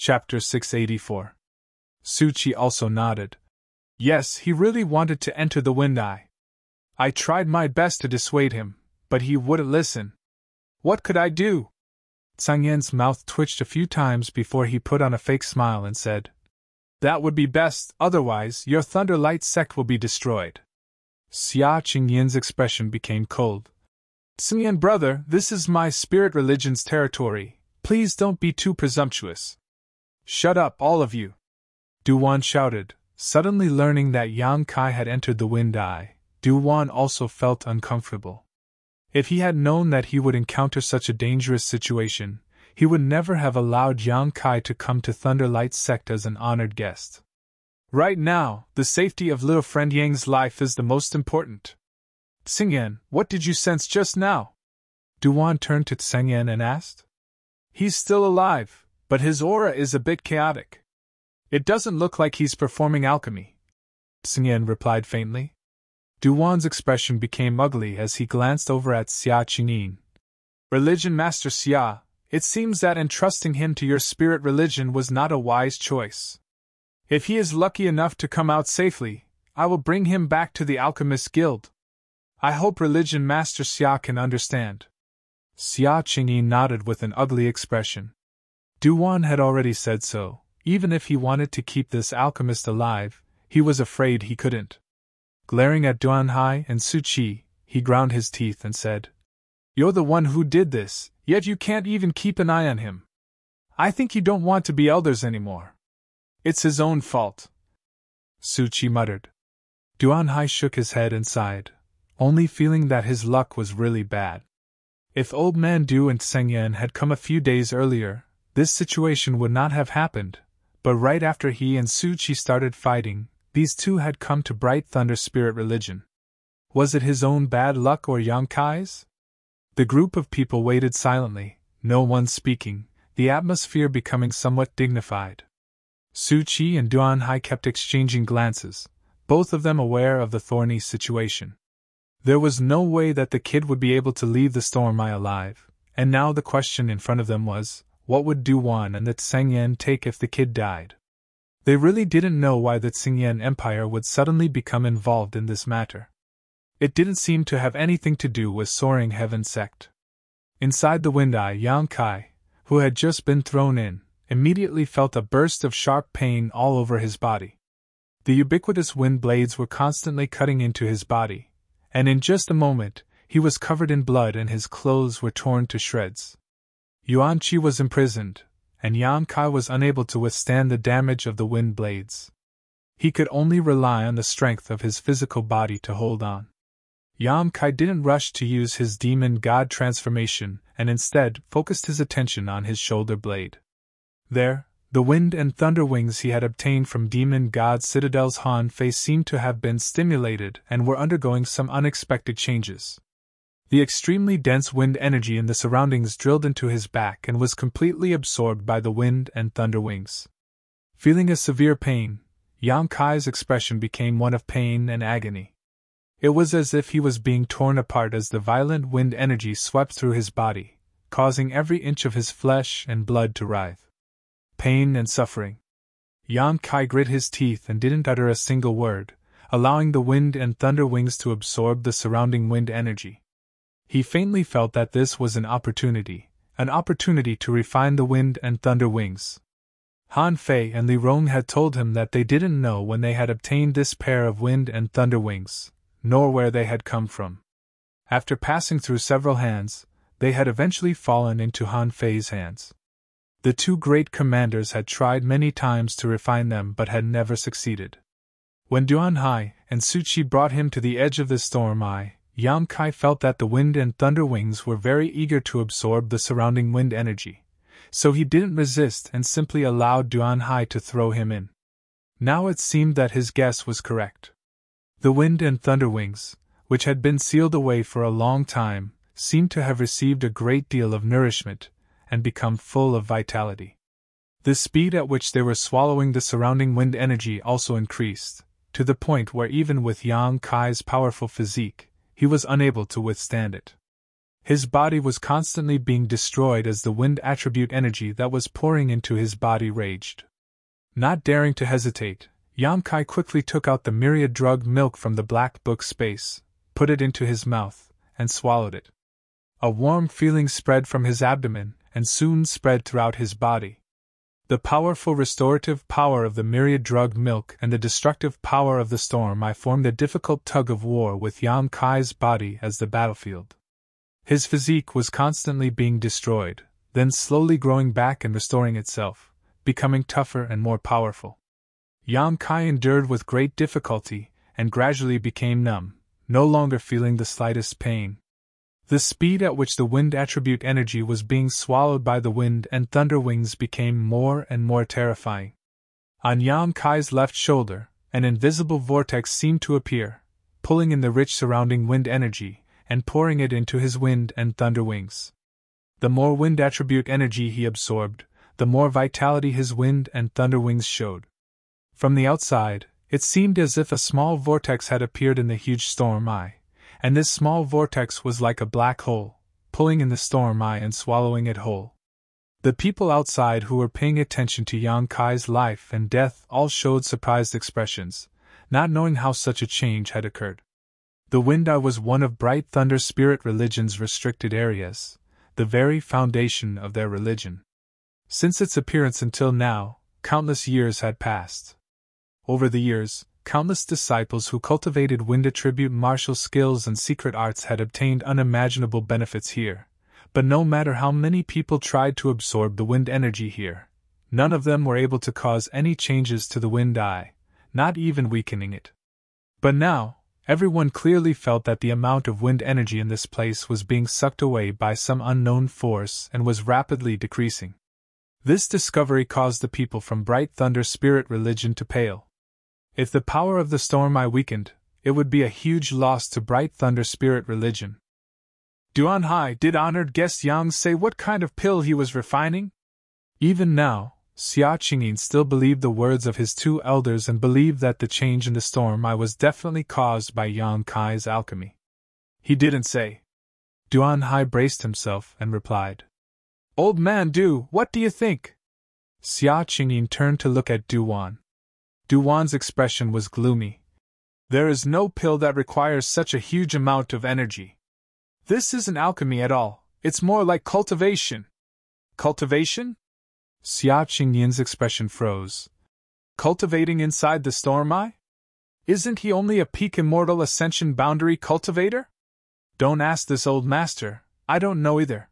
Chapter 684. Suchi also nodded. Yes, he really wanted to enter the Wind Eye. I tried my best to dissuade him, but he wouldn't listen. What could I do? Tsang Yan's mouth twitched a few times before he put on a fake smile and said, That would be best, otherwise your Thunder Light sect will be destroyed. Xia Qingyin's expression became cold. Tsang Yan brother, this is my spirit religion's territory. Please don't be too presumptuous. Shut up, all of you! Duwan shouted, suddenly learning that Yang Kai had entered the Wind Eye. Duwan also felt uncomfortable. If he had known that he would encounter such a dangerous situation, he would never have allowed Yang Kai to come to Thunderlight Sect as an honored guest. Right now, the safety of little friend Yang's life is the most important. Tsang Yan, what did you sense just now? Duwan turned to Tsang Yan and asked. He's still alive, but his aura is a bit chaotic. It doesn't look like he's performing alchemy. Tsang Yan replied faintly. Duwan's expression became ugly as he glanced over at Xia Qingyin. Religion Master Xia, it seems that entrusting him to your spirit religion was not a wise choice. If he is lucky enough to come out safely, I will bring him back to the Alchemist Guild. I hope Religion Master Xia can understand. Xia Qingyin nodded with an ugly expression. Duwan had already said so. Even if he wanted to keep this alchemist alive, he was afraid he couldn't. Glaring at Duanhai and Suchi, he ground his teeth and said, You're the one who did this, yet you can't even keep an eye on him. I think you don't want to be elders anymore. It's his own fault. Suchi muttered. Duanhai shook his head and sighed, only feeling that his luck was really bad. If Old Man Du and Tsang Yan had come a few days earlier, this situation would not have happened, but right after he and Suchi started fighting, these two had come to Bright Thunder Spirit Religion. Was it his own bad luck or Yang Kai's? The group of people waited silently, no one speaking, the atmosphere becoming somewhat dignified. Suchi and Duanhai kept exchanging glances, both of them aware of the thorny situation. There was no way that the kid would be able to leave the Storm Eye alive, and now the question in front of them was, what would Duwan and the Tsang Yan take if the kid died? They really didn't know why the Tsang Yan Empire would suddenly become involved in this matter. It didn't seem to have anything to do with Soaring Heaven Sect. Inside the Wind Eye, Yang Kai, who had just been thrown in, immediately felt a burst of sharp pain all over his body. The ubiquitous wind blades were constantly cutting into his body, and in just a moment, he was covered in blood and his clothes were torn to shreds. Yuan Qi was imprisoned, and Yang Kai was unable to withstand the damage of the wind blades. He could only rely on the strength of his physical body to hold on. Yang Kai didn't rush to use his demon god transformation and instead focused his attention on his shoulder blade. There, the wind and thunder wings he had obtained from demon god Citadel's Han Fei seemed to have been stimulated and were undergoing some unexpected changes. The extremely dense wind energy in the surroundings drilled into his back and was completely absorbed by the wind and thunder wings. Feeling a severe pain, Yang Kai's expression became one of pain and agony. It was as if he was being torn apart as the violent wind energy swept through his body, causing every inch of his flesh and blood to writhe. Pain and suffering. Yang Kai grit his teeth and didn't utter a single word, allowing the wind and thunder wings to absorb the surrounding wind energy. He faintly felt that this was an opportunity to refine the wind and thunder wings. Han Fei and Li Rong had told him that they didn't know when they had obtained this pair of wind and thunder wings, nor where they had come from. After passing through several hands, they had eventually fallen into Han Fei's hands. The two great commanders had tried many times to refine them but had never succeeded. When Duanhai and Suchi brought him to the edge of the Storm Eye, Yang Kai felt that the wind and thunder wings were very eager to absorb the surrounding wind energy, so he didn't resist and simply allowed Duanhai to throw him in. Now it seemed that his guess was correct. The wind and thunder wings, which had been sealed away for a long time, seemed to have received a great deal of nourishment and become full of vitality. The speed at which they were swallowing the surrounding wind energy also increased, to the point where even with Yang Kai's powerful physique, he was unable to withstand it. His body was constantly being destroyed as the wind attribute energy that was pouring into his body raged. Not daring to hesitate, Yang Kai quickly took out the myriad drug milk from the black book space, put it into his mouth, and swallowed it. A warm feeling spread from his abdomen and soon spread throughout his body. The powerful restorative power of the myriad drug milk and the destructive power of the storm formed a difficult tug-of-war with Yang Kai's body as the battlefield. His physique was constantly being destroyed, then slowly growing back and restoring itself, becoming tougher and more powerful. Yang Kai endured with great difficulty and gradually became numb, no longer feeling the slightest pain. The speed at which the wind attribute energy was being swallowed by the wind and thunder wings became more and more terrifying. On Yang Kai's left shoulder, an invisible vortex seemed to appear, pulling in the rich surrounding wind energy and pouring it into his wind and thunder wings. The more wind attribute energy he absorbed, the more vitality his wind and thunder wings showed. From the outside, it seemed as if a small vortex had appeared in the huge storm eye, and this small vortex was like a black hole, pulling in the storm eye and swallowing it whole. The people outside who were paying attention to Yang Kai's life and death all showed surprised expressions, not knowing how such a change had occurred. The wind eye was one of Bright Thunder Spirit religion's restricted areas, the very foundation of their religion. Since its appearance until now, countless years had passed. Over the years, countless disciples who cultivated wind attribute martial skills and secret arts had obtained unimaginable benefits here, but no matter how many people tried to absorb the wind energy here, none of them were able to cause any changes to the wind eye, not even weakening it. But now, everyone clearly felt that the amount of wind energy in this place was being sucked away by some unknown force and was rapidly decreasing. This discovery caused the people from Bright Thunder Spirit religion to pale. If the power of the storm eye weakened, it would be a huge loss to Bright Thunder Spirit religion. Duan Hai, did honored guest Yang say what kind of pill he was refining? Even now, Xia Qingyin still believed the words of his two elders and believed that the change in the storm eye was definitely caused by Yang Kai's alchemy. He didn't say. Duan Hai braced himself and replied. Old man Du, what do you think? Xia Qingyin turned to look at Duan. Duan's expression was gloomy. There is no pill that requires such a huge amount of energy. This isn't alchemy at all, it's more like cultivation. Cultivation? Xia Qingyin's expression froze. Cultivating inside the storm eye? Isn't he only a peak immortal ascension boundary cultivator? Don't ask this old master, I don't know either.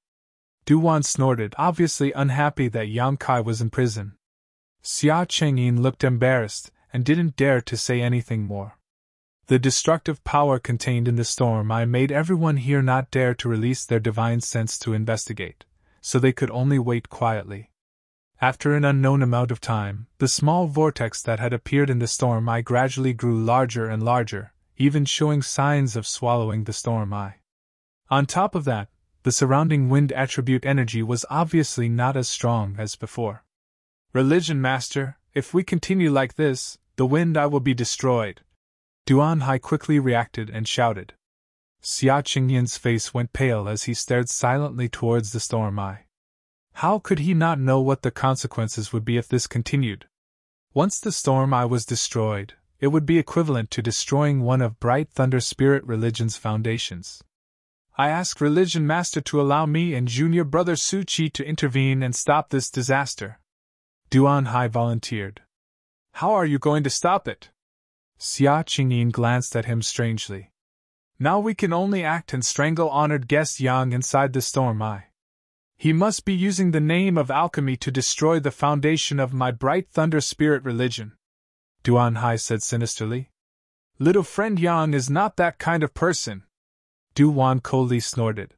Duan snorted, obviously unhappy that Yang Kai was in prison. Xia Qingyin looked embarrassed and didn't dare to say anything more. The destructive power contained in the storm eye made everyone here not dare to release their divine sense to investigate, so they could only wait quietly. After an unknown amount of time, the small vortex that had appeared in the storm eye gradually grew larger and larger, even showing signs of swallowing the storm eye. On top of that, the surrounding wind attribute energy was obviously not as strong as before. Religion Master, if we continue like this, the wind eye will be destroyed. Duan Hai quickly reacted and shouted. Xia Qingyin's face went pale as he stared silently towards the storm eye. How could he not know what the consequences would be if this continued? Once the storm eye was destroyed, it would be equivalent to destroying one of Bright Thunder Spirit religion's foundations. I ask Religion Master to allow me and junior brother Su Qi to intervene and stop this disaster. Duan Hai volunteered. How are you going to stop it? Xia Qingyin glanced at him strangely. Now we can only act and strangle honored guest Yang inside the storm eye. He must be using the name of alchemy to destroy the foundation of my Bright Thunder Spirit religion. Duan Hai said sinisterly. Little friend Yang is not that kind of person. Duan coldly snorted.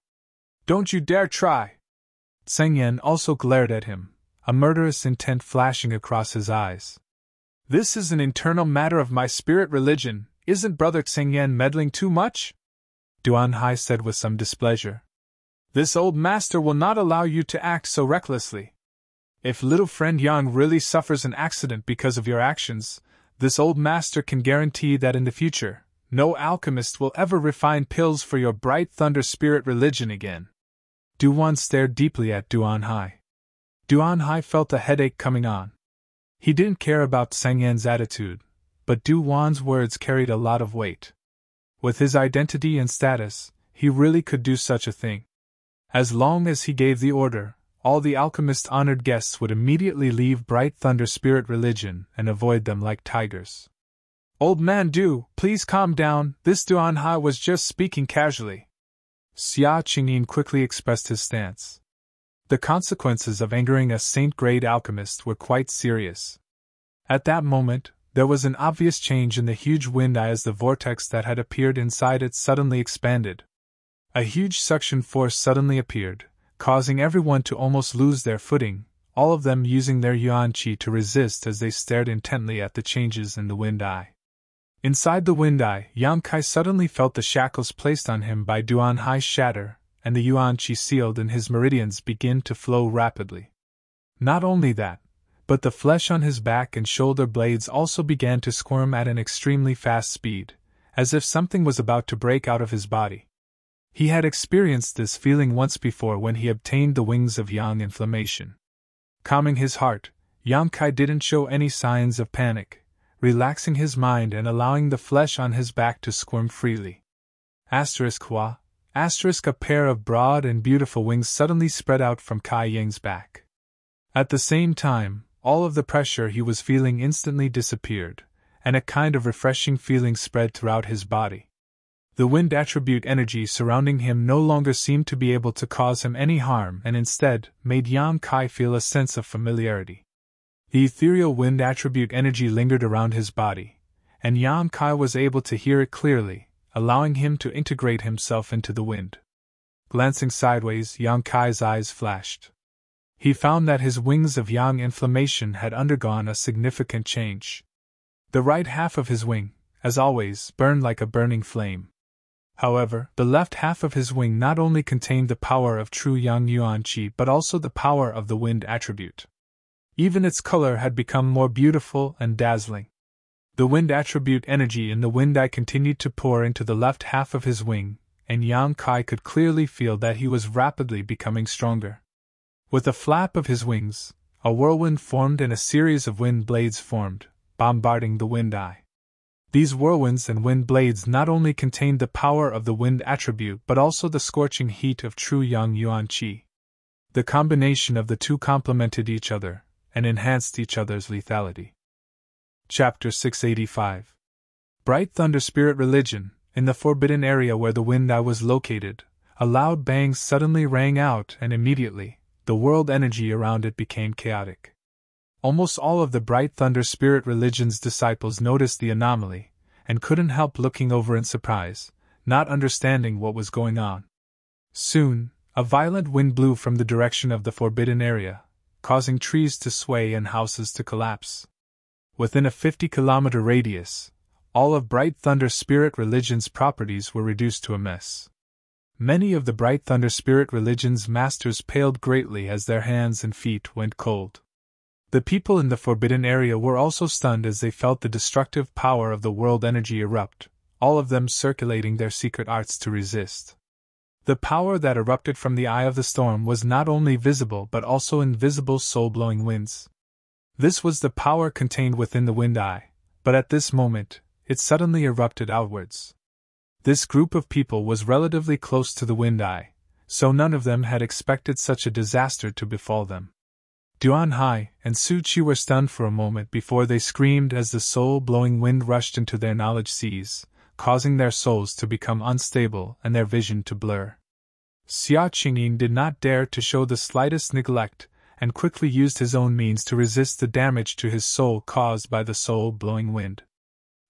Don't you dare try. Tseng Yen also glared at him, a murderous intent flashing across his eyes. This is an internal matter of my spirit religion, isn't Brother Tseng Yen meddling too much? Duan Hai said with some displeasure. This old master will not allow you to act so recklessly. If little friend Yang really suffers an accident because of your actions, this old master can guarantee that in the future, No alchemist will ever refine pills for your bright thunder spirit religion again. Duan stared deeply at Duan Hai. Duan Hai felt a headache coming on. He didn't care about Sang Yan's attitude, but Duan's words carried a lot of weight. With his identity and status, he really could do such a thing. As long as he gave the order, all the alchemist honored guests would immediately leave Bright Thunder Spirit religion and avoid them like tigers. Old man Du, please calm down, this Duan Hai was just speaking casually. Xia Qingyin quickly expressed his stance. The consequences of angering a saint-grade alchemist were quite serious. At that moment, there was an obvious change in the huge wind eye as the vortex that had appeared inside it suddenly expanded. A huge suction force suddenly appeared, causing everyone to almost lose their footing, all of them using their yuan qi to resist as they stared intently at the changes in the wind eye. Inside the wind eye, Yang Kai suddenly felt the shackles placed on him by Duan Hai shatter, and the yuan qi sealed in his meridians begin to flow rapidly. Not only that, but the flesh on his back and shoulder blades also began to squirm at an extremely fast speed, as if something was about to break out of his body. He had experienced this feeling once before when he obtained the wings of Yang inflammation. Calming his heart, Yang Kai didn't show any signs of panic, relaxing his mind and allowing the flesh on his back to squirm freely. Hua, a pair of broad and beautiful wings suddenly spread out from Kai Yang's back. At the same time, all of the pressure he was feeling instantly disappeared, and a kind of refreshing feeling spread throughout his body. The wind attribute energy surrounding him no longer seemed to be able to cause him any harm and instead made Yang Kai feel a sense of familiarity. The ethereal wind attribute energy lingered around his body, and Yang Kai was able to hear it clearly, allowing him to integrate himself into the wind. Glancing sideways, Yang Kai's eyes flashed. He found that his wings of Yang inflammation had undergone a significant change. The right half of his wing, as always, burned like a burning flame. However, the left half of his wing not only contained the power of true Yang Yuan Qi but also the power of the wind attribute. Even its color had become more beautiful and dazzling. The wind attribute energy in the wind eye continued to pour into the left half of his wing, and Yang Kai could clearly feel that he was rapidly becoming stronger. With a flap of his wings, a whirlwind formed and a series of wind blades formed, bombarding the wind eye. These whirlwinds and wind blades not only contained the power of the wind attribute but also the scorching heat of true Yang Yuan Qi. The combination of the two complemented each other and enhanced each other's lethality. Chapter 685. Bright Thunder Spirit Religion. In the forbidden area where the wind eye was located, a loud bang suddenly rang out and immediately, the world energy around it became chaotic. Almost all of the Bright Thunder Spirit Religion's disciples noticed the anomaly, and couldn't help looking over in surprise, not understanding what was going on. Soon, a violent wind blew from the direction of the forbidden area, causing trees to sway and houses to collapse. Within a 50-kilometer radius, all of Bright Thunder Spirit Religion's properties were reduced to a mess. Many of the Bright Thunder Spirit Religion's masters paled greatly as their hands and feet went cold. The people in the forbidden area were also stunned as they felt the destructive power of the world energy erupt, all of them circulating their secret arts to resist. The power that erupted from the eye of the storm was not only visible but also invisible soul-blowing winds. This was the power contained within the wind eye, but at this moment, it suddenly erupted outwards. This group of people was relatively close to the wind eye, so none of them had expected such a disaster to befall them. Duan Hai and Su Qi were stunned for a moment before they screamed as the soul-blowing wind rushed into their knowledge seas, causing their souls to become unstable and their vision to blur. Xia Qingyin did not dare to show the slightest neglect, and quickly used his own means to resist the damage to his soul caused by the soul-blowing wind.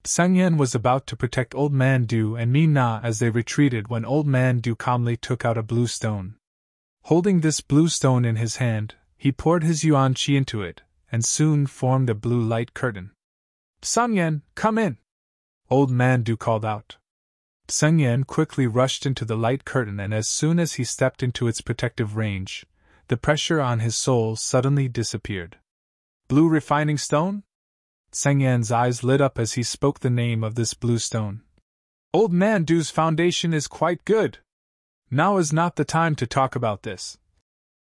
Sang Yan was about to protect Old Man Du and Mi Na as they retreated when Old Man Du calmly took out a blue stone. Holding this blue stone in his hand, he poured his yuan qi into it, and soon formed a blue light curtain. Sang Yan, come in! Old Man Du called out. Sang Yan quickly rushed into the light curtain, and as soon as he stepped into its protective range, the pressure on his soul suddenly disappeared. Blue refining stone? Sang Yan's eyes lit up as he spoke the name of this blue stone. Old Man Du's foundation is quite good. Now is not the time to talk about this.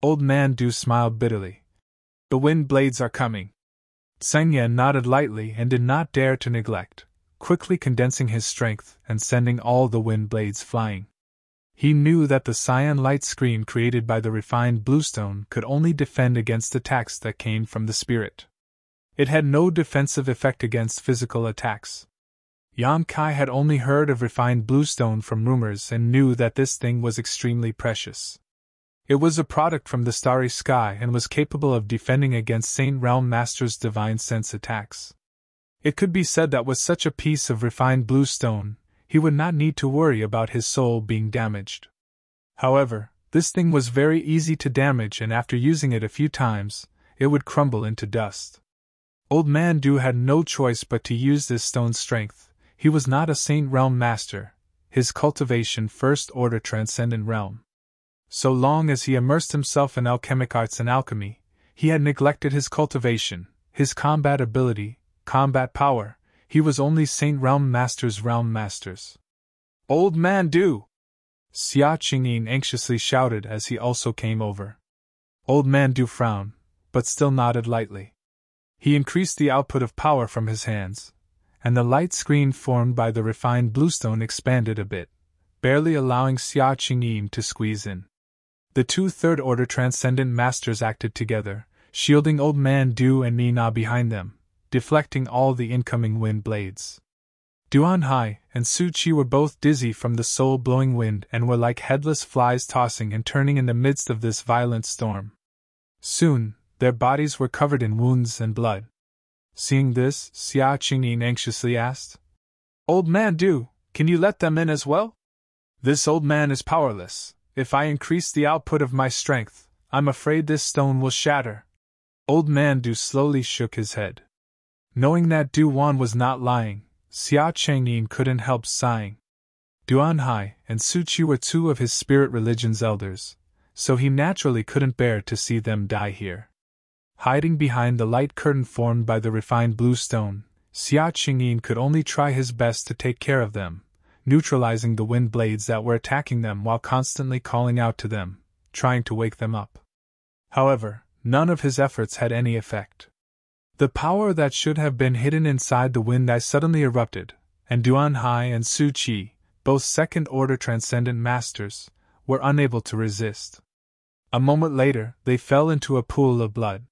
Old Man Du smiled bitterly. The wind blades are coming. Tseng Yan nodded lightly and did not dare to neglect, quickly condensing his strength and sending all the wind blades flying. He knew that the cyan light screen created by the refined bluestone could only defend against attacks that came from the spirit. It had no defensive effect against physical attacks. Yan Kai had only heard of refined bluestone from rumors and knew that this thing was extremely precious. It was a product from the starry sky and was capable of defending against Saint Realm Master's divine sense attacks. It could be said that with such a piece of refined bluestone, he would not need to worry about his soul being damaged. However, this thing was very easy to damage, and after using it a few times, it would crumble into dust. Old Man Du had no choice but to use this stone's strength. He was not a Saint Realm Master, his cultivation First Order Transcendent Realm. So long as he immersed himself in alchemic arts and alchemy, he had neglected his cultivation, his combat ability, combat power. He was only Saint Realm Master's Realm Masters. Old Man Du! Xia Qingyin anxiously shouted as he also came over. Old Man Du frowned, but still nodded lightly. He increased the output of power from his hands, and the light screen formed by the refined bluestone expanded a bit, barely allowing Xia Qingyin to squeeze in. The two third-order Transcendent Masters acted together, shielding Old Man Du and Nina behind them, deflecting all the incoming wind blades. Duan Hai and Su Qi were both dizzy from the soul-blowing wind and were like headless flies tossing and turning in the midst of this violent storm. Soon, their bodies were covered in wounds and blood. Seeing this, Xia Qingyin anxiously asked, "Old Man Du, can you let them in as well? This old man is powerless. If I increase the output of my strength, I'm afraid this stone will shatter." Old Man Du slowly shook his head. Knowing that Du Wan was not lying, Xia Qingyin couldn't help sighing. Duan Hai and Su Qi were two of his spirit religion's elders, so he naturally couldn't bear to see them die here. Hiding behind the light curtain formed by the refined blue stone, Xia Qingyin could only try his best to take care of them, neutralizing the wind blades that were attacking them while constantly calling out to them, trying to wake them up. However, none of his efforts had any effect. The power that should have been hidden inside the wind eye suddenly erupted, and Duan Hai and Su Qi, both second-order Transcendent Masters, were unable to resist. A moment later, they fell into a pool of blood.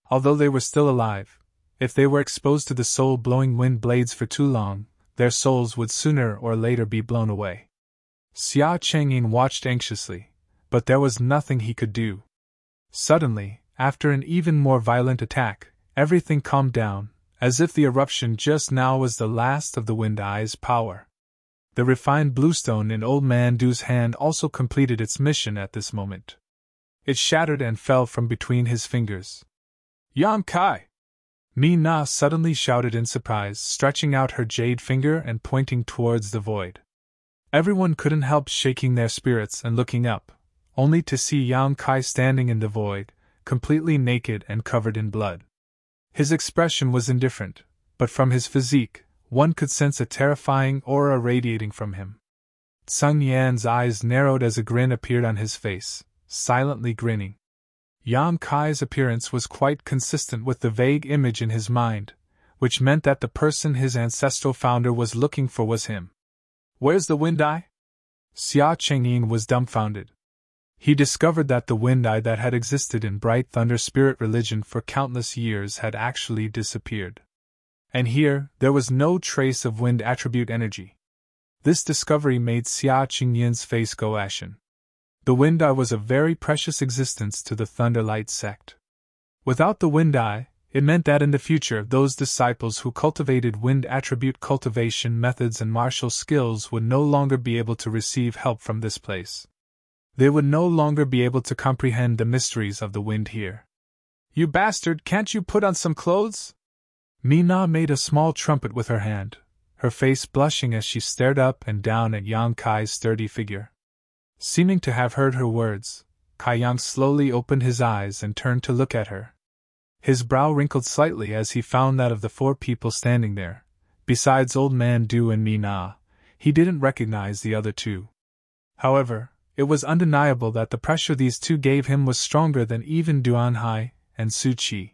Although they were still alive, if they were exposed to the soul-blowing wind blades for too long, their souls would sooner or later be blown away. Xia Qingyin watched anxiously, but there was nothing he could do. Suddenly, after an even more violent attack, everything calmed down, as if the eruption just now was the last of the wind eye's power. The refined bluestone in Old Man Du's hand also completed its mission at this moment. It shattered and fell from between his fingers. "Yan Kai!" Mi Na suddenly shouted in surprise, stretching out her jade finger and pointing towards the void. Everyone couldn't help shaking their spirits and looking up, only to see Yan Kai standing in the void, completely naked and covered in blood. His expression was indifferent, but from his physique, one could sense a terrifying aura radiating from him. Tseng Yan's eyes narrowed as a grin appeared on his face, silently grinning. Yan Kai's appearance was quite consistent with the vague image in his mind, which meant that the person his ancestral founder was looking for was him. "Where's the wind eye?" Xia Qingyin was dumbfounded. He discovered that the wind eye that had existed in Bright Thunder spirit religion for countless years had actually disappeared. And here, there was no trace of wind attribute energy. This discovery made Xia Qingyin's face go ashen. The wind eye was a very precious existence to the Thunderlight sect. Without the wind eye, it meant that in the future those disciples who cultivated wind attribute cultivation methods and martial skills would no longer be able to receive help from this place. They would no longer be able to comprehend the mysteries of the wind here. "You bastard, can't you put on some clothes?" Mina made a small trumpet with her hand, her face blushing as she stared up and down at Yang Kai's sturdy figure. Seeming to have heard her words, Kai Yang slowly opened his eyes and turned to look at her. His brow wrinkled slightly as he found that of the four people standing there, besides Old Man Du and Mina, he didn't recognize the other two. However, it was undeniable that the pressure these two gave him was stronger than even Duan Hai and Su Qi.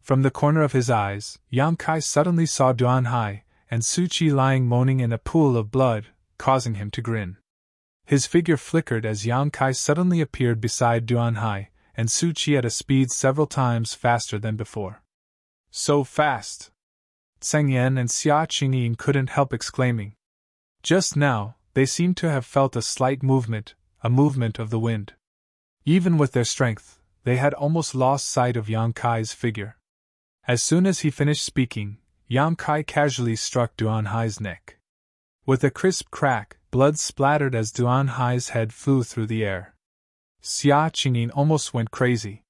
From the corner of his eyes, Yang Kai suddenly saw Duan Hai and Su Qi lying moaning in a pool of blood, causing him to grin. His figure flickered as Yang Kai suddenly appeared beside Duan Hai and Su Qi at a speed several times faster than before. So fast! Tseng Yan and Xia Qingyin couldn't help exclaiming. Just now, they seemed to have felt a slight movement, a movement of the wind. Even with their strength, they had almost lost sight of Yang Kai's figure. As soon as he finished speaking, Yang Kai casually struck Duan Hai's neck. With a crisp crack, blood splattered as Duan Hai's head flew through the air. Xia Qingyin almost went crazy.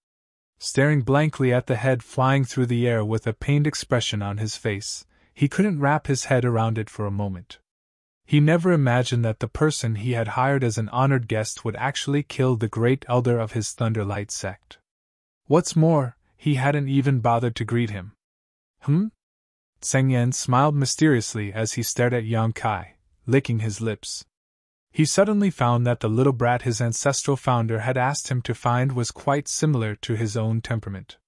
Staring blankly at the head flying through the air with a pained expression on his face, he couldn't wrap his head around it for a moment. He never imagined that the person he had hired as an honored guest would actually kill the great elder of his Thunderlight sect. What's more, he hadn't even bothered to greet him. Tseng Yan smiled mysteriously as he stared at Yang Kai, licking his lips. He suddenly found that the little brat his ancestral founder had asked him to find was quite similar to his own temperament.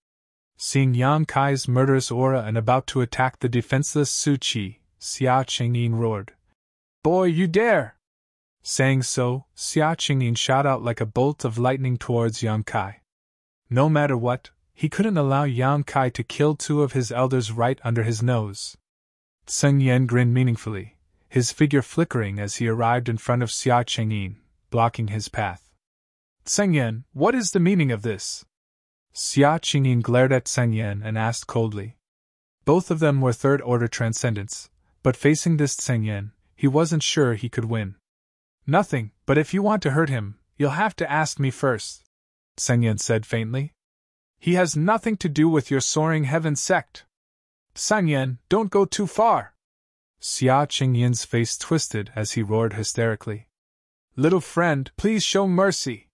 Seeing Yang Kai's murderous aura and about to attack the defenseless Su Qi, Xia Qingyin roared, "Boy, you dare!" Saying so, Xia Qingyin shot out like a bolt of lightning towards Yang Kai. No matter what, he couldn't allow Yang Kai to kill two of his elders right under his nose. Tseng Yan grinned meaningfully, his figure flickering as he arrived in front of Xia Qingyin, blocking his path. "Tseng Yan, what is the meaning of this?" Xia Qingyin glared at Tseng Yan and asked coldly. Both of them were third-order transcendents, but facing this Tseng Yan, he wasn't sure he could win. "Nothing, but if you want to hurt him, you'll have to ask me first," Tseng Yan said faintly. "He has nothing to do with your soaring heaven sect." "Tseng Yan, don't go too far!" Xia Qingyin's face twisted as he roared hysterically. "Little friend, please show mercy!"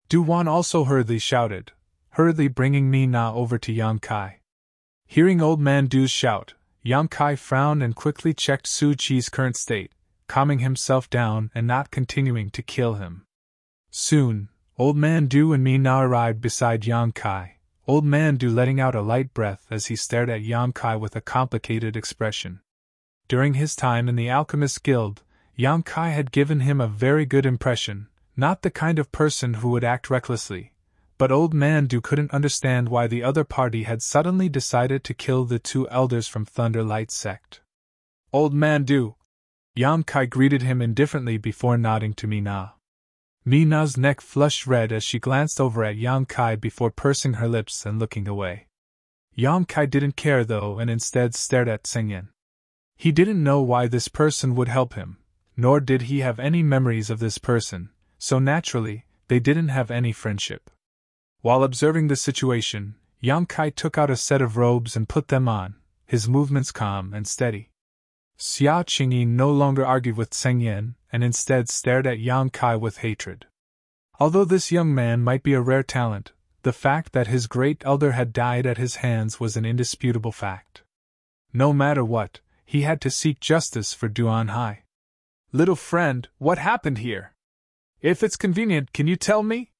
Du Wan also hurriedly shouted, hurriedly bringing Mi Na over to Yang Kai. Hearing Old Man Du's shout, Yang Kai frowned and quickly checked Su Qi's current state, calming himself down and not continuing to kill him. Soon, Old Man Du and Mi Na arrived beside Yang Kai, Old Man Du letting out a light breath as he stared at Yang Kai with a complicated expression. During his time in the Alchemist Guild, Yang Kai had given him a very good impression, not the kind of person who would act recklessly, but Old Man Du couldn't understand why the other party had suddenly decided to kill the two elders from Thunderlight sect. "Old Man Du!" Yang Kai greeted him indifferently before nodding to Mi Na. Mi Na's neck flushed red as she glanced over at Yang Kai before pursing her lips and looking away. Yang Kai didn't care though and instead stared at Tseng Yan. He didn't know why this person would help him, nor did he have any memories of this person, so naturally, they didn't have any friendship. While observing the situation, Yang Kai took out a set of robes and put them on, his movements calm and steady. Xia Qingyin no longer argued with Tseng Yan, and instead stared at Yang Kai with hatred. Although this young man might be a rare talent, the fact that his great elder had died at his hands was an indisputable fact. No matter what, he had to seek justice for Duan Hai. "Little friend, what happened here? If it's convenient, can you tell me?"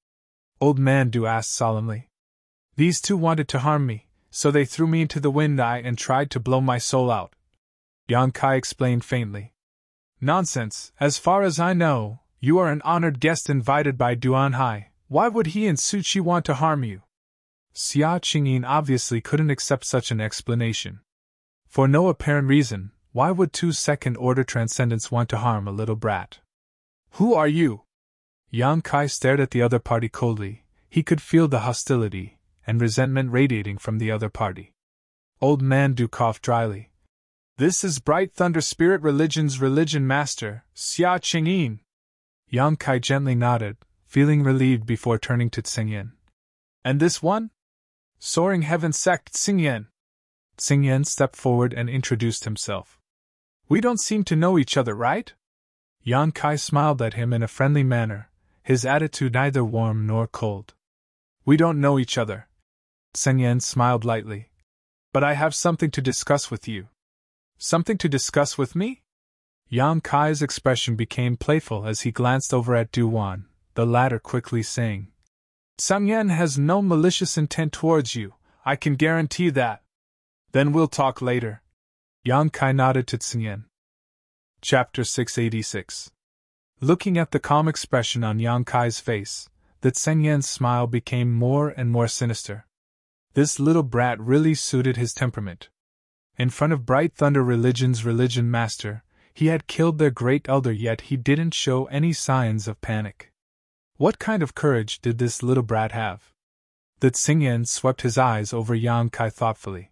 Old Man Du asked solemnly. "These two wanted to harm me, so they threw me into the wind eye and tried to blow my soul out," Yang Kai explained faintly. "Nonsense, as far as I know, you are an honored guest invited by Duan Hai. Why would he and Su Qi want to harm you?" Xia Qingyin obviously couldn't accept such an explanation. For no apparent reason, why would two second-order transcendents want to harm a little brat? "Who are you?" Yang Kai stared at the other party coldly. He could feel the hostility and resentment radiating from the other party. Old Man Du coughed dryly. "This is Bright Thunder Spirit Religion's religion master, Xia Qingyin." Yang Kai gently nodded, feeling relieved before turning to Tseng Yan. "And this one?" "Soaring Heaven Sect Tseng Yan." Tseng Yan stepped forward and introduced himself. "We don't seem to know each other, right?" Yang Kai smiled at him in a friendly manner, his attitude neither warm nor cold. "We don't know each other." Tseng Yan smiled lightly. "But I have something to discuss with you." "Something to discuss with me?" Yang Kai's expression became playful as he glanced over at Duan, the latter quickly saying, Sang Yen has no malicious intent towards you, I can guarantee that. Then we'll talk later. Yang Kai nodded to Tsing Yen. Chapter 686. Looking at the calm expression on Yang Kai's face, the Tsing Yen's smile became more and more sinister. This little brat really suited his temperament. In front of Bright Thunder Religion's religion master, he had killed their great elder, yet he didn't show any signs of panic. What kind of courage did this little brat have? The Tsing Yen swept his eyes over Yang Kai thoughtfully.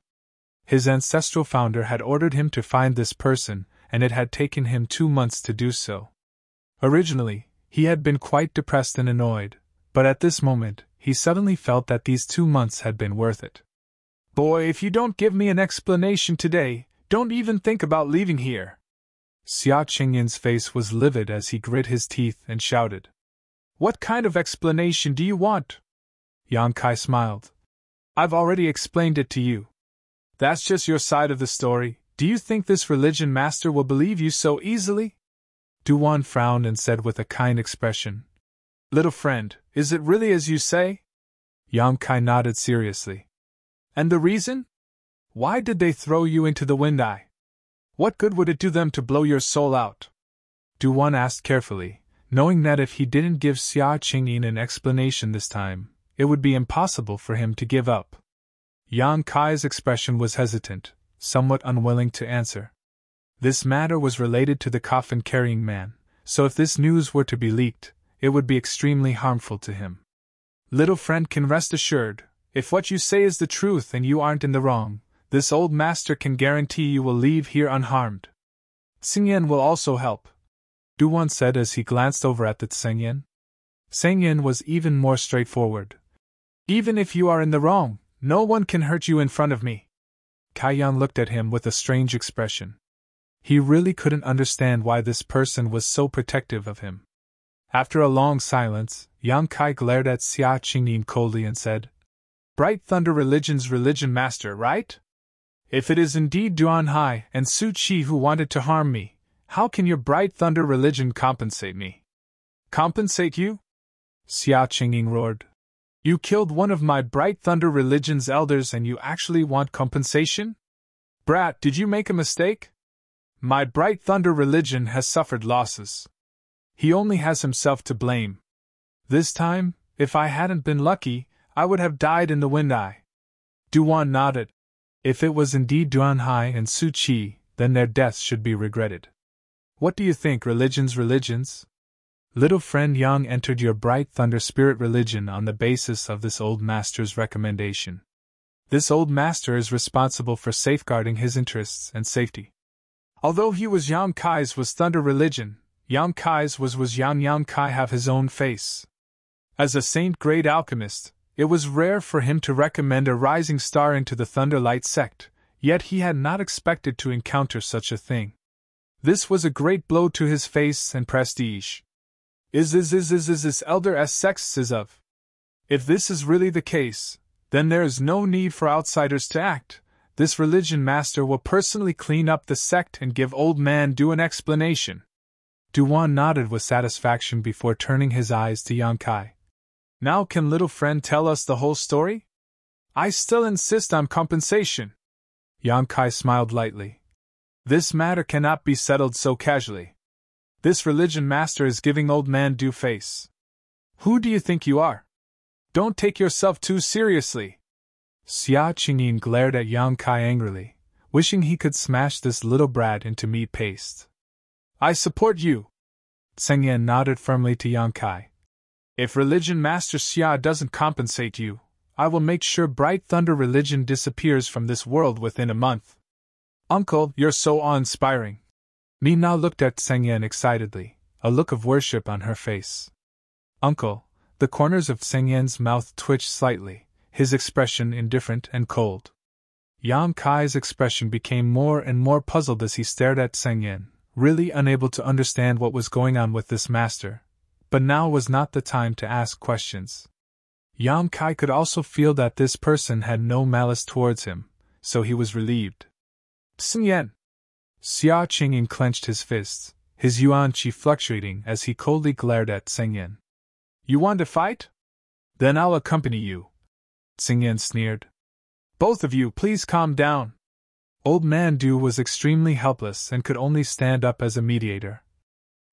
His ancestral founder had ordered him to find this person, and it had taken him 2 months to do so. Originally, he had been quite depressed and annoyed, but at this moment, he suddenly felt that these 2 months had been worth it. Boy, if you don't give me an explanation today, don't even think about leaving here. Xia Qingyan's face was livid as he grit his teeth and shouted. What kind of explanation do you want? Yang Kai smiled. I've already explained it to you. That's just your side of the story. Do you think this religion master will believe you so easily? Duan frowned and said with a kind expression. Little friend, is it really as you say? Yang Kai nodded seriously. And the reason? Why did they throw you into the wind eye? What good would it do them to blow your soul out? Duan asked carefully, knowing that if he didn't give Xia Qingyan an explanation this time, it would be impossible for him to give up. Yang Kai's expression was hesitant, somewhat unwilling to answer. This matter was related to the coffin-carrying man, so if this news were to be leaked, it would be extremely harmful to him. Little friend can rest assured, if what you say is the truth and you aren't in the wrong, this old master can guarantee you will leave here unharmed. Tsing Yen will also help, Duan said as he glanced over at the Tsing Yen. Tsing Yen was even more straightforward. Even if you are in the wrong, no one can hurt you in front of me. Kai Yang looked at him with a strange expression. He really couldn't understand why this person was so protective of him. After a long silence, Yang Kai glared at Xia Qingyan coldly and said, Bright Thunder Religion's religion master, right? If it is indeed Duan Hai and Su Qi who wanted to harm me, how can your Bright Thunder Religion compensate me? Compensate you? Xia Qingyan roared. You killed one of my Bright Thunder Religion's elders and you actually want compensation? Brat, did you make a mistake? My Bright Thunder Religion has suffered losses. He only has himself to blame. This time, if I hadn't been lucky, I would have died in the wind eye. Duan nodded. If it was indeed Duan Hai and Su Qi, then their deaths should be regretted. What do you think, religions? Little friend Yang entered your Bright Thunder Spirit religion on the basis of this old master's recommendation. This old master is responsible for safeguarding his interests and safety. Although he was Yang Kai's was Thunder religion, Yang Kai's was Yang Kai have his own face. As a saint-grade alchemist, it was rare for him to recommend a rising star into the Thunderlight sect, yet he had not expected to encounter such a thing. This was a great blow to his face and prestige. Is this elder as sects is of? If this is really the case, then there is no need for outsiders to act. This religion master will personally clean up the sect and give old man Du an explanation. Duan nodded with satisfaction before turning his eyes to Yang Kai. Now can little friend tell us the whole story? I still insist on compensation. Yang Kai smiled lightly. This matter cannot be settled so casually. This religion master is giving old man Du face. Who do you think you are? Don't take yourself too seriously. Xia Qingyan glared at Yang Kai angrily, wishing he could smash this little brat into meat paste. I support you. Tsing Yen nodded firmly to Yang Kai. If religion master Xia doesn't compensate you, I will make sure Bright Thunder religion disappears from this world within a month. Uncle, you're so awe-inspiring. Mi now looked at Tsing Yen excitedly, a look of worship on her face. Uncle, the corners of Tsing Yen's mouth twitched slightly, his expression indifferent and cold. Yang Kai's expression became more and more puzzled as he stared at Tsing Yen, really unable to understand what was going on with this master. But now was not the time to ask questions. Yang Kai could also feel that this person had no malice towards him, so he was relieved. Tsing Yen! Xia Qingyin clenched his fists, his yuan qi fluctuating as he coldly glared at Tsingyan. You want to fight? Then I'll accompany you. Tsingyan sneered. Both of you, please calm down. Old Man Du was extremely helpless and could only stand up as a mediator.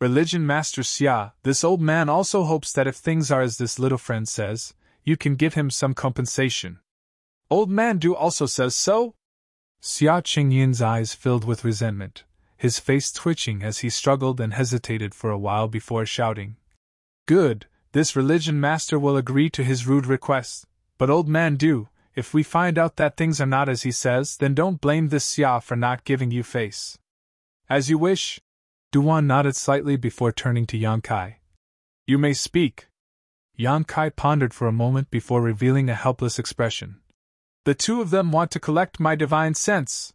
Religion Master Xia, this old man also hopes that if things are as this little friend says, you can give him some compensation. Old Man Du also says so? Xia Qingyin's eyes filled with resentment, his face twitching as he struggled and hesitated for a while before shouting. Good, this religion master will agree to his rude request, but Old Man Du, if we find out that things are not as he says, then don't blame this Xia for not giving you face. As you wish. Duan nodded slightly before turning to Yang Kai. You may speak. Yang Kai pondered for a moment before revealing a helpless expression. The two of them want to collect my divine sense.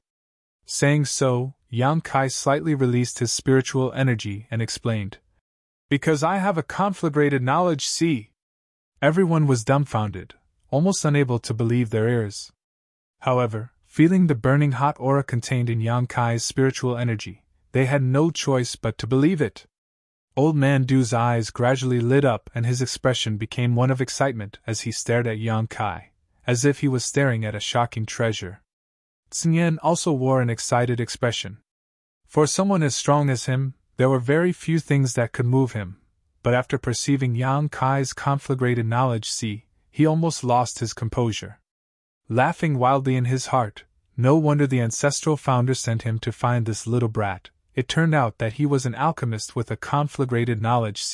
Saying so, Yang Kai slightly released his spiritual energy and explained. Because I have a conflagrated knowledge, see. Everyone was dumbfounded, almost unable to believe their ears. However, feeling the burning hot aura contained in Yang Kai's spiritual energy, they had no choice but to believe it. Old Man Du's eyes gradually lit up and his expression became one of excitement as he stared at Yang Kai, as if he was staring at a shocking treasure. Tsingyan also wore an excited expression. For someone as strong as him, there were very few things that could move him, but after perceiving Yang Kai's conflagrated knowledge, he almost lost his composure. Laughing wildly in his heart, no wonder the ancestral founder sent him to find this little brat. It turned out that he was an alchemist with a conflagrated knowledge.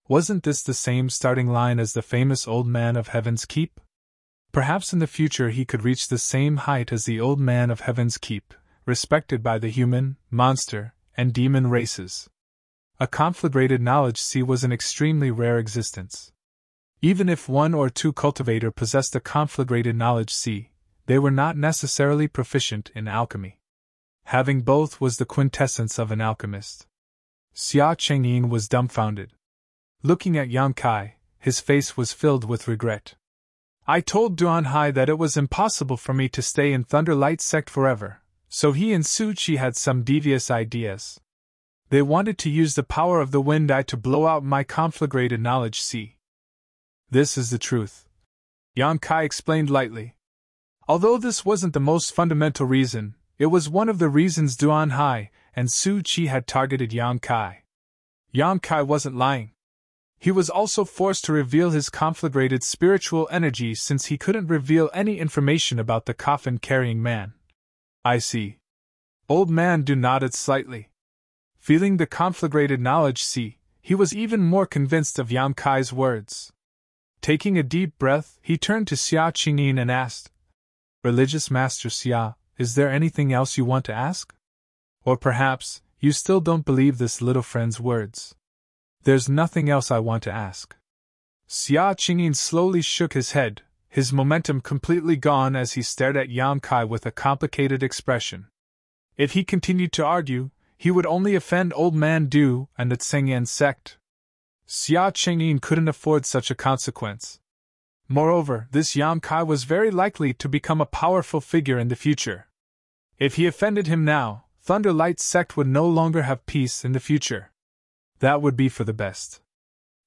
Wasn't this the same starting line as the famous Old Man of Heaven's Keep? Perhaps in the future he could reach the same height as the Old Man of Heaven's Keep, respected by the human, monster, and demon races. A conflagrated knowledge was an extremely rare existence. Even if one or two cultivator possessed a conflagrated knowledge, they were not necessarily proficient in alchemy. Having both was the quintessence of an alchemist. Xia Chengyin was dumbfounded. Looking at Yang Kai, his face was filled with regret. I told Duan Hai that it was impossible for me to stay in Thunderlight Sect forever, so he and Su Qi had some devious ideas. They wanted to use the power of the Wind Eye to blow out my conflagrated knowledge. This is the truth. Yang Kai explained lightly. Although this wasn't the most fundamental reason, it was one of the reasons Duan Hai and Su Qi had targeted Yang Kai. Yang Kai wasn't lying. He was also forced to reveal his conflagrated spiritual energy since he couldn't reveal any information about the coffin-carrying man. I see. Old Man Du nodded slightly. Feeling the conflagrated knowledge, he was even more convinced of Yang Kai's words. Taking a deep breath, he turned to Xia Qingyin and asked, Religious Master Xia, is there anything else you want to ask? Or perhaps, you still don't believe this little friend's words? There's nothing else I want to ask. Xia Qingyin slowly shook his head, his momentum completely gone as he stared at Yang Kai with a complicated expression. If he continued to argue, he would only offend Old Man Du and the Tsingyan sect. Xia Qingyin couldn't afford such a consequence. Moreover, this Yang Kai was very likely to become a powerful figure in the future. If he offended him now, Thunderlight Sect would no longer have peace in the future. That would be for the best.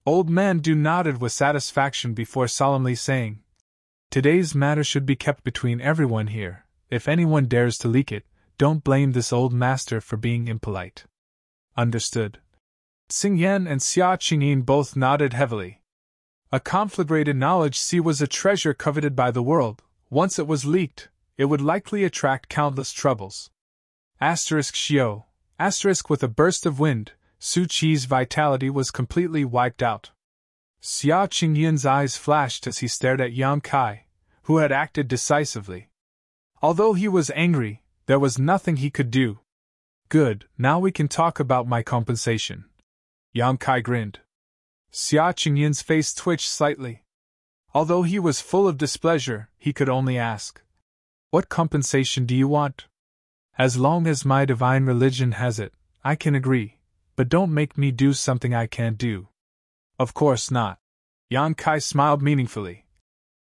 Old Man Du nodded with satisfaction before solemnly saying, Today's matter should be kept between everyone here. If anyone dares to leak it, don't blame this old master for being impolite. Understood. Tsingyan and Xia Qingyin both nodded heavily. A conflagrated knowledge was a treasure coveted by the world. Once it was leaked, it would likely attract countless troubles. Shio. With a burst of wind, Su Qi's vitality was completely wiped out. Xia Qingyin's eyes flashed as he stared at Yang Kai, who had acted decisively. Although he was angry, there was nothing he could do. Good, now we can talk about my compensation. Yang Kai grinned. Xia Qingyin's face twitched slightly. Although he was full of displeasure, he could only ask, What compensation do you want? As long as my divine religion has it, I can agree, but don't make me do something I can't do. Of course not. Yang Kai smiled meaningfully.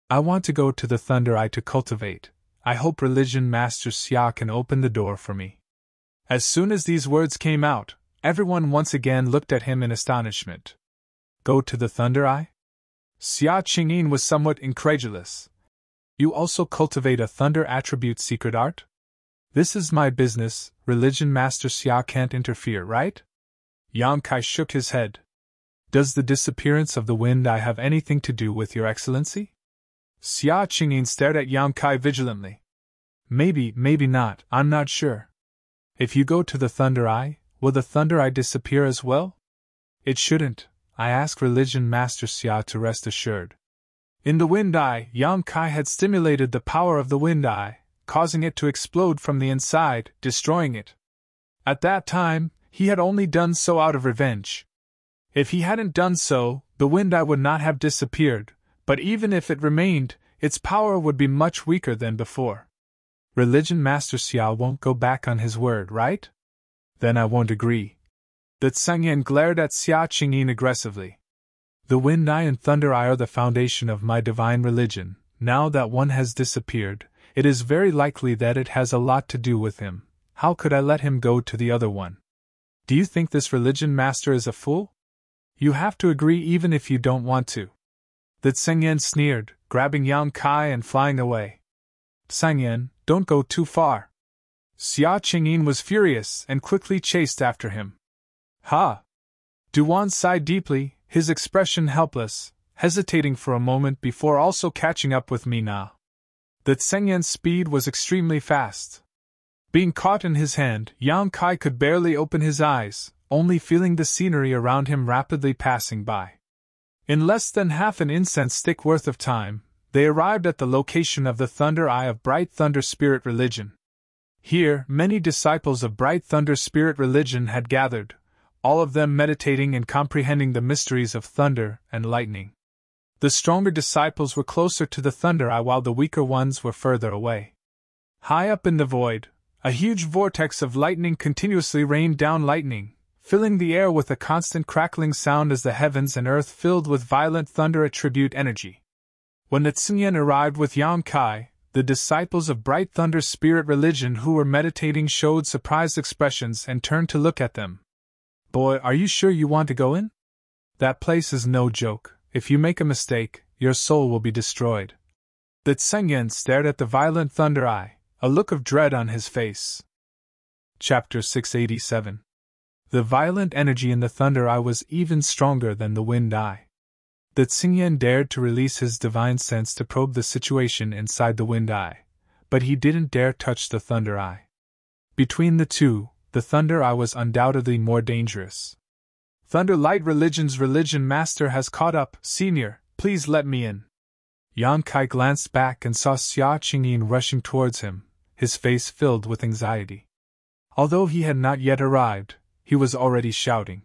I want to go to the Thunder Eye to cultivate. I hope Religion Master Xia can open the door for me. As soon as these words came out, everyone once again looked at him in astonishment. Go to the Thunder Eye? Xia Qingyin was somewhat incredulous. You also cultivate a thunder attribute secret art? This is my business, religion master Xia can't interfere, right? Yang Kai shook his head. Does the disappearance of the wind eye have anything to do with your excellency? Xia Qingyin stared at Yang Kai vigilantly. Maybe not, I'm not sure. If you go to the Thunder Eye, will the Thunder Eye disappear as well? It shouldn't, I ask Religion Master Xia to rest assured. In the Wind Eye, Yang Kai had stimulated the power of the Wind Eye, causing it to explode from the inside, destroying it. At that time, he had only done so out of revenge. If he hadn't done so, the Wind Eye would not have disappeared, but even if it remained, its power would be much weaker than before. Religion Master Xia won't go back on his word, right? Then I won't agree. The Tsangyan glared at Xia Qingyin aggressively. The Wind Eye and Thunder Eye are the foundation of my divine religion. Now that one has disappeared, it is very likely that it has a lot to do with him. How could I let him go to the other one? Do you think this religion master is a fool? You have to agree even if you don't want to. The Tsangyan sneered, grabbing Yang Kai and flying away. Tsangyan, don't go too far. Xia Qingyin was furious and quickly chased after him. Ha! Duan sighed deeply, his expression helpless, hesitating for a moment before also catching up with me now. The Tsengyan's speed was extremely fast. Being caught in his hand, Yang Kai could barely open his eyes, only feeling the scenery around him rapidly passing by. In less than half an incense stick worth of time, they arrived at the location of the Thunder Eye of Bright Thunder Spirit Religion. Here, many disciples of Bright Thunder Spirit Religion had gathered, all of them meditating and comprehending the mysteries of thunder and lightning. The stronger disciples were closer to the Thunder Eye while the weaker ones were further away. High up in the void, a huge vortex of lightning continuously rained down lightning, filling the air with a constant crackling sound as the heavens and earth filled with violent thunder attribute energy. When the Tsingyan arrived with Yang Kai, the disciples of Bright Thunder Spirit Religion who were meditating showed surprised expressions and turned to look at them. Boy, are you sure you want to go in? That place is no joke. If you make a mistake, your soul will be destroyed. The Tsengyan stared at the violent Thunder Eye, a look of dread on his face. Chapter 687. The violent energy in the Thunder Eye was even stronger than the Wind Eye. The Tsingyan dared to release his divine sense to probe the situation inside the Wind Eye, but he didn't dare touch the Thunder Eye. Between the two, the Thunder Eye was undoubtedly more dangerous. Thunder Light Religion's religion master has caught up, Senior, please let me in. Yang Kai glanced back and saw Xia Qingyin rushing towards him, his face filled with anxiety. Although he had not yet arrived, he was already shouting.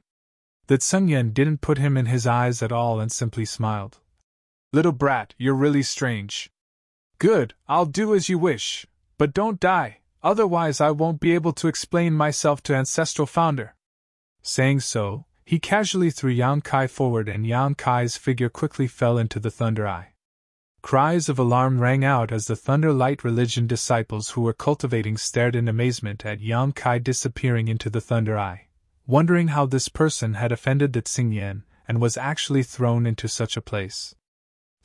The Tsengyan didn't put him in his eyes at all and simply smiled. Little brat, you're really strange. Good, I'll do as you wish, but don't die, otherwise I won't be able to explain myself to Ancestral Founder. Saying so, he casually threw Yang Kai forward and Yang Kai's figure quickly fell into the Thunder Eye. Cries of alarm rang out as the Thunder Light Religion disciples who were cultivating stared in amazement at Yang Kai disappearing into the Thunder Eye, wondering how this person had offended the Tsingyan and was actually thrown into such a place.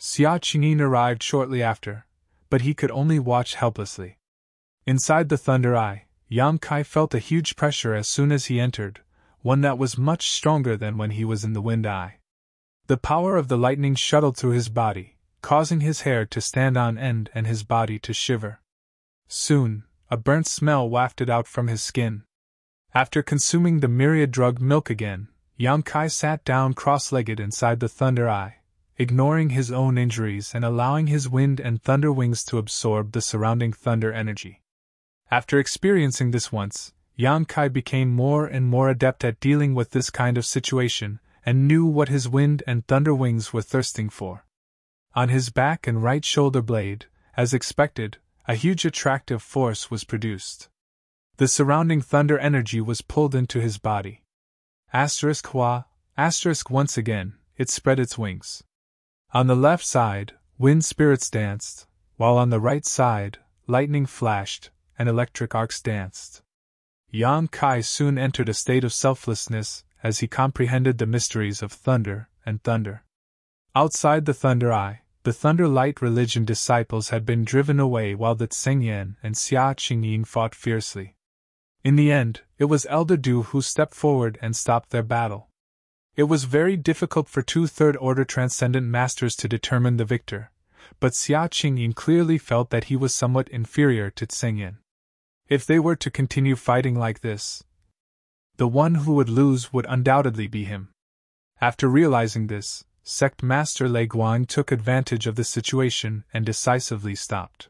Xia Qingyin arrived shortly after, but he could only watch helplessly. Inside the Thunder Eye, Yang Kai felt a huge pressure as soon as he entered, one that was much stronger than when he was in the Wind Eye. The power of the lightning shuttled through his body, causing his hair to stand on end and his body to shiver. Soon, a burnt smell wafted out from his skin. After consuming the myriad drug milk again, Yang Kai sat down cross-legged inside the Thunder Eye, ignoring his own injuries and allowing his wind and thunder wings to absorb the surrounding thunder energy. After experiencing this once, Yang Kai became more and more adept at dealing with this kind of situation, and knew what his wind and thunder wings were thirsting for. On his back and right shoulder blade, as expected, a huge attractive force was produced. The surrounding thunder energy was pulled into his body. Once again, it spread its wings. On the left side, wind spirits danced, while on the right side, lightning flashed, and electric arcs danced. Yang Kai soon entered a state of selflessness as he comprehended the mysteries of thunder and thunder. Outside the Thunder Eye, the Thunder Light religion disciples had been driven away while the Tsingyan and Xia Qingyin fought fiercely. In the end, it was Elder Du who stepped forward and stopped their battle. It was very difficult for two Third-Order Transcendent Masters to determine the victor, but Xia Qingyin clearly felt that he was somewhat inferior to Tsingyan. If they were to continue fighting like this, the one who would lose would undoubtedly be him. After realizing this, Sect Master Lei Guang took advantage of the situation and decisively stopped.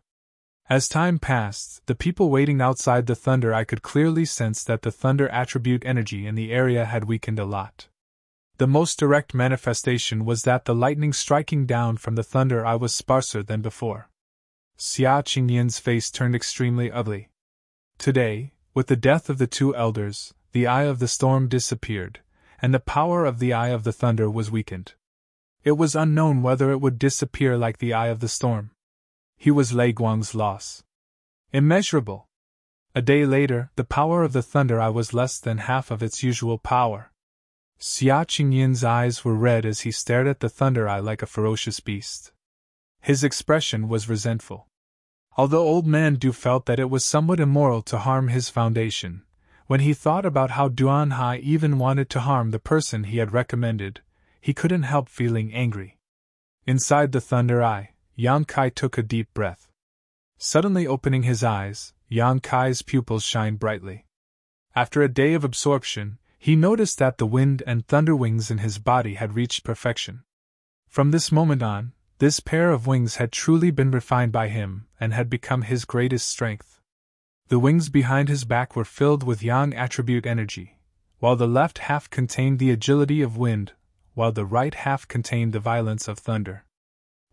As time passed, the people waiting outside the Thunder Eye could clearly sense that the Thunder attribute energy in the area had weakened a lot. The most direct manifestation was that the lightning striking down from the Thunder Eye was sparser than before. Xia Qingyan's face turned extremely ugly. Today, with the death of the two elders, the Eye of the Storm disappeared, and the power of the Eye of the Thunder was weakened. It was unknown whether it would disappear like the Eye of the Storm. He was Lei Guang's loss. Immeasurable. A day later, the power of the Thunder Eye was less than half of its usual power. Xia Qingyan's eyes were red as he stared at the Thunder Eye like a ferocious beast. His expression was resentful. Although Old Man Du felt that it was somewhat immoral to harm his foundation, when he thought about how Duan Hai even wanted to harm the person he had recommended, he couldn't help feeling angry. Inside the Thunder Eye, Yang Kai took a deep breath. Suddenly opening his eyes, Yang Kai's pupils shined brightly. After a day of absorption, he noticed that the wind and thunder wings in his body had reached perfection. From this moment on, this pair of wings had truly been refined by him and had become his greatest strength. The wings behind his back were filled with Yang attribute energy, while the left half contained the agility of wind, while the right half contained the violence of thunder.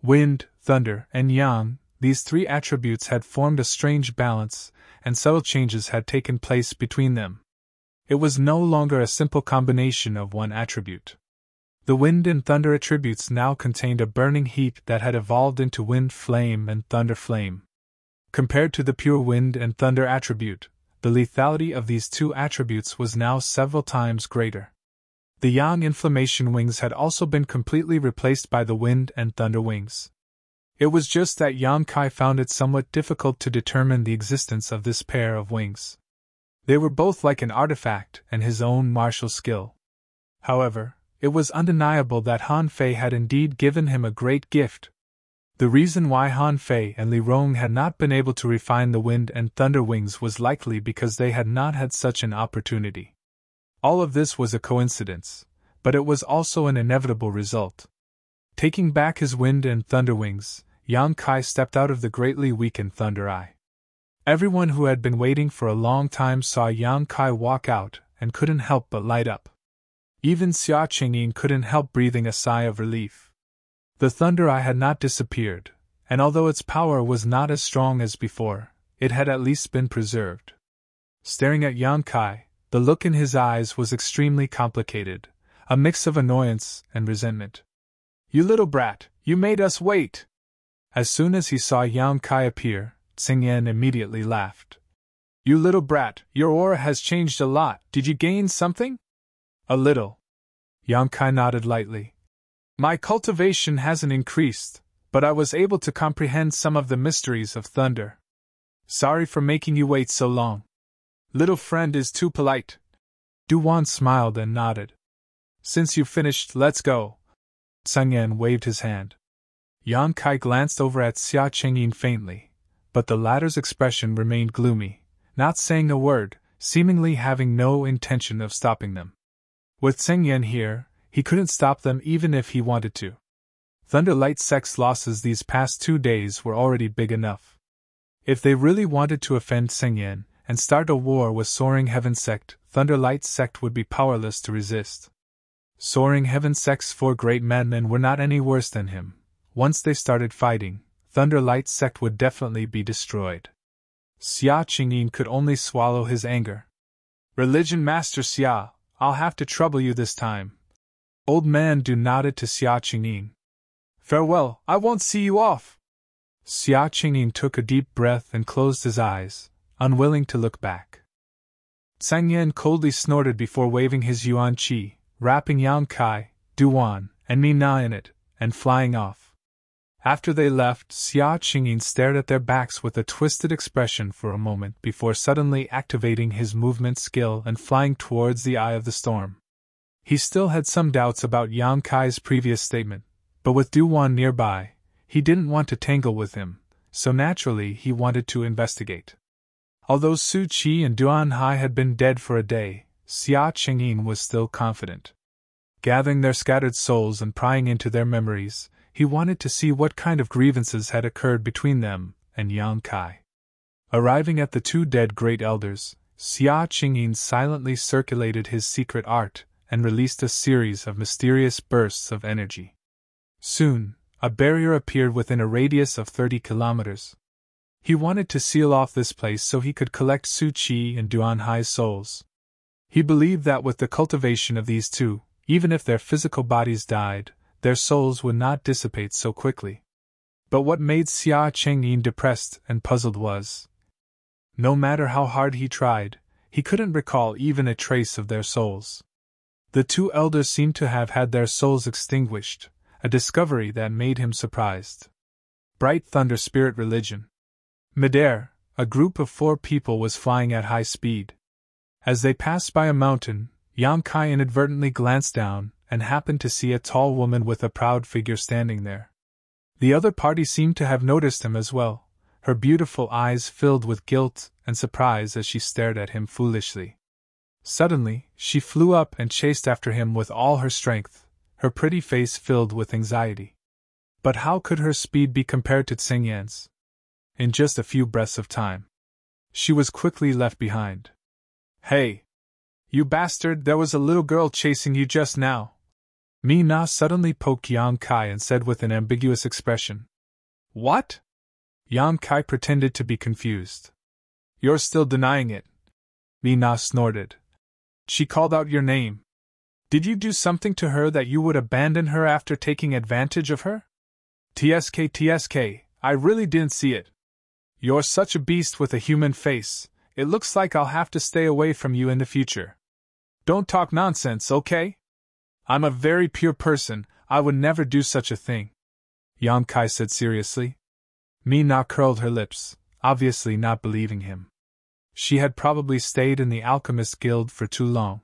Wind, thunder, and Yang, these three attributes had formed a strange balance, and subtle changes had taken place between them. It was no longer a simple combination of one attribute. The wind and thunder attributes now contained a burning heat that had evolved into wind flame and thunder flame. Compared to the pure wind and thunder attribute, the lethality of these two attributes was now several times greater. The Yang inflammation wings had also been completely replaced by the wind and thunder wings. It was just that Yang Kai found it somewhat difficult to determine the existence of this pair of wings. They were both like an artifact and his own martial skill. However, it was undeniable that Han Fei had indeed given him a great gift. The reason why Han Fei and Li Rong had not been able to refine the wind and thunder wings was likely because they had not had such an opportunity. All of this was a coincidence, but it was also an inevitable result. Taking back his wind and thunder wings, Yang Kai stepped out of the greatly weakened Thunder Eye. Everyone who had been waiting for a long time saw Yang Kai walk out and couldn't help but light up. Even Xia Qingyin couldn't help breathing a sigh of relief. The Thunder Eye had not disappeared, and although its power was not as strong as before, it had at least been preserved. Staring at Yang Kai, the look in his eyes was extremely complicated, a mix of annoyance and resentment. "You little brat, you made us wait!" As soon as he saw Yang Kai appear, Tsingyan immediately laughed. "You little brat, your aura has changed a lot. Did you gain something?" "A little." Yang Kai nodded lightly. "My cultivation hasn't increased, but I was able to comprehend some of the mysteries of thunder. Sorry for making you wait so long. Little friend is too polite." Duan smiled and nodded. "Since you've finished, let's go." Tsingyan waved his hand. Yang Kai glanced over at Xia Qingyin faintly, but the latter's expression remained gloomy, not saying a word, seemingly having no intention of stopping them. With Tsingyan here, he couldn't stop them even if he wanted to. Thunderlight Sect's losses these past 2 days were already big enough. If they really wanted to offend Tsingyan and start a war with Soaring Heaven Sect, Thunderlight Sect would be powerless to resist. Soaring Heaven Sect's 4 great madmen were not any worse than him. Once they started fighting, Thunderlight Sect would definitely be destroyed. Xia Qingyin could only swallow his anger. "Religion Master Xia, I'll have to trouble you this time." Old Man Du nodded to Xia Qingyin. "Farewell, I won't see you off." Xia Qingyin took a deep breath and closed his eyes, unwilling to look back. Sang Yen coldly snorted before waving his yuan qi, wrapping Yang Kai, Duan, and Mi Na in it, and flying off. After they left, Xia Qingyin stared at their backs with a twisted expression for a moment before suddenly activating his movement skill and flying towards the eye of the storm. He still had some doubts about Yang Kai's previous statement, but with Duan nearby, he didn't want to tangle with him, so naturally he wanted to investigate. Although Su Qi and Duan Hai had been dead for a day, Xia Qingyin was still confident. Gathering their scattered souls and prying into their memories, he wanted to see what kind of grievances had occurred between them and Yang Kai. Arriving at the two dead great elders, Xia Qingyin silently circulated his secret art and released a series of mysterious bursts of energy. Soon, a barrier appeared within a radius of 30 kilometers. He wanted to seal off this place so he could collect Su Qi and Duan Hai's souls. He believed that with the cultivation of these two, even if their physical bodies died, their souls would not dissipate so quickly. But what made Xia Qingyin depressed and puzzled was, no matter how hard he tried, he couldn't recall even a trace of their souls. The two elders seemed to have had their souls extinguished, a discovery that made him surprised. Bright Thunder Spirit Religion. Midair, a group of 4 people was flying at high speed. As they passed by a mountain, Yang Kai inadvertently glanced down and happened to see a tall woman with a proud figure standing there. The other party seemed to have noticed him as well, her beautiful eyes filled with guilt and surprise as she stared at him foolishly. Suddenly, she flew up and chased after him with all her strength, her pretty face filled with anxiety. But how could her speed be compared to Tsing Yan's? In just a few breaths of time, she was quickly left behind. Hey! You bastard, there was a little girl chasing you just now. Mi Na suddenly poked Yang Kai and said with an ambiguous expression. What? Yang Kai pretended to be confused. You're still denying it. Mi Na snorted. She called out your name. Did you do something to her that you would abandon her after taking advantage of her? TSK, I really didn't see it. You're such a beast with a human face, it looks like I'll have to stay away from you in the future. Don't talk nonsense, okay? I'm a very pure person, I would never do such a thing. Yang Kai said seriously. Mi Na curled her lips, obviously not believing him. She had probably stayed in the Alchemist Guild for too long.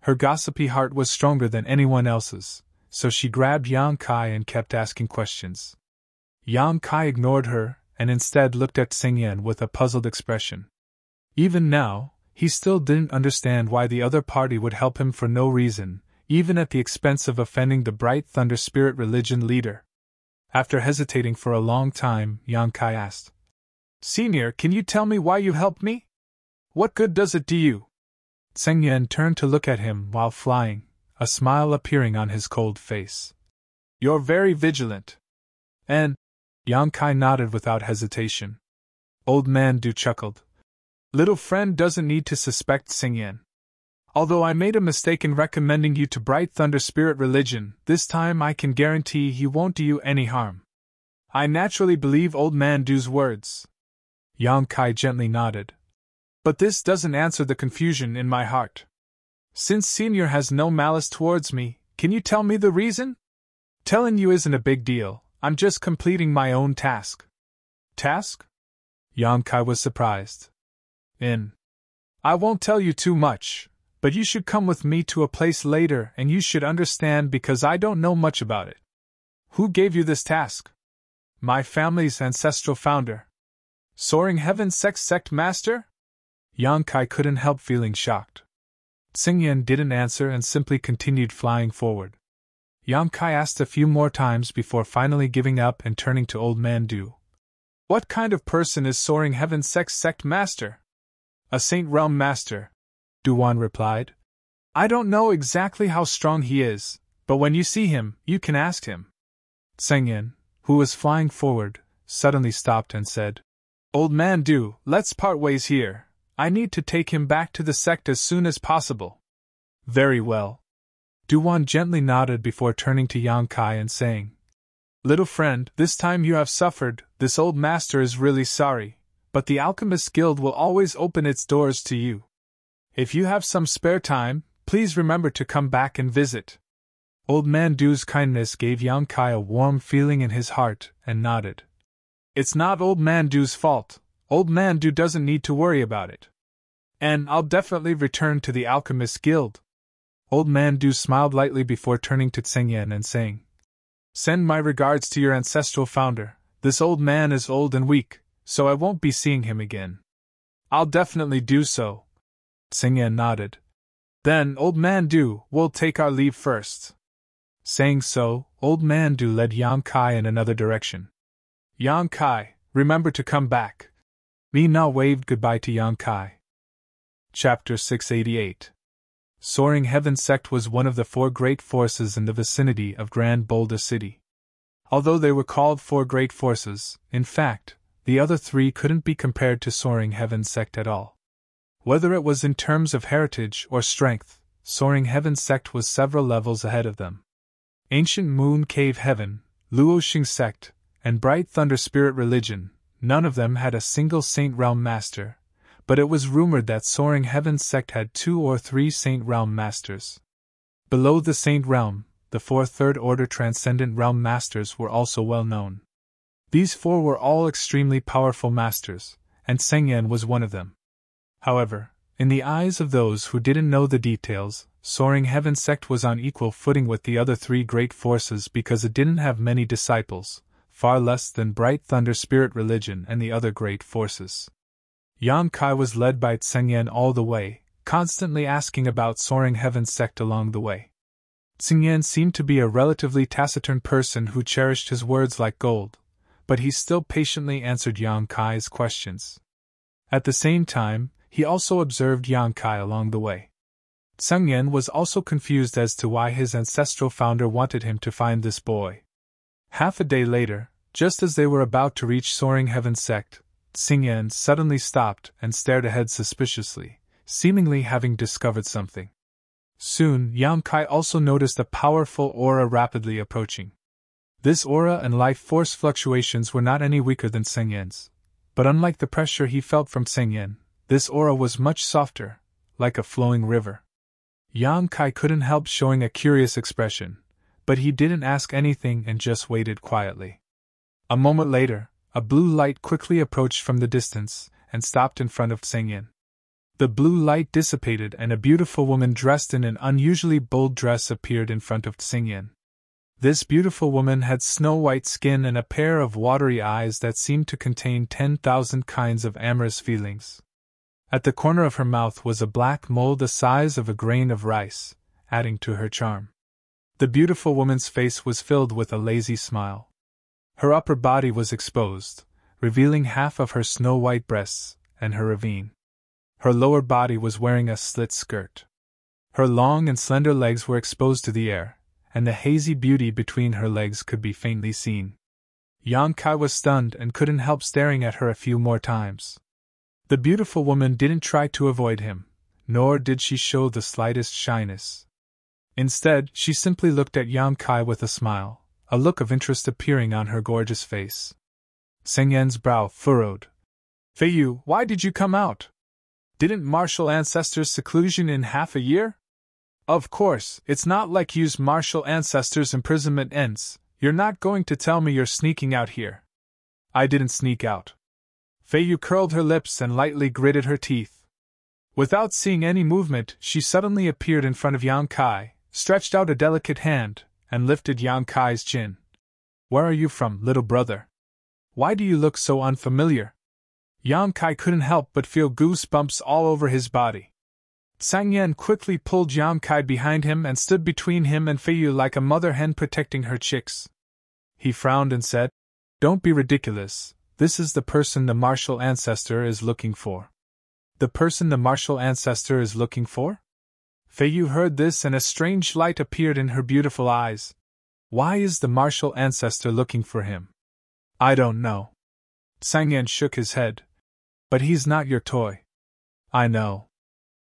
Her gossipy heart was stronger than anyone else's, so she grabbed Yang Kai and kept asking questions. Yang Kai ignored her, and instead looked at Tsing Yan with a puzzled expression. Even now, he still didn't understand why the other party would help him for no reason, even at the expense of offending the Bright Thunder Spirit Religion leader. After hesitating for a long time, Yang Kai asked, Senior, can you tell me why you helped me? What good does it do you? Tsing Yan turned to look at him while flying, a smile appearing on his cold face. You're very vigilant. And Yang Kai nodded without hesitation. Old Man Du chuckled. Little friend doesn't need to suspect Tsing Yan. Although I made a mistake in recommending you to Bright Thunder Spirit Religion, this time I can guarantee he won't do you any harm. I naturally believe Old Man Du's words. Yang Kai gently nodded. But this doesn't answer the confusion in my heart. Since Senior has no malice towards me, can you tell me the reason? Telling you isn't a big deal, I'm just completing my own task. Task? Yang Kai was surprised. I won't tell you too much, but you should come with me to a place later and you should understand because I don't know much about it. Who gave you this task? My family's ancestral founder. Soaring Heaven Sex Sect Master? Yang Kai couldn't help feeling shocked. Tsing Yan didn't answer and simply continued flying forward. Yang Kai asked a few more times before finally giving up and turning to Old Man Du. What kind of person is Soaring Heaven Sex Sect Master? A Saint Realm Master, Duan replied. I don't know exactly how strong he is, but when you see him, you can ask him. Tsing Yan, who was flying forward, suddenly stopped and said, Old Man Du, let's part ways here. I need to take him back to the sect as soon as possible. Very well. Duan gently nodded before turning to Yang Kai and saying, Little friend, this time you have suffered, this old master is really sorry, but the Alchemist Guild will always open its doors to you. If you have some spare time, please remember to come back and visit. Old Man Du's kindness gave Yang Kai a warm feeling in his heart, and nodded. It's not Old Man Du's fault. Old Man Du doesn't need to worry about it. And I'll definitely return to the Alchemist Guild. Old Man Du smiled lightly before turning to Tseng Yen and saying, Send my regards to your ancestral founder. This old man is old and weak, so I won't be seeing him again. I'll definitely do so. Tseng Yen nodded. Then, Old Man Du, we'll take our leave first. Saying so, Old Man Du led Yang Kai in another direction. Yang Kai, remember to come back. Li Na waved goodbye to Yang Kai. Chapter 688. Soaring Heaven Sect was one of the 4 great forces in the vicinity of Grand Boulder City. Although they were called 4 great forces, in fact, the other 3 couldn't be compared to Soaring Heaven Sect at all. Whether it was in terms of heritage or strength, Soaring Heaven Sect was several levels ahead of them. Ancient Moon Cave Heaven, Luoxing Sect, and Bright Thunder Spirit Religion, none of them had a single Saint Realm Master, but it was rumored that Soaring Heaven Sect had 2 or 3 Saint Realm Masters. Below the Saint Realm, the 4 Third Order Transcendent Realm Masters were also well known. These 4 were all extremely powerful masters, and Tseng Yen was one of them. However, in the eyes of those who didn't know the details, Soaring Heaven Sect was on equal footing with the other 3 great forces because it didn't have many disciples, far less than Bright Thunder Spirit Religion and the other great forces. Yang Kai was led by Tseng Yen all the way, constantly asking about Soaring Heaven Sect along the way. Tseng Yen seemed to be a relatively taciturn person who cherished his words like gold, but he still patiently answered Yang Kai's questions. At the same time, he also observed Yang Kai along the way. Tseng Yen was also confused as to why his ancestral founder wanted him to find this boy. Half a day later, just as they were about to reach Soaring Heaven Sect, Tseng Yen suddenly stopped and stared ahead suspiciously, seemingly having discovered something. Soon, Yang Kai also noticed a powerful aura rapidly approaching. This aura and life force fluctuations were not any weaker than Tseng Yen's, but unlike the pressure he felt from Tseng Yen, this aura was much softer, like a flowing river. Yang Kai couldn't help showing a curious expression, but he didn't ask anything and just waited quietly. A moment later, a blue light quickly approached from the distance and stopped in front of Tseng Yen. The blue light dissipated and a beautiful woman dressed in an unusually bold dress appeared in front of Tseng Yen. This beautiful woman had snow-white skin and a pair of watery eyes that seemed to contain 10,000 kinds of amorous feelings. At the corner of her mouth was a black mole the size of a grain of rice, adding to her charm. The beautiful woman's face was filled with a lazy smile. Her upper body was exposed, revealing half of her snow-white breasts and her ravine. Her lower body was wearing a slit skirt. Her long and slender legs were exposed to the air, and the hazy beauty between her legs could be faintly seen. Yang Kai was stunned and couldn't help staring at her a few more times. The beautiful woman didn't try to avoid him, nor did she show the slightest shyness. Instead, she simply looked at Yang Kai with a smile, a look of interest appearing on her gorgeous face. Tseng Yen's brow furrowed. Fei Yu, why did you come out? Didn't martial ancestors' seclusion in half a year? Of course, it's not like Yu's martial ancestors' imprisonment ends. You're not going to tell me you're sneaking out here. I didn't sneak out. Fei Yu curled her lips and lightly gritted her teeth. Without seeing any movement, she suddenly appeared in front of Yang Kai, stretched out a delicate hand, and lifted Yang Kai's chin. Where are you from, little brother? Why do you look so unfamiliar? Yang Kai couldn't help but feel goosebumps all over his body. Tseng Yen quickly pulled Yang Kai behind him and stood between him and Fei Yu like a mother hen protecting her chicks. He frowned and said, Don't be ridiculous, this is the person the martial ancestor is looking for. The person the martial ancestor is looking for? Fei Yu heard this and a strange light appeared in her beautiful eyes. Why is the martial ancestor looking for him? I don't know. Tseng Yen shook his head. But he's not your toy. I know.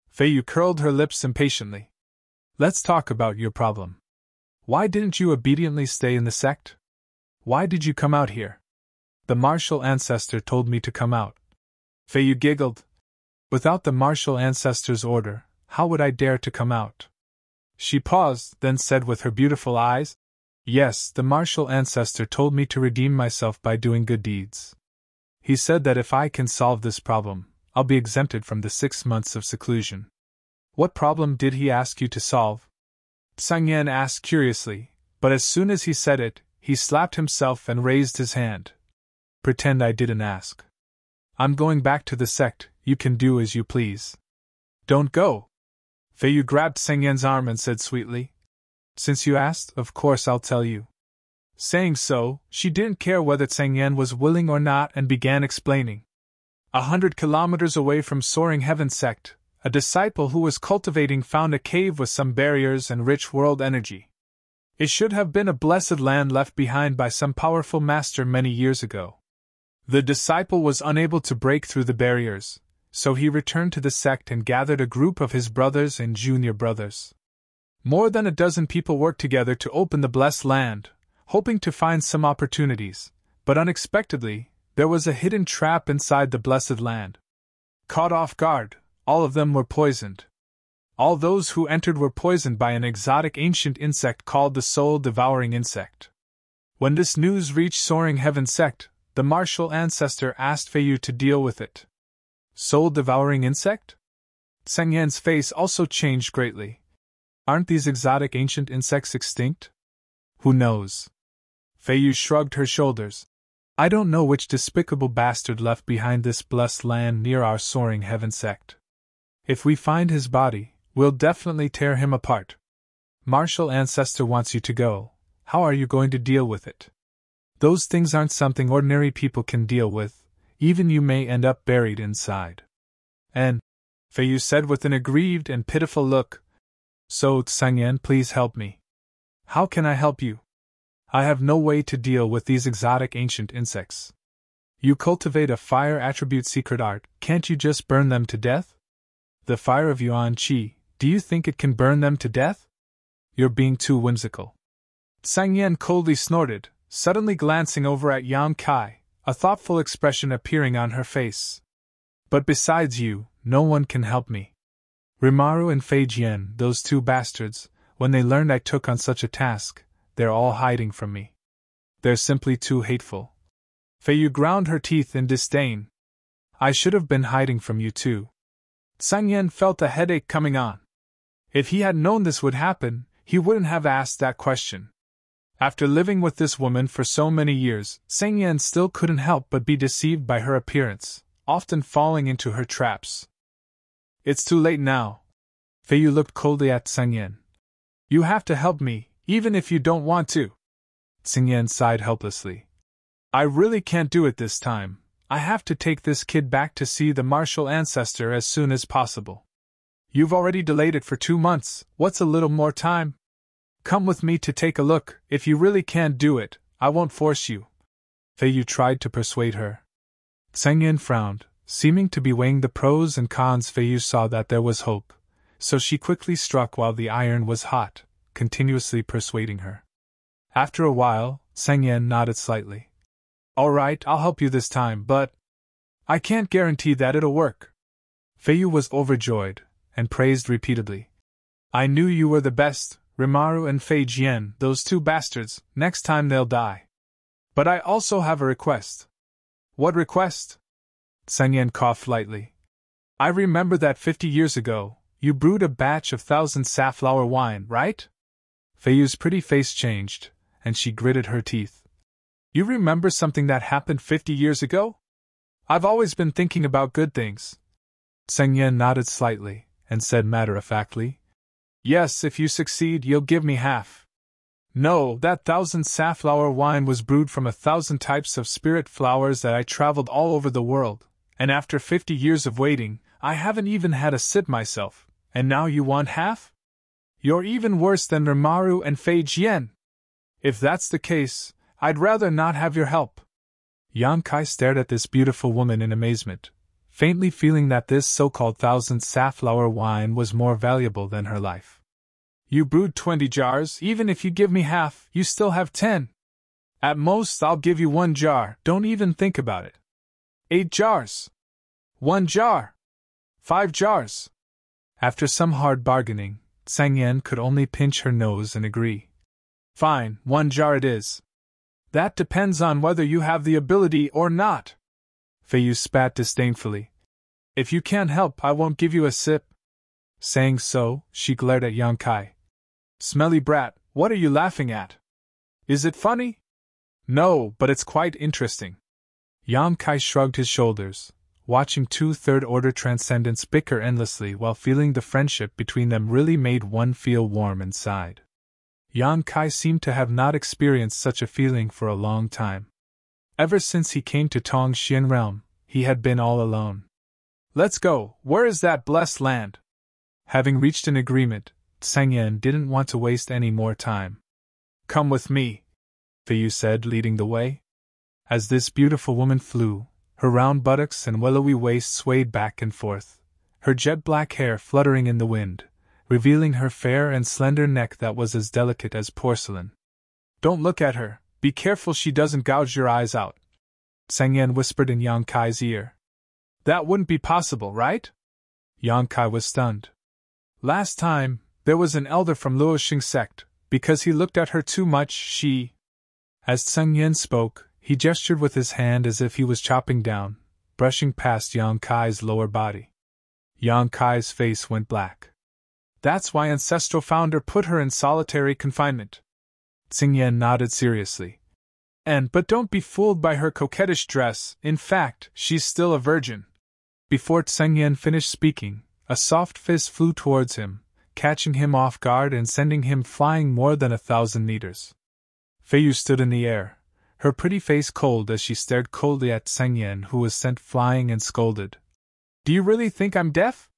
Fei Yu curled her lips impatiently. Let's talk about your problem. Why didn't you obediently stay in the sect? Why did you come out here? The martial ancestor told me to come out. Fei Yu giggled. Without the martial ancestor's order, how would I dare to come out? She paused, then said with her beautiful eyes, Yes, the martial ancestor told me to redeem myself by doing good deeds. He said that if I can solve this problem, I'll be exempted from the 6 months of seclusion. What problem did he ask you to solve? Sang Yan asked curiously, but as soon as he said it, he slapped himself and raised his hand. Pretend I didn't ask. I'm going back to the sect, you can do as you please. Don't go. Fei Yu grabbed Sang Yan's arm and said sweetly, Since you asked, of course I'll tell you. Saying so, she didn't care whether Sang Yan was willing or not and began explaining. 100 kilometers away from Soaring Heaven sect, a disciple who was cultivating found a cave with some barriers and rich world energy. It should have been a blessed land left behind by some powerful master many years ago. The disciple was unable to break through the barriers, so he returned to the sect and gathered a group of his brothers and junior brothers. More than a dozen people worked together to open the blessed land, hoping to find some opportunities, but unexpectedly, there was a hidden trap inside the blessed land. Caught off guard, all of them were poisoned. All those who entered were poisoned by an exotic ancient insect called the soul-devouring insect. When this news reached Soaring Heaven sect, the martial ancestor asked Fei Yu to deal with it. Soul-devouring insect? Sang Yan's face also changed greatly. Aren't these exotic ancient insects extinct? Who knows? Fei Yu shrugged her shoulders. I don't know which despicable bastard left behind this blessed land near our Soaring Heaven sect. If we find his body, we'll definitely tear him apart. Martial ancestor wants you to go. How are you going to deal with it? Those things aren't something ordinary people can deal with, even you may end up buried inside. And, Fei Yu said with an aggrieved and pitiful look, So, Sang Yan, please help me. How can I help you? I have no way to deal with these exotic ancient insects. You cultivate a fire attribute secret art, can't you just burn them to death? The fire of Yuan Qi, do you think it can burn them to death? You're being too whimsical. Sang Yan coldly snorted, suddenly glancing over at Yang Kai, a thoughtful expression appearing on her face. But besides you, no one can help me. Rimaru and Fei Jian, those two bastards, when they learned I took on such a task, they're all hiding from me. They're simply too hateful. Fei Yu ground her teeth in disdain. I should have been hiding from you too. Sang Yan felt a headache coming on. If he had known this would happen, he wouldn't have asked that question. After living with this woman for so many years, Sang Yan still couldn't help but be deceived by her appearance, often falling into her traps. It's too late now. Fei Yu looked coldly at Sang Yan. You have to help me, even if you don't want to. Sang Yan sighed helplessly. I really can't do it this time. I have to take this kid back to see the martial ancestor as soon as possible. You've already delayed it for 2 months, what's a little more time? Come with me to take a look, if you really can't do it, I won't force you. Fei Yu tried to persuade her. Sang Yan frowned, seeming to be weighing the pros and cons. Fei Yu saw that there was hope, so she quickly struck while the iron was hot, continuously persuading her. After a while, Sang Yan nodded slightly. All right, I'll help you this time, but I can't guarantee that it'll work. Fei Yu was overjoyed, and praised repeatedly. I knew you were the best, Rimaru and Fei Jian, those two bastards, next time they'll die. But I also have a request. What request? Sang Yan coughed lightly. I remember that 50 years ago, you brewed a batch of 1,000 safflower wine, right? Fei Yu's pretty face changed, and she gritted her teeth. You remember something that happened 50 years ago? I've always been thinking about good things. Sang Yan nodded slightly, and said matter-of-factly, Yes, if you succeed, you'll give me half. No, that 1,000 safflower wine was brewed from 1,000 types of spirit flowers that I traveled all over the world, and after 50 years of waiting, I haven't even had a sip myself, and now you want half? You're even worse than Rimaru and Fei Jian. If that's the case, I'd rather not have your help. Yang Kai stared at this beautiful woman in amazement, faintly feeling that this so-called 1,000 safflower wine was more valuable than her life. You brewed 20 jars, even if you give me half, you still have 10. At most, I'll give you 1 jar, don't even think about it. 8 jars. 1 jar. 5 jars. After some hard bargaining, Sang Yen could only pinch her nose and agree. Fine, 1 jar it is. That depends on whether you have the ability or not. Feiyu spat disdainfully. If you can't help, I won't give you a sip. Saying so, she glared at Yang Kai. Smelly brat, what are you laughing at? Is it funny? No, but it's quite interesting. Yang Kai shrugged his shoulders, watching 2 third-order transcendents bicker endlessly while feeling the friendship between them really made one feel warm inside. Yang Kai seemed to have not experienced such a feeling for a long time. Ever since he came to Tongxian realm, he had been all alone. Let's go, where is that blessed land? Having reached an agreement, Sang Yen didn't want to waste any more time. Come with me, Feiyu said, leading the way. As this beautiful woman flew, her round buttocks and willowy waist swayed back and forth, her jet-black hair fluttering in the wind, revealing her fair and slender neck that was as delicate as porcelain. Don't look at her, be careful she doesn't gouge your eyes out, Sang Yen whispered in Yang Kai's ear. That wouldn't be possible, right? Yang Kai was stunned. Last time, there was an elder from Luoxing sect, because he looked at her too much, she... As Sang Yen spoke, he gestured with his hand as if he was chopping down, brushing past Yang Kai's lower body. Yang Kai's face went black. That's why Ancestral Founder put her in solitary confinement. Sang Yen nodded seriously. But don't be fooled by her coquettish dress, in fact, she's still a virgin. Before Sang Yen finished speaking, a soft fist flew towards him, catching him off guard and sending him flying more than 1,000 meters. Feiyu stood in the air, her pretty face cold as she stared coldly at Sang Yen, who was sent flying, and scolded. Do you really think I'm deaf?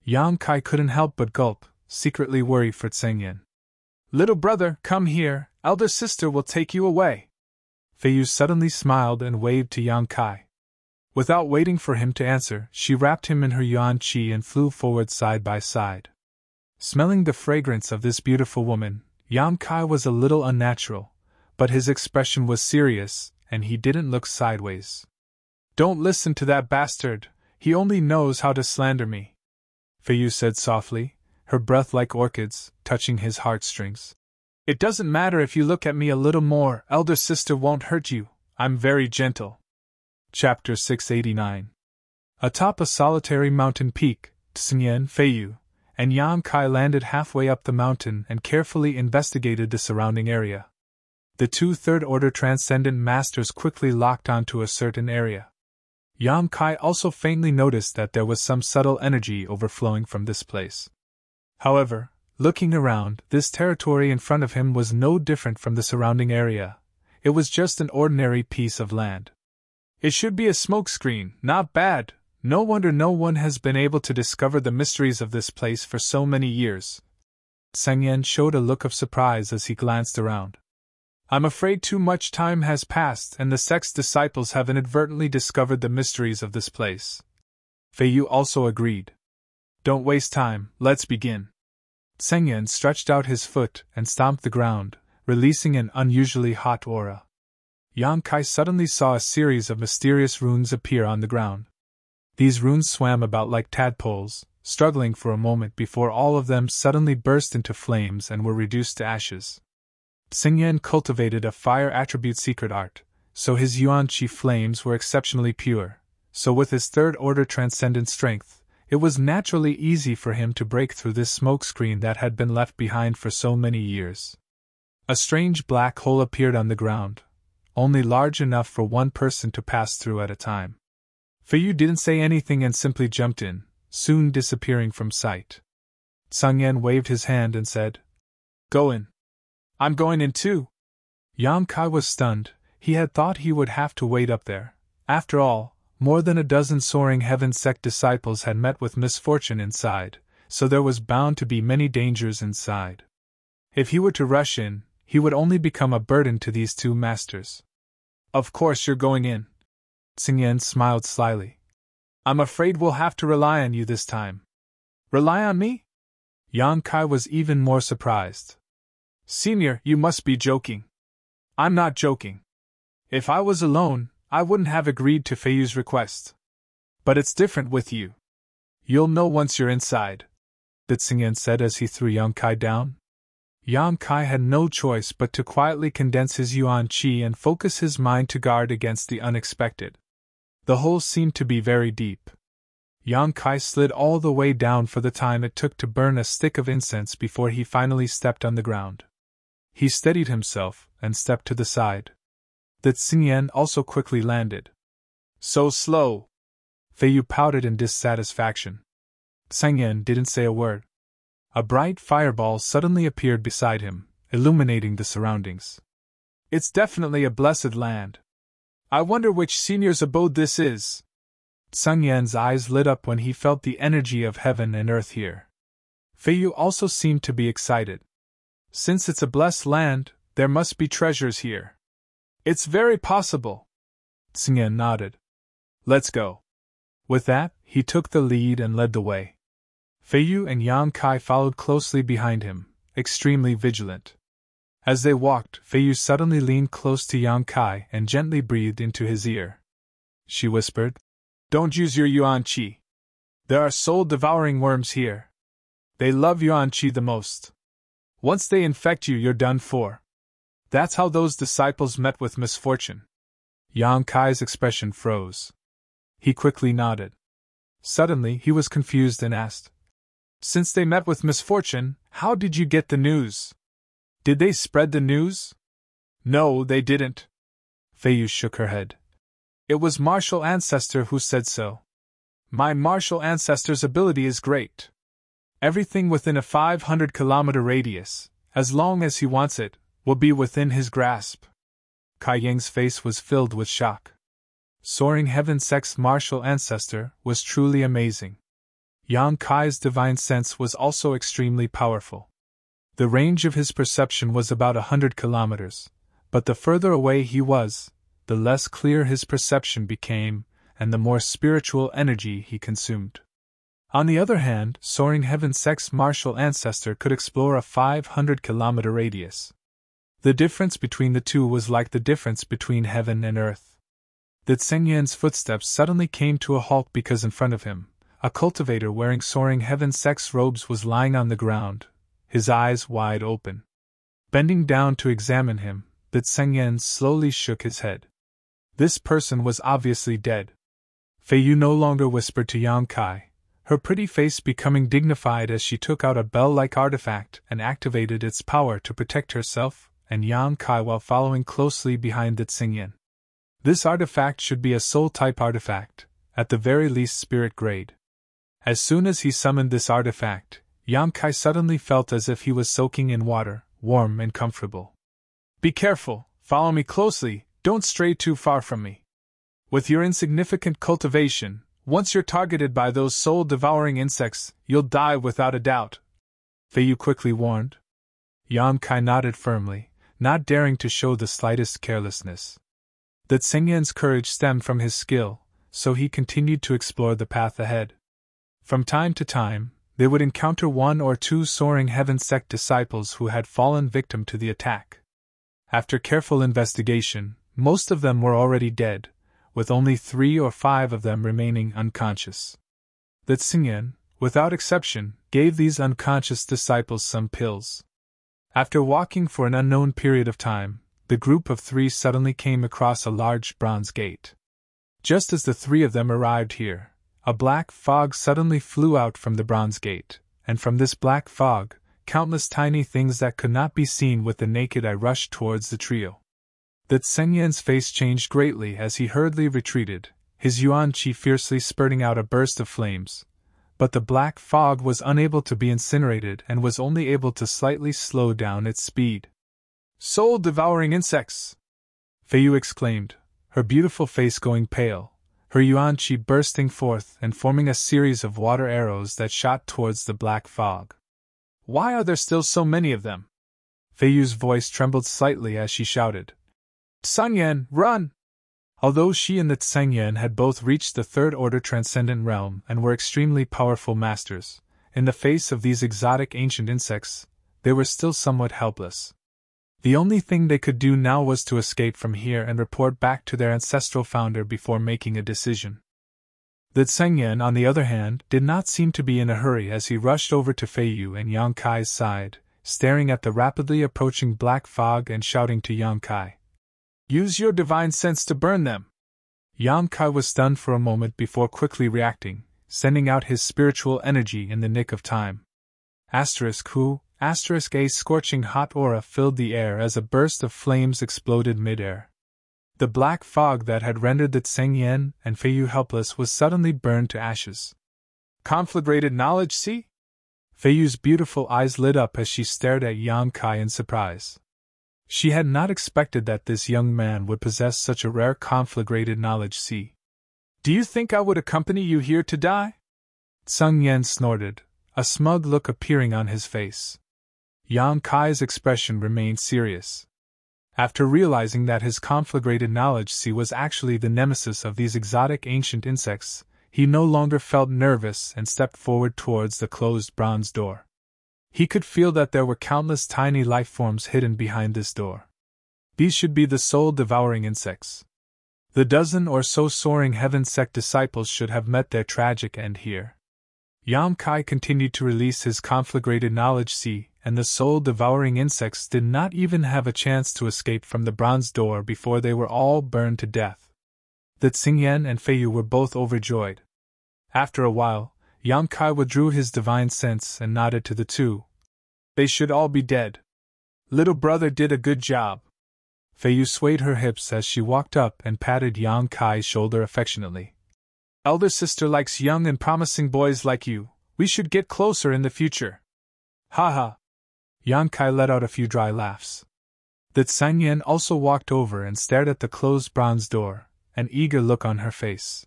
Yang Kai couldn't help but gulp, secretly worried for Sang Yen. Little brother, come here, elder sister will take you away. Feiyu suddenly smiled and waved to Yang Kai. Without waiting for him to answer, she wrapped him in her yuan qi and flew forward side by side. Smelling the fragrance of this beautiful woman, Yang Kai was a little unnatural, but his expression was serious, and he didn't look sideways. Don't listen to that bastard, he only knows how to slander me, Feiyu said softly, her breath like orchids, touching his heartstrings. It doesn't matter if you look at me a little more, elder sister won't hurt you, I'm very gentle. Chapter 689. Atop a solitary mountain peak, Sang Yen, Feiyu, and Yang Kai landed halfway up the mountain and carefully investigated the surrounding area. The 2 third-order transcendent masters quickly locked onto a certain area. Yang Kai also faintly noticed that there was some subtle energy overflowing from this place. However, looking around, this territory in front of him was no different from the surrounding area. It was just an ordinary piece of land. It should be a smokescreen, not bad. No wonder no one has been able to discover the mysteries of this place for so many years. Sang Yen showed a look of surprise as he glanced around. I'm afraid too much time has passed and the sect's disciples have inadvertently discovered the mysteries of this place. Feiyu also agreed. Don't waste time, let's begin. Sang Yen stretched out his foot and stomped the ground, releasing an unusually hot aura. Yang Kai suddenly saw a series of mysterious runes appear on the ground. These runes swam about like tadpoles, struggling for a moment before all of them suddenly burst into flames and were reduced to ashes. Sang Yen cultivated a fire attribute secret art, so his yuan qi flames were exceptionally pure, so with his third-order transcendent strength, it was naturally easy for him to break through this smokescreen that had been left behind for so many years. A strange black hole appeared on the ground, only large enough for one person to pass through at a time. Feiyu didn't say anything and simply jumped in, soon disappearing from sight. Sang Yen waved his hand and said, Go in. I'm going in too. Yang Kai was stunned. He had thought he would have to wait up there. After all, more than a dozen soaring heaven sect disciples had met with misfortune inside, so there was bound to be many dangers inside. If he were to rush in, he would only become a burden to these 2 masters. Of course you're going in. Sang Yen smiled slyly. I'm afraid we'll have to rely on you this time. Rely on me? Yang Kai was even more surprised. Senior, you must be joking. I'm not joking. If I was alone, I wouldn't have agreed to Feiyu's request. But it's different with you. You'll know once you're inside, the Tsingyan said as he threw Yang Kai down. Yang Kai had no choice but to quietly condense his yuan qi and focus his mind to guard against the unexpected. The hole seemed to be very deep. Yang Kai slid all the way down for the time it took to burn a stick of incense before he finally stepped on the ground. He steadied himself and stepped to the side. The Tsingyan also quickly landed. So slow! Feiyu pouted in dissatisfaction. Tsingyan didn't say a word. A bright fireball suddenly appeared beside him, illuminating the surroundings. It's definitely a blessed land. I wonder which senior's abode this is. Tsingyan's eyes lit up when he felt the energy of heaven and earth here. Feiyu also seemed to be excited. Since it's a blessed land, there must be treasures here. It's very possible. Tsingyan nodded. Let's go. With that, he took the lead and led the way. Feiyu and Yang Kai followed closely behind him, extremely vigilant. As they walked, Feiyu suddenly leaned close to Yang Kai and gently breathed into his ear. She whispered, Don't use your yuan qi. There are soul-devouring worms here. They love yuan qi the most. Once they infect you, you're done for. That's how those disciples met with misfortune. Yang Kai's expression froze. He quickly nodded. Suddenly, he was confused and asked, Since they met with misfortune, how did you get the news? Did they spread the news? No, they didn't. Feiyu shook her head. It was martial ancestor who said so. My martial ancestor's ability is great. Everything within a 500-kilometer radius, as long as he wants it, will be within his grasp. Kai Ying's face was filled with shock. Soaring Heaven Sect's martial ancestor was truly amazing. Yang Kai's divine sense was also extremely powerful. The range of his perception was about 100 kilometers, but the further away he was, the less clear his perception became, and the more spiritual energy he consumed. On the other hand, Soaring Heaven Sect's martial ancestor could explore a 500-kilometer radius. The difference between the two was like the difference between heaven and earth. The Tsingyan's footsteps suddenly came to a halt because in front of him, a cultivator wearing Soaring Heaven Sect's robes was lying on the ground, his eyes wide open. Bending down to examine him, the Tsingyan slowly shook his head. This person was obviously dead. Feiyu no longer whispered to Yang Kai, her pretty face becoming dignified as she took out a bell-like artifact and activated its power to protect herself and Yang Kai while following closely behind the Tsingyan. This artifact should be a soul-type artifact, at the very least spirit grade. As soon as he summoned this artifact, Yang Kai suddenly felt as if he was soaking in water, warm and comfortable. Be careful, follow me closely, don't stray too far from me. With your insignificant cultivation, once you're targeted by those soul-devouring insects, you'll die without a doubt. Feiyu quickly warned. Yang Kai nodded firmly, not daring to show the slightest carelessness. The Tsingyan's courage stemmed from his skill, so he continued to explore the path ahead. From time to time, they would encounter one or two Soaring Heaven Sect disciples who had fallen victim to the attack. After careful investigation, most of them were already dead, with only 3 or 5 of them remaining unconscious. The Tsingyan, without exception, gave these unconscious disciples some pills. After walking for an unknown period of time, the group of 3 suddenly came across a large bronze gate. Just as the 3 of them arrived here, a black fog suddenly flew out from the bronze gate, and from this black fog, countless tiny things that could not be seen with the naked eye rushed towards the trio. The Tsingyan's face changed greatly as he hurriedly retreated, his yuan qi fiercely spurting out a burst of flames. But the black fog was unable to be incinerated and was only able to slightly slow down its speed. Soul-devouring insects! Feiyu exclaimed, her beautiful face going pale, her yuan qi bursting forth and forming a series of water arrows that shot towards the black fog. Why are there still so many of them? Feiyu's voice trembled slightly as she shouted, Tsingyan, run! Although she and the Tsingyan had both reached the third-order transcendent realm and were extremely powerful masters, in the face of these exotic ancient insects, they were still somewhat helpless. The only thing they could do now was to escape from here and report back to their ancestral founder before making a decision. The Tsengyan, on the other hand, did not seem to be in a hurry as he rushed over to Feiyu and Yang Kai's side, staring at the rapidly approaching black fog and shouting to Yang Kai. Use your divine sense to burn them! Yang Kai was stunned for a moment before quickly reacting, sending out his spiritual energy in the nick of time. *A scorching hot aura filled the air as a burst of flames exploded mid-air. The black fog that had rendered the Tsengyan and Feiyu helpless was suddenly burned to ashes. Conflagrated knowledge, see? Feiyu's beautiful eyes lit up as she stared at Yang Kai in surprise. She had not expected that this young man would possess such a rare conflagrated knowledge, see? Do you think I would accompany you here to die? Tsengyan snorted, a smug look appearing on his face. Yang Kai's expression remained serious. After realizing that his conflagrated knowledge sea was actually the nemesis of these exotic ancient insects, he no longer felt nervous and stepped forward towards the closed bronze door. He could feel that there were countless tiny life forms hidden behind this door. These should be the soul-devouring insects. The dozen or so soaring heaven sect disciples should have met their tragic end here. Yang Kai continued to release his conflagrated knowledge sea, and the soul-devouring insects did not even have a chance to escape from the bronze door before they were all burned to death. The Tsengyan and Feiyu were both overjoyed. After a while, Yang Kai withdrew his divine sense and nodded to the two. They should all be dead. Little brother did a good job. Feiyu swayed her hips as she walked up and patted Yang Kai's shoulder affectionately. Elder sister likes young and promising boys like you. We should get closer in the future. Ha ha. Yang Kai let out a few dry laughs. The Tsengyan also walked over and stared at the closed bronze door, an eager look on her face.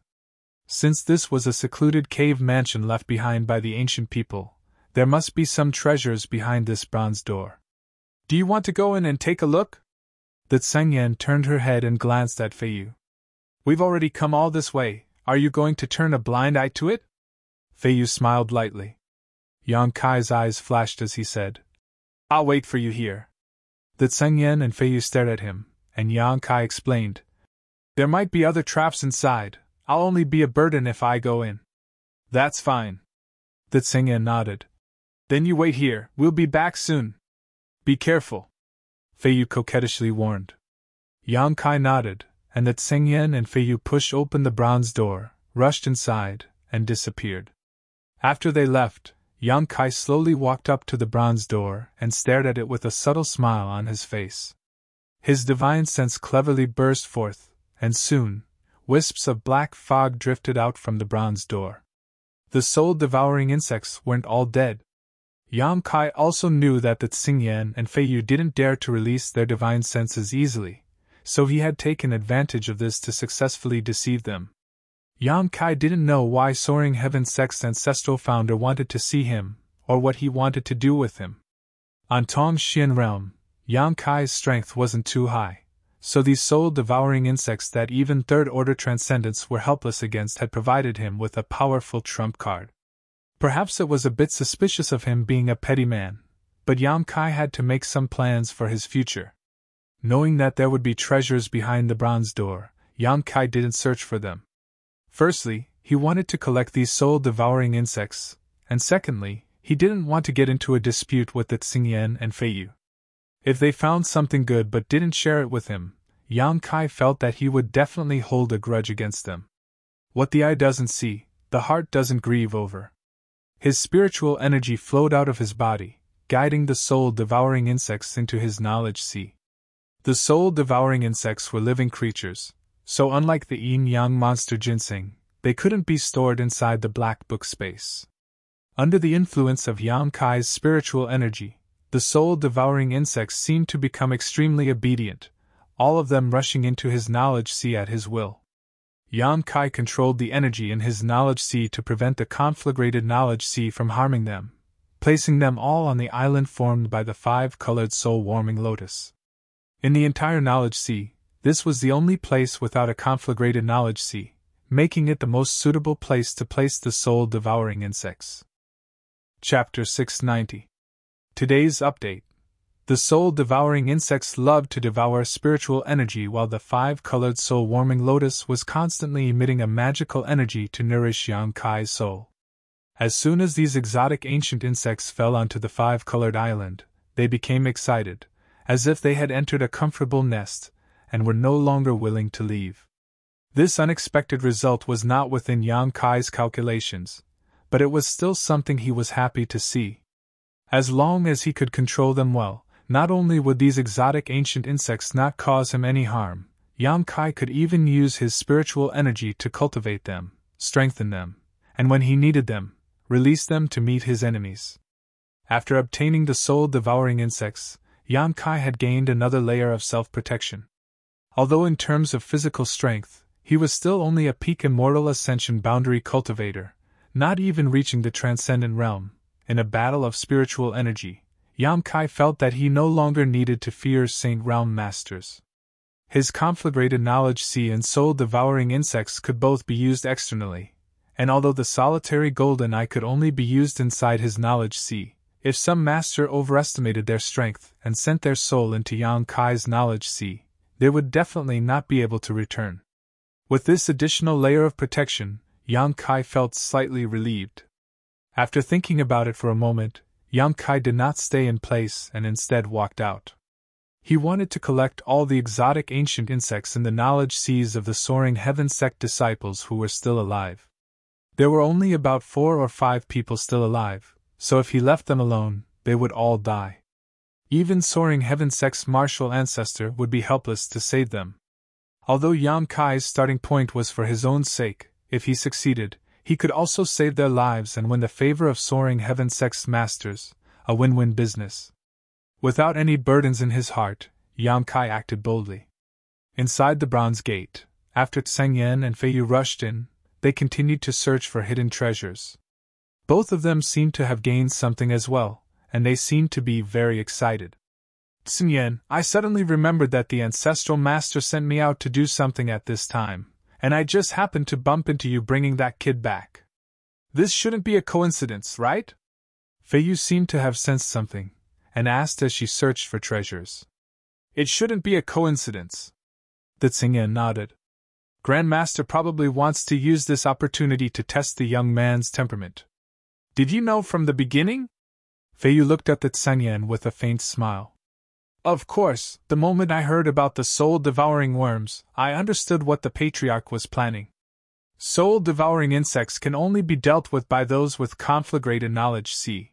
Since this was a secluded cave mansion left behind by the ancient people, there must be some treasures behind this bronze door. Do you want to go in and take a look? The Tsengyan turned her head and glanced at Feiyu. We've already come all this way, are you going to turn a blind eye to it? Feiyu smiled lightly. Yang Kai's eyes flashed as he said, I'll wait for you here. The Tsengyan and Feiyu stared at him, and Yang Kai explained, There might be other traps inside, I'll only be a burden if I go in. That's fine. The Tsengyan nodded. Then you wait here, we'll be back soon. Be careful. Feiyu coquettishly warned. Yang Kai nodded, and the Tsengyan and Feiyu pushed open the bronze door, rushed inside, and disappeared. After they left, Yang Kai slowly walked up to the bronze door and stared at it with a subtle smile on his face. His divine sense cleverly burst forth, and soon, wisps of black fog drifted out from the bronze door. The soul-devouring insects weren't all dead. Yang Kai also knew that the Tsengyan and Feiyu didn't dare to release their divine senses easily, so he had taken advantage of this to successfully deceive them. Yang Kai didn't know why Soaring Heaven Sect's ancestral founder wanted to see him, or what he wanted to do with him. On Tongxian realm, Yang Kai's strength wasn't too high, so these soul-devouring insects that even third-order transcendents were helpless against had provided him with a powerful trump card. Perhaps it was a bit suspicious of him being a petty man, but Yang Kai had to make some plans for his future. Knowing that there would be treasures behind the bronze door, Yang Kai didn't search for them. Firstly, he wanted to collect these soul-devouring insects, and secondly, he didn't want to get into a dispute with the Tsengyan and Feiyu. If they found something good but didn't share it with him, Yang Kai felt that he would definitely hold a grudge against them. What the eye doesn't see, the heart doesn't grieve over. His spiritual energy flowed out of his body, guiding the soul-devouring insects into his knowledge sea. The soul-devouring insects were living creatures, so unlike the yin-yang monster ginseng, they couldn't be stored inside the black book space. Under the influence of Yang Kai's spiritual energy, the soul-devouring insects seemed to become extremely obedient, all of them rushing into his knowledge sea at his will. Yang Kai controlled the energy in his knowledge sea to prevent the conflagrated knowledge sea from harming them, placing them all on the island formed by the 5-colored soul-warming lotus. In the entire knowledge sea, this was the only place without a conflagrated knowledge sea, making it the most suitable place to place the soul-devouring insects. Chapter 690. Today's update. The soul-devouring insects loved to devour spiritual energy, while the five-colored soul-warming lotus was constantly emitting a magical energy to nourish Yang Kai's soul. As soon as these exotic ancient insects fell onto the five-colored island, they became excited, as if they had entered a comfortable nest, and were no longer willing to leave. This unexpected result was not within Yang Kai's calculations, but it was still something he was happy to see. As long as he could control them well, not only would these exotic ancient insects not cause him any harm, Yang Kai could even use his spiritual energy to cultivate them, strengthen them, and when he needed them, release them to meet his enemies. After obtaining the soul-devouring insects, Yang Kai had gained another layer of self-protection. Although in terms of physical strength, he was still only a peak immortal ascension boundary cultivator, not even reaching the transcendent realm. In a battle of spiritual energy, Yang Kai felt that he no longer needed to fear Saint Realm Masters. His conflagrated knowledge sea and soul-devouring insects could both be used externally, and although the solitary golden eye could only be used inside his knowledge sea, if some master overestimated their strength and sent their soul into Yang Kai's knowledge sea, they would definitely not be able to return. With this additional layer of protection, Yang Kai felt slightly relieved. After thinking about it for a moment, Yang Kai did not stay in place and instead walked out. He wanted to collect all the exotic ancient insects in the knowledge seas of the soaring heaven sect disciples who were still alive. There were only about 4 or 5 people still alive, so if he left them alone, they would all die. Even soaring heaven sect's martial ancestor would be helpless to save them. Although Yang Kai's starting point was for his own sake, if he succeeded, he could also save their lives and win the favor of soaring heaven sect's masters, a win-win business. Without any burdens in his heart, Yang Kai acted boldly. Inside the Bronze Gate, after Tseng Yen and Fei Yu rushed in, they continued to search for hidden treasures. Both of them seemed to have gained something as well, and they seemed to be very excited. Tseng Yen, I suddenly remembered that the ancestral master sent me out to do something at this time, and I just happened to bump into you bringing that kid back. This shouldn't be a coincidence, right? Fei Yu seemed to have sensed something, and asked as she searched for treasures. It shouldn't be a coincidence. The Tseng Yen nodded. Grandmaster probably wants to use this opportunity to test the young man's temperament. Did you know from the beginning? Fei Yu looked at the Tseng Yen with a faint smile. Of course, the moment I heard about the soul-devouring worms, I understood what the Patriarch was planning. Soul-devouring insects can only be dealt with by those with conflagrated knowledge sea.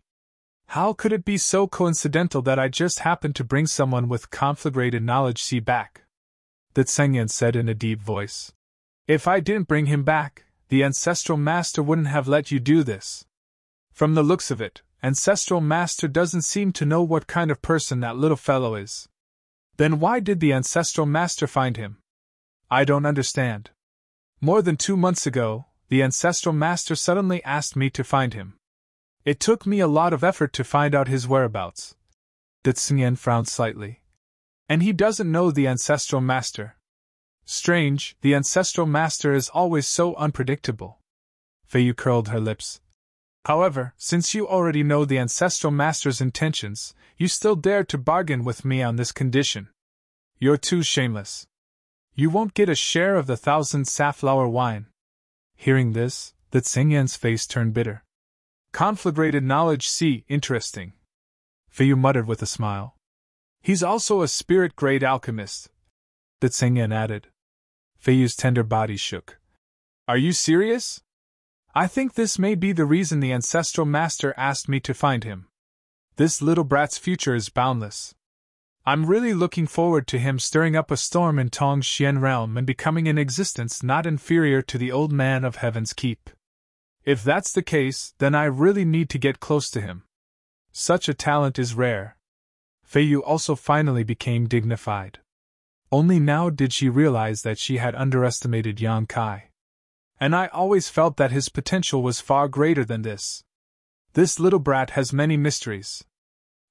How could it be so coincidental that I just happened to bring someone with conflagrated knowledge sea back? The Tseng Yen said in a deep voice. If I didn't bring him back, the Ancestral Master wouldn't have let you do this. From the looks of it, Ancestral Master doesn't seem to know what kind of person that little fellow is. Then why did the Ancestral Master find him? I don't understand. More than 2 months ago, the Ancestral Master suddenly asked me to find him. It took me a lot of effort to find out his whereabouts. The Tseng Yen frowned slightly. And he doesn't know the Ancestral Master. Strange, the Ancestral Master is always so unpredictable. Fei Yu curled her lips. However, since you already know the Ancestral Master's intentions, you still dare to bargain with me on this condition. You're too shameless. You won't get a share of the 1,000 safflower wine. Hearing this, the Tseng Yen's face turned bitter. Conflagrated knowledge sea, interesting. Fei Yu muttered with a smile. He's also a spirit-grade alchemist. The Tseng Yen added. Fei Yu's tender body shook. Are you serious? I think this may be the reason the Ancestral Master asked me to find him. This little brat's future is boundless. I'm really looking forward to him stirring up a storm in Tongxian realm and becoming an existence not inferior to the old man of Heaven's Keep. If that's the case, then I really need to get close to him. Such a talent is rare. Fei Yu also finally became dignified. Only now did she realize that she had underestimated Yang Kai. And I always felt that his potential was far greater than this. This little brat has many mysteries.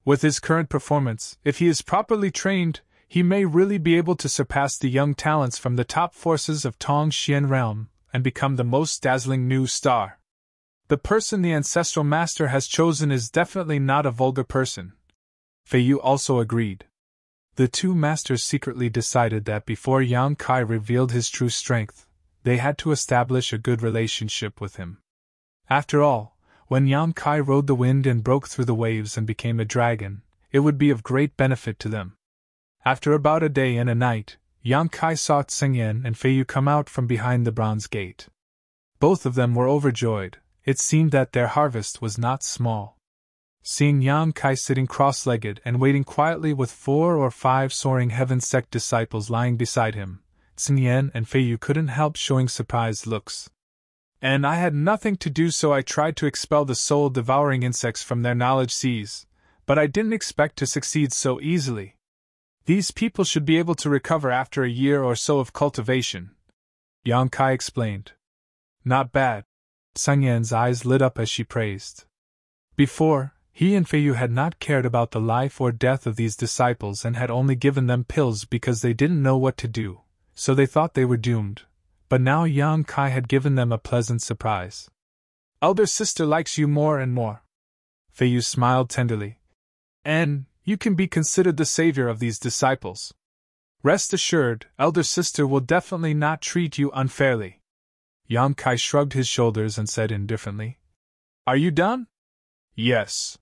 With his current performance, if he is properly trained, he may really be able to surpass the young talents from the top forces of Tongxian realm and become the most dazzling new star. The person the Ancestral Master has chosen is definitely not a vulgar person. Fei Yu also agreed. The two masters secretly decided that before Yang Kai revealed his true strength, they had to establish a good relationship with him. After all, when Yang Kai rode the wind and broke through the waves and became a dragon, it would be of great benefit to them. After about a day and a night, Yang Kai saw Tseng Yen and Fei Yu come out from behind the bronze gate. Both of them were overjoyed. It seemed that their harvest was not small. Seeing Yang Kai sitting cross-legged and waiting quietly with 4 or 5 soaring heaven sect disciples lying beside him, Tseng Yen and Fei Yu couldn't help showing surprised looks. And I had nothing to do, so I tried to expel the soul-devouring insects from their knowledge seas, but I didn't expect to succeed so easily. These people should be able to recover after a year or so of cultivation, Yang Kai explained. Not bad. Tseng Yen's eyes lit up as she praised. Before, he and Fei Yu had not cared about the life or death of these disciples and had only given them pills because they didn't know what to do, so they thought they were doomed. But now Yang Kai had given them a pleasant surprise. Elder sister likes you more and more. Fei Yu smiled tenderly. And you can be considered the savior of these disciples. Rest assured, elder sister will definitely not treat you unfairly. Yang Kai shrugged his shoulders and said indifferently. Are you done? Yes.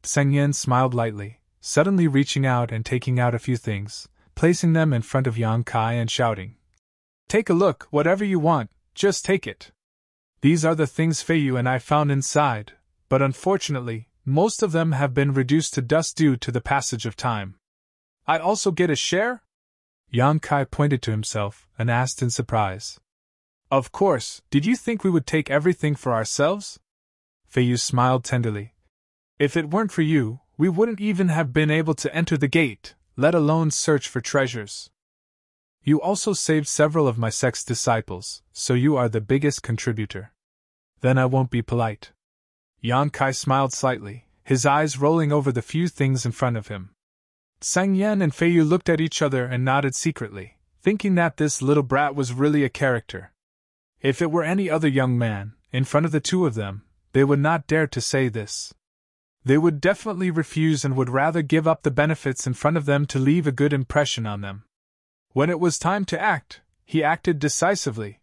Tseng Yen smiled lightly, suddenly reaching out and taking out a few things, placing them in front of Yang Kai and shouting. Take a look, whatever you want, just take it. These are the things Fei Yu and I found inside, but unfortunately, most of them have been reduced to dust due to the passage of time. I also get a share? Yang Kai pointed to himself and asked in surprise. Of course, did you think we would take everything for ourselves? Fei Yu smiled tenderly. If it weren't for you, we wouldn't even have been able to enter the gate, let alone search for treasures. You also saved several of my sect's disciples, so you are the biggest contributor. Then I won't be polite. Yang Kai smiled slightly, his eyes rolling over the few things in front of him. Tseng Yen and Fei Yu looked at each other and nodded secretly, thinking that this little brat was really a character. If it were any other young man, in front of the two of them, they would not dare to say this. They would definitely refuse and would rather give up the benefits in front of them to leave a good impression on them. When it was time to act, he acted decisively.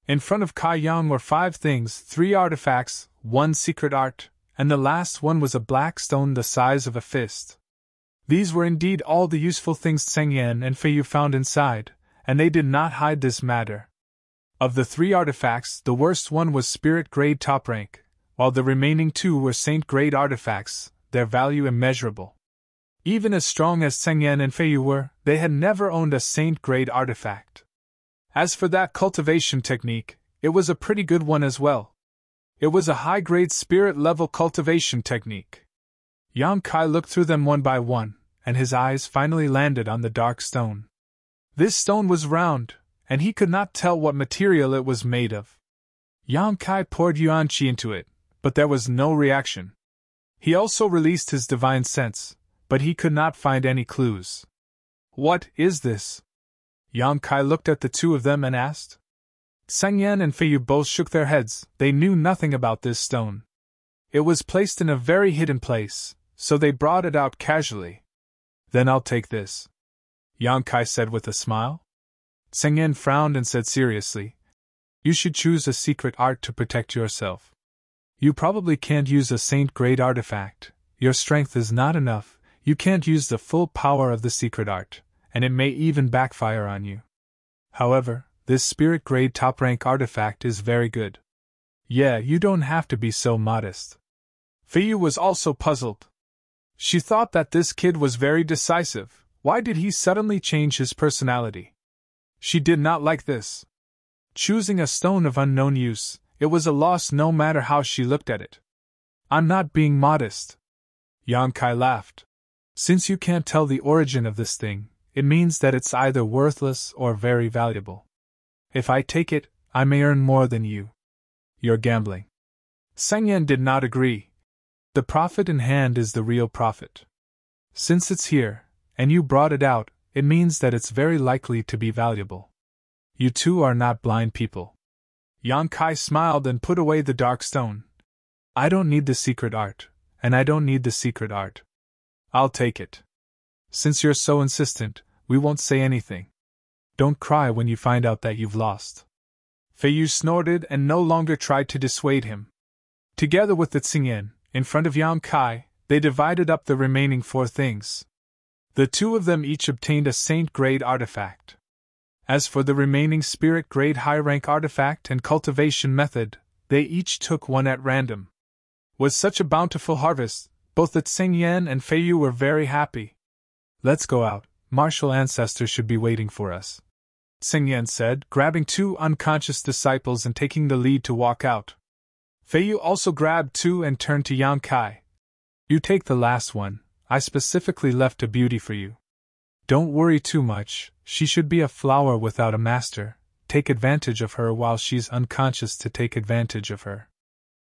In front of Kai Yang were 5 things, 3 artifacts, 1 secret art, and the last one was a black stone the size of a fist. These were indeed all the useful things Tseng Yen and Fei Yu found inside, and they did not hide this matter. Of the 3 artifacts, the worst one was spirit grade top rank, while the remaining 2 were saint grade artifacts, their value immeasurable. Even as strong as Tseng Yen and Fei Yu were, they had never owned a saint grade artifact. As for that cultivation technique, it was a pretty good one as well. It was a high-grade spirit-level cultivation technique. Yang Kai looked through them one by one, and his eyes finally landed on the dark stone. This stone was round, and he could not tell what material it was made of. Yang Kai poured yuan qi into it, but there was no reaction. He also released his divine sense, but he could not find any clues. What is this? Yang Kai looked at the two of them and asked. Tseng Yen and Fei Yu both shook their heads. They knew nothing about this stone. It was placed in a very hidden place, so they brought it out casually. Then I'll take this, Yang Kai said with a smile. Tseng Yen frowned and said seriously, you should choose a secret art to protect yourself. You probably can't use a saint-grade artifact, your strength is not enough, you can't use the full power of the secret art, and it may even backfire on you. However, this spirit-grade top-rank artifact is very good. Yeah, you don't have to be so modest. Fei Yu was also puzzled. She thought that this kid was very decisive. Why did he suddenly change his personality? She did not like this. Choosing a stone of unknown use, it was a loss no matter how she looked at it. I'm not being modest. Yang Kai laughed. Since you can't tell the origin of this thing, it means that it's either worthless or very valuable. If I take it, I may earn more than you. You're gambling. Tseng Yen did not agree. The profit in hand is the real profit. Since it's here, and you brought it out, it means that it's very likely to be valuable. You two are not blind people. Yang Kai smiled and put away the dark stone. I don't need the secret art, and I don't need the secret art. I'll take it. Since you're so insistent, we won't say anything. Don't cry when you find out that you've lost. Feiyu snorted and no longer tried to dissuade him. Together with the Tsingyan, in front of Yang Kai, they divided up the remaining 4 things. The 2 of them each obtained a saint-grade artifact. As for the remaining spirit-grade high-rank artifact and cultivation method, they each took one at random. With such a bountiful harvest, both the Tsingyan and Feiyu were very happy. Let's go out, martial ancestors should be waiting for us, Tsingyan said, grabbing 2 unconscious disciples and taking the lead to walk out. Feiyu also grabbed 2 and turned to Yang Kai. You take the last one, I specifically left a beauty for you. Don't worry too much, she should be a flower without a master, take advantage of her while she's unconscious to take advantage of her.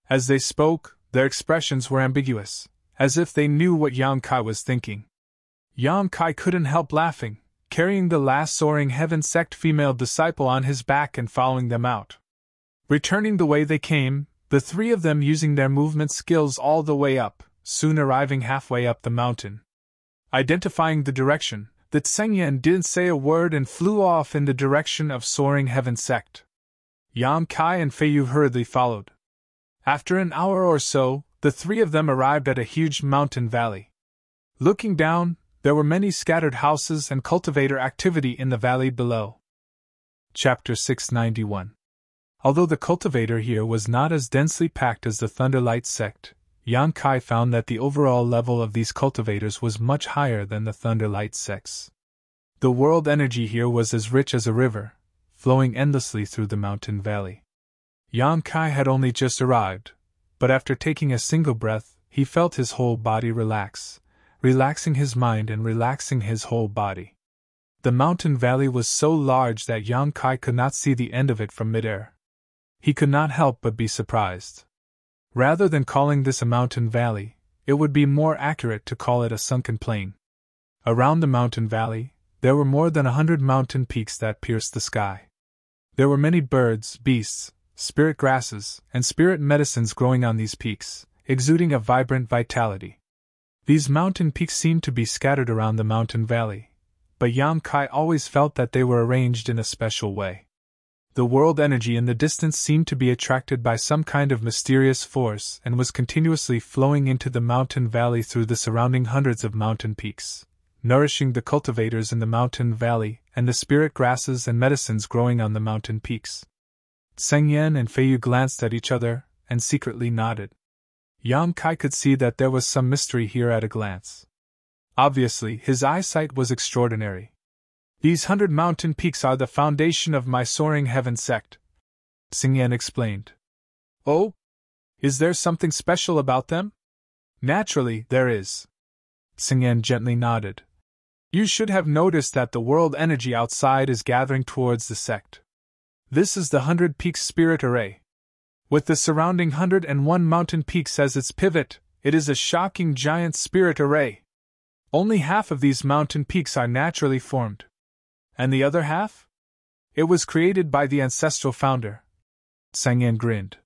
As they spoke, their expressions were ambiguous, as if they knew what Yang Kai was thinking. Yang Kai couldn't help laughing, carrying the last soaring heaven sect female disciple on his back and following them out. Returning the way they came, the 3 of them using their movement skills all the way up, soon arriving halfway up the mountain. Identifying the direction, the Tsingyan didn't say a word and flew off in the direction of soaring heaven sect. Yang Kai and Feiyu hurriedly followed. After an hour or so, the 3 of them arrived at a huge mountain valley. Looking down, there were many scattered houses and cultivator activity in the valley below. Chapter 691. Although the cultivator here was not as densely packed as the Thunderlight sect, Yang Kai found that the overall level of these cultivators was much higher than the Thunderlight sects. The world energy here was as rich as a river, flowing endlessly through the mountain valley. Yang Kai had only just arrived, but after taking a single breath, he felt his whole body relax, relaxing his mind and relaxing his whole body. The mountain valley was so large that Yang Kai could not see the end of it from midair. He could not help but be surprised. Rather than calling this a mountain valley, it would be more accurate to call it a sunken plain. Around the mountain valley, there were more than 100 mountain peaks that pierced the sky. There were many birds, beasts, spirit grasses, and spirit medicines growing on these peaks, exuding a vibrant vitality. These mountain peaks seemed to be scattered around the mountain valley, but Yang Kai always felt that they were arranged in a special way. The world energy in the distance seemed to be attracted by some kind of mysterious force and was continuously flowing into the mountain valley through the surrounding hundreds of mountain peaks, nourishing the cultivators in the mountain valley and the spirit grasses and medicines growing on the mountain peaks. Tsingyan and Feiyu glanced at each other and secretly nodded. Yang Kai could see that there was some mystery here at a glance. Obviously, his eyesight was extraordinary. These 100 mountain peaks are the foundation of my soaring heaven sect, Tsingyan explained. Oh? Is there something special about them? Naturally, there is. Tsingyan gently nodded. You should have noticed that the world energy outside is gathering towards the sect. This is the 100 Peaks Spirit Array. With the surrounding 101 mountain peaks as its pivot, it is a shocking giant spirit array. Only half of these mountain peaks are naturally formed. And the other half? It was created by the ancestral founder. Tsingyan grinned.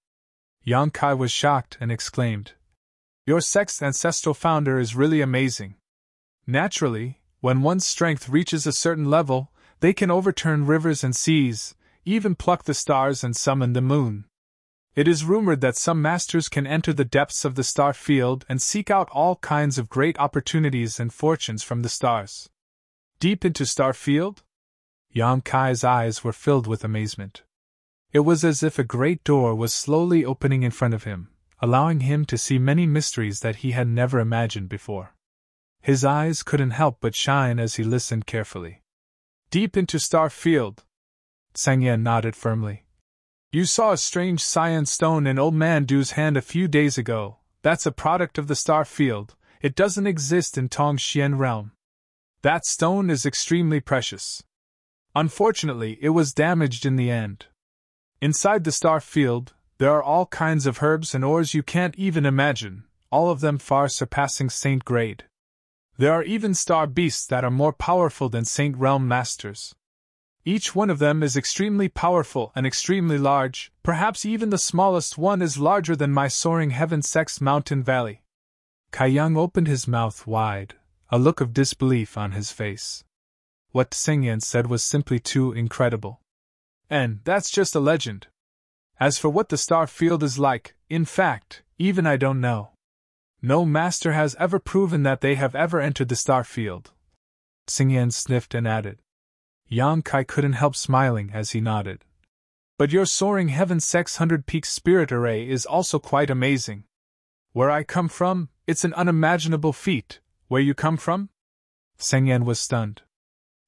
Yang Kai was shocked and exclaimed, Your sect's ancestral founder is really amazing. Naturally, when one's strength reaches a certain level, they can overturn rivers and seas, even pluck the stars and summon the moon. It is rumored that some masters can enter the depths of the star field and seek out all kinds of great opportunities and fortunes from the stars. Deep into star field? Yang Kai's eyes were filled with amazement. It was as if a great door was slowly opening in front of him, allowing him to see many mysteries that he had never imagined before. His eyes couldn't help but shine as he listened carefully. Deep into star field? Tsingyan nodded firmly. You saw a strange cyan stone in Old Man Du's hand a few days ago. That's a product of the star field. It doesn't exist in Tongxian realm. That stone is extremely precious. Unfortunately, it was damaged in the end. Inside the star field, there are all kinds of herbs and ores you can't even imagine, all of them far surpassing Saint grade. There are even star beasts that are more powerful than Saint realm masters. Each one of them is extremely powerful and extremely large, perhaps even the smallest one is larger than my soaring heaven sect's mountain valley. Kaiyang opened his mouth wide, a look of disbelief on his face. What Tsingyan said was simply too incredible. And that's just a legend. As for what the star field is like, in fact, even I don't know. No master has ever proven that they have ever entered the star field. Tsingyan sniffed and added. Yang Kai couldn't help smiling as he nodded. But your soaring heaven 600 peak spirit array is also quite amazing. Where I come from, it's an unimaginable feat. Where you come from? Tsingyan was stunned.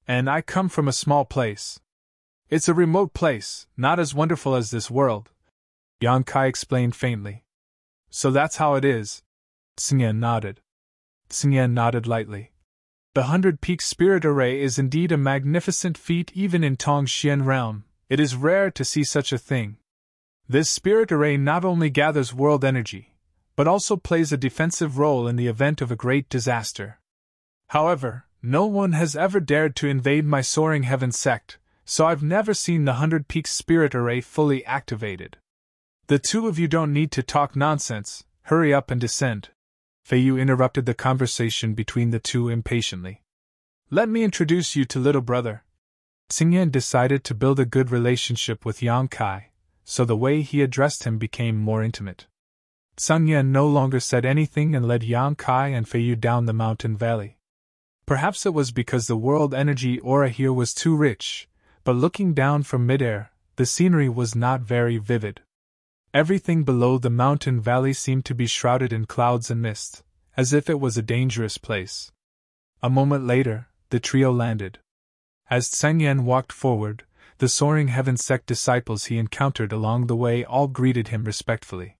And I come from a small place. It's a remote place, not as wonderful as this world. Yang Kai explained faintly. So that's how it is. Tsingyan nodded. Tsingyan nodded lightly. The 100 peak spirit array is indeed a magnificent feat even in Tongxian realm. It is rare to see such a thing. This spirit array not only gathers world energy, but also plays a defensive role in the event of a great disaster. However, no one has ever dared to invade my soaring heaven sect, so I've never seen the 100 peak spirit array fully activated. The two of you don't need to talk nonsense, hurry up and descend. Feiyu interrupted the conversation between the two impatiently. Let me introduce you to little brother. Tsingyan decided to build a good relationship with Yang Kai, so the way he addressed him became more intimate. Tsingyan no longer said anything and led Yang Kai and Feiyu down the mountain valley. Perhaps it was because the world energy aura here was too rich, but looking down from midair, the scenery was not very vivid. Everything below the mountain valley seemed to be shrouded in clouds and mist, as if it was a dangerous place. A moment later, the trio landed. As Tsingyan walked forward, the soaring heaven sect disciples he encountered along the way all greeted him respectfully.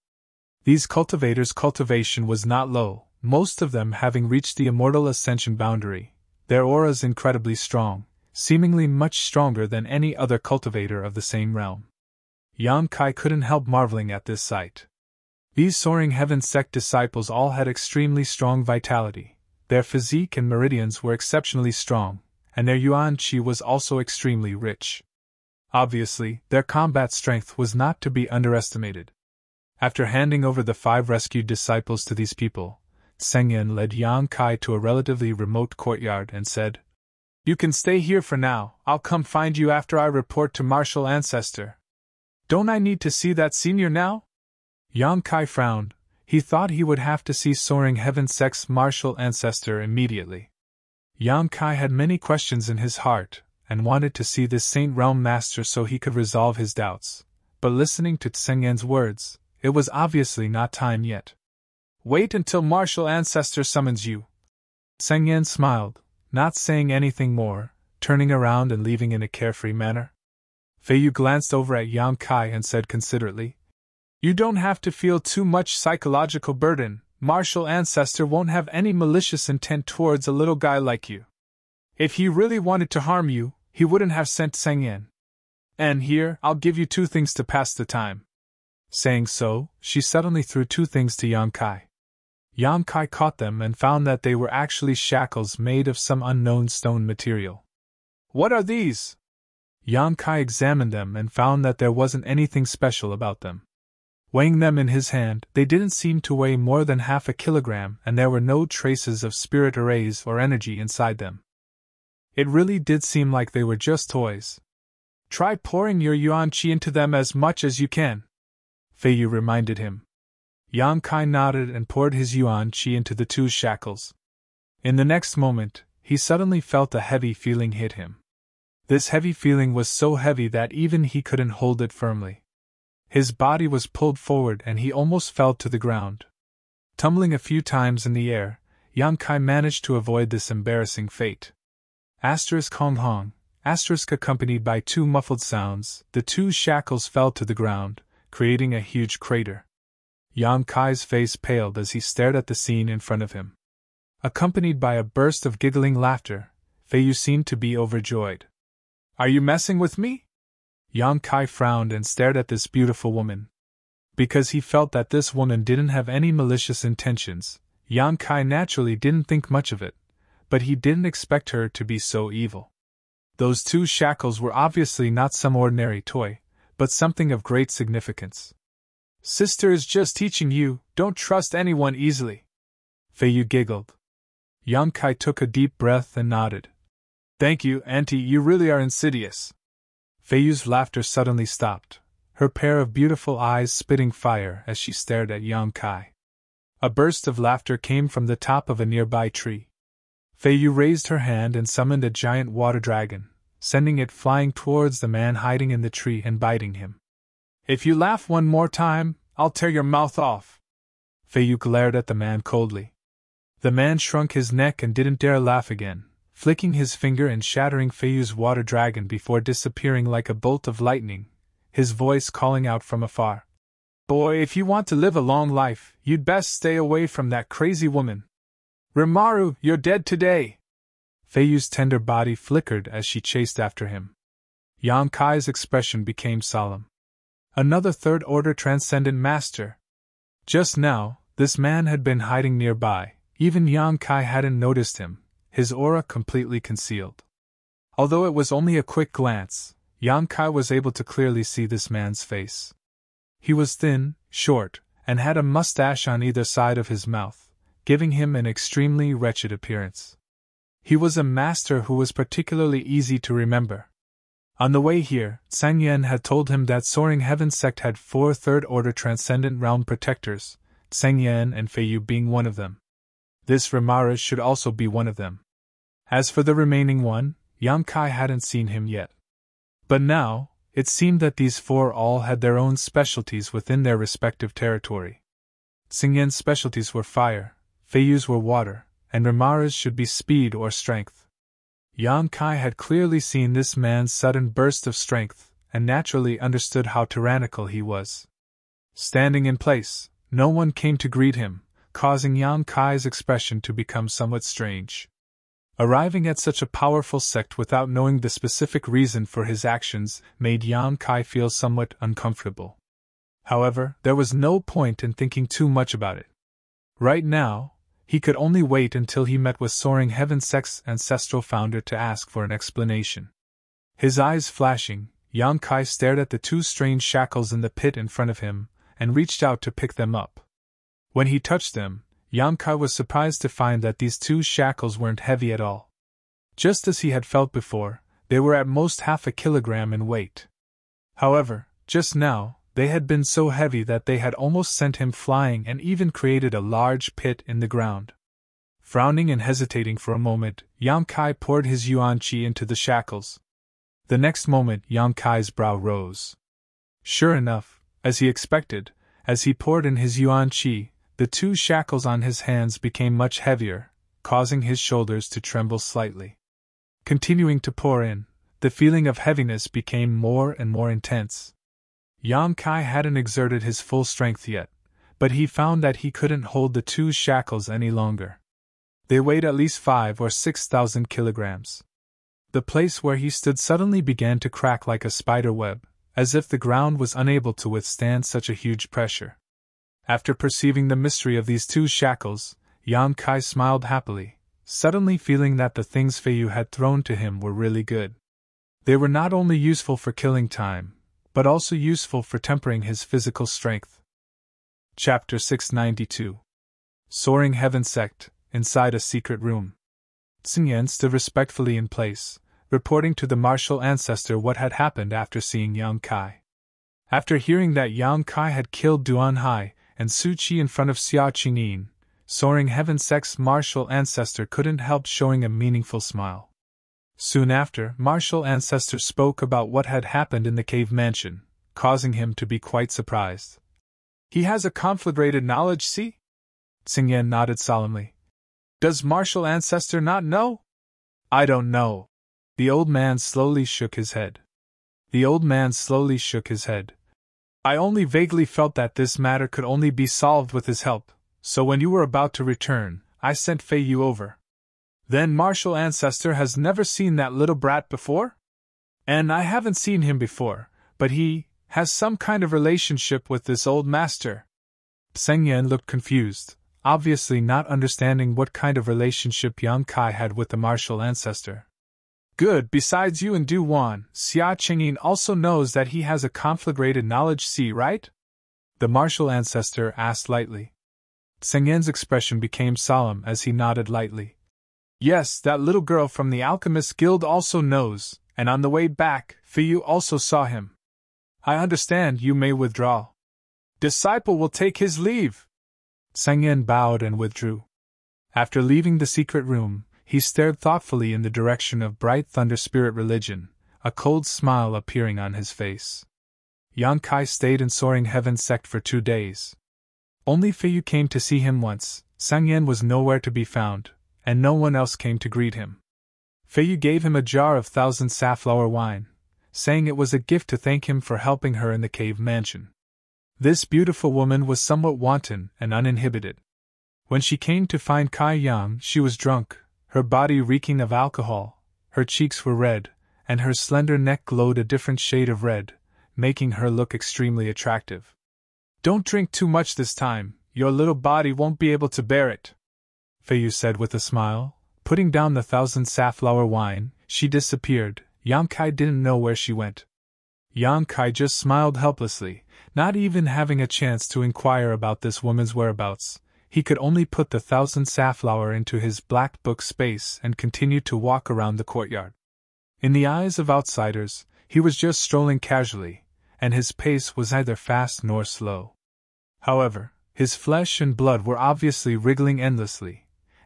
These cultivators' cultivation was not low, most of them having reached the immortal ascension boundary, their auras incredibly strong, seemingly much stronger than any other cultivator of the same realm. Yang Kai couldn't help marveling at this sight. These soaring heaven sect disciples all had extremely strong vitality, their physique and meridians were exceptionally strong, and their yuan qi was also extremely rich. Obviously, their combat strength was not to be underestimated. After handing over the 5 rescued disciples to these people, Tsingyan led Yang Kai to a relatively remote courtyard and said, You can stay here for now, I'll come find you after I report to Martial Ancestor. Don't I need to see that senior now? Yang Kai frowned. He thought he would have to see Soaring Heaven Sect's Martial Ancestor immediately. Yang Kai had many questions in his heart, and wanted to see this Saint Realm Master so he could resolve his doubts, but listening to Tsingyan's words, it was obviously not time yet. Wait until Martial Ancestor summons you. Tsingyan smiled, not saying anything more, turning around and leaving in a carefree manner. Feiyu glanced over at Yang Kai and said considerately, You don't have to feel too much psychological burden, Martial Ancestor won't have any malicious intent towards a little guy like you. If he really wanted to harm you, he wouldn't have sent Tsingyan. And here, I'll give you 2 things to pass the time. Saying so, she suddenly threw 2 things to Yang Kai. Yang Kai caught them and found that they were actually shackles made of some unknown stone material. What are these? Yang Kai examined them and found that there wasn't anything special about them. Weighing them in his hand, they didn't seem to weigh more than half a kilogram, and there were no traces of spirit arrays or energy inside them. It really did seem like they were just toys. Try pouring your yuan qi into them as much as you can, Feiyu reminded him. Yang Kai nodded and poured his yuan qi into the 2 shackles. In the next moment, he suddenly felt a heavy feeling hit him. This heavy feeling was so heavy that even he couldn't hold it firmly. His body was pulled forward and he almost fell to the ground. Tumbling a few times in the air, Yang Kai managed to avoid this embarrassing fate. Hong Hong, accompanied by 2 muffled sounds, the 2 shackles fell to the ground, creating a huge crater. Yang Kai's face paled as he stared at the scene in front of him. Accompanied by a burst of giggling laughter, Feiyu seemed to be overjoyed. Are you messing with me? Yang Kai frowned and stared at this beautiful woman. Because he felt that this woman didn't have any malicious intentions, Yang Kai naturally didn't think much of it, but he didn't expect her to be so evil. Those 2 shackles were obviously not some ordinary toy, but something of great significance. Sister is just teaching you, don't trust anyone easily. Feiyu giggled. Yang Kai took a deep breath and nodded. Thank you, Auntie, you really are insidious. Fei Yu's laughter suddenly stopped, her pair of beautiful eyes spitting fire as she stared at Yang Kai. A burst of laughter came from the top of a nearby tree. Fei Yu raised her hand and summoned a giant water dragon, sending it flying towards the man hiding in the tree and biting him. If you laugh one more time, I'll tear your mouth off. Fei Yu glared at the man coldly. The man shrunk his neck and didn't dare laugh again, flicking his finger and shattering Fei Yu's water dragon before disappearing like a bolt of lightning, his voice calling out from afar. Boy, if you want to live a long life, you'd best stay away from that crazy woman. Rimaru, you're dead today! Fei Yu's tender body flickered as she chased after him. Yang Kai's expression became solemn. Another third-order transcendent master. Just now, this man had been hiding nearby. Even Yang Kai hadn't noticed him, his aura completely concealed. Although it was only a quick glance, Yang Kai was able to clearly see this man's face. He was thin, short, and had a mustache on either side of his mouth, giving him an extremely wretched appearance. He was a master who was particularly easy to remember. On the way here, Sang Yen had told him that Soaring Heaven sect had 4 third-order transcendent realm protectors, Sang Yen and Fei Yu being one of them. This Rimaru should also be one of them. As for the remaining one, Yang Kai hadn't seen him yet. But now, it seemed that these 4 all had their own specialties within their respective territory. Sang Yen's specialties were fire, Fei Yu's were water, and Rimaru's should be speed or strength. Yang Kai had clearly seen this man's sudden burst of strength, and naturally understood how tyrannical he was. Standing in place, no one came to greet him, causing Yang Kai's expression to become somewhat strange. Arriving at such a powerful sect without knowing the specific reason for his actions made Yang Kai feel somewhat uncomfortable. However, there was no point in thinking too much about it. Right now, he could only wait until he met with Soaring Heaven sect's ancestral founder to ask for an explanation. His eyes flashing, Yang Kai stared at the 2 strange shackles in the pit in front of him, and reached out to pick them up. When he touched them, Yang Kai was surprised to find that these 2 shackles weren't heavy at all. Just as he had felt before, they were at most half a kilogram in weight. However, just now, they had been so heavy that they had almost sent him flying and even created a large pit in the ground. Frowning and hesitating for a moment, Yang Kai poured his yuan qi into the shackles. The next moment, Yang Kai's brow rose. Sure enough, as he expected, as he poured in his yuan qi, the 2 shackles on his hands became much heavier, causing his shoulders to tremble slightly. Continuing to pour in, the feeling of heaviness became more and more intense. Yang Kai hadn't exerted his full strength yet, but he found that he couldn't hold the 2 shackles any longer. They weighed at least 5 or 6,000 kilograms. The place where he stood suddenly began to crack like a spider web, as if the ground was unable to withstand such a huge pressure. After perceiving the mystery of these 2 shackles, Yang Kai smiled happily, suddenly feeling that the things Fei Yu had thrown to him were really good. They were not only useful for killing time, but also useful for tempering his physical strength. Chapter 692. Soaring Heaven Sect, inside a secret room. Sang Yen stood respectfully in place, reporting to the martial ancestor what had happened after seeing Yang Kai. After hearing that Yang Kai had killed Duan Hai and Su Qi in front of Xia Qingyin, Soaring Heaven Sect's martial ancestor couldn't help showing a meaningful smile. Soon after, martial ancestor spoke about what had happened in the cave mansion, causing him to be quite surprised. He has a conflagrated knowledge, see? Sang Yen nodded solemnly. Does martial ancestor not know? I don't know. The old man slowly shook his head. I only vaguely felt that this matter could only be solved with his help, so when you were about to return, I sent Fei Yu over. Then martial ancestor has never seen that little brat before? And I haven't seen him before, but he has some kind of relationship with this old master. Sang Yen looked confused, obviously not understanding what kind of relationship Yang Kai had with the martial ancestor. Good, besides you and Du Wan, Xia Qingyin also knows that he has a conflagrated knowledge, see, right? The martial ancestor asked lightly. Sang Yen's expression became solemn as he nodded lightly. Yes, that little girl from the Alchemist Guild also knows, and on the way back, Feiyu also saw him. I understand, you may withdraw. Disciple will take his leave. Sang Yen bowed and withdrew. After leaving the secret room, he stared thoughtfully in the direction of Bright Thunder Spirit Religion, a cold smile appearing on his face. Yang Kai stayed in Soaring Heaven Sect for 2 days. Only Feiyu came to see him once. Sang Yen was nowhere to be found, and no one else came to greet him. Feiyu gave him a jar of 1,000 safflower wine, saying it was a gift to thank him for helping her in the cave mansion. This beautiful woman was somewhat wanton and uninhibited. When she came to find Kai Yang, she was drunk, her body reeking of alcohol, her cheeks were red, and her slender neck glowed a different shade of red, making her look extremely attractive. Don't drink too much this time, your little body won't be able to bear it, Feiyu said with a smile. Putting down the 1,000 safflower wine, she disappeared. Yang Kai didn't know where she went. Yang Kai just smiled helplessly, not even having a chance to inquire about this woman's whereabouts. He could only put the 1,000 safflower into his black book space and continue to walk around the courtyard. In the eyes of outsiders, he was just strolling casually, and his pace was neither fast nor slow. However, his flesh and blood were obviously wriggling endlessly,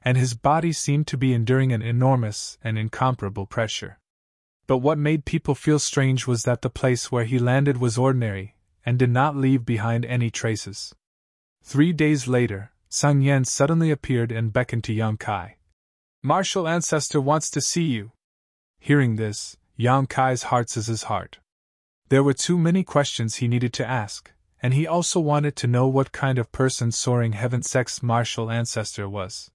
and his body seemed to be enduring an enormous and incomparable pressure. But what made people feel strange was that the place where he landed was ordinary, and did not leave behind any traces. 3 days later, Sang Yen suddenly appeared and beckoned to Yang Kai. Martial Ancestor wants to see you. Hearing this, Yang Kai's heart was his heart. There were too many questions he needed to ask, and he also wanted to know what kind of person Soaring Heaven Sect's Martial Ancestor was.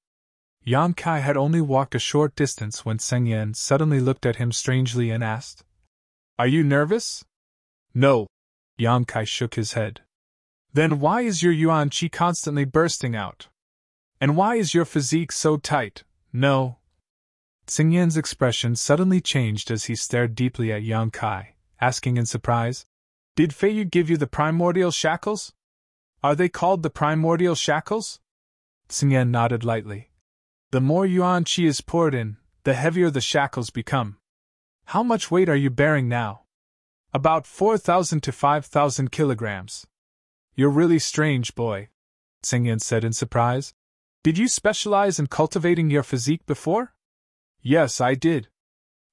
Yang Kai had only walked a short distance when Sang Yen suddenly looked at him strangely and asked, Are you nervous? No. Yang Kai shook his head. Then why is your yuan qi constantly bursting out? And why is your physique so tight? No. Sang Yen's expression suddenly changed as he stared deeply at Yang Kai, asking in surprise, Did Feiyu give you the primordial shackles? Are they called the primordial shackles? Sang Yen nodded lightly. The more yuan qi is poured in, the heavier the shackles become. How much weight are you bearing now? About 4,000 to 5,000 kilograms. You're really strange, boy, Sang Yen said in surprise. Did you specialize in cultivating your physique before? Yes, I did.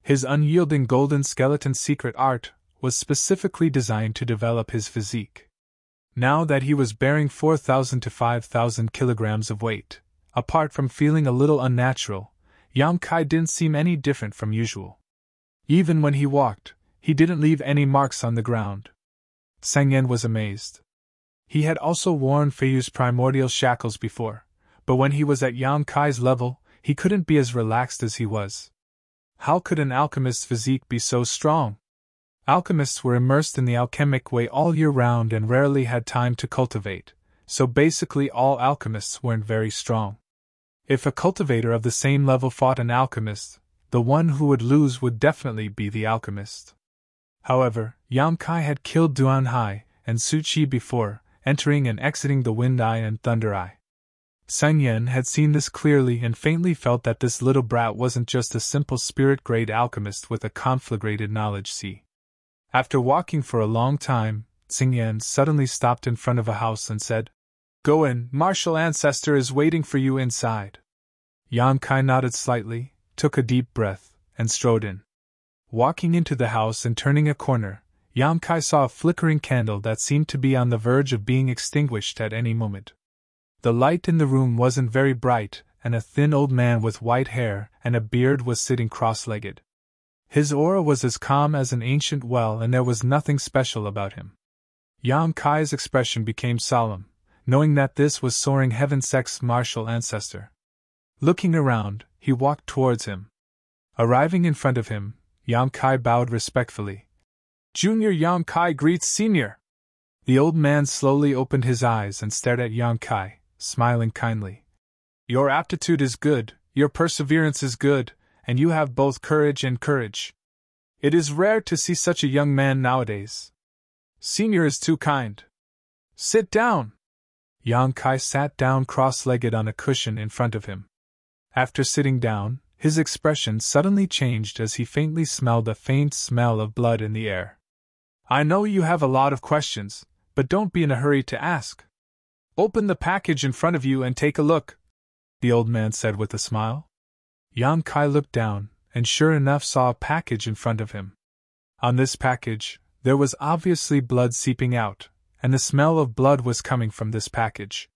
His unyielding golden skeleton secret art was specifically designed to develop his physique. Now that he was bearing 4,000 to 5,000 kilograms of weight, apart from feeling a little unnatural, Yang Kai didn't seem any different from usual. Even when he walked, he didn't leave any marks on the ground. Sang Yen was amazed. He had also worn Feiyu's primordial shackles before, but when he was at Yang Kai's level, he couldn't be as relaxed as he was. How could an alchemist's physique be so strong? Alchemists were immersed in the alchemic way all year round and rarely had time to cultivate, so basically all alchemists weren't very strong. If a cultivator of the same level fought an alchemist, the one who would lose would definitely be the alchemist. However, Yang Kai had killed Duan Hai and Su Qi before, entering and exiting the Wind Eye and Thunder Eye. Sang Yen had seen this clearly and faintly felt that this little brat wasn't just a simple spirit-grade alchemist with a conflagrated knowledge. After walking for a long time, Sang Yen suddenly stopped in front of a house and said, Go in, Martial Ancestor is waiting for you inside. Yang Kai nodded slightly, took a deep breath, and strode in. Walking into the house and turning a corner, Yang Kai saw a flickering candle that seemed to be on the verge of being extinguished at any moment. The light in the room wasn't very bright, and a thin old man with white hair and a beard was sitting cross-legged. His aura was as calm as an ancient well and there was nothing special about him. Yang Kai's expression became solemn, knowing that this was Soaring Heaven Sect's Martial Ancestor. Looking around, he walked towards him. Arriving in front of him, Yang Kai bowed respectfully. Junior Yang Kai greets Senior. The old man slowly opened his eyes and stared at Yang Kai, smiling kindly. Your aptitude is good, your perseverance is good, and you have both courage and courage. It is rare to see such a young man nowadays. Senior is too kind. Sit down. Yang Kai sat down cross-legged on a cushion in front of him. After sitting down, His expression suddenly changed as he faintly smelled a faint smell of blood in the air. I know you have a lot of questions, but don't be in a hurry to ask. Open the package in front of you and take a look, the old man said with a smile. Yang Kai looked down, and sure enough saw a package in front of him. On this package, there was obviously blood seeping out, and the smell of blood was coming from this package.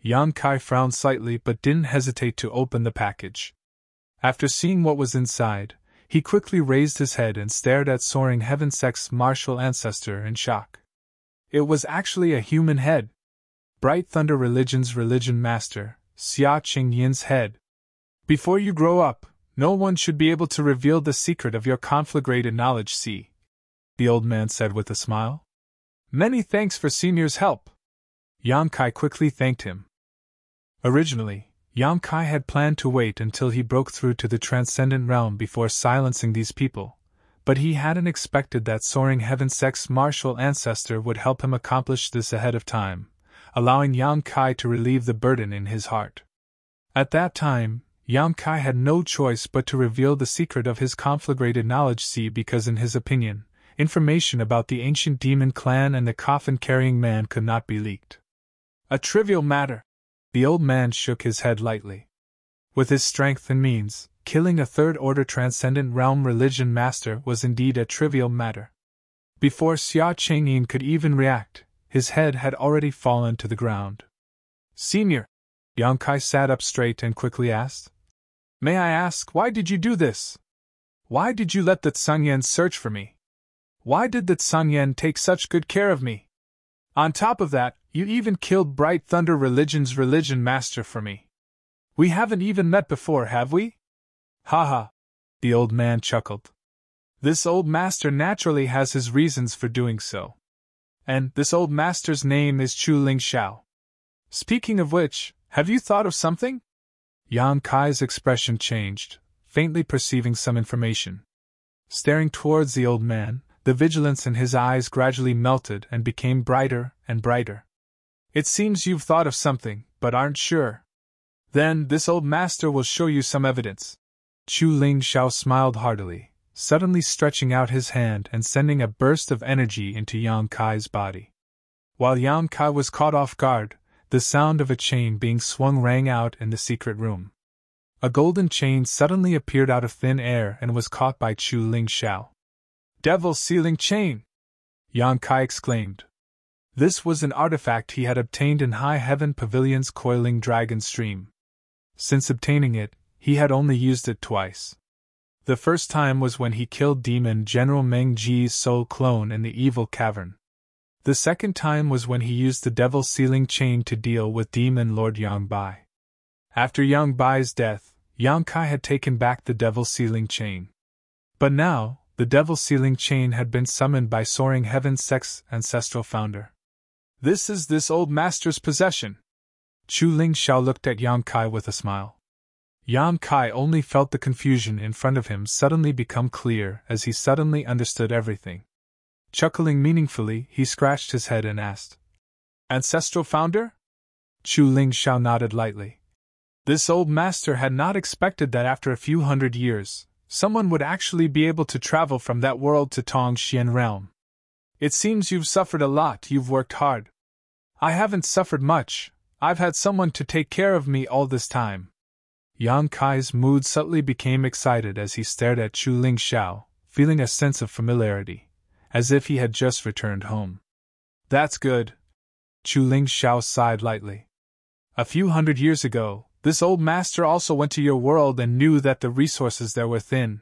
Yang Kai frowned slightly but didn't hesitate to open the package. After seeing what was inside, he quickly raised his head and stared at soaring heaven-sex's martial ancestor in shock. It was actually a human head. Bright Thunder Religion's religion master, Xia Qingyin's head. Before you grow up, no one should be able to reveal the secret of your conflagrated knowledge, see, the old man said with a smile. Many thanks for Senior's help. Yang Kai quickly thanked him. Originally, Yang Kai had planned to wait until he broke through to the transcendent realm before silencing these people, but he hadn't expected that soaring heaven-sex's martial ancestor would help him accomplish this ahead of time, allowing Yang Kai to relieve the burden in his heart. At that time, Yang Kai had no choice but to reveal the secret of his conflagrated knowledge, see, because in his opinion, information about the ancient demon clan and the coffin-carrying man could not be leaked. A trivial matter. The old man shook his head lightly. With his strength and means, killing a third-order transcendent realm religion master was indeed a trivial matter. Before Xia Qingyin could even react, his head had already fallen to the ground. Senior, Yang Kai sat up straight and quickly asked, May I ask, why did you do this? Why did you let the Tsunyan search for me? Why did the Tsunyan take such good care of me? On top of that, you even killed Bright Thunder Religion's religion master for me. We haven't even met before, have we? Haha, the old man chuckled. This old master naturally has his reasons for doing so. And this old master's name is Chu Ling Xiao. Speaking of which, have you thought of something? Yang Kai's expression changed, faintly perceiving some information. Staring towards the old man, the vigilance in his eyes gradually melted and became brighter and brighter. It seems you've thought of something, but aren't sure. Then this old master will show you some evidence. Chu Ling Xiao smiled heartily, suddenly stretching out his hand and sending a burst of energy into Yang Kai's body. While Yang Kai was caught off guard, the sound of a chain being swung rang out in the secret room. A golden chain suddenly appeared out of thin air and was caught by Chu Ling Xiao. Devil's sealing chain! Yang Kai exclaimed. This was an artifact he had obtained in High Heaven Pavilion's coiling dragon stream. Since obtaining it, he had only used it twice. The first time was when he killed Demon General Meng Ji's soul clone in the Evil Cavern. The second time was when he used the Devil's Sealing Chain to deal with Demon Lord Yang Bai. After Yang Bai's death, Yang Kai had taken back the Devil's Sealing Chain. But now, the Devil's Sealing Chain had been summoned by Soaring Heaven's Sex's ancestral founder. This is this old master's possession. Chu Ling Xiao looked at Yang Kai with a smile. Yang Kai only felt the confusion in front of him suddenly become clear as he suddenly understood everything. Chuckling meaningfully, he scratched his head and asked, Ancestral founder? Chu Ling Xiao nodded lightly. This old master had not expected that after a few hundred years, someone would actually be able to travel from that world to Tongxian realm. It seems you've suffered a lot, you've worked hard. I haven't suffered much, I've had someone to take care of me all this time. Yang Kai's mood subtly became excited as he stared at Chu Ling Xiao, feeling a sense of familiarity, as if he had just returned home. That's good. Chu Ling Xiao sighed lightly. A few hundred years ago, this old master also went to your world and knew that the resources there were thin.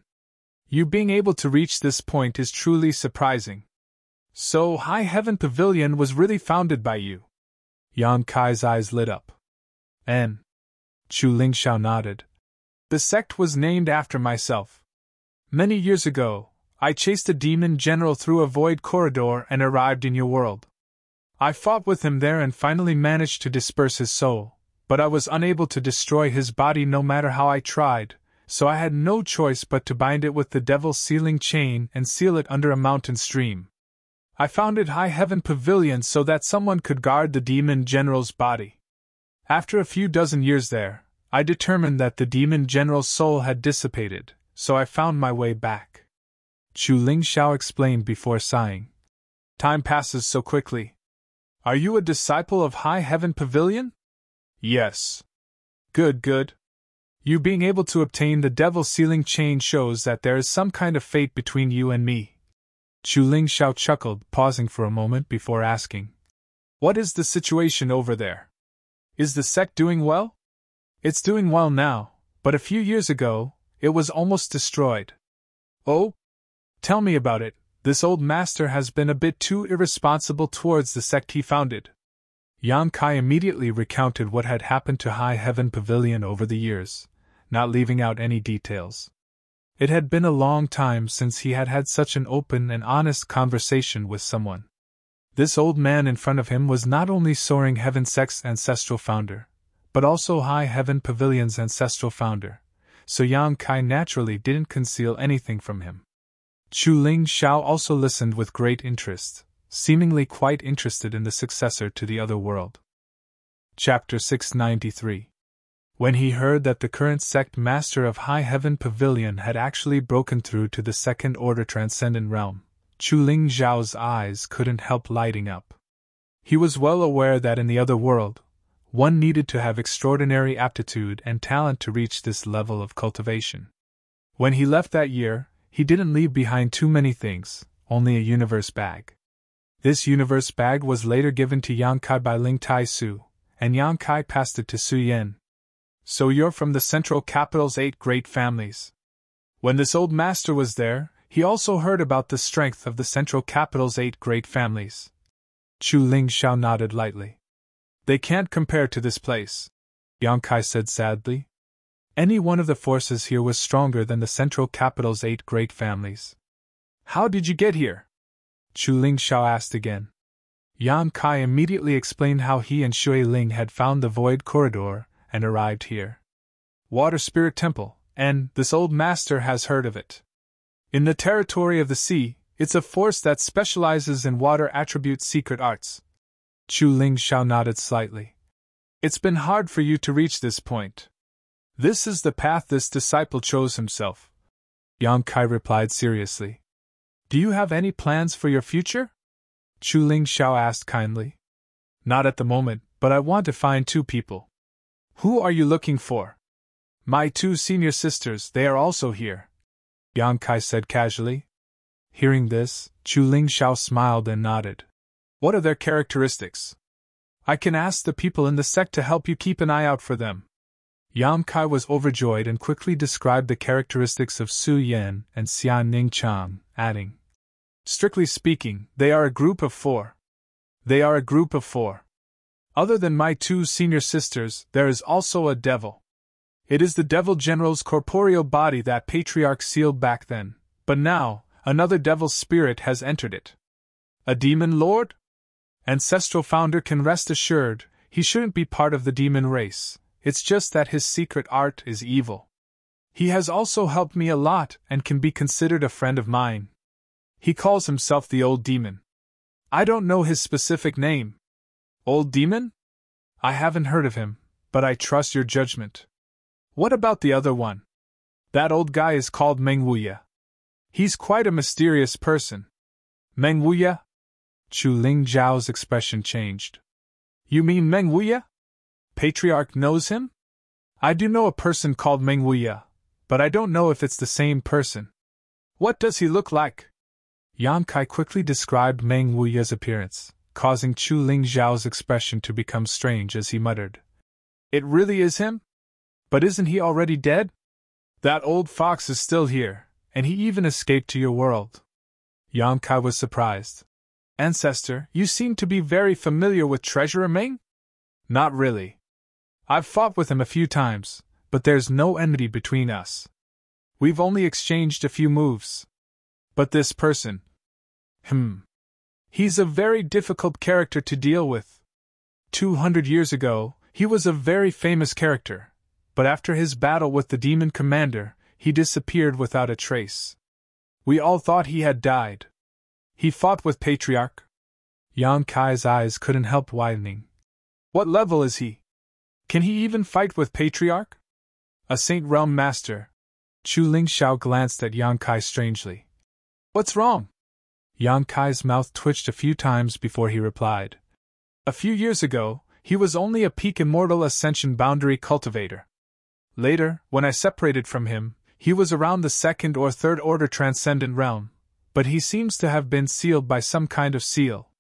You being able to reach this point is truly surprising. So High Heaven Pavilion was really founded by you. Yang Kai's eyes lit up. And Chu Ling Xiao nodded. The sect was named after myself. Many years ago, I chased a demon general through a void corridor and arrived in your world. I fought with him there and finally managed to disperse his soul, but I was unable to destroy his body no matter how I tried, so I had no choice but to bind it with the Devil's Sealing Chain and seal it under a mountain stream. I founded High Heaven Pavilion so that someone could guard the demon general's body. After a few dozen years there, I determined that the demon general's soul had dissipated, so I found my way back. Chu Lingxiao explained before sighing. Time passes so quickly. Are you a disciple of High Heaven Pavilion? Yes. Good. You being able to obtain the Devil's Sealing Chain shows that there is some kind of fate between you and me. Chu Lingxiao chuckled, pausing for a moment before asking. What is the situation over there? Is the sect doing well? It's doing well now, but a few years ago, it was almost destroyed. Oh? Tell me about it. This old master has been a bit too irresponsible towards the sect he founded. Yan Kai immediately recounted what had happened to High Heaven Pavilion over the years, not leaving out any details. It had been a long time since he had had such an open and honest conversation with someone. This old man in front of him was not only Soaring Heaven Sect's ancestral founder, but also High Heaven Pavilion's ancestral founder, so Yang Kai naturally didn't conceal anything from him. Chu Lingxiao also listened with great interest, seemingly quite interested in the successor to the other world. Chapter 693. When he heard that the current sect master of High Heaven Pavilion had actually broken through to the second order transcendent realm, Chu Lingxiao's eyes couldn't help lighting up. He was well aware that in the other world, one needed to have extraordinary aptitude and talent to reach this level of cultivation. When he left that year, he didn't leave behind too many things, only a universe bag. This universe bag was later given to Yang Kai by Ling Tai Su, and Yang Kai passed it to Su Yen. So you're from the Central Capital's 8 great families. When this old master was there, he also heard about the strength of the Central Capital's 8 great families. Chu Lingxiao nodded lightly. They can't compare to this place, Yang Kai said sadly. Any one of the forces here was stronger than the Central Capital's 8 great families. How did you get here? Chu Lingxiao asked again. Yan Kai immediately explained how he and Shui Ling had found the Void Corridor and arrived here. Water Spirit Temple, and this old master has heard of it. In the territory of the sea, it's a force that specializes in water attribute secret arts. Chu Lingxiao nodded slightly. It's been hard for you to reach this point. This is the path this disciple chose himself. Yang Kai replied seriously. Do you have any plans for your future? Chu Lingxiao asked kindly. Not at the moment, but I want to find 2 people. Who are you looking for? My 2 senior sisters, they are also here, Yang Kai said casually. Hearing this, Chu Lingxiao smiled and nodded. What are their characteristics? I can ask the people in the sect to help you keep an eye out for them. Yang Kai was overjoyed and quickly described the characteristics of Su Yan and Xian Ning Chang, adding, Strictly speaking, they are a group of 4. They are a group of 4. Other than my 2 senior sisters, there is also a devil. It is the Devil General's corporeal body that Patriarch sealed back then, but now, another devil's spirit has entered it. A demon lord? Ancestral founder can rest assured, he shouldn't be part of the demon race, it's just that his secret art is evil. He has also helped me a lot and can be considered a friend of mine. He calls himself the Old Demon. I don't know his specific name. Old Demon? I haven't heard of him, but I trust your judgment. What about the other one? That old guy is called Meng Wuya. He's quite a mysterious person. Meng Wuya? Chu Lingxiao's expression changed. You mean Meng Wuya? Patriarch knows him? I do know a person called Meng Wuya, but I don't know if it's the same person. What does he look like? Yang Kai quickly described Meng Wuya's appearance, causing Chu Lingxiao's expression to become strange as he muttered. It really is him? But isn't he already dead? That old fox is still here, and he even escaped to your world. Yang Kai was surprised. Ancestor, you seem to be very familiar with Treasurer Meng? Not really. I've fought with him a few times, but there's no enmity between us. We've only exchanged a few moves. But this person… He's a very difficult character to deal with. 200 years ago, he was a very famous character, but after his battle with the demon commander, he disappeared without a trace. We all thought he had died. He fought with Patriarch. Yang Kai's eyes couldn't help widening. What level is he? Can he even fight with Patriarch? A Saint Realm Master. Chu Lingxiao glanced at Yang Kai strangely. What's wrong? Yang Kai's mouth twitched a few times before he replied. A few years ago, he was only a peak immortal ascension boundary cultivator. Later, when I separated from him, he was around the second or third order transcendent realm, but he seems to have been sealed by some kind of seal.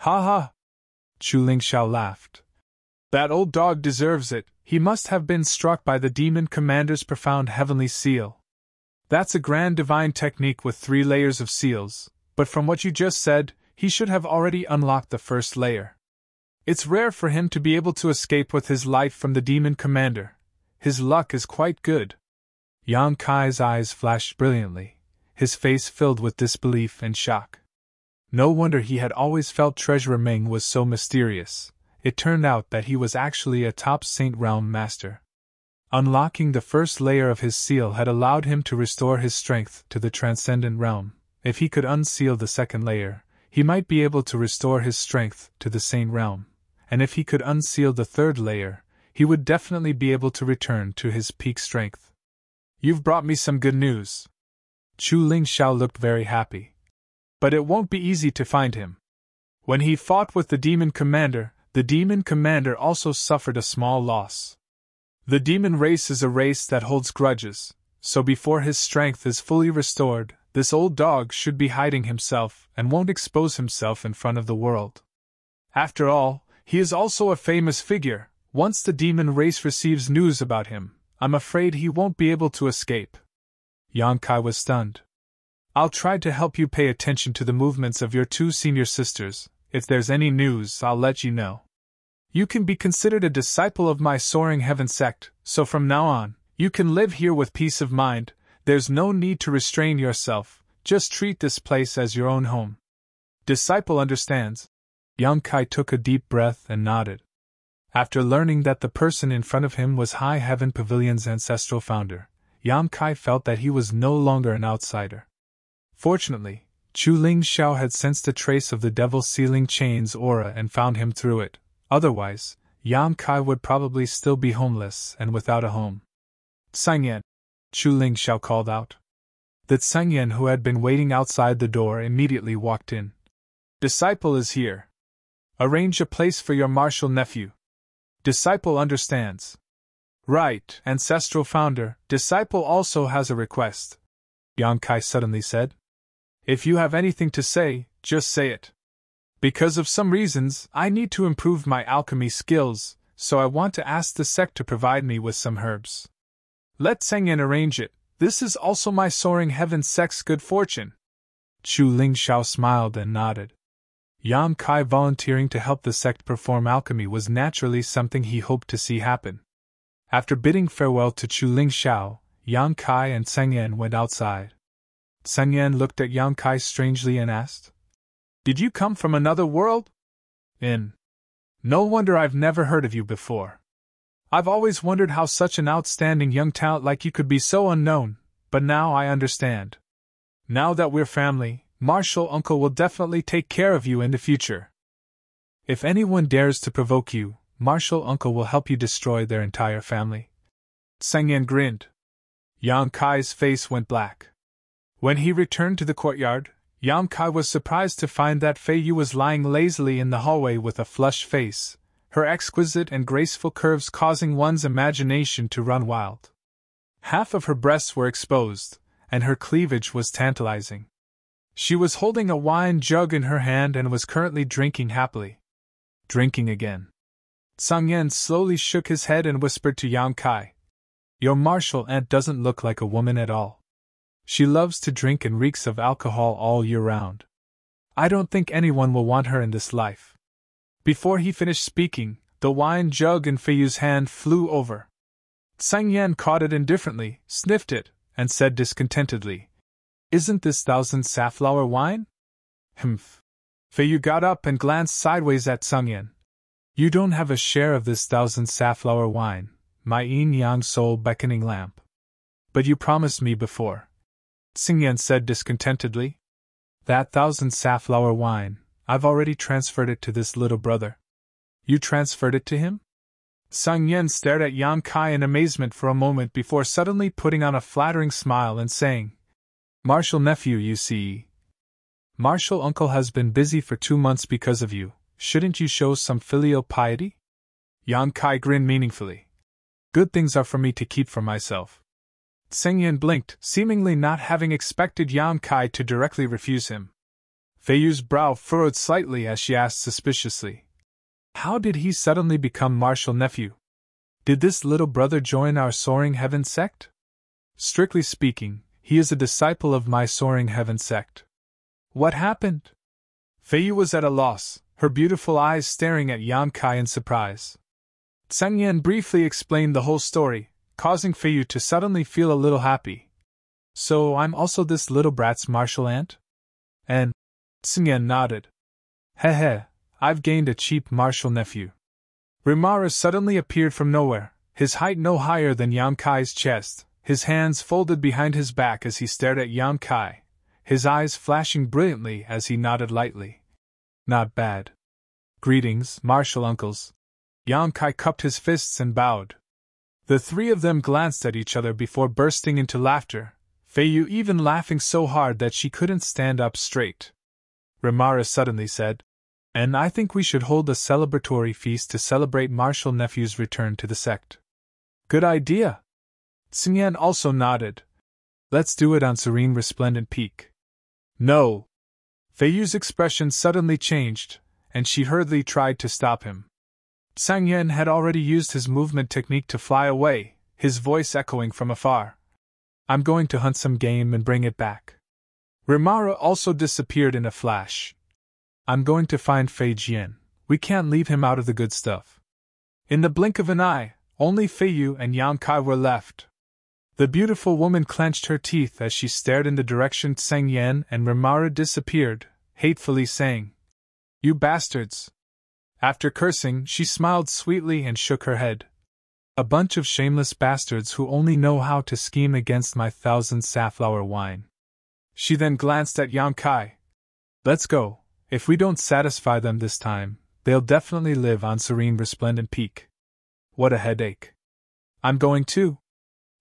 Ha ha! Chu Lingxiao laughed. That old dog deserves it. He must have been struck by the demon commander's profound heavenly seal. That's a grand divine technique with 3 layers of seals, but from what you just said, he should have already unlocked the first layer. It's rare for him to be able to escape with his life from the demon commander. His luck is quite good. Yang Kai's eyes flashed brilliantly, his face filled with disbelief and shock. No wonder he had always felt Treasurer Meng was so mysterious. It turned out that he was actually a top Saint Realm Master. Unlocking the first layer of his seal had allowed him to restore his strength to the Transcendent Realm. If he could unseal the second layer, he might be able to restore his strength to the Saint Realm, and if he could unseal the third layer, he would definitely be able to return to his peak strength. You've brought me some good news. Chu Lingxiao looked very happy. But it won't be easy to find him. When he fought with the demon commander also suffered a small loss. The demon race is a race that holds grudges, so before his strength is fully restored, this old dog should be hiding himself and won't expose himself in front of the world. After all, he is also a famous figure. Once the demon race receives news about him, I'm afraid he won't be able to escape. Yang Kai was stunned. I'll try to help you pay attention to the movements of your 2 senior sisters. If there's any news, I'll let you know. You can be considered a disciple of my Soaring Heaven sect, so from now on, you can live here with peace of mind. There's no need to restrain yourself, just treat this place as your own home. Disciple understands. Yang Kai took a deep breath and nodded. After learning that the person in front of him was High Heaven Pavilion's ancestral founder, Yang Kai felt that he was no longer an outsider. Fortunately, Chu Lingxiao had sensed a trace of the Devil Sealing Chain's aura and found him through it. Otherwise, Yang Kai would probably still be homeless and without a home. Tsangyan, Chu Lingxiao called out. The Tsangyan who had been waiting outside the door immediately walked in. Disciple is here. Arrange a place for your martial nephew. Disciple understands. Right, ancestral founder, Disciple also has a request. Yang Kai suddenly said. If you have anything to say, just say it. Because of some reasons, I need to improve my alchemy skills, so I want to ask the sect to provide me with some herbs. Let Tsengyan arrange it. This is also my Soaring Heaven sect's good fortune. Chu Lingxiao smiled and nodded. Yang Kai volunteering to help the sect perform alchemy was naturally something he hoped to see happen. After bidding farewell to Chu Lingxiao, Yang Kai and Tsengyan went outside. Tsengyan looked at Yang Kai strangely and asked, Did you come from another world? No wonder I've never heard of you before. I've always wondered how such an outstanding young talent like you could be so unknown, but now I understand. Now that we're family, Martial Uncle will definitely take care of you in the future. If anyone dares to provoke you, Martial Uncle will help you destroy their entire family. Tsengyan grinned. Yang Kai's face went black. When he returned to the courtyard, Yang Kai was surprised to find that Fei Yu was lying lazily in the hallway with a flushed face, her exquisite and graceful curves causing one's imagination to run wild. Half of her breasts were exposed, and her cleavage was tantalizing. She was holding a wine jug in her hand and was currently drinking happily. Drinking again. Tsangyan slowly shook his head and whispered to Yang Kai, Your martial aunt doesn't look like a woman at all. She loves to drink and reeks of alcohol all year round. I don't think anyone will want her in this life. Before he finished speaking, the wine jug in Feiyu's hand flew over. Tsangyan caught it indifferently, sniffed it, and said discontentedly, Isn't this thousand safflower wine? Humph. Feiyu got up and glanced sideways at Tsangyan. You don't have a share of this thousand safflower wine, my yin-yang soul beckoning lamp. But you promised me before. Tsangyan said discontentedly. That thousand safflower wine, I've already transferred it to this little brother. You transferred it to him? Sang Yen stared at Yan Kai in amazement for a moment before suddenly putting on a flattering smile and saying, "Martial nephew, you see. Martial uncle has been busy for 2 months because of you. Shouldn't you show some filial piety?" Yan Kai grinned meaningfully. "Good things are for me to keep for myself." Sang Yen blinked, seemingly not having expected Yan Kai to directly refuse him. Fei Yu's brow furrowed slightly as she asked suspiciously, "How did he suddenly become martial nephew? Did this little brother join our Soaring Heaven sect?" "Strictly speaking, he is a disciple of my Soaring Heaven sect." "What happened?" Fei Yu was at a loss, her beautiful eyes staring at Yan Kai in surprise. Sang Yen briefly explained the whole story, causing Fei Yu to suddenly feel a little happy. "So I'm also this little brat's martial aunt?" And Sang Yen nodded. "Heh, I've gained a cheap martial nephew." Rimara suddenly appeared from nowhere, his height no higher than Yan Kai's chest, his hands folded behind his back as he stared at Yan Kai, his eyes flashing brilliantly as he nodded lightly. "Not bad. Greetings, martial uncles." Yan Kai cupped his fists and bowed. The three of them glanced at each other before bursting into laughter, Fei Yu even laughing so hard that she couldn't stand up straight. Rimara suddenly said, "And I think we should hold a celebratory feast to celebrate martial nephew's return to the sect." "Good idea." Sang Yen also nodded. "Let's do it on Serene Resplendent Peak." "No." Fei Yu's expression suddenly changed, and she hurriedly tried to stop him. Sang Yen had already used his movement technique to fly away, his voice echoing from afar. "I'm going to hunt some game and bring it back." Rimara also disappeared in a flash. "I'm going to find Fei Jian. We can't leave him out of the good stuff." In the blink of an eye, only Fei Yu and Yan Kai were left. The beautiful woman clenched her teeth as she stared in the direction Sang Yen and Rimara disappeared, hatefully saying, "You bastards." After cursing, she smiled sweetly and shook her head. "A bunch of shameless bastards who only know how to scheme against my 1,000 safflower wine." She then glanced at Yan Kai. "Let's go. If we don't satisfy them this time, they'll definitely live on Serene Resplendent Peak." "What a headache." "I'm going too."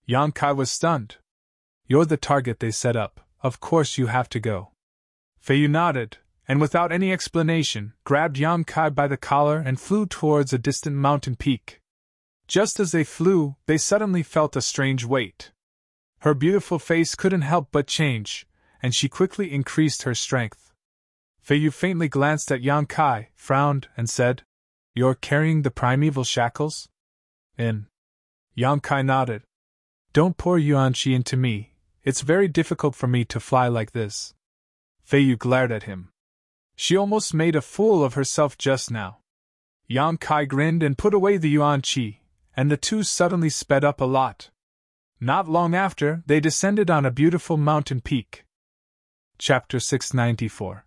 Yan Kai was stunned. "You're the target they set up, of course you have to go." Fei Yu nodded, and without any explanation, grabbed Yan Kai by the collar and flew towards a distant mountain peak. Just as they flew, they suddenly felt a strange weight. Her beautiful face couldn't help but change, and she quickly increased her strength. Fei Yu faintly glanced at Yan Kai, frowned, and said, "You're carrying the primeval shackles?" "In." Yan Kai nodded. "Don't pour yuan qi into me, it's very difficult for me to fly like this." Fei Yu glared at him. She almost made a fool of herself just now. Yan Kai grinned and put away the yuan qi, and the two suddenly sped up a lot. Not long after, they descended on a beautiful mountain peak. Chapter 694.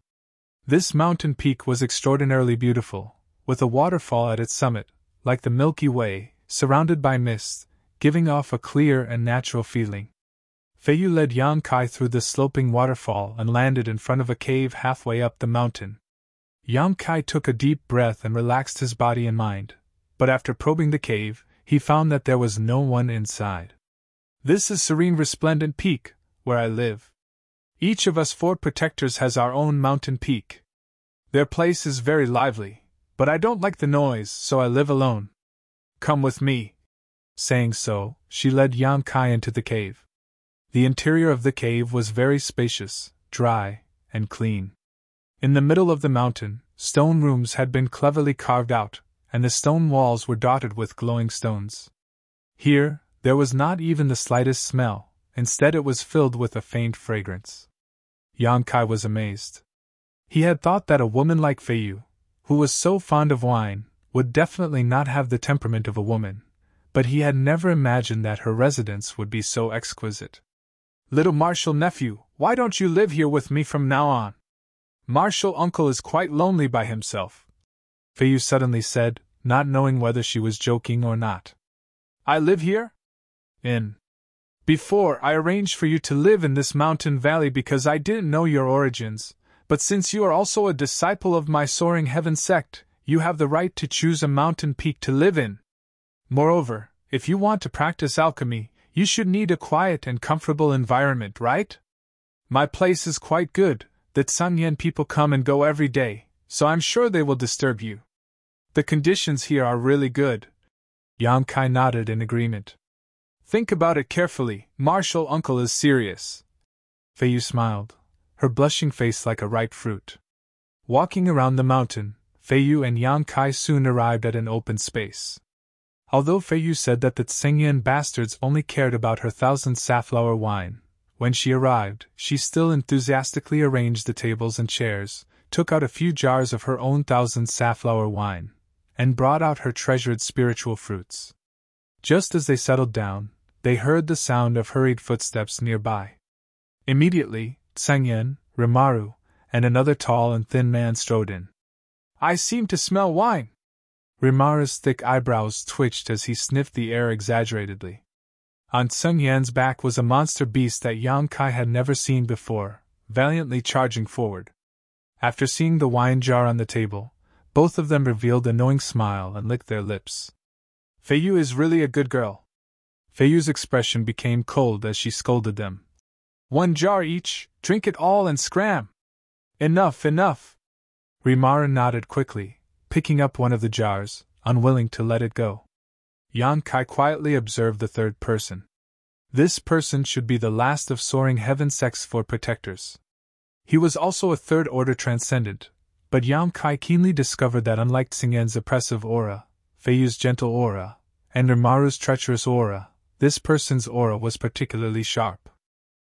This mountain peak was extraordinarily beautiful, with a waterfall at its summit, like the Milky Way, surrounded by mist, giving off a clear and natural feeling. Fei Yu led Yan Kai through the sloping waterfall and landed in front of a cave halfway up the mountain. Yan Kai took a deep breath and relaxed his body and mind, but after probing the cave, he found that there was no one inside. "This is Serene Resplendent Peak, where I live. Each of us 4 protectors has our own mountain peak. Their place is very lively, but I don't like the noise, so I live alone. Come with me." Saying so, she led Yan Kai into the cave. The interior of the cave was very spacious, dry, and clean. In the middle of the mountain, stone rooms had been cleverly carved out, and the stone walls were dotted with glowing stones. Here, there was not even the slightest smell, instead it was filled with a faint fragrance. Yan Kai was amazed. He had thought that a woman like Fei Yu, who was so fond of wine, would definitely not have the temperament of a woman, but he had never imagined that her residence would be so exquisite. "Little Martial nephew, why don't you live here with me from now on? Martial uncle is quite lonely by himself," Fei Yu suddenly said, not knowing whether she was joking or not. "I live here? In. Before, I arranged for you to live in this mountain valley because I didn't know your origins, but since you are also a disciple of my Soaring Heaven sect, you have the right to choose a mountain peak to live in." Moreover, if you want to practice alchemy, you should need a quiet and comfortable environment, right? My place is quite good, the Tsangyan people come and go every day, so I'm sure they will disturb you. The conditions here are really good. Yang Kai nodded in agreement. Think about it carefully, Martial Uncle is serious. Feiyu smiled, her blushing face like a ripe fruit. Walking around the mountain, Feiyu and Yang Kai soon arrived at an open space. Although Feiyu said that the Tsingyan bastards only cared about her 1,000 safflower wine, when she arrived, she still enthusiastically arranged the tables and chairs, took out a few jars of her own 1,000 safflower wine, and brought out her treasured spiritual fruits. Just as they settled down, they heard the sound of hurried footsteps nearby. Immediately, Tsangyan, Rimaru, and another tall and thin man strode in. I seem to smell wine. Rimaru's thick eyebrows twitched as he sniffed the air exaggeratedly. On Tsangyan's back was a monster beast that Yang Kai had never seen before, valiantly charging forward. After seeing the wine jar on the table, both of them revealed a knowing smile and licked their lips. Feiyu is really a good girl. Feiyu's expression became cold as she scolded them. 1 jar each, drink it all and scram! Enough, enough! Rimaru nodded quickly, picking up one of the jars, unwilling to let it go. Yang Kai quietly observed the third person. This person should be the last of soaring heaven sect's 4 protectors. He was also a third-order transcendent, but Yang Kai keenly discovered that unlike Tsingyan's oppressive aura, Feiyu's gentle aura, and Rimaru's treacherous aura, this person's aura was particularly sharp.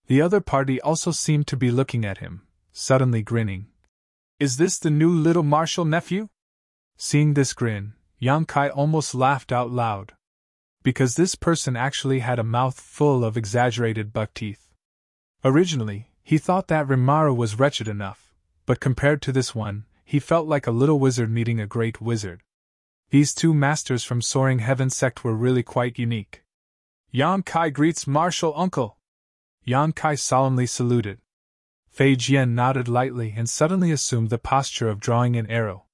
The other party also seemed to be looking at him, suddenly grinning. Is this the new little martial nephew? Seeing this grin, Yang Kai almost laughed out loud. Because this person actually had a mouth full of exaggerated buck teeth. Originally, he thought that Rimaru was wretched enough, but compared to this one, he felt like a little wizard meeting a great wizard. These 2 masters from Soaring Heaven sect were really quite unique. Yang Kai greets martial uncle. Yang Kai solemnly saluted. Fei Jian nodded lightly and suddenly assumed the posture of drawing an arrow.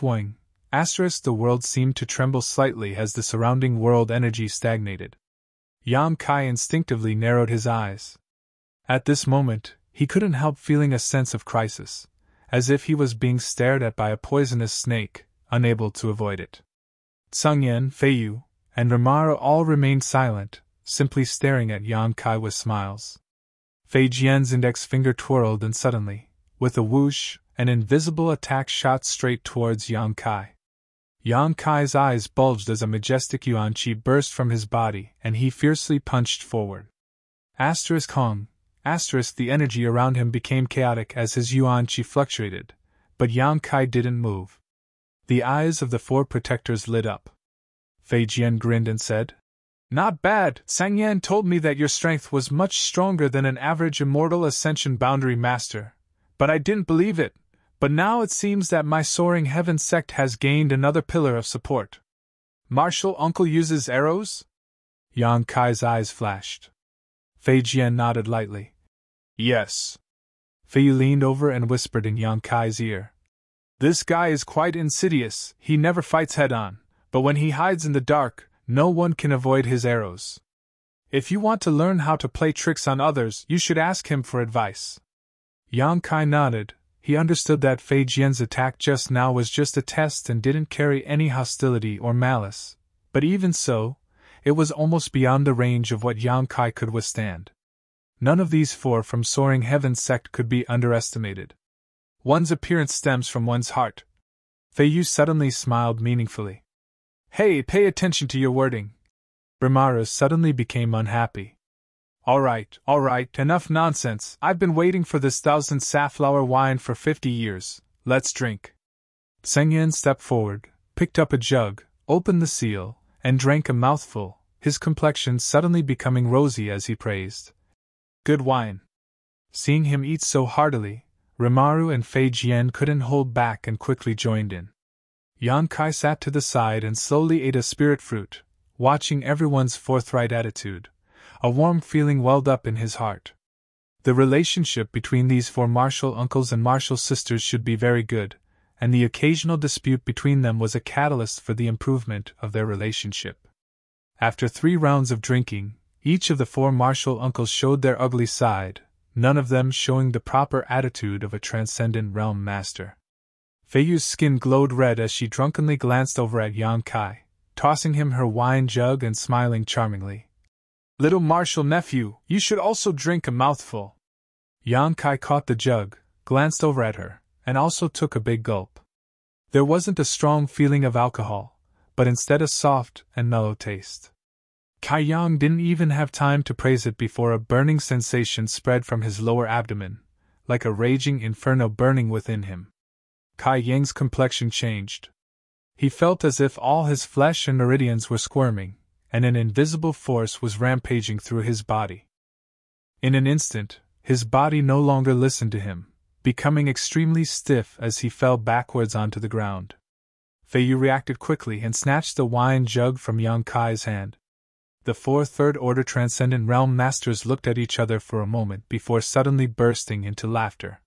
Wing. The world seemed to tremble slightly as the surrounding world energy stagnated. Yang Kai instinctively narrowed his eyes. At this moment, he couldn't help feeling a sense of crisis, as if he was being stared at by a poisonous snake, unable to avoid it. Tsangyan, Feiyu, and Rimaru all remained silent, simply staring at Yang Kai with smiles. Fei Jian's index finger twirled and suddenly, with a whoosh, an invisible attack shot straight towards Yang Kai. Yang Kai's eyes bulged as a majestic yuan qi burst from his body and he fiercely punched forward. Hong. The energy around him became chaotic as his yuan qi fluctuated, but Yang Kai didn't move. The eyes of the 4 protectors lit up. Fei Jian grinned and said, Not bad, Tsangyan told me that your strength was much stronger than an average immortal ascension boundary master, but I didn't believe it. But now it seems that my Soaring Heaven sect has gained another pillar of support. Martial uncle uses arrows? Yang Kai's eyes flashed. Fei Jian nodded lightly. Yes. Fei leaned over and whispered in Yang Kai's ear. This guy is quite insidious, he never fights head-on, but when he hides in the dark, no one can avoid his arrows. If you want to learn how to play tricks on others, you should ask him for advice. Yang Kai nodded. He understood that Fei Jian's attack just now was just a test and didn't carry any hostility or malice, but even so, it was almost beyond the range of what Yang Kai could withstand. None of these 4 from Soaring Heaven sect could be underestimated. One's appearance stems from one's heart. Feiyu suddenly smiled meaningfully. Hey, pay attention to your wording. Rimaru suddenly became unhappy. All right, enough nonsense. I've been waiting for this 1,000 safflower wine for 50 years. Let's drink. Tsangyan stepped forward, picked up a jug, opened the seal, and drank a mouthful, his complexion suddenly becoming rosy as he praised. Good wine. Seeing him eat so heartily, Rimaru and Fei Jian couldn't hold back and quickly joined in. Yang Kai sat to the side and slowly ate a spirit fruit, watching everyone's forthright attitude. A warm feeling welled up in his heart. The relationship between these 4 martial uncles and martial sisters should be very good, and the occasional dispute between them was a catalyst for the improvement of their relationship. After 3 rounds of drinking, each of the 4 martial uncles showed their ugly side, none of them showing the proper attitude of a transcendent realm master. Feiyu's skin glowed red as she drunkenly glanced over at Yang Kai, tossing him her wine jug and smiling charmingly. "Little martial nephew, you should also drink a mouthful." Yang Kai caught the jug, glanced over at her, and also took a big gulp. There wasn't a strong feeling of alcohol, but instead a soft and mellow taste. Kai Yang didn't even have time to praise it before a burning sensation spread from his lower abdomen, like a raging inferno burning within him. Kai Yang's complexion changed. He felt as if all his flesh and meridians were squirming, and an invisible force was rampaging through his body. In an instant, his body no longer listened to him, becoming extremely stiff as he fell backwards onto the ground. Feiyu reacted quickly and snatched the wine jug from Yang Kai's hand. The 4 third-order Transcendent Realm Masters looked at each other for a moment before suddenly bursting into laughter.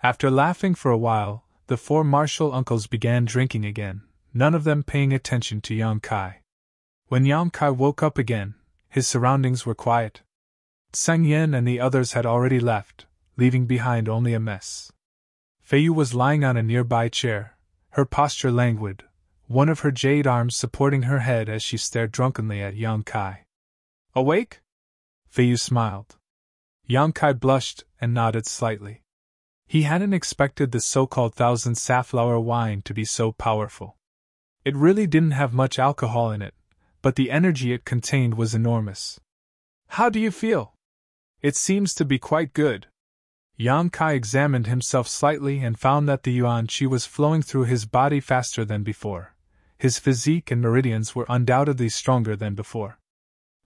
After laughing for a while, the 4 martial uncles began drinking again, none of them paying attention to Yang Kai. When Yang Kai woke up again, his surroundings were quiet. Tseng Yen and the others had already left, leaving behind only a mess. Feiyu was lying on a nearby chair, her posture languid, one of her jade arms supporting her head as she stared drunkenly at Yang Kai. "Awake?" Feiyu smiled. Yang Kai blushed and nodded slightly. He hadn't expected the so-called 1,000 safflower wine to be so powerful. It really didn't have much alcohol in it, but the energy it contained was enormous. "How do you feel?" "It seems to be quite good." Yang Kai examined himself slightly and found that the yuan qi was flowing through his body faster than before. His physique and meridians were undoubtedly stronger than before.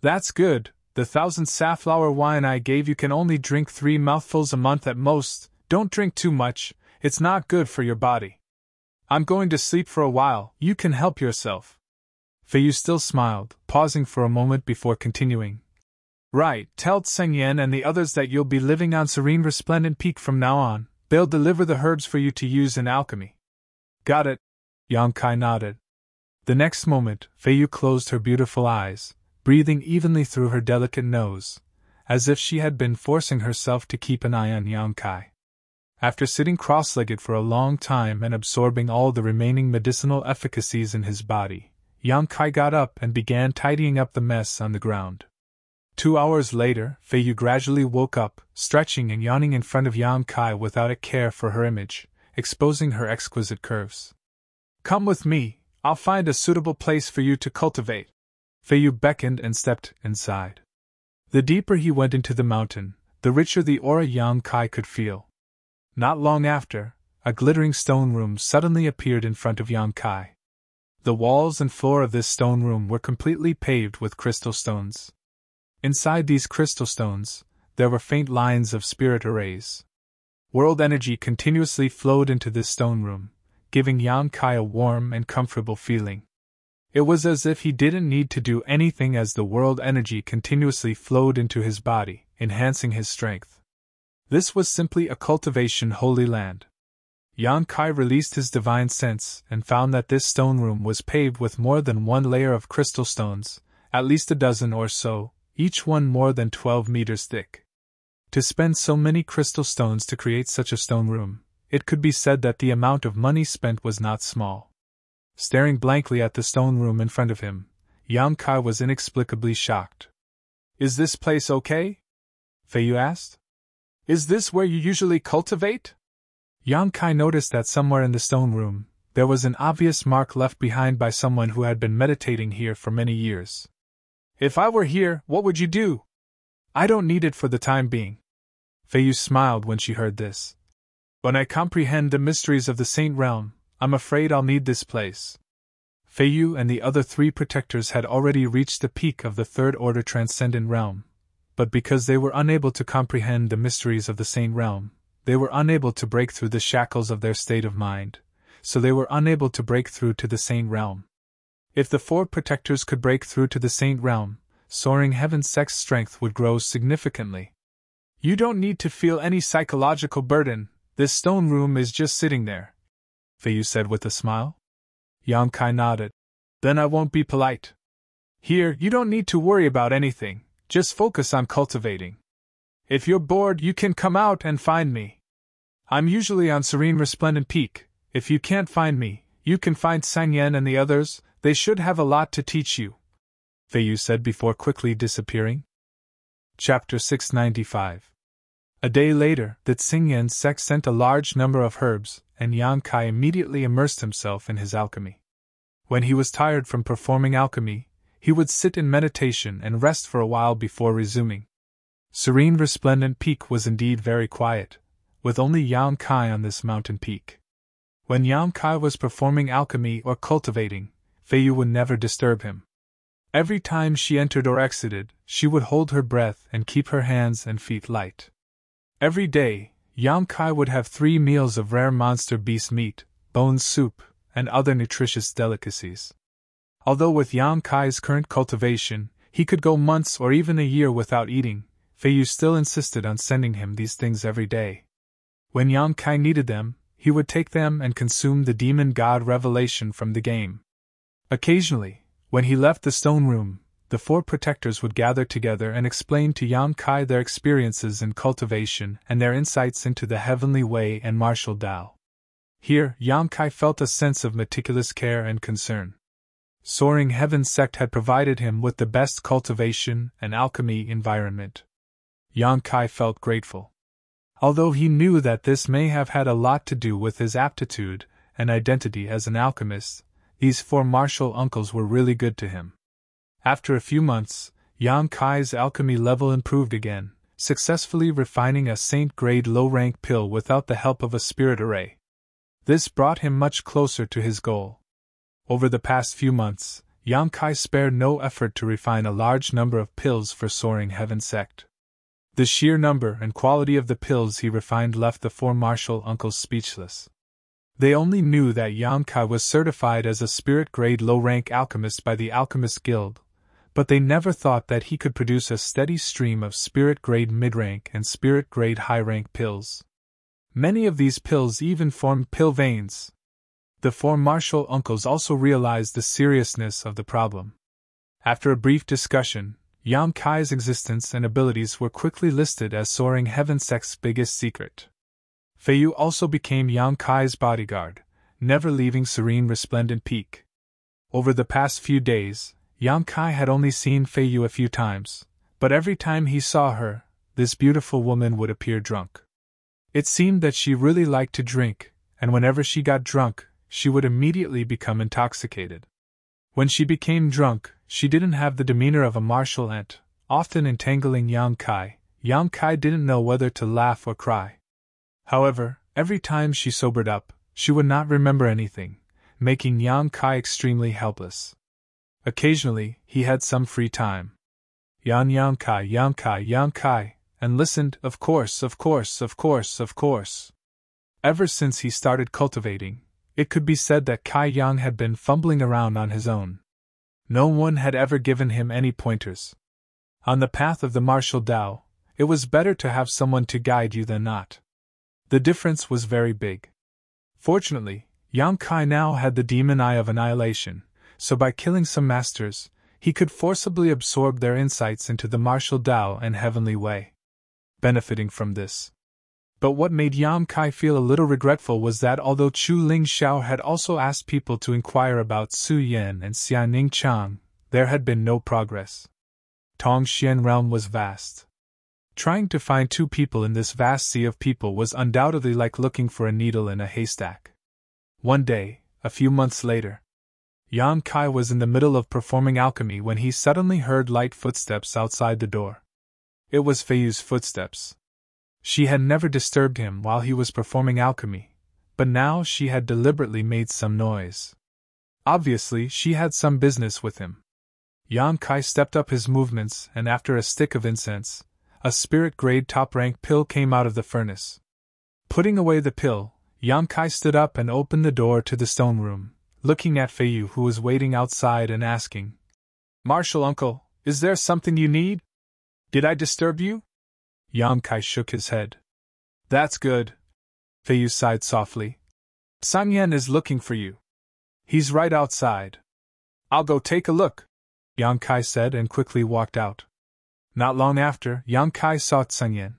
"That's good. The 1,000 safflower wine I gave you can only drink 3 mouthfuls a month at most. Don't drink too much, it's not good for your body. I'm going to sleep for a while, you can help yourself." Feiyu still smiled, pausing for a moment before continuing. "Right, tell Tseng Yen and the others that you'll be living on Serene Resplendent Peak from now on. They'll deliver the herbs for you to use in alchemy." "Got it." Yang Kai nodded. The next moment, Feiyu closed her beautiful eyes, breathing evenly through her delicate nose, as if she had been forcing herself to keep an eye on Yang Kai. After sitting cross-legged for a long time and absorbing all the remaining medicinal efficacies in his body, Yang Kai got up and began tidying up the mess on the ground. 2 hours later, Feiyu gradually woke up, stretching and yawning in front of Yang Kai without a care for her image, exposing her exquisite curves. "Come with me, I'll find a suitable place for you to cultivate." Feiyu beckoned and stepped inside. The deeper he went into the mountain, the richer the aura Yang Kai could feel. Not long after, a glittering stone room suddenly appeared in front of Yang Kai. The walls and floor of this stone room were completely paved with crystal stones. Inside these crystal stones, there were faint lines of spirit arrays. World energy continuously flowed into this stone room, giving Yang Kai a warm and comfortable feeling. It was as if he didn't need to do anything as the world energy continuously flowed into his body, enhancing his strength. This was simply a cultivation holy land. Yang Kai released his divine sense and found that this stone room was paved with more than 1 layer of crystal stones, at least a dozen or so, each one more than 12 meters thick. To spend so many crystal stones to create such a stone room, it could be said that the amount of money spent was not small. Staring blankly at the stone room in front of him, Yang Kai was inexplicably shocked. "Is this place okay?" Feiyu asked. "Is this where you usually cultivate?" Yang Kai noticed that somewhere in the stone room, there was an obvious mark left behind by someone who had been meditating here for many years. "If I were here, what would you do?" "I don't need it for the time being." Feiyu smiled when she heard this. "When I comprehend the mysteries of the Saint Realm, I'm afraid I'll need this place." Feiyu and the other 3 protectors had already reached the peak of the 3rd Order Transcendent Realm, but because they were unable to comprehend the mysteries of the Saint Realm, they were unable to break through the shackles of their state of mind, so they were unable to break through to the Saint Realm. If the 4 protectors could break through to the Saint Realm, soaring heaven's sex strength would grow significantly. "You don't need to feel any psychological burden, this stone room is just sitting there." Feiyu said with a smile. Yang Kai nodded. Then I won't be polite. Here, you don't need to worry about anything, just focus on cultivating. If you're bored, you can come out and find me. I'm usually on Serene Resplendent Peak. If you can't find me, you can find Sang Yen and the others, they should have a lot to teach you, Feiyu said before quickly disappearing. Chapter 695. A day later, the Tsing Yen's sect sent a large number of herbs, and Yang Kai immediately immersed himself in his alchemy. When he was tired from performing alchemy, he would sit in meditation and rest for a while before resuming. Serene Resplendent Peak was indeed very quiet, with only Yang Kai on this mountain peak. When Yang Kai was performing alchemy or cultivating, Feiyu would never disturb him. Every time she entered or exited, she would hold her breath and keep her hands and feet light. Every day, Yang Kai would have 3 meals of rare monster beast meat, bone soup, and other nutritious delicacies. Although with Yang Kai's current cultivation, he could go months or even a year without eating, Feiyu still insisted on sending him these things every day. When Yang Kai needed them, he would take them and consume the demon god revelation from the game. Occasionally, when he left the stone room, the 4 protectors would gather together and explain to Yang Kai their experiences in cultivation and their insights into the heavenly way and martial Tao. Here, Yang Kai felt a sense of meticulous care and concern. Soaring Heaven sect had provided him with the best cultivation and alchemy environment. Yang Kai felt grateful. Although he knew that this may have had a lot to do with his aptitude and identity as an alchemist, these 4 martial uncles were really good to him. After a few months, Yang Kai's alchemy level improved again, successfully refining a saint-grade low-rank pill without the help of a spirit array. This brought him much closer to his goal. Over the past few months, Yang Kai spared no effort to refine a large number of pills for Soaring Heaven sect. The sheer number and quality of the pills he refined left the 4 martial uncles speechless. They only knew that Yang Kai was certified as a spirit-grade low-rank alchemist by the Alchemist Guild, but they never thought that he could produce a steady stream of spirit-grade mid-rank and spirit-grade high-rank pills. Many of these pills even formed pill veins. The 4 martial uncles also realized the seriousness of the problem. After a brief discussion, Yang Kai's existence and abilities were quickly listed as Soaring Heaven sect's biggest secret. Feiyu also became Yang Kai's bodyguard, never leaving Serene Resplendent Peak. Over the past few days, Yang Kai had only seen Feiyu a few times, but every time he saw her, this beautiful woman would appear drunk. It seemed that she really liked to drink, and whenever she got drunk, she would immediately become intoxicated. When she became drunk, she didn't have the demeanor of a martial ant, often entangling Yang Kai. Yang Kai didn't know whether to laugh or cry. However, every time she sobered up, she would not remember anything, making Yang Kai extremely helpless. Occasionally, he had some free time. Yang Kai, and listened, of course. Ever since he started cultivating, it could be said that Kai Yang had been fumbling around on his own. No one had ever given him any pointers. On the path of the martial Tao, it was better to have someone to guide you than not. The difference was very big. Fortunately, Yang Kai now had the demon eye of annihilation, so by killing some masters, he could forcibly absorb their insights into the martial Tao and heavenly way. Benefiting from this. But what made Yang Kai feel a little regretful was that although Chu Ling Xiao had also asked people to inquire about Su Yan and Xianing Chang, there had been no progress. Tongxian realm was vast. Trying to find 2 people in this vast sea of people was undoubtedly like looking for a needle in a haystack. One day, a few months later, Yang Kai was in the middle of performing alchemy when he suddenly heard light footsteps outside the door. It was Feiyu's footsteps. She had never disturbed him while he was performing alchemy, but now she had deliberately made some noise. Obviously, she had some business with him. Yang Kai stepped up his movements, and after a stick of incense, a spirit-grade top-rank pill came out of the furnace. Putting away the pill, Yang Kai stood up and opened the door to the stone room, looking at Feiyu who was waiting outside and asking, "Martial uncle, is there something you need? Did I disturb you?" Yang Kai shook his head. "That's good." Feiyu sighed softly. Sang Yan is looking for you. He's right outside. I'll go take a look, Yang Kai said and quickly walked out. Not long after, Yang Kai saw Sang Yan.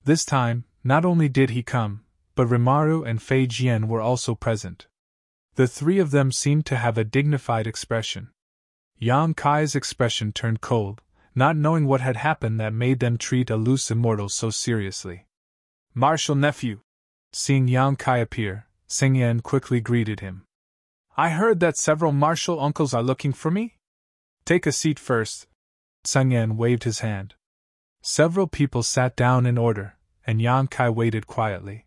This time, not only did he come, but Rimaru and Fei Jian were also present. The three of them seemed to have a dignified expression. Yang Kai's expression turned cold, not knowing what had happened that made them treat a loose immortal so seriously. Martial nephew! Seeing Yang Kai appear, Sang Yan quickly greeted him. I heard that several martial uncles are looking for me? Take a seat first. Sang Yan waved his hand. Several people sat down in order, and Yang Kai waited quietly.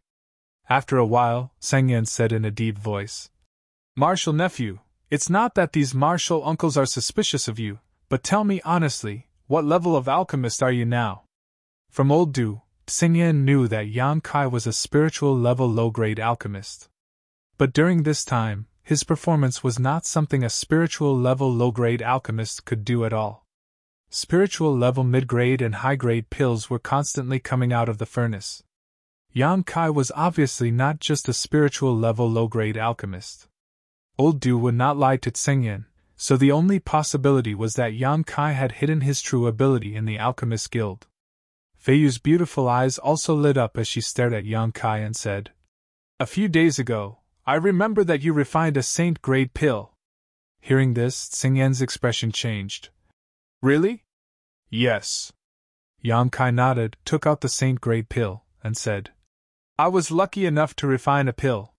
After a while, Sang Yan said in a deep voice, Martial nephew, it's not that these martial uncles are suspicious of you, but tell me honestly, what level of alchemist are you now? From old Du, Sang Yan knew that Yang Kai was a spiritual level low-grade alchemist. But during this time, his performance was not something a spiritual level low-grade alchemist could do at all. Spiritual level mid-grade and high-grade pills were constantly coming out of the furnace. Yang Kai was obviously not just a spiritual level low-grade alchemist. Old Du would not lie to Sang Yan, so the only possibility was that Yang Kai had hidden his true ability in the Alchemist Guild. Fei Yu's beautiful eyes also lit up as she stared at Yang Kai and said, A few days ago, I remember that you refined a saint-grade pill. Hearing this, Sang Yan's expression changed. Really? Yes. Yang Kai nodded, took out the saint-grade pill, and said, I was lucky enough to refine a pill.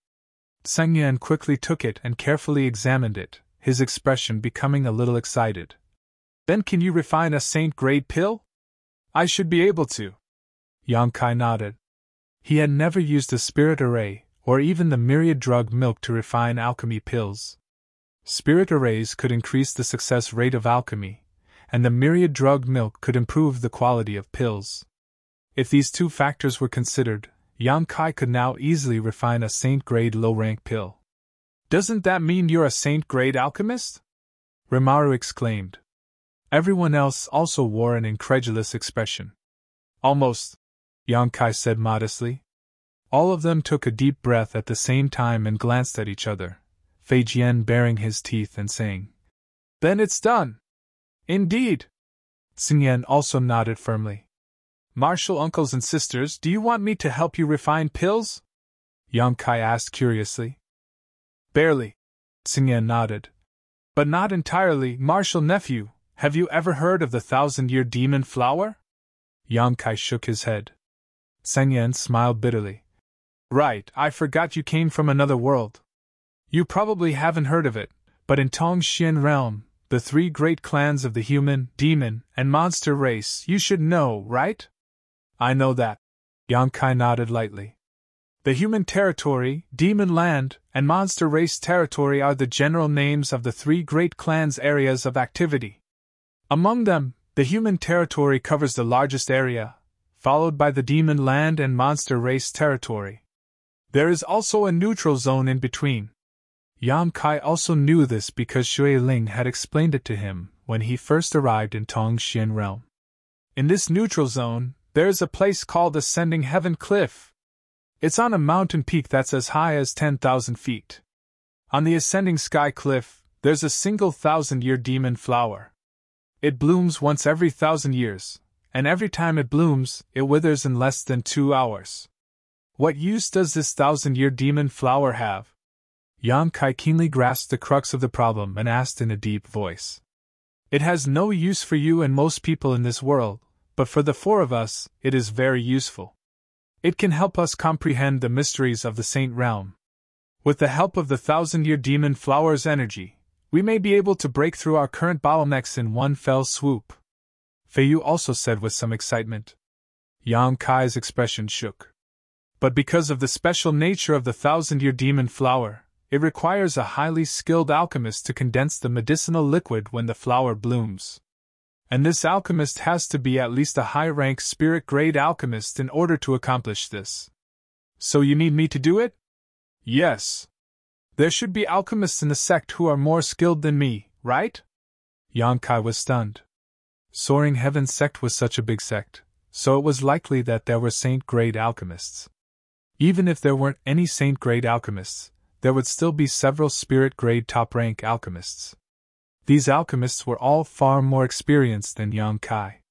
Sang Yan quickly took it and carefully examined it, his expression becoming a little excited. Then can you refine a saint-grade pill? I should be able to. Yang Kai nodded. He had never used a spirit array, or even the myriad drug milk to refine alchemy pills. Spirit arrays could increase the success rate of alchemy, and the myriad drug milk could improve the quality of pills. If these two factors were considered, Yang Kai could now easily refine a saint-grade low-rank pill. Doesn't that mean you're a saint-grade alchemist? Rimaru exclaimed. Everyone else also wore an incredulous expression. Almost, Yang Kai said modestly. All of them took a deep breath at the same time and glanced at each other, Fei Jian baring his teeth and saying, Then it's done. Indeed. Sang Yan also nodded firmly. Martial uncles and sisters, do you want me to help you refine pills? Yang Kai asked curiously. Barely. Sang Yan nodded. But not entirely, martial nephew, have you ever heard of the 1,000-year demon flower? Yang Kai shook his head. Sang Yan smiled bitterly. Right, I forgot you came from another world. You probably haven't heard of it, but in Tongxian realm, the three great clans of the human, demon, and monster race, you should know, right? I know that. Yang Kai nodded lightly. The human territory, demon land, and monster race territory are the general names of the three great clans' areas of activity. Among them, the human territory covers the largest area, followed by the demon land and monster race territory. There is also a neutral zone in between. Yang Kai also knew this because Shui Ling had explained it to him when he first arrived in Tongxian realm. In this neutral zone, there is a place called Ascending Heaven Cliff. It's on a mountain peak that's as high as 10,000 feet. On the Ascending Sky Cliff, there's a single 1,000-year demon flower. It blooms once every 1,000 years, and every time it blooms, it withers in less than 2 hours. What use does this 1,000-year demon flower have? Yang Kai keenly grasped the crux of the problem and asked in a deep voice. It has no use for you and most people in this world, but for the four of us, it is very useful. It can help us comprehend the mysteries of the Saint Realm. With the help of the 1,000-year demon flower's energy, we may be able to break through our current bottlenecks in one fell swoop. Fei Yu also said with some excitement. Yang Kai's expression shook. But because of the special nature of the 1,000-year demon flower, it requires a highly skilled alchemist to condense the medicinal liquid when the flower blooms. And this alchemist has to be at least a high-rank spirit-grade alchemist in order to accomplish this. So you need me to do it? Yes. There should be alchemists in the sect who are more skilled than me, right? Yang Kai was stunned. Soaring Heaven sect was such a big sect, so it was likely that there were saint-grade alchemists. Even if there weren't any saint-grade alchemists, there would still be several spirit-grade top-rank alchemists. These alchemists were all far more experienced than Yang Kai.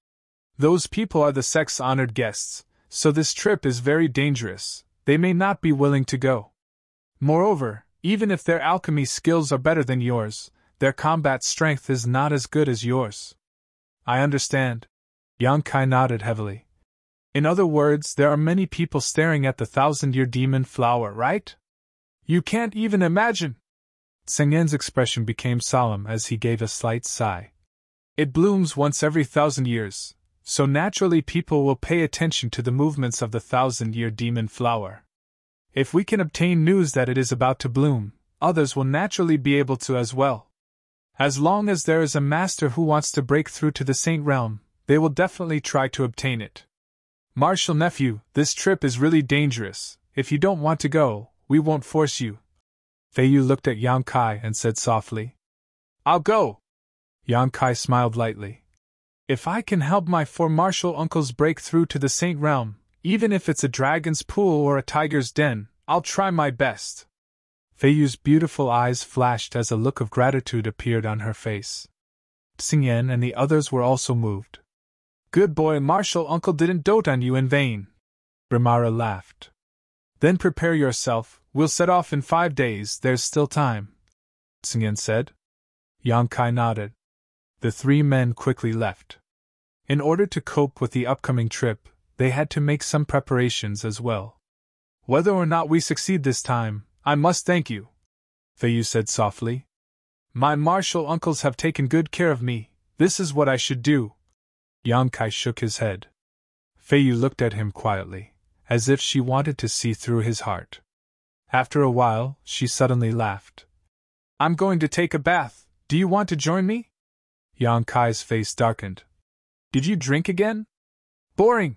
Those people are the sect's honored guests, so this trip is very dangerous. They may not be willing to go. Moreover, even if their alchemy skills are better than yours, their combat strength is not as good as yours. I understand. Yang Kai nodded heavily. In other words, there are many people staring at the 1,000-year demon flower, right? You can't even imagine. Tseng Yen's expression became solemn as he gave a slight sigh. It blooms once every 1,000 years, so naturally people will pay attention to the movements of the 1,000-year demon flower. If we can obtain news that it is about to bloom, others will naturally be able to as well. As long as there is a master who wants to break through to the Saint Realm, they will definitely try to obtain it. Martial nephew, this trip is really dangerous. If you don't want to go, we won't force you. Fei Yu looked at Yang Kai and said softly, I'll go. Yang Kai smiled lightly. If I can help my 4 martial uncles break through to the Saint Realm, even if it's a dragon's pool or a tiger's den, I'll try my best. Fei Yu's beautiful eyes flashed as a look of gratitude appeared on her face. Tseng Yen and the others were also moved. Good boy, martial uncle didn't dote on you in vain. Rimara laughed. Then prepare yourself, we'll set off in 5 days, there's still time. Tseng Yen said. Yang Kai nodded. The 3 men quickly left. In order to cope with the upcoming trip, they had to make some preparations as well. Whether or not we succeed this time, I must thank you, Fei Yu said softly. My martial uncles have taken good care of me, this is what I should do. Yang Kai shook his head. Fei Yu looked at him quietly, as if she wanted to see through his heart. After a while, she suddenly laughed. I'm going to take a bath, do you want to join me? Yang Kai's face darkened. Did you drink again? Boring!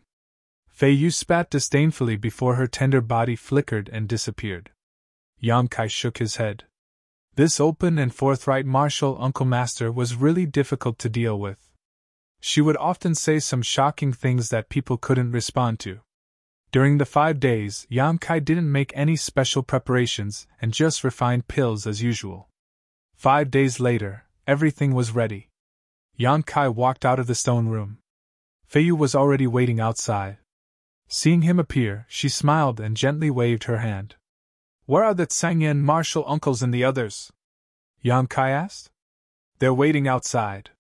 Fei Yu spat disdainfully before her tender body flickered and disappeared. Yang Kai shook his head. This open and forthright martial uncle master was really difficult to deal with. She would often say some shocking things that people couldn't respond to. During the 5 days, Yang Kai didn't make any special preparations and just refined pills as usual. 5 days later, everything was ready. Yang Kai walked out of the stone room. Fei Yu was already waiting outside. Seeing him appear, she smiled and gently waved her hand. Where are the Tseng Yen martial uncles and the others? Yang Kai asked. They're waiting outside.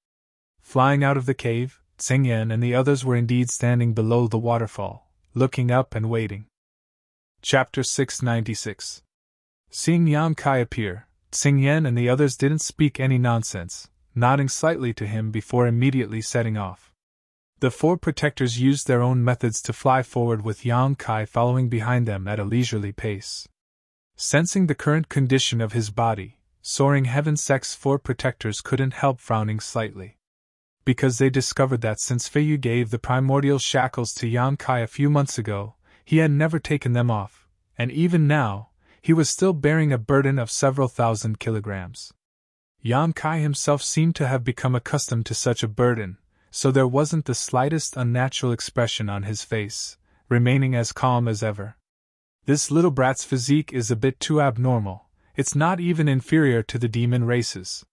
Flying out of the cave, Tseng Yen and the others were indeed standing below the waterfall, looking up and waiting. Chapter 696. Seeing Yang Kai appear, Tseng Yen and the others didn't speak any nonsense, nodding slightly to him before immediately setting off. The 4 protectors used their own methods to fly forward with Yang Kai following behind them at a leisurely pace. Sensing the current condition of his body, soaring heaven sect's 4 protectors couldn't help frowning slightly. Because they discovered that since Fei Yu gave the primordial shackles to Yang Kai a few months ago, he had never taken them off, and even now, he was still bearing a burden of several thousand kilograms. Yang Kai himself seemed to have become accustomed to such a burden, so there wasn't the slightest unnatural expression on his face, remaining as calm as ever. This little brat's physique is a bit too abnormal, it's not even inferior to the demon races.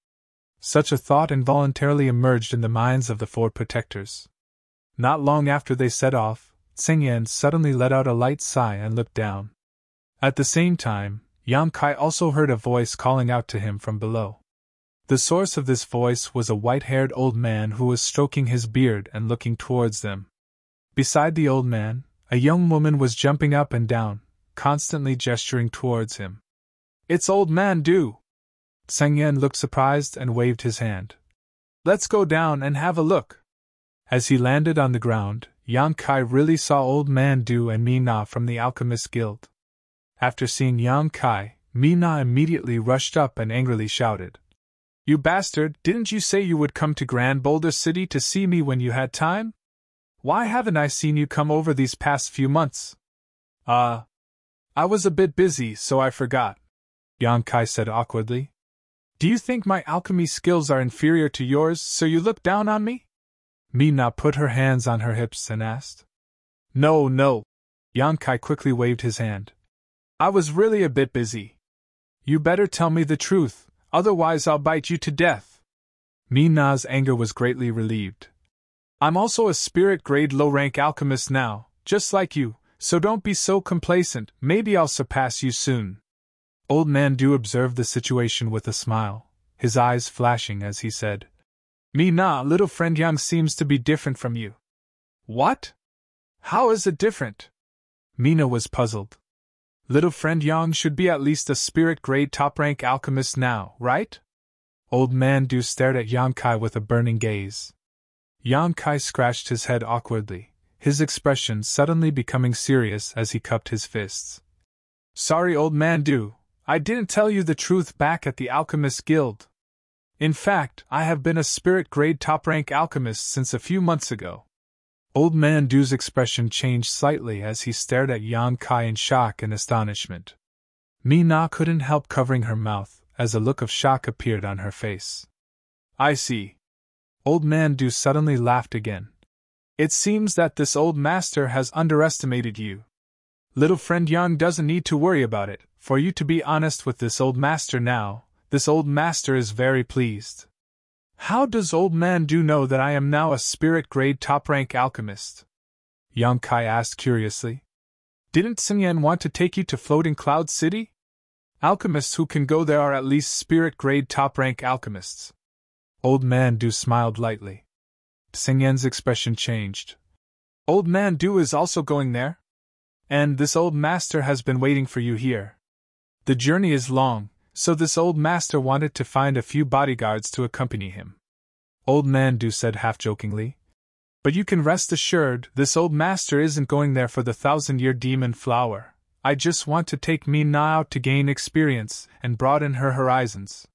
Such a thought involuntarily emerged in the minds of the 4 protectors. Not long after they set off, Tseng Yen suddenly let out a light sigh and looked down. At the same time, Yang Kai also heard a voice calling out to him from below. The source of this voice was a white-haired old man who was stroking his beard and looking towards them. Beside the old man, a young woman was jumping up and down, constantly gesturing towards him. It's old man Du! Tseng Yen looked surprised and waved his hand. Let's go down and have a look. As he landed on the ground, Yang Kai really saw old man Du and Mi Na from the Alchemist Guild. After seeing Yang Kai, Mi Na immediately rushed up and angrily shouted. You bastard, didn't you say you would come to Grand Boulder City to see me when you had time? Why haven't I seen you come over these past few months? I was a bit busy, so I forgot, Yang Kai said awkwardly. Do you think my alchemy skills are inferior to yours, so you look down on me? Mi Na put her hands on her hips and asked. No, Yang Kai quickly waved his hand. I was really a bit busy. You better tell me the truth, otherwise I'll bite you to death. Mi Na's anger was greatly relieved. I'm also a spirit-grade low-rank alchemist now, just like you, so don't be so complacent, maybe I'll surpass you soon. Old Man Du observed the situation with a smile, his eyes flashing as he said, Mi Na, little friend Yang seems to be different from you. What? How is it different? Mina was puzzled. Little friend Yang should be at least a spirit-grade top-rank alchemist now, right? Old Man Du stared at Yang Kai with a burning gaze. Yang Kai scratched his head awkwardly, his expression suddenly becoming serious as he cupped his fists. Sorry, Old Man Du, I didn't tell you the truth back at the Alchemist Guild. In fact, I have been a spirit-grade top-rank alchemist since a few months ago. Old Man Du's expression changed slightly as he stared at Yang Kai in shock and astonishment. Mi Na couldn't help covering her mouth as a look of shock appeared on her face. I see. Old Man Du suddenly laughed again. It seems that this old master has underestimated you. Little friend Yang doesn't need to worry about it, for you to be honest with this old master now, this old master is very pleased. How does Old Man Du know that I am now a spirit-grade top-rank alchemist? Yang Kai asked curiously. Didn't Sun Yan want to take you to Floating Cloud City? Alchemists who can go there are at least spirit-grade top-rank alchemists. Old Man Du smiled lightly. Sun Yan's expression changed. Old Man Du is also going there? And this old master has been waiting for you here. The journey is long, so this old master wanted to find a few bodyguards to accompany him. Old Man Du said half-jokingly. But you can rest assured, this old master isn't going there for the 1,000-year demon flower. I just want to take Mi Na out to gain experience and broaden her horizons.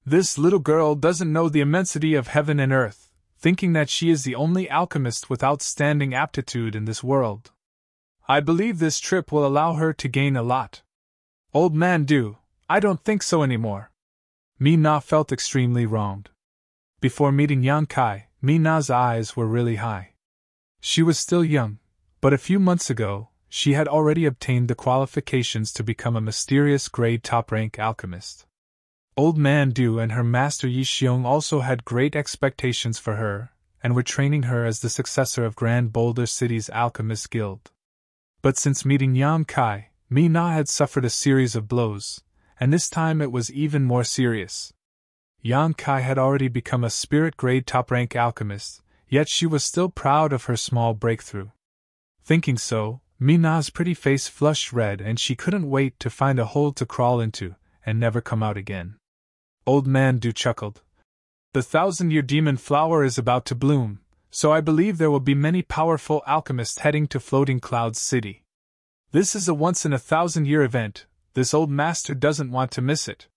This little girl doesn't know the immensity of heaven and earth, thinking that she is the only alchemist with outstanding aptitude in this world. I believe this trip will allow her to gain a lot. Old Man Du, I don't think so anymore. Mi Na felt extremely wronged. Before meeting Yang Kai, Mi Na's eyes were really high. She was still young, but a few months ago, she had already obtained the qualifications to become a mysterious grade top-rank alchemist. Old Man Du and her master Yi Xiong also had great expectations for her, and were training her as the successor of Grand Boulder City's Alchemist Guild. But since meeting Yang Kai, Mi Na had suffered a series of blows, and this time it was even more serious. Yang Kai had already become a spirit-grade top-rank alchemist, yet she was still proud of her small breakthrough. Thinking so, Mi Na's pretty face flushed red and she couldn't wait to find a hole to crawl into, and never come out again. Old Man Du chuckled. The 1,000-year demon flower is about to bloom, so I believe there will be many powerful alchemists heading to Floating Cloud City. This is a once-in-a-1,000-year event. This old master doesn't want to miss it.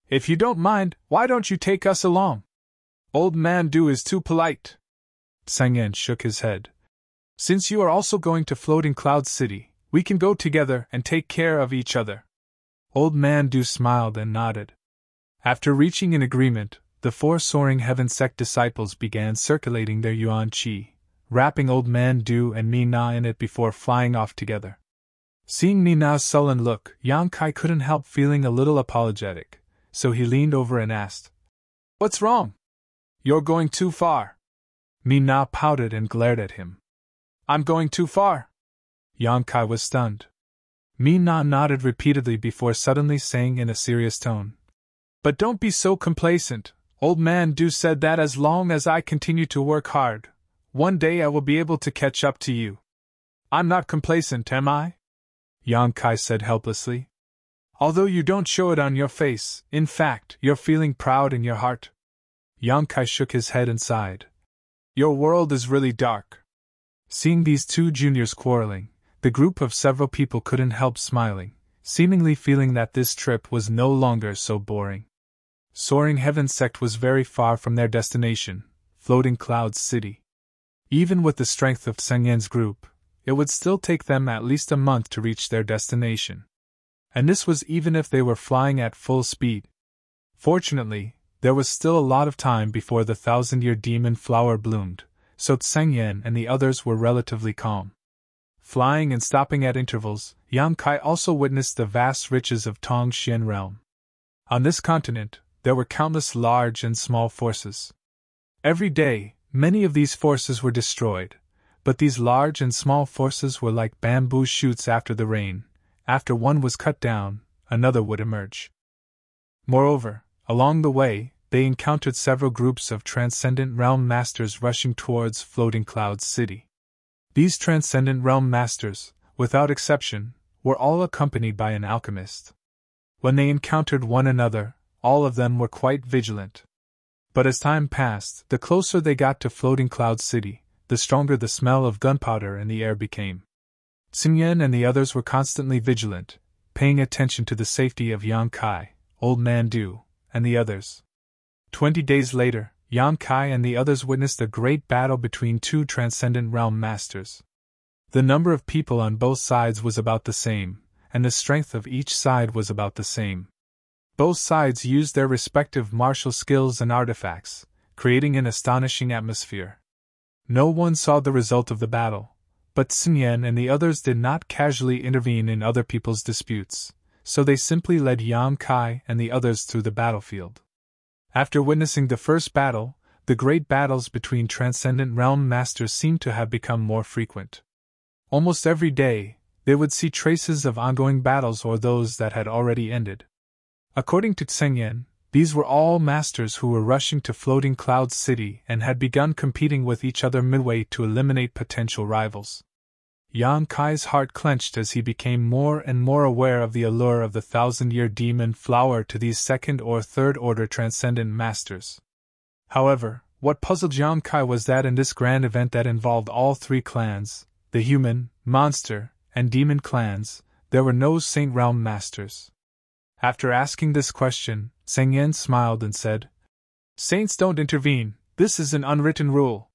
If you don't mind, why don't you take us along? Old Man Du is too polite. Sang Yan shook his head. Since you are also going to Floating Cloud City, we can go together and take care of each other. Old Man Du smiled and nodded. After reaching an agreement, the 4 soaring heaven sect disciples began circulating their yuan qi, wrapping Old Man Du and Mi Na in it before flying off together. Seeing Mi Na's sullen look, Yang Kai couldn't help feeling a little apologetic, so he leaned over and asked, What's wrong? You're going too far. Mi Na pouted and glared at him. I'm going too far? Yang Kai was stunned. Mi Na nodded repeatedly before suddenly saying in a serious tone, But don't be so complacent. Old Man Du said that as long as I continue to work hard, one day I will be able to catch up to you. I'm not complacent, am I? Yang Kai said helplessly. Although you don't show it on your face, in fact, you're feeling proud in your heart. Yang Kai shook his head and sighed. Your world is really dark. Seeing these 2 juniors quarreling, the group of several people couldn't help smiling, seemingly feeling that this trip was no longer so boring. Soaring Heaven Sect was very far from their destination, Floating Cloud City. Even with the strength of Sang Yan's group, it would still take them at least a month to reach their destination. And this was even if they were flying at full speed. Fortunately, there was still a lot of time before the 1,000-year demon flower bloomed, so Sang Yan and the others were relatively calm. Flying and stopping at intervals, Yang Kai also witnessed the vast riches of Tong Xian realm. On this continent, there were countless large and small forces. Every day, many of these forces were destroyed, but these large and small forces were like bamboo shoots after the rain. After one was cut down, another would emerge. Moreover, along the way, they encountered several groups of Transcendent Realm Masters rushing towards Floating Clouds City. These Transcendent Realm Masters, without exception, were all accompanied by an alchemist. When they encountered one another, all of them were quite vigilant. But as time passed, the closer they got to Floating Cloud City, the stronger the smell of gunpowder in the air became. Xingyan and the others were constantly vigilant, paying attention to the safety of Yang Kai, Old Man Du, and the others. 20 days later, Yang Kai and the others witnessed a great battle between two Transcendent Realm Masters. The number of people on both sides was about the same, and the strength of each side was about the same. Both sides used their respective martial skills and artifacts, creating an astonishing atmosphere. No one saw the result of the battle, but Xingyan and the others did not casually intervene in other people's disputes, so they simply led Yang Kai and the others through the battlefield. After witnessing the first battle, the great battles between Transcendent Realm Masters seemed to have become more frequent. Almost every day, they would see traces of ongoing battles or those that had already ended. According to Xingyan, these were all masters who were rushing to Floating Clouds City and had begun competing with each other midway to eliminate potential rivals. Yang Kai's heart clenched as he became more and more aware of the allure of the thousand-year demon flower to these second- or third-order transcendent masters. However, what puzzled Yang Kai was that in this grand event that involved all three clans, the human, monster, and demon clans, there were no Saint Realm Masters. After asking this question, Xingyan smiled and said, "Saints don't intervene, this is an unwritten rule.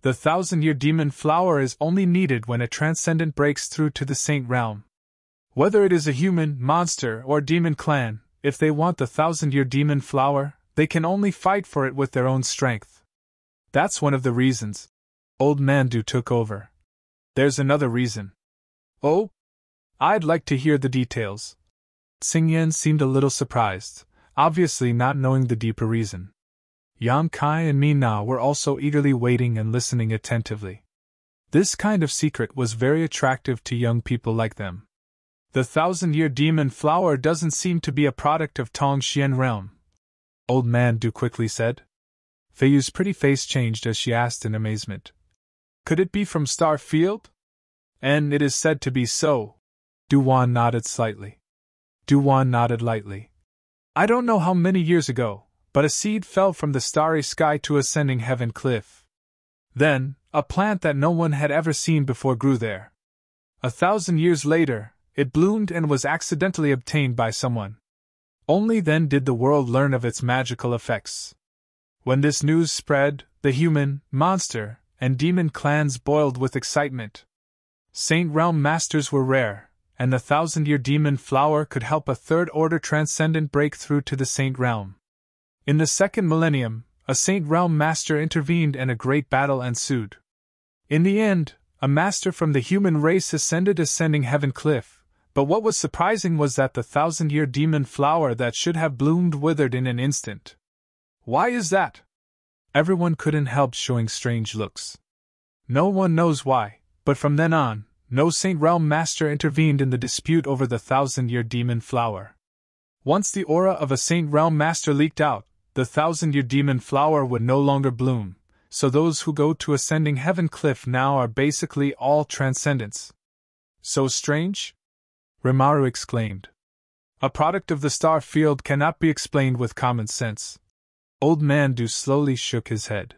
The thousand-year demon flower is only needed when a transcendent breaks through to the Saint Realm. Whether it is a human, monster, or demon clan, if they want the thousand-year demon flower, they can only fight for it with their own strength. That's one of the reasons." Old Man Du took over. "There's another reason." "Oh? I'd like to hear the details." Xingyan seemed a little surprised, obviously not knowing the deeper reason. Yang Kai and Mi Na were also eagerly waiting and listening attentively. This kind of secret was very attractive to young people like them. "The thousand-year demon flower doesn't seem to be a product of Tongxian realm," Old Man Du quickly said. Feiyu's pretty face changed as she asked in amazement, "Could it be from Star Field?" "And it is said to be so." Duwan nodded slightly. Duwan nodded lightly. "I don't know how many years ago, but a seed fell from the starry sky to ascending heaven cliff. Then, a plant that no one had ever seen before grew there. 1,000 years later, it bloomed and was accidentally obtained by someone. Only then did the world learn of its magical effects. When this news spread, the human, monster, and demon clans boiled with excitement. Saint Realm Masters were rare, and the thousand-year demon flower could help a third-order transcendent break through to the Saint Realm. In the second millennium, a Saint Realm Master intervened and a great battle ensued. In the end, a master from the human race ascended ascending heaven cliff, but what was surprising was that the thousand-year demon flower that should have bloomed withered in an instant. Why is that? Everyone couldn't help showing strange looks. No one knows why, but from then on, no Saint Realm Master intervened in the dispute over the thousand-year demon flower. Once the aura of a Saint Realm Master leaked out, the thousand-year demon flower would no longer bloom, so those who go to ascending heaven cliff now are basically all transcendents. So strange? Rimaru exclaimed. A product of the star field cannot be explained with common sense. Old Man Du slowly shook his head.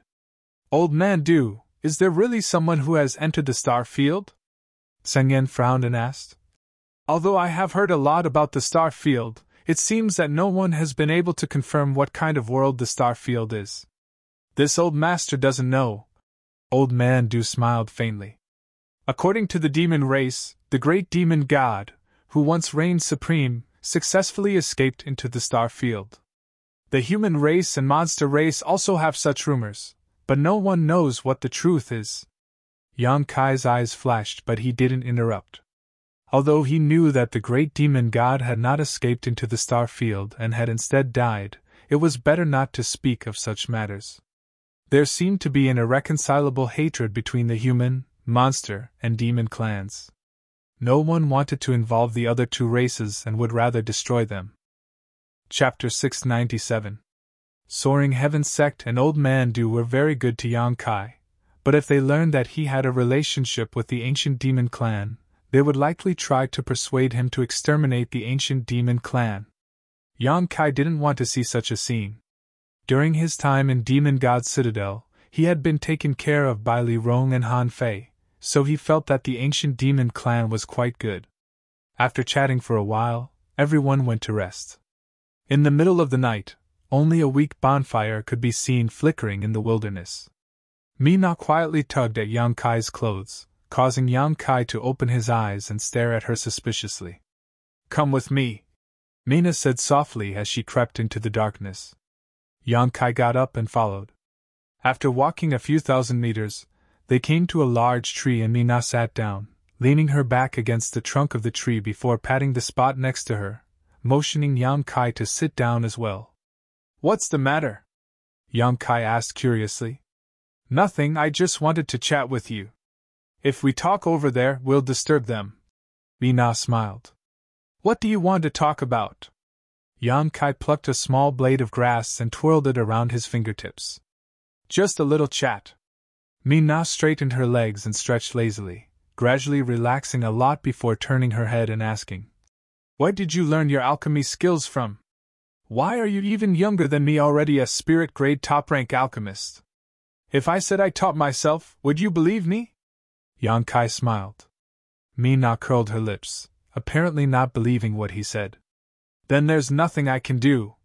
Old Man Du, is there really someone who has entered the star field? Xingyan frowned and asked. Although I have heard a lot about the star field, it seems that no one has been able to confirm what kind of world the star field is. This old master doesn't know. Old Man Du smiled faintly. According to the demon race, the great demon god, who once reigned supreme, successfully escaped into the star field. The human race and monster race also have such rumors, but no one knows what the truth is. Yang Kai's eyes flashed, but he didn't interrupt. Although he knew that the great demon god had not escaped into the star field and had instead died, it was better not to speak of such matters. There seemed to be an irreconcilable hatred between the human, monster, and demon clans. No one wanted to involve the other two races and would rather destroy them. Chapter 697. Soaring Heaven Sect and Old Man Du were very good to Yang Kai, but if they learned that he had a relationship with the ancient demon clan, they would likely try to persuade him to exterminate the ancient demon clan. Yang Kai didn't want to see such a scene. During his time in Demon God's Citadel, he had been taken care of by Li Rong and Han Fei, so he felt that the ancient demon clan was quite good. After chatting for a while, everyone went to rest. In the middle of the night, only a weak bonfire could be seen flickering in the wilderness. Mina quietly tugged at Yang Kai's clothes, causing Yang Kai to open his eyes and stare at her suspiciously. "Come with me," Mina said softly as she crept into the darkness. Yang Kai got up and followed. After walking a few thousand meters, they came to a large tree and Mina sat down, leaning her back against the trunk of the tree before patting the spot next to her, motioning Yang Kai to sit down as well. "What's the matter?" Yang Kai asked curiously. "Nothing, I just wanted to chat with you. If we talk over there, we'll disturb them." Mina smiled. "What do you want to talk about?" Yang Kai plucked a small blade of grass and twirled it around his fingertips. "Just a little chat." Mina straightened her legs and stretched lazily, gradually relaxing a lot before turning her head and asking, "Where did you learn your alchemy skills from? Why are you even younger than me, already a spirit-grade top-rank alchemist? If I said I taught myself, would you believe me?" Yang Kai smiled. Mina curled her lips, apparently not believing what he said. "Then there's nothing I can do."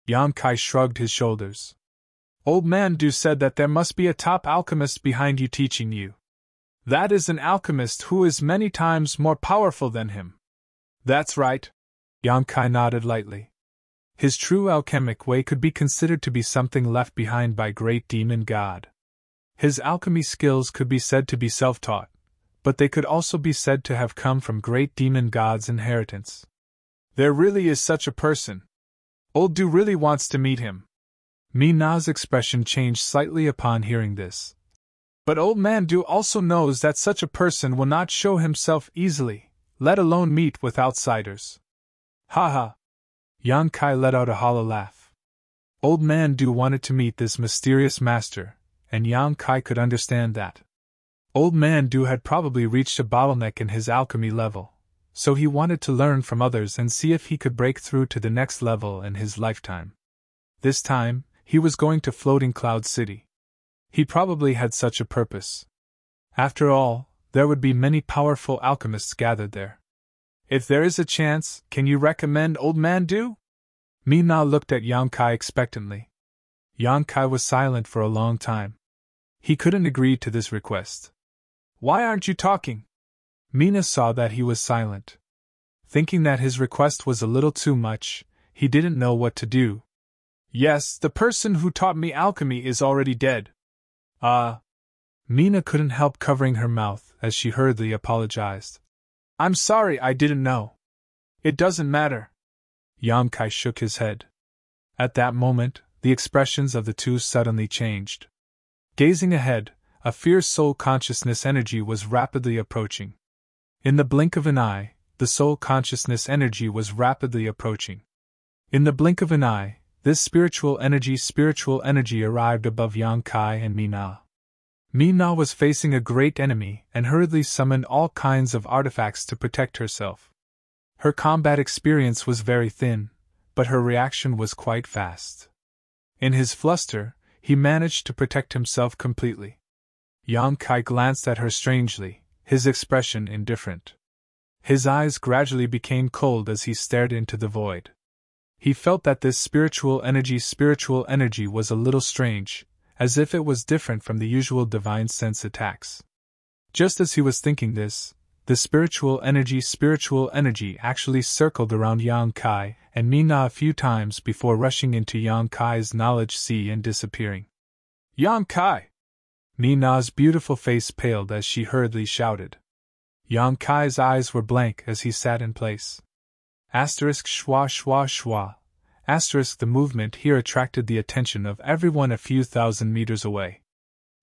Yang Kai shrugged his shoulders. "Old Man Du said that there must be a top alchemist behind you teaching you. That is an alchemist who is many times more powerful than him." "That's right." Yang Kai nodded lightly. His true alchemic way could be considered to be something left behind by Great Demon God. His alchemy skills could be said to be self-taught, but they could also be said to have come from Great Demon God's inheritance. "There really is such a person. Old Du really wants to meet him." Mina's expression changed slightly upon hearing this. "But Old Man Du also knows that such a person will not show himself easily, let alone meet with outsiders." "Ha ha!" Yang Kai let out a hollow laugh. Old Man Du wanted to meet this mysterious master, and Yang Kai could understand that. Old Man Du had probably reached a bottleneck in his alchemy level, so he wanted to learn from others and see if he could break through to the next level in his lifetime. This time, he was going to Floating Cloud City. He probably had such a purpose. After all, there would be many powerful alchemists gathered there. "If there is a chance, can you recommend Old Man Du?" Mina looked at Yang Kai expectantly. Yang Kai was silent for a long time. He couldn't agree to this request. "Why aren't you talking?" Mina saw that he was silent. Thinking that his request was a little too much, he didn't know what to do. "Yes, the person who taught me alchemy is already dead." Mina couldn't help covering her mouth as she hurriedly apologized. "I'm sorry, I didn't know." "It doesn't matter." Yang Kai shook his head. At that moment, the expressions of the two suddenly changed. Gazing ahead, a fierce soul consciousness energy was rapidly approaching. In the blink of an eye, the soul consciousness energy was rapidly approaching. In the blink of an eye, this spiritual energy arrived above Yang Kai and Mina. Mina was facing a great enemy and hurriedly summoned all kinds of artifacts to protect herself. Her combat experience was very thin, but her reaction was quite fast. In his fluster, he managed to protect himself completely. Yang Kai glanced at her strangely, his expression indifferent. His eyes gradually became cold as he stared into the void. He felt that this spiritual energy was a little strange, as if it was different from the usual divine sense attacks. Just as he was thinking this, the spiritual energy actually circled around Yang Kai and Mina a few times before rushing into Yang Kai's knowledge sea and disappearing. "Yang Kai!" Mina's beautiful face paled as she hurriedly shouted. Yang Kai's eyes were blank as he sat in place. Asterisk schwa schwa schwa. Asterisk the movement here attracted the attention of everyone a few thousand meters away.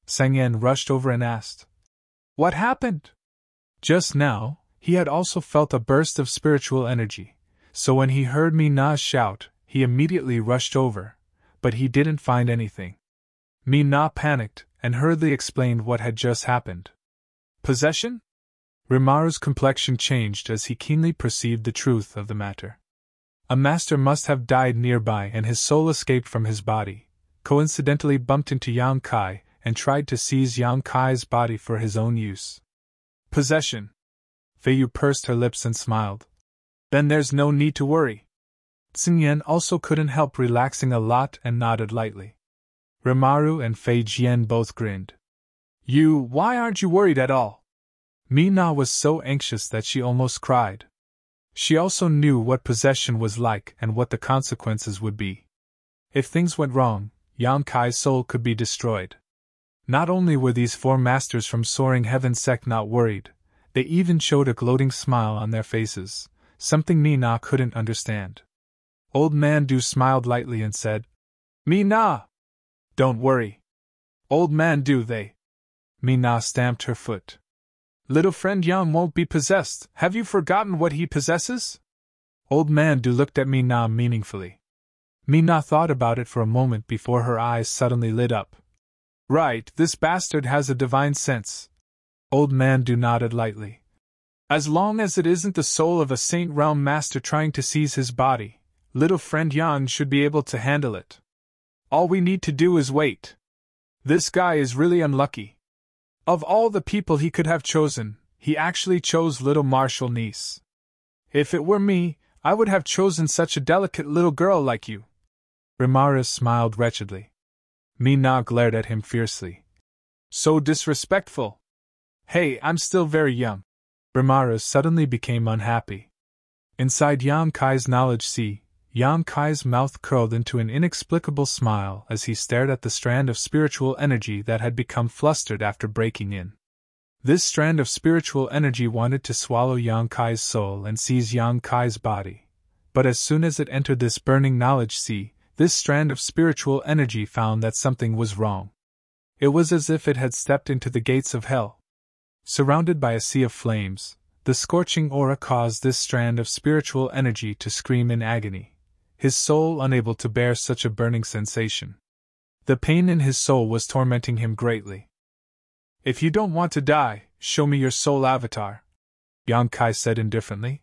Sang Yen rushed over and asked, "What happened?" Just now, he had also felt a burst of spiritual energy, so when he heard Mi Na shout, he immediately rushed over, but he didn't find anything. Mi Na panicked and hurriedly explained what had just happened. Possession? Rimaru's complexion changed as he keenly perceived the truth of the matter. A master must have died nearby and his soul escaped from his body, coincidentally bumped into Yang Kai, and tried to seize Yang Kai's body for his own use. Possession. Feiyu pursed her lips and smiled. Then there's no need to worry. Tsing also couldn't help relaxing a lot and nodded lightly. Rimaru and Fei Jian both grinned. Why aren't you worried at all? Mi Na was so anxious that she almost cried. She also knew what possession was like and what the consequences would be. If things went wrong, Yang Kai's soul could be destroyed. Not only were these four masters from Soaring Heaven sect not worried, they even showed a gloating smile on their faces, something Mi Na couldn't understand. Old Man Du smiled lightly and said, Mi Na! Don't worry. Old Man Du Mi Na stamped her foot. Little friend Yang won't be possessed. Have you forgotten what he possesses? Old Man Du looked at Mi Na meaningfully. Mi Na thought about it for a moment before her eyes suddenly lit up. Right, this bastard has a divine sense. Old Man Du nodded lightly. As long as it isn't the soul of a Saint Realm master trying to seize his body, little friend Yan should be able to handle it. All we need to do is wait. This guy is really unlucky. Of all the people he could have chosen, he actually chose little Marshal Niece. If it were me, I would have chosen such a delicate little girl like you. Rimaru smiled wretchedly. Mi Na glared at him fiercely. So disrespectful. Hey, I'm still very young. Rimaru suddenly became unhappy. Inside Yang Kai's knowledge sea, Yang Kai's mouth curled into an inexplicable smile as he stared at the strand of spiritual energy that had become flustered after breaking in. This strand of spiritual energy wanted to swallow Yang Kai's soul and seize Yang Kai's body, but as soon as it entered this burning knowledge sea, this strand of spiritual energy found that something was wrong. It was as if it had stepped into the gates of hell. Surrounded by a sea of flames, the scorching aura caused this strand of spiritual energy to scream in agony, his soul unable to bear such a burning sensation. The pain in his soul was tormenting him greatly. If you don't want to die, show me your soul avatar, Yang Kai said indifferently.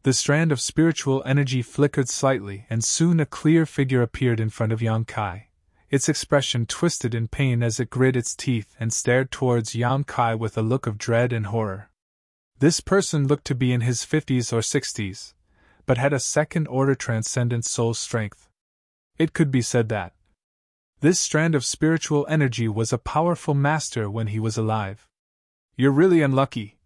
The strand of spiritual energy flickered slightly and soon a clear figure appeared in front of Yang Kai, its expression twisted in pain as it grit its teeth and stared towards Yang Kai with a look of dread and horror. This person looked to be in his 50s or 60s, but had a second-order transcendent soul strength. It could be said that this strand of spiritual energy was a powerful master when he was alive. You're really unlucky.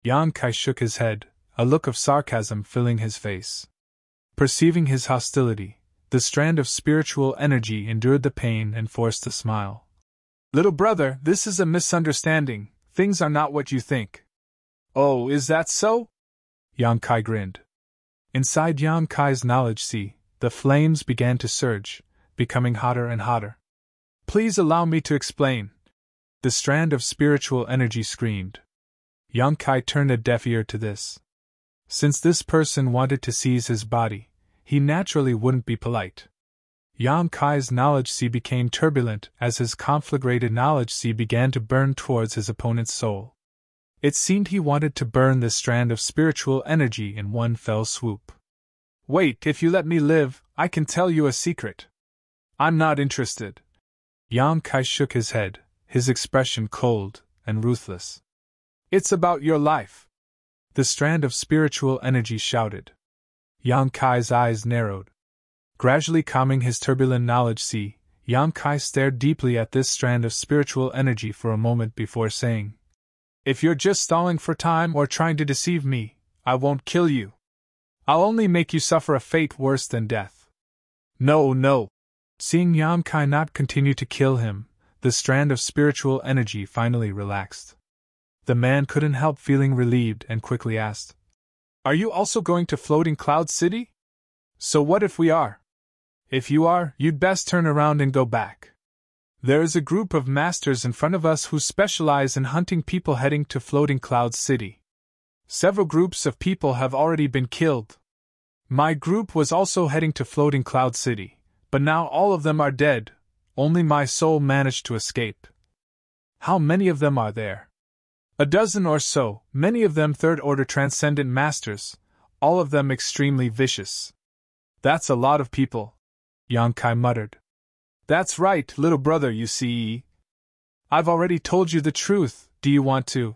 Yang Kai shook his head, a look of sarcasm filling his face. Perceiving his hostility, the strand of spiritual energy endured the pain and forced a smile. Little brother, this is a misunderstanding. Things are not what you think. Oh, is that so? Yang Kai grinned. Inside Yang Kai's knowledge sea, the flames began to surge, becoming hotter and hotter. Please allow me to explain. The strand of spiritual energy screamed. Yang Kai turned a deaf ear to this. Since this person wanted to seize his body, he naturally wouldn't be polite. Yang Kai's knowledge sea became turbulent as his conflagrated knowledge sea began to burn towards his opponent's soul. It seemed he wanted to burn this strand of spiritual energy in one fell swoop. Wait, if you let me live, I can tell you a secret. I'm not interested. Yang Kai shook his head, his expression cold and ruthless. It's about your life. The strand of spiritual energy shouted. Yang Kai's eyes narrowed. Gradually calming his turbulent knowledge sea, Yang Kai stared deeply at this strand of spiritual energy for a moment before saying, If you're just stalling for time or trying to deceive me, I won't kill you. I'll only make you suffer a fate worse than death. No. Seeing Yang Kai not continue to kill him, the strand of spiritual energy finally relaxed. The man couldn't help feeling relieved and quickly asked, "Are you also going to Floating Cloud City? So what if we are? If you are, you'd best turn around and go back. There is a group of masters in front of us who specialize in hunting people heading to Floating Cloud City. Several groups of people have already been killed. My group was also heading to Floating Cloud City, but now all of them are dead. Only my soul managed to escape." "How many of them are there?" "A dozen or so, many of them third-order transcendent masters, all of them extremely vicious." "That's a lot of people," Yang Kai muttered. "That's right, little brother, you see. I've already told you the truth, do you want to?"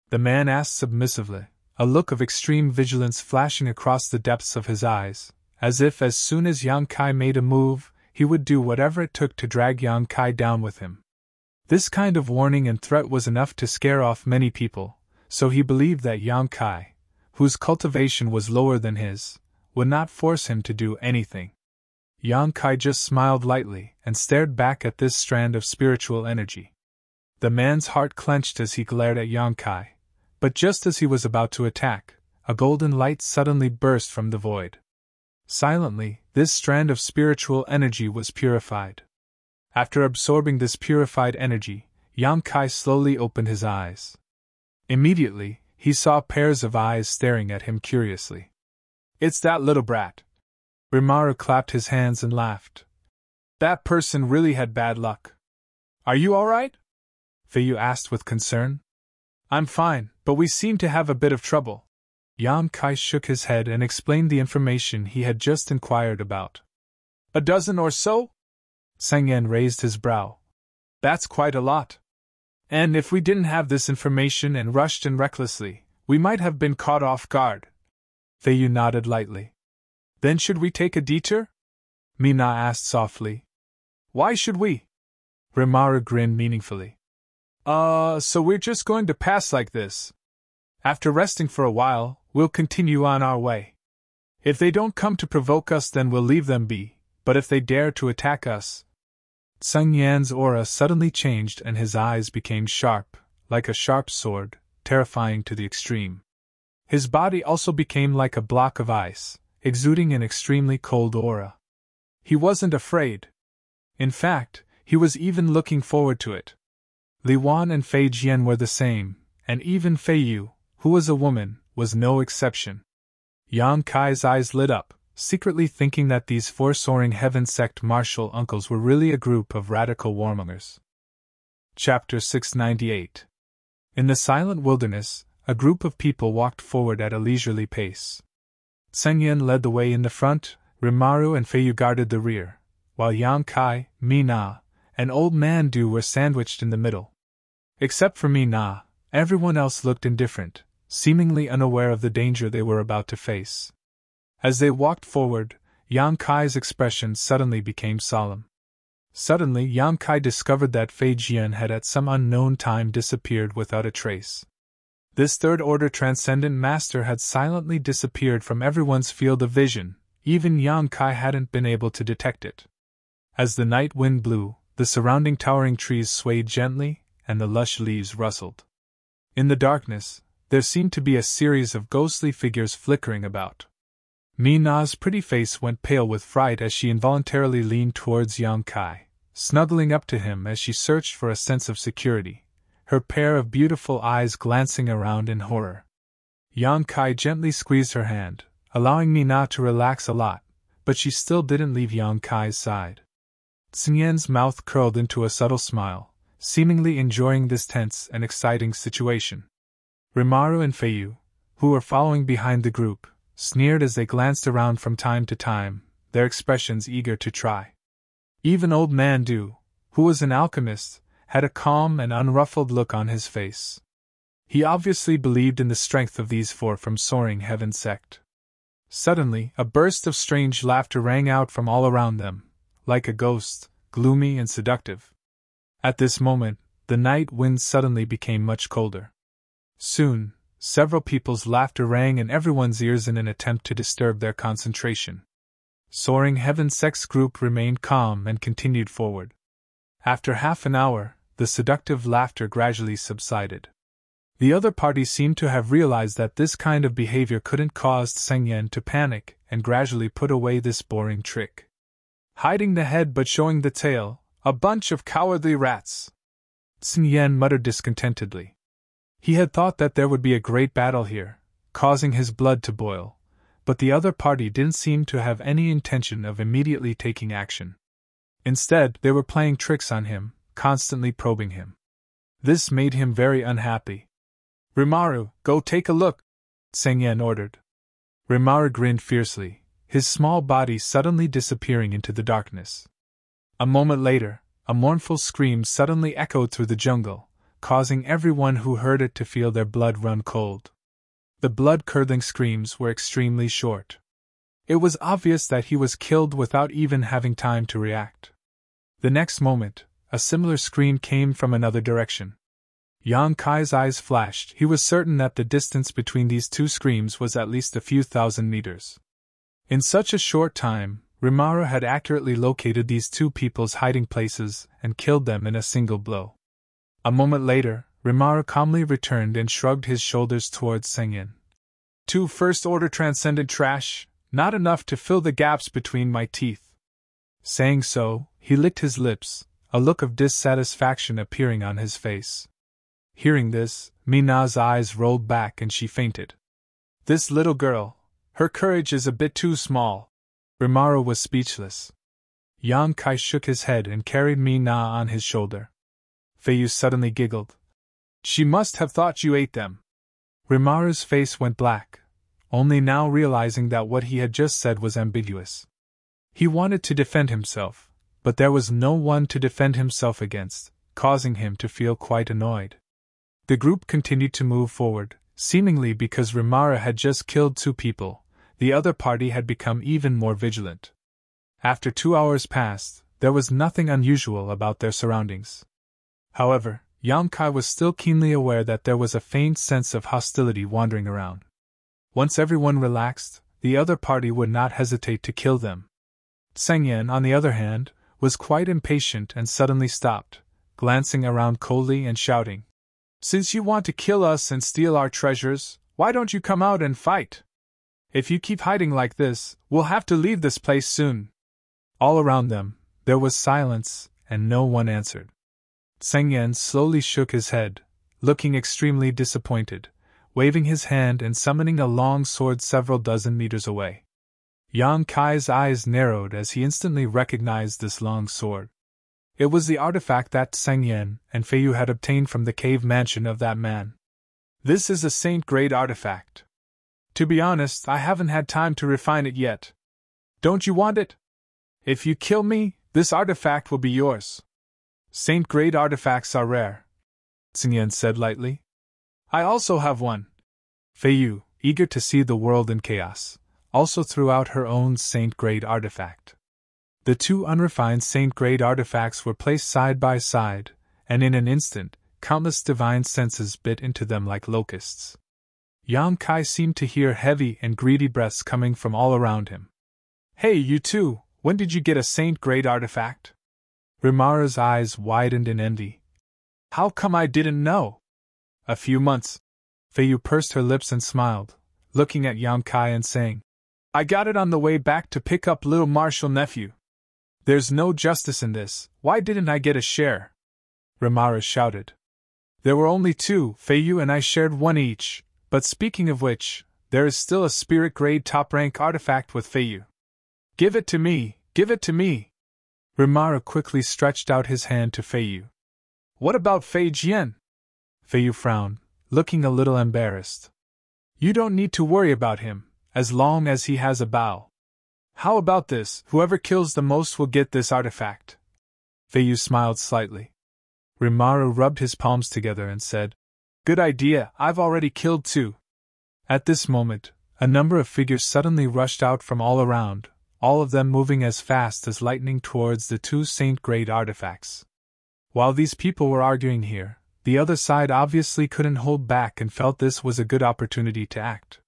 The man asked submissively, a look of extreme vigilance flashing across the depths of his eyes, as if as soon as Yang Kai made a move, he would do whatever it took to drag Yang Kai down with him. This kind of warning and threat was enough to scare off many people, so he believed that Yang Kai, whose cultivation was lower than his, would not force him to do anything. Yang Kai just smiled lightly and stared back at this strand of spiritual energy. The man's heart clenched as he glared at Yang Kai, but just as he was about to attack, a golden light suddenly burst from the void. Silently, this strand of spiritual energy was purified. After absorbing this purified energy, Yang Kai slowly opened his eyes. Immediately, he saw pairs of eyes staring at him curiously. "It's that little brat." Rimaru clapped his hands and laughed. "That person really had bad luck." "Are you all right?" Feiyu asked with concern. "I'm fine, but we seem to have a bit of trouble." Yang Kai shook his head and explained the information he had just inquired about. "A dozen or so?" Sang Yen raised his brow. "That's quite a lot. And if we didn't have this information and rushed in recklessly, we might have been caught off guard." Feiyu nodded lightly. "Then should we take a detour?" Mina asked softly. "Why should we?" Rimaru grinned meaningfully. So we're just going to pass like this. After resting for a while, we'll continue on our way. If they don't come to provoke us, then we'll leave them be, but if they dare to attack us..." Sun Yan's aura suddenly changed and his eyes became sharp, like a sharp sword, terrifying to the extreme. His body also became like a block of ice, exuding an extremely cold aura. He wasn't afraid. In fact, he was even looking forward to it. Li Wan and Fei Jian were the same, and even Feiyu, who was a woman, was no exception. Yang Kai's eyes lit up, secretly thinking that these four soaring heaven sect martial uncles were really a group of radical warmongers. Chapter 698. In the silent wilderness, a group of people walked forward at a leisurely pace. Tsengyan led the way in the front, Rimaru and Feiyu guarded the rear, while Yang Kai, Mina, and Old Man Du were sandwiched in the middle. Except for Mina, everyone else looked indifferent, seemingly unaware of the danger they were about to face. As they walked forward, Yang Kai's expression suddenly became solemn. Suddenly Yang Kai discovered that Fei Jian had at some unknown time disappeared without a trace. This third-order transcendent master had silently disappeared from everyone's field of vision, even Yang Kai hadn't been able to detect it. As the night wind blew, the surrounding towering trees swayed gently, and the lush leaves rustled. In the darkness, there seemed to be a series of ghostly figures flickering about. Mina's pretty face went pale with fright as she involuntarily leaned towards Yang Kai, snuggling up to him as she searched for a sense of security, her pair of beautiful eyes glancing around in horror. Yang Kai gently squeezed her hand, allowing Mina to relax a lot, but she still didn't leave Yang Kai's side. Tsingyen's mouth curled into a subtle smile, seemingly enjoying this tense and exciting situation. Rimaru and Feiyu, who were following behind the group, sneered as they glanced around from time to time, their expressions eager to try. Even Old Man Du, who was an alchemist, had a calm and unruffled look on his face. He obviously believed in the strength of these four from soaring heaven sect. Suddenly, a burst of strange laughter rang out from all around them, like a ghost, gloomy and seductive. At this moment, the night wind suddenly became much colder. Soon, several people's laughter rang in everyone's ears in an attempt to disturb their concentration. Soaring Heaven Sect's group remained calm and continued forward. After half an hour, the seductive laughter gradually subsided. The other party seemed to have realized that this kind of behavior couldn't cause Tseng Yen to panic and gradually put away this boring trick. Hiding the head but showing the tail, a bunch of cowardly rats! Tseng Yen muttered discontentedly. He had thought that there would be a great battle here, causing his blood to boil, but the other party didn't seem to have any intention of immediately taking action. Instead, they were playing tricks on him, constantly probing him. This made him very unhappy. "Rimaru, go take a look," Tseng Yen ordered. Rimaru grinned fiercely, his small body suddenly disappearing into the darkness. A moment later, a mournful scream suddenly echoed through the jungle, causing everyone who heard it to feel their blood run cold. The blood-curdling screams were extremely short. It was obvious that he was killed without even having time to react. The next moment, a similar scream came from another direction. Yang Kai's eyes flashed. He was certain that the distance between these two screams was at least a few thousand meters. In such a short time, Rimaru had accurately located these two people's hiding places and killed them in a single blow. A moment later, Rimaru calmly returned and shrugged his shoulders towards Tseng Yen. "Two first-order transcendent trash, not enough to fill the gaps between my teeth." Saying so, he licked his lips, a look of dissatisfaction appearing on his face. Hearing this, Mina's eyes rolled back and she fainted. "This little girl, her courage is a bit too small." Rimaru was speechless. Yang Kai shook his head and carried Mina on his shoulder. Feiyu suddenly giggled. "She must have thought you ate them." Rimaru's face went black, only now realizing that what he had just said was ambiguous. He wanted to defend himself, but there was no one to defend himself against, causing him to feel quite annoyed. The group continued to move forward, seemingly because Rimaru had just killed two people. The other party had become even more vigilant. After 2 hours passed, there was nothing unusual about their surroundings. However, Yang Kai was still keenly aware that there was a faint sense of hostility wandering around. Once everyone relaxed, the other party would not hesitate to kill them. Tseng Yen, on the other hand, was quite impatient and suddenly stopped, glancing around coldly and shouting, "Since you want to kill us and steal our treasures, why don't you come out and fight? If you keep hiding like this, we'll have to leave this place soon." All around them, there was silence, and no one answered. Tseng Yen slowly shook his head, looking extremely disappointed, waving his hand and summoning a long sword several dozen meters away. Yang Kai's eyes narrowed as he instantly recognized this long sword. It was the artifact that Tseng Yen and Feiyu had obtained from the cave mansion of that man. "This is a saint-grade artifact. To be honest, I haven't had time to refine it yet. Don't you want it? If you kill me, this artifact will be yours. Saint-grade artifacts are rare," Tseng Yen said lightly. "I also have one." Feiyu, eager to see the world in chaos, also threw out her own saint-grade artifact. The two unrefined saint-grade artifacts were placed side by side, and in an instant, countless divine senses bit into them like locusts. Yang Kai seemed to hear heavy and greedy breaths coming from all around him. "Hey, you two, when did you get a saint-grade artifact?" Rimaru's eyes widened in envy. "How come I didn't know?" "A few months." Feiyu pursed her lips and smiled, looking at Yang Kai and saying, "I got it on the way back to pick up little Marshal nephew." "There's no justice in this, why didn't I get a share?" Rimaru shouted. "There were only two, Feiyu and I shared one each, but speaking of which, there is still a spirit-grade top-rank artifact with Feiyu." "Give it to me, give it to me!" Rimaru quickly stretched out his hand to Feiyu. "What about Fei Jian?" Feiyu frowned, looking a little embarrassed. "You don't need to worry about him, as long as he has a bow. How about this, whoever kills the most will get this artifact." Feiyu smiled slightly. Rimaru rubbed his palms together and said, "Good idea, I've already killed two." At this moment, a number of figures suddenly rushed out from all around, all of them moving as fast as lightning towards the two saint-grade artifacts. While these people were arguing here, the other side obviously couldn't hold back and felt this was a good opportunity to act.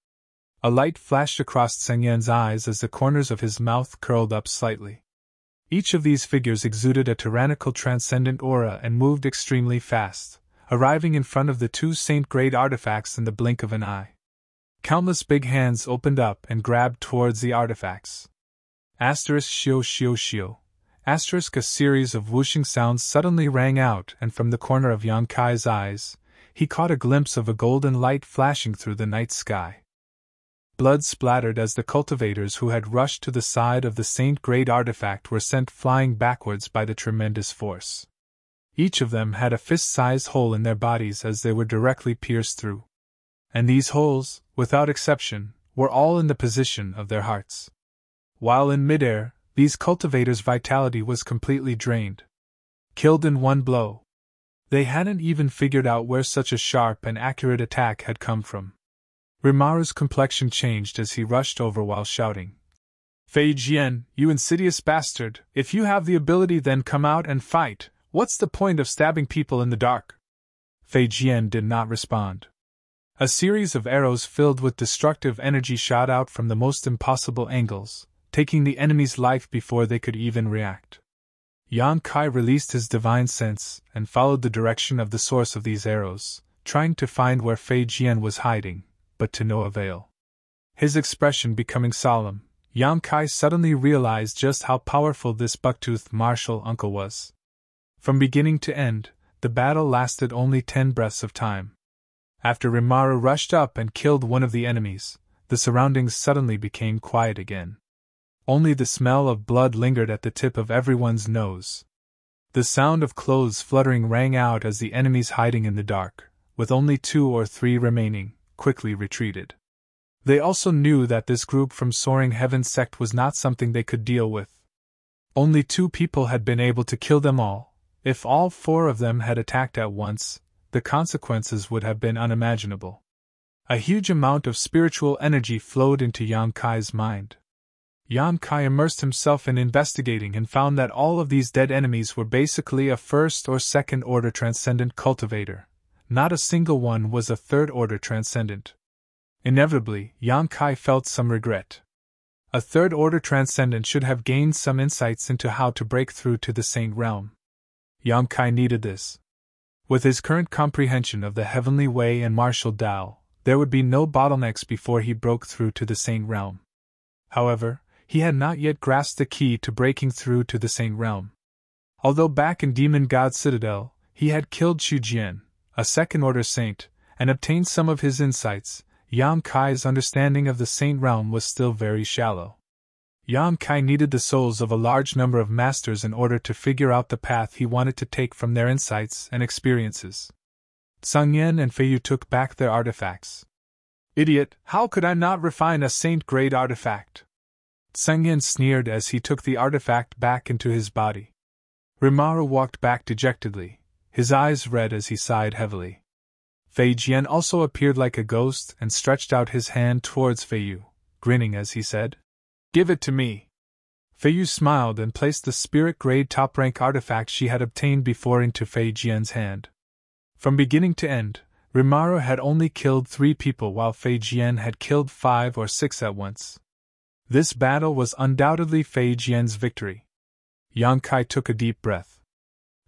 A light flashed across Tseng Yen's eyes as the corners of his mouth curled up slightly. Each of these figures exuded a tyrannical transcendent aura and moved extremely fast, arriving in front of the two saint-grade artifacts in the blink of an eye. Countless big hands opened up and grabbed towards the artifacts. Asterisk shio shio shio. Asterisk a series of whooshing sounds suddenly rang out, and from the corner of Yang Kai's eyes, he caught a glimpse of a golden light flashing through the night sky. Blood splattered as the cultivators who had rushed to the side of the saint-grade artifact were sent flying backwards by the tremendous force. Each of them had a fist-sized hole in their bodies as they were directly pierced through. And these holes, without exception, were all in the position of their hearts. While in midair, these cultivators' vitality was completely drained. Killed in one blow. They hadn't even figured out where such a sharp and accurate attack had come from. Rimaru's complexion changed as he rushed over while shouting, "Fei Jian, you insidious bastard, if you have the ability then come out and fight, what's the point of stabbing people in the dark?" Fei Jian did not respond. A series of arrows filled with destructive energy shot out from the most impossible angles, taking the enemy's life before they could even react. Yang Kai released his divine sense and followed the direction of the source of these arrows, trying to find where Fei Jian was hiding, but to no avail. His expression becoming solemn, Yang Kai suddenly realized just how powerful this buck-toothed martial uncle was. From beginning to end, the battle lasted only 10 breaths of time. After Rimaru rushed up and killed one of the enemies, the surroundings suddenly became quiet again. Only the smell of blood lingered at the tip of everyone's nose. The sound of clothes fluttering rang out as the enemies hiding in the dark, with only 2 or 3 remaining, quickly retreated. They also knew that this group from Soaring Heaven's sect was not something they could deal with. Only 2 people had been able to kill them all. If all 4 of them had attacked at once, the consequences would have been unimaginable. A huge amount of spiritual energy flowed into Yang Kai's mind. Yang Kai immersed himself in investigating and found that all of these dead enemies were basically a first or second order transcendent cultivator. Not a single one was a third order transcendent. Inevitably, Yang Kai felt some regret. A third order transcendent should have gained some insights into how to break through to the Saint Realm. Yang Kai needed this. With his current comprehension of the heavenly way and martial Tao, there would be no bottlenecks before he broke through to the Saint Realm. However, he had not yet grasped the key to breaking through to the Saint Realm. Although back in Demon God Citadel, he had killed Xu Jian, a second-order saint, and obtained some of his insights, Yang Kai's understanding of the Saint Realm was still very shallow. Yang Kai needed the souls of a large number of masters in order to figure out the path he wanted to take from their insights and experiences. Sang Yen and Feiyu took back their artifacts. "Idiot, how could I not refine a saint-grade artifact?" Sang Yen sneered as he took the artifact back into his body. Rimaru walked back dejectedly, his eyes red as he sighed heavily. Fei Jian also appeared like a ghost and stretched out his hand towards Feiyu, grinning as he said, "Give it to me." Feiyu smiled and placed the spirit-grade top-rank artifact she had obtained before into Fei Jian's hand. From beginning to end, Rimaru had only killed 3 people while Fei Jian had killed 5 or 6 at once. This battle was undoubtedly Fei Jian's victory. Yang Kai took a deep breath.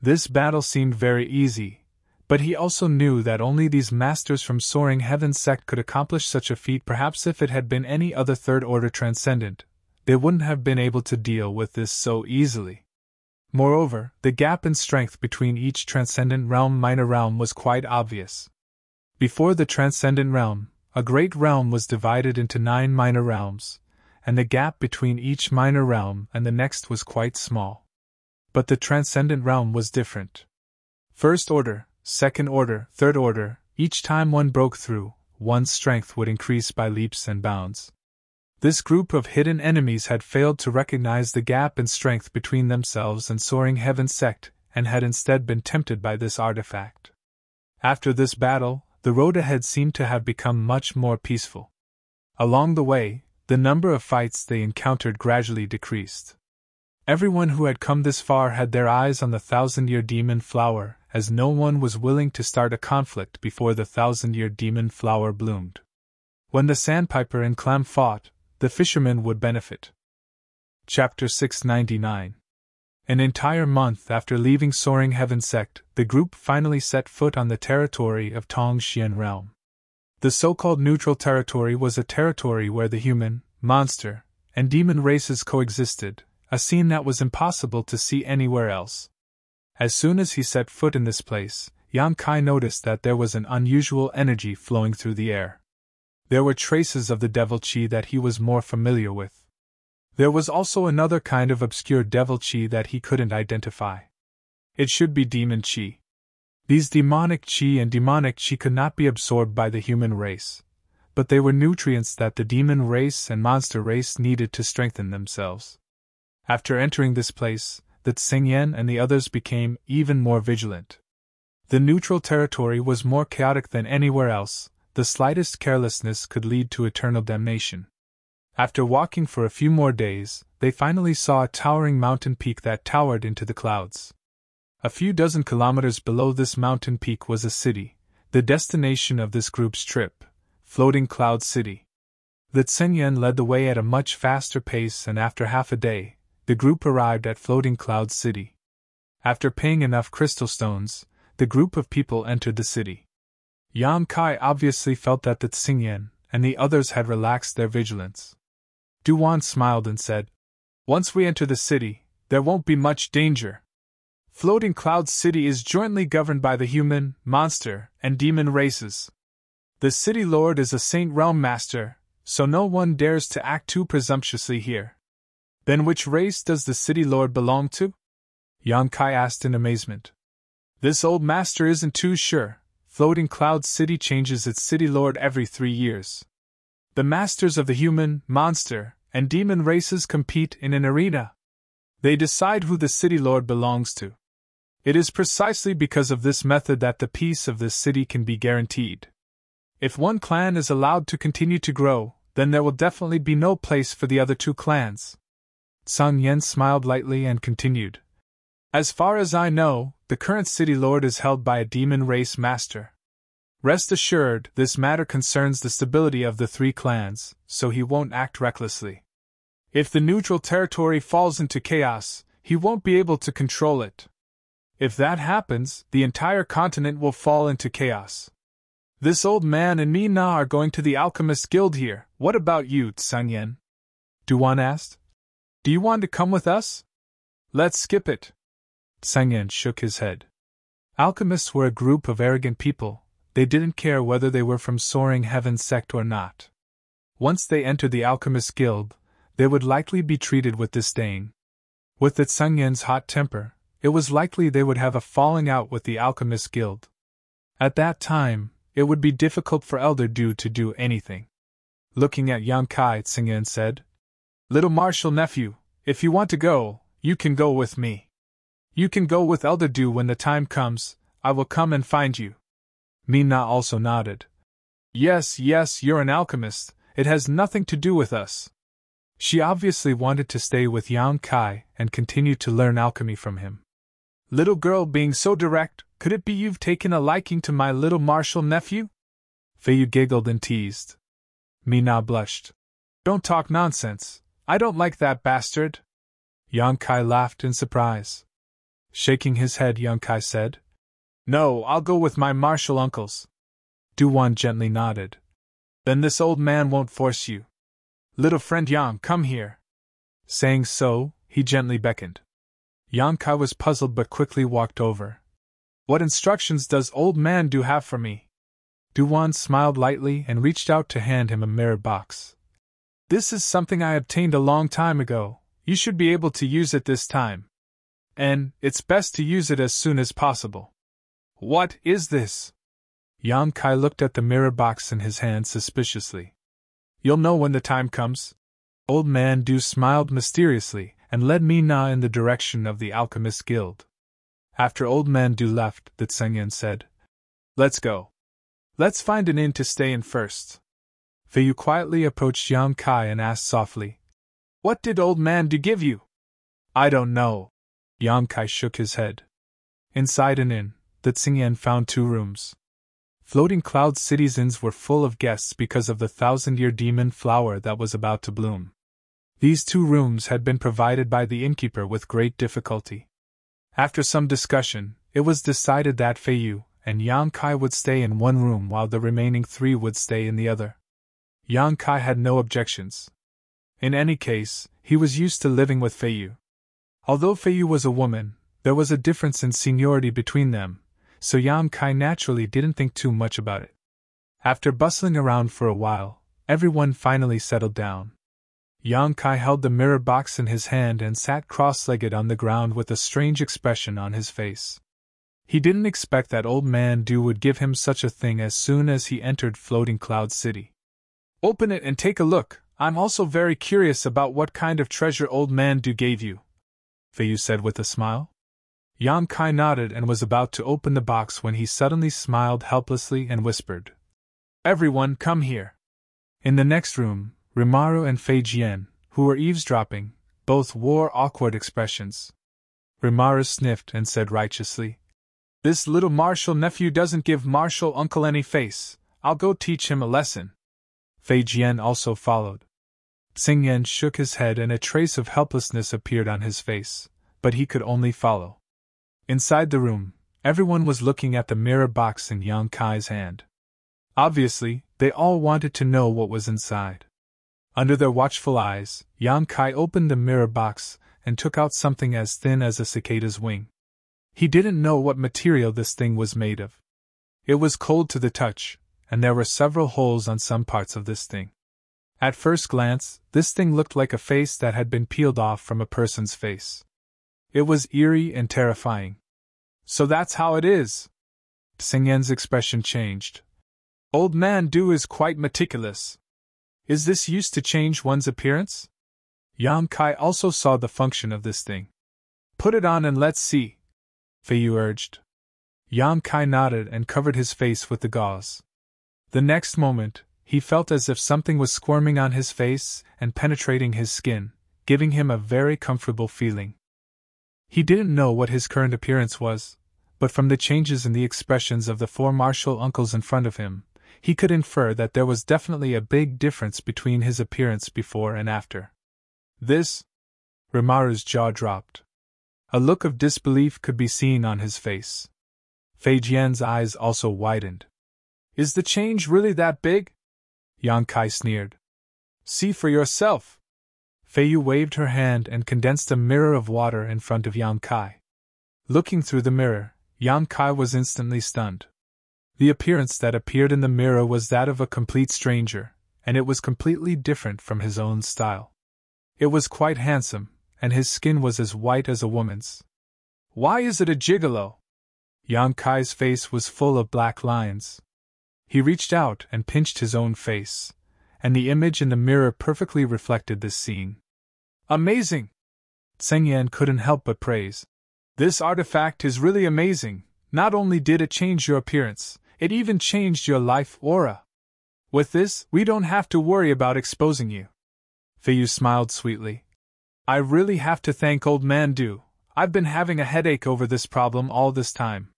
This battle seemed very easy, but he also knew that only these masters from Soaring Heaven's sect could accomplish such a feat. Perhaps if it had been any other third-order transcendent, they wouldn't have been able to deal with this so easily. Moreover, the gap in strength between each transcendent realm minor realm was quite obvious. Before the transcendent realm, a great realm was divided into 9 minor realms, and the gap between each minor realm and the next was quite small. But the transcendent realm was different. First order, second order, third order, each time one broke through, one's strength would increase by leaps and bounds. This group of hidden enemies had failed to recognize the gap in strength between themselves and Soaring Heaven's sect, and had instead been tempted by this artifact. After this battle, the road ahead seemed to have become much more peaceful. Along the way, the number of fights they encountered gradually decreased. Everyone who had come this far had their eyes on the 1,000-year demon flower, as no one was willing to start a conflict before the 1,000-year demon flower bloomed. When the sandpiper and clam fought, the fisherman would benefit. Chapter 699. An entire month after leaving Soaring Heaven Sect, the group finally set foot on the territory of Tongxian Realm. The so-called neutral territory was a territory where the human, monster, and demon races coexisted, a scene that was impossible to see anywhere else. As soon as he set foot in this place, Yang Kai noticed that there was an unusual energy flowing through the air. There were traces of the devil chi that he was more familiar with. There was also another kind of obscure devil chi that he couldn't identify. It should be demon chi. These demonic chi and demonic chi could not be absorbed by the human race, but they were nutrients that the demon race and monster race needed to strengthen themselves. After entering this place, the Tsingyan and the others became even more vigilant. The neutral territory was more chaotic than anywhere else. The slightest carelessness could lead to eternal damnation. After walking for a few more days, they finally saw a towering mountain peak that towered into the clouds. A few dozen kilometers below this mountain peak was a city, the destination of this group's trip, Floating Cloud City. The Tsingyan led the way at a much faster pace, and after half a day, the group arrived at Floating Cloud City. After paying enough crystal stones, the group of people entered the city. Yang Kai obviously felt that the Tsingyan and the others had relaxed their vigilance. Duan smiled and said, "Once we enter the city, there won't be much danger. Floating Cloud City is jointly governed by the human, monster, and demon races. The city lord is a Saint Realm Master, so no one dares to act too presumptuously here." "Then which race does the city lord belong to?" Yang Kai asked in amazement. "This old master isn't too sure. Floating Cloud City changes its city lord every 3 years. The masters of the human, monster, and demon races compete in an arena. They decide who the city lord belongs to. It is precisely because of this method that the peace of this city can be guaranteed. If one clan is allowed to continue to grow, then there will definitely be no place for the other two clans." Sun Yen smiled lightly and continued. "As far as I know, the current city lord is held by a demon race master. Rest assured, this matter concerns the stability of the 3 clans, so he won't act recklessly. If the neutral territory falls into chaos, he won't be able to control it. If that happens, the entire continent will fall into chaos. This old man and me Na are going to the Alchemist Guild here. What about you, Tsanyan?" Duan asked. "Do you want to come with us?" "Let's skip it." Tsangyan shook his head. Alchemists were a group of arrogant people. They didn't care whether they were from Soaring Heaven Sect or not. Once they entered the Alchemist Guild, they would likely be treated with disdain. With the Tsangyan's hot temper, it was likely they would have a falling out with the Alchemist Guild. At that time, it would be difficult for Elder Du to do anything. Looking at Yang Kai, Tsangyan said, "Little martial nephew, if you want to go, you can go with me. You can go with Elder Du when the time comes. I will come and find you." Mina also nodded. Yes, you're an alchemist. It has nothing to do with us." She obviously wanted to stay with Yang Kai and continue to learn alchemy from him. "Little girl being so direct, could it be you've taken a liking to my little martial nephew?" Feiyu giggled and teased. Mina blushed. "Don't talk nonsense. I don't like that bastard." Yang Kai laughed in surprise. Shaking his head, Yang Kai said, "No, I'll go with my martial uncles." Duan gently nodded. "Then this old man won't force you. Little friend Yang, come here." Saying so, he gently beckoned. Yang Kai was puzzled but quickly walked over. "What instructions does old man Do have for me?" Duan smiled lightly and reached out to hand him a mirror box. "This is something I obtained a long time ago. You should be able to use it this time. And it's best to use it as soon as possible." "What is this?" Yang Kai looked at the mirror box in his hand suspiciously. "You'll know when the time comes." Old Man Du smiled mysteriously and led Mina in the direction of the Alchemist Guild. After Old Man Du left, the Tsengyan said, "Let's go. Let's find an inn to stay in first." Feiyu quietly approached Yang Kai and asked softly, "What did Old Man Du give you?" "I don't know." Yang Kai shook his head. Inside an inn, the Tsingyan found 2 rooms. Floating Cloud City's inns were full of guests because of the 1,000-year demon flower that was about to bloom. These 2 rooms had been provided by the innkeeper with great difficulty. After some discussion, it was decided that Feiyu and Yang Kai would stay in one room while the remaining 3 would stay in the other. Yang Kai had no objections. In any case, he was used to living with Feiyu. Although Feiyu was a woman, there was a difference in seniority between them, so Yang Kai naturally didn't think too much about it. After bustling around for a while, everyone finally settled down. Yang Kai held the mirror box in his hand and sat cross-legged on the ground with a strange expression on his face. He didn't expect that Old Man Du would give him such a thing as soon as he entered Floating Cloud City. "Open it and take a look. I'm also very curious about what kind of treasure Old Man Du gave you," Feiyu said with a smile. Yang Kai nodded and was about to open the box when he suddenly smiled helplessly and whispered, "Everyone, come here." In the next room, Rimaru and Fei Jian, who were eavesdropping, both wore awkward expressions. Rimaru sniffed and said righteously, "This little martial nephew doesn't give martial uncle any face. I'll go teach him a lesson." Fei Jian also followed. Xingyan shook his head and a trace of helplessness appeared on his face, but he could only follow. Inside the room, everyone was looking at the mirror box in Yang Kai's hand. Obviously, they all wanted to know what was inside. Under their watchful eyes, Yang Kai opened the mirror box and took out something as thin as a cicada's wing. He didn't know what material this thing was made of. It was cold to the touch, and there were several holes on some parts of this thing. At first glance, this thing looked like a face that had been peeled off from a person's face. It was eerie and terrifying. "So that's how it is." Xingyan's expression changed. "Old Man Du is quite meticulous. Is this used to change one's appearance?" Yang Kai also saw the function of this thing. "Put it on and let's see," Feiyu urged. Yang Kai nodded and covered his face with the gauze. The next moment, he felt as if something was squirming on his face and penetrating his skin, giving him a very comfortable feeling. He didn't know what his current appearance was, but from the changes in the expressions of the 4 martial uncles in front of him, he could infer that there was definitely a big difference between his appearance before and after. "This?" Rimaru's jaw dropped. A look of disbelief could be seen on his face. Fei Jian's eyes also widened. "Is the change really that big?" Yang Kai sneered. "See for yourself." Feiyu waved her hand and condensed a mirror of water in front of Yang Kai. Looking through the mirror, Yang Kai was instantly stunned. The appearance that appeared in the mirror was that of a complete stranger, and it was completely different from his own style. It was quite handsome, and his skin was as white as a woman's. "Why is it a gigolo?" Yang Kai's face was full of black lines. He reached out and pinched his own face, and the image in the mirror perfectly reflected this scene. "Amazing!" Xingyan couldn't help but praise. "This artifact is really amazing. Not only did it change your appearance, it even changed your life aura. With this, we don't have to worry about exposing you." Feiyu smiled sweetly. "I really have to thank Old Man Du. I've been having a headache over this problem all this time."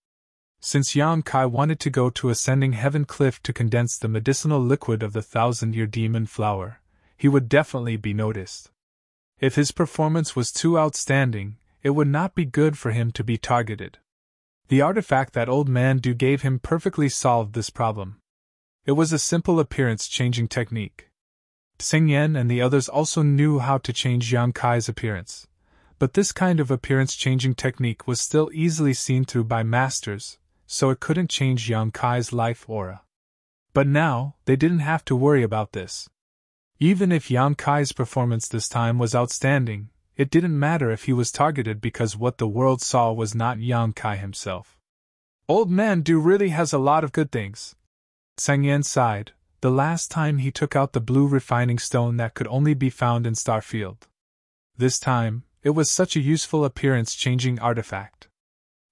Since Yang Kai wanted to go to Ascending Heaven Cliff to condense the medicinal liquid of the 1,000-year demon flower, he would definitely be noticed. If his performance was too outstanding, it would not be good for him to be targeted. The artifact that Old Man Du gave him perfectly solved this problem. It was a simple appearance-changing technique. Xingyan and the others also knew how to change Yang Kai's appearance, but this kind of appearance-changing technique was still easily seen through by masters, so it couldn't change Yang Kai's life aura. But now, they didn't have to worry about this. Even if Yang Kai's performance this time was outstanding, it didn't matter if he was targeted because what the world saw was not Yang Kai himself. "Old Man Du really has a lot of good things." Xingyan sighed, the last time he took out the blue refining stone that could only be found in Starfield. This time, it was such a useful appearance-changing artifact.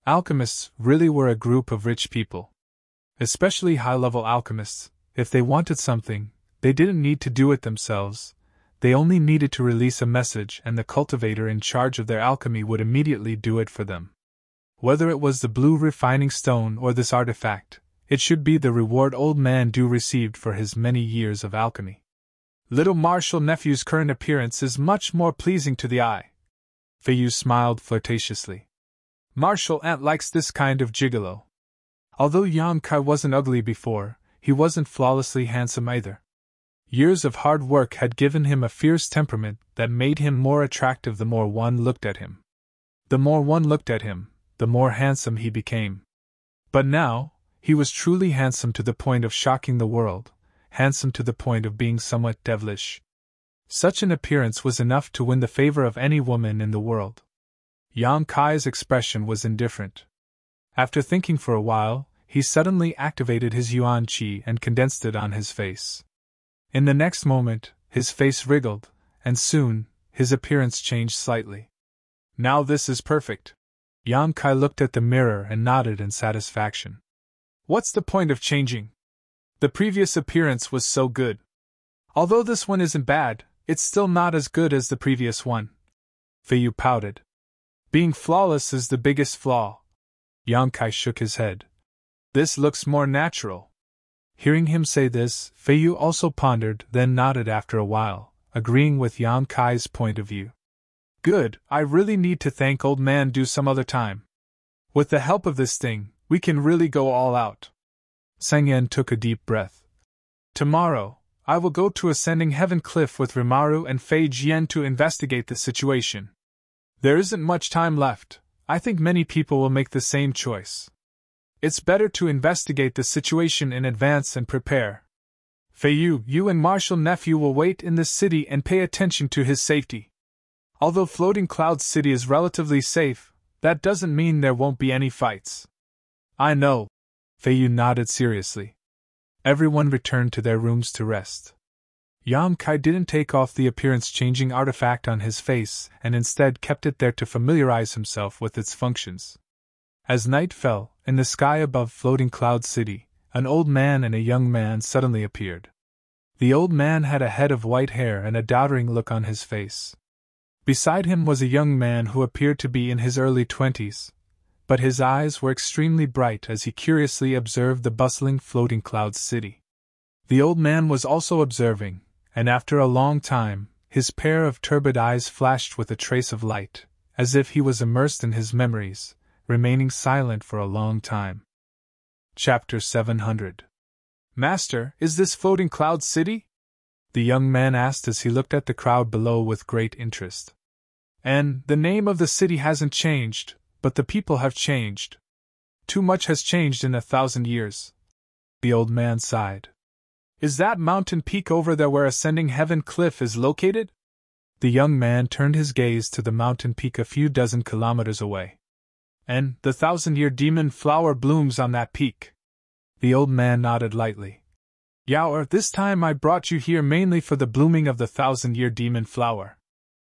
Alchemists really were a group of rich people. Especially high-level alchemists, if they wanted something, they didn't need to do it themselves. They only needed to release a message and the cultivator in charge of their alchemy would immediately do it for them. Whether it was the blue refining stone or this artifact, it should be the reward Old Man Du received for his many years of alchemy. Little Marshal Nephew's current appearance is much more pleasing to the eye. Feiyu smiled flirtatiously. Marshal Ant likes this kind of gigolo. Although Yang Kai wasn't ugly before, he wasn't flawlessly handsome either. Years of hard work had given him a fierce temperament that made him more attractive the more one looked at him. The more one looked at him, the more handsome he became. But now, he was truly handsome to the point of shocking the world, handsome to the point of being somewhat devilish. Such an appearance was enough to win the favor of any woman in the world. Yang Kai's expression was indifferent. After thinking for a while, he suddenly activated his yuan qi and condensed it on his face. In the next moment, his face wriggled, and soon, his appearance changed slightly. Now this is perfect. Yang Kai looked at the mirror and nodded in satisfaction. What's the point of changing? The previous appearance was so good. Although this one isn't bad, it's still not as good as the previous one. Feiyu pouted. Being flawless is the biggest flaw. Yang Kai shook his head. This looks more natural. Hearing him say this, Feiyu also pondered, then nodded after a while, agreeing with Yang Kai's point of view. Good, I really need to thank Old Man Du some other time. With the help of this thing, we can really go all out. Sang Yen took a deep breath. Tomorrow, I will go to Ascending Heaven Cliff with Rimaru and Fei Jian to investigate the situation. There isn't much time left. I think many people will make the same choice. It's better to investigate the situation in advance and prepare. Feiyu, you and Marshal Nephew will wait in this city and pay attention to his safety. Although Floating Cloud City is relatively safe, that doesn't mean there won't be any fights. I know. Feiyu nodded seriously. Everyone returned to their rooms to rest. Yang Kai didn't take off the appearance-changing artifact on his face and instead kept it there to familiarize himself with its functions. As night fell, in the sky above Floating Cloud City, an old man and a young man suddenly appeared. The old man had a head of white hair and a doddering look on his face. Beside him was a young man who appeared to be in his early 20s, but his eyes were extremely bright as he curiously observed the bustling Floating Cloud City. The old man was also observing, and after a long time, his pair of turbid eyes flashed with a trace of light, as if he was immersed in his memories, remaining silent for a long time. Chapter 700. Master, is this Floating Cloud City? The young man asked as he looked at the crowd below with great interest. And the name of the city hasn't changed, but the people have changed. Too much has changed in 1,000 years. The old man sighed. Is that mountain peak over there where Ascending Heaven Cliff is located? The young man turned his gaze to the mountain peak a few dozen kilometers away. And the 1,000-year demon flower blooms on that peak. The old man nodded lightly. Yaoer, this time I brought you here mainly for the blooming of the 1,000-year demon flower.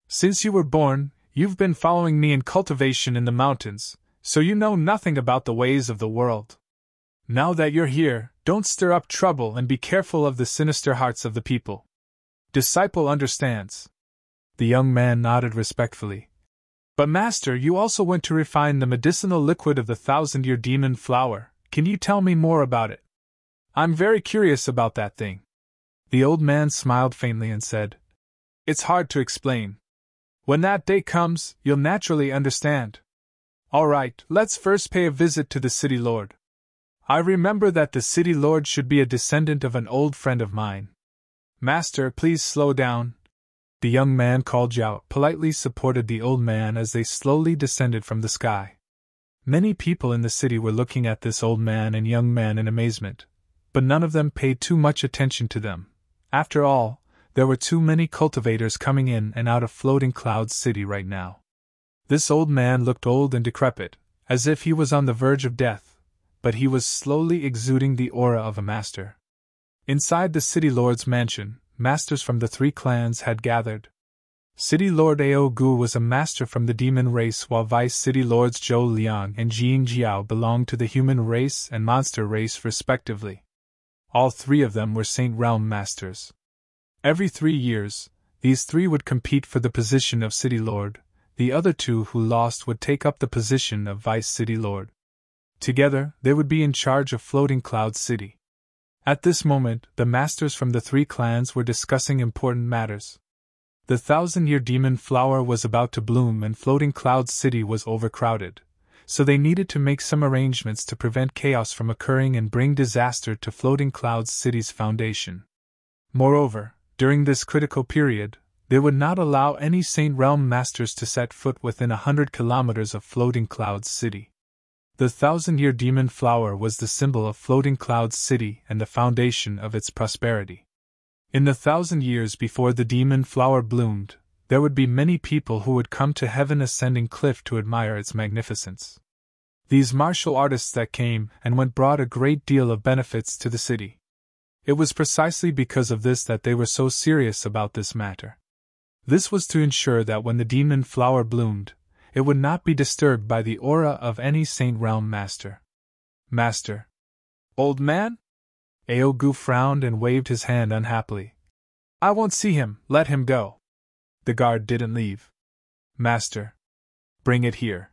Since you were born, you've been following me in cultivation in the mountains, so you know nothing about the ways of the world. Now that you're here, don't stir up trouble and be careful of the sinister hearts of the people. Disciple understands. The young man nodded respectfully. But master, you also went to refine the medicinal liquid of the 1,000-year demon flower. Can you tell me more about it? I'm very curious about that thing. The old man smiled faintly and said, It's hard to explain. When that day comes, you'll naturally understand. All right, let's first pay a visit to the city lord. I remember that the city lord should be a descendant of an old friend of mine. Master, please slow down. The young man called Zhao politely supported the old man as they slowly descended from the sky. Many people in the city were looking at this old man and young man in amazement, but none of them paid too much attention to them. After all, there were too many cultivators coming in and out of Floating Cloud City right now. This old man looked old and decrepit, as if he was on the verge of death, but he was slowly exuding the aura of a master. Inside the city lord's mansion, masters from the 3 clans had gathered. City Lord Ao Gu was a master from the demon race, while Vice City Lords Zhou Liang and Jing Jiao belonged to the human race and monster race respectively. All 3 of them were Saint Realm masters. Every 3 years, these 3 would compete for the position of City Lord. The other 2 who lost would take up the position of Vice City Lord. Together, they would be in charge of Floating Cloud City. At this moment, the masters from the three clans were discussing important matters. The 1,000-year demon flower was about to bloom and Floating Clouds City was overcrowded, so they needed to make some arrangements to prevent chaos from occurring and bring disaster to Floating Clouds City's foundation. Moreover, during this critical period, they would not allow any Saint Realm masters to set foot within 100 kilometers of Floating Clouds City. The 1,000-year demon flower was the symbol of Floating Clouds City and the foundation of its prosperity. In the 1,000 years before the demon flower bloomed, there would be many people who would come to Heaven Ascending Cliff to admire its magnificence. These martial artists that came and went brought a great deal of benefits to the city. It was precisely because of this that they were so serious about this matter. This was to ensure that when the demon flower bloomed, it would not be disturbed by the aura of any Saint Realm master. Master. Old man? Aogu frowned and waved his hand unhappily. I won't see him, let him go. The guard didn't leave. Master. Bring it here.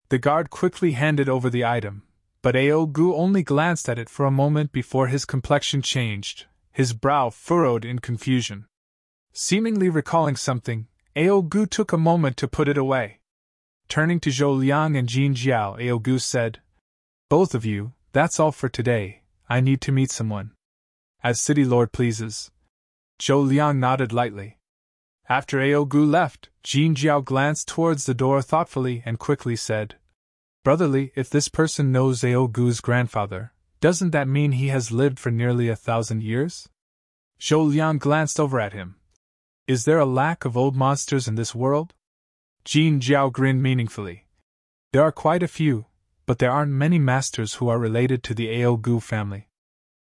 The guard quickly handed over the item, but Aogu only glanced at it for a moment before his complexion changed, his brow furrowed in confusion. Seemingly recalling something, Aogu took a moment to put it away. Turning to Zhou Liang and Jin Jiao, Aogu said, Both of you, that's all for today. I need to meet someone. As City Lord pleases. Zhou Liang nodded lightly. After Aogu left, Jin Jiao glanced towards the door thoughtfully and quickly said, Brotherly, if this person knows Aogu's grandfather, doesn't that mean he has lived for nearly 1,000 years? Zhou Liang glanced over at him. Is there a lack of old monsters in this world? Jin Jiao grinned meaningfully. There are quite a few, but there aren't many masters who are related to the Aogu family.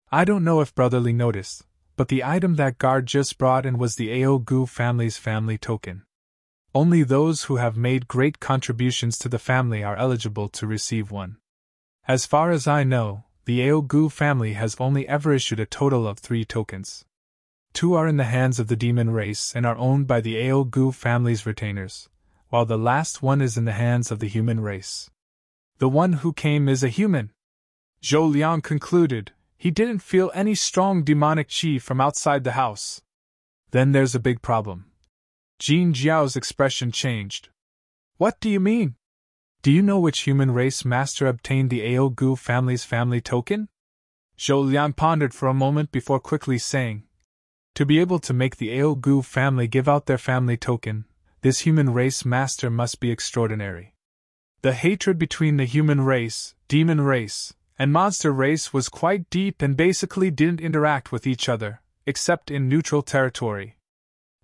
I don't know if Brotherly noticed, but the item that guard just brought in was the Aogu family's family token. Only those who have made great contributions to the family are eligible to receive one. As far as I know, the Aogu family has only ever issued a total of 3 tokens. 2 are in the hands of the demon race and are owned by the Aogu family's retainers, while the last one is in the hands of the human race. The one who came is a human. Zhou Liang concluded. He didn't feel any strong demonic chi from outside the house. Then there's a big problem. Jin Jiao's expression changed. What do you mean? Do you know which human race master obtained the Aogu family's family token? Zhou Liang pondered for a moment before quickly saying, To be able to make the Aogu family give out their family token, this human race master must be extraordinary. The hatred between the human race, demon race, and monster race was quite deep and basically didn't interact with each other, except in neutral territory.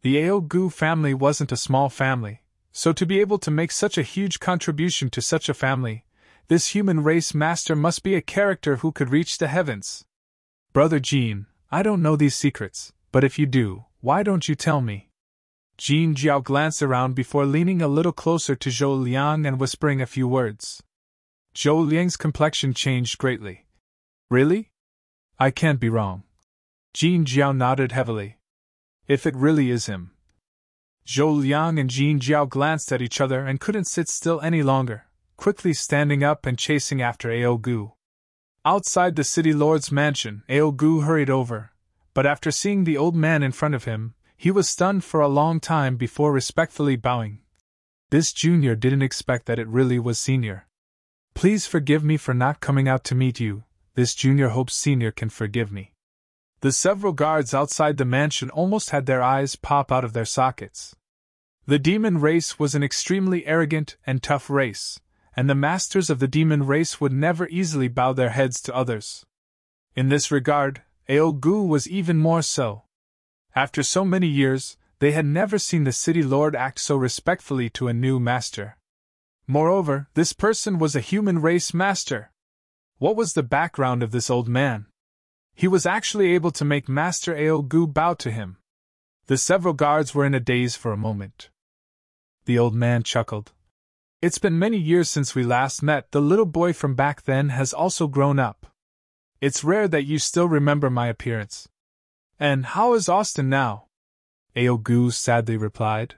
The Aogu family wasn't a small family, so to be able to make such a huge contribution to such a family, this human race master must be a character who could reach the heavens. Brother Jin, I don't know these secrets, but if you do, why don't you tell me? Jin Jiao glanced around before leaning a little closer to Zhou Liang and whispering a few words. Zhou Liang's complexion changed greatly. Really? I can't be wrong. Jin Jiao nodded heavily. If it really is him. Zhou Liang and Jin Jiao glanced at each other and couldn't sit still any longer, quickly standing up and chasing after Aogu. Outside the city lord's mansion, Aogu hurried over, but after seeing the old man in front of him, he was stunned for a long time before respectfully bowing. This junior didn't expect that it really was senior. Please forgive me for not coming out to meet you. This junior hopes senior can forgive me. The several guards outside the mansion almost had their eyes pop out of their sockets. The demon race was an extremely arrogant and tough race, and the masters of the demon race would never easily bow their heads to others. In this regard, Aogu was even more so. After so many years, they had never seen the city lord act so respectfully to a new master. Moreover, this person was a human race master. What was the background of this old man? He was actually able to make Master Aogu bow to him. The several guards were in a daze for a moment. The old man chuckled. It's been many years since we last met. The little boy from back then has also grown up. It's rare that you still remember my appearance. And how is Austin now? Aogu sadly replied.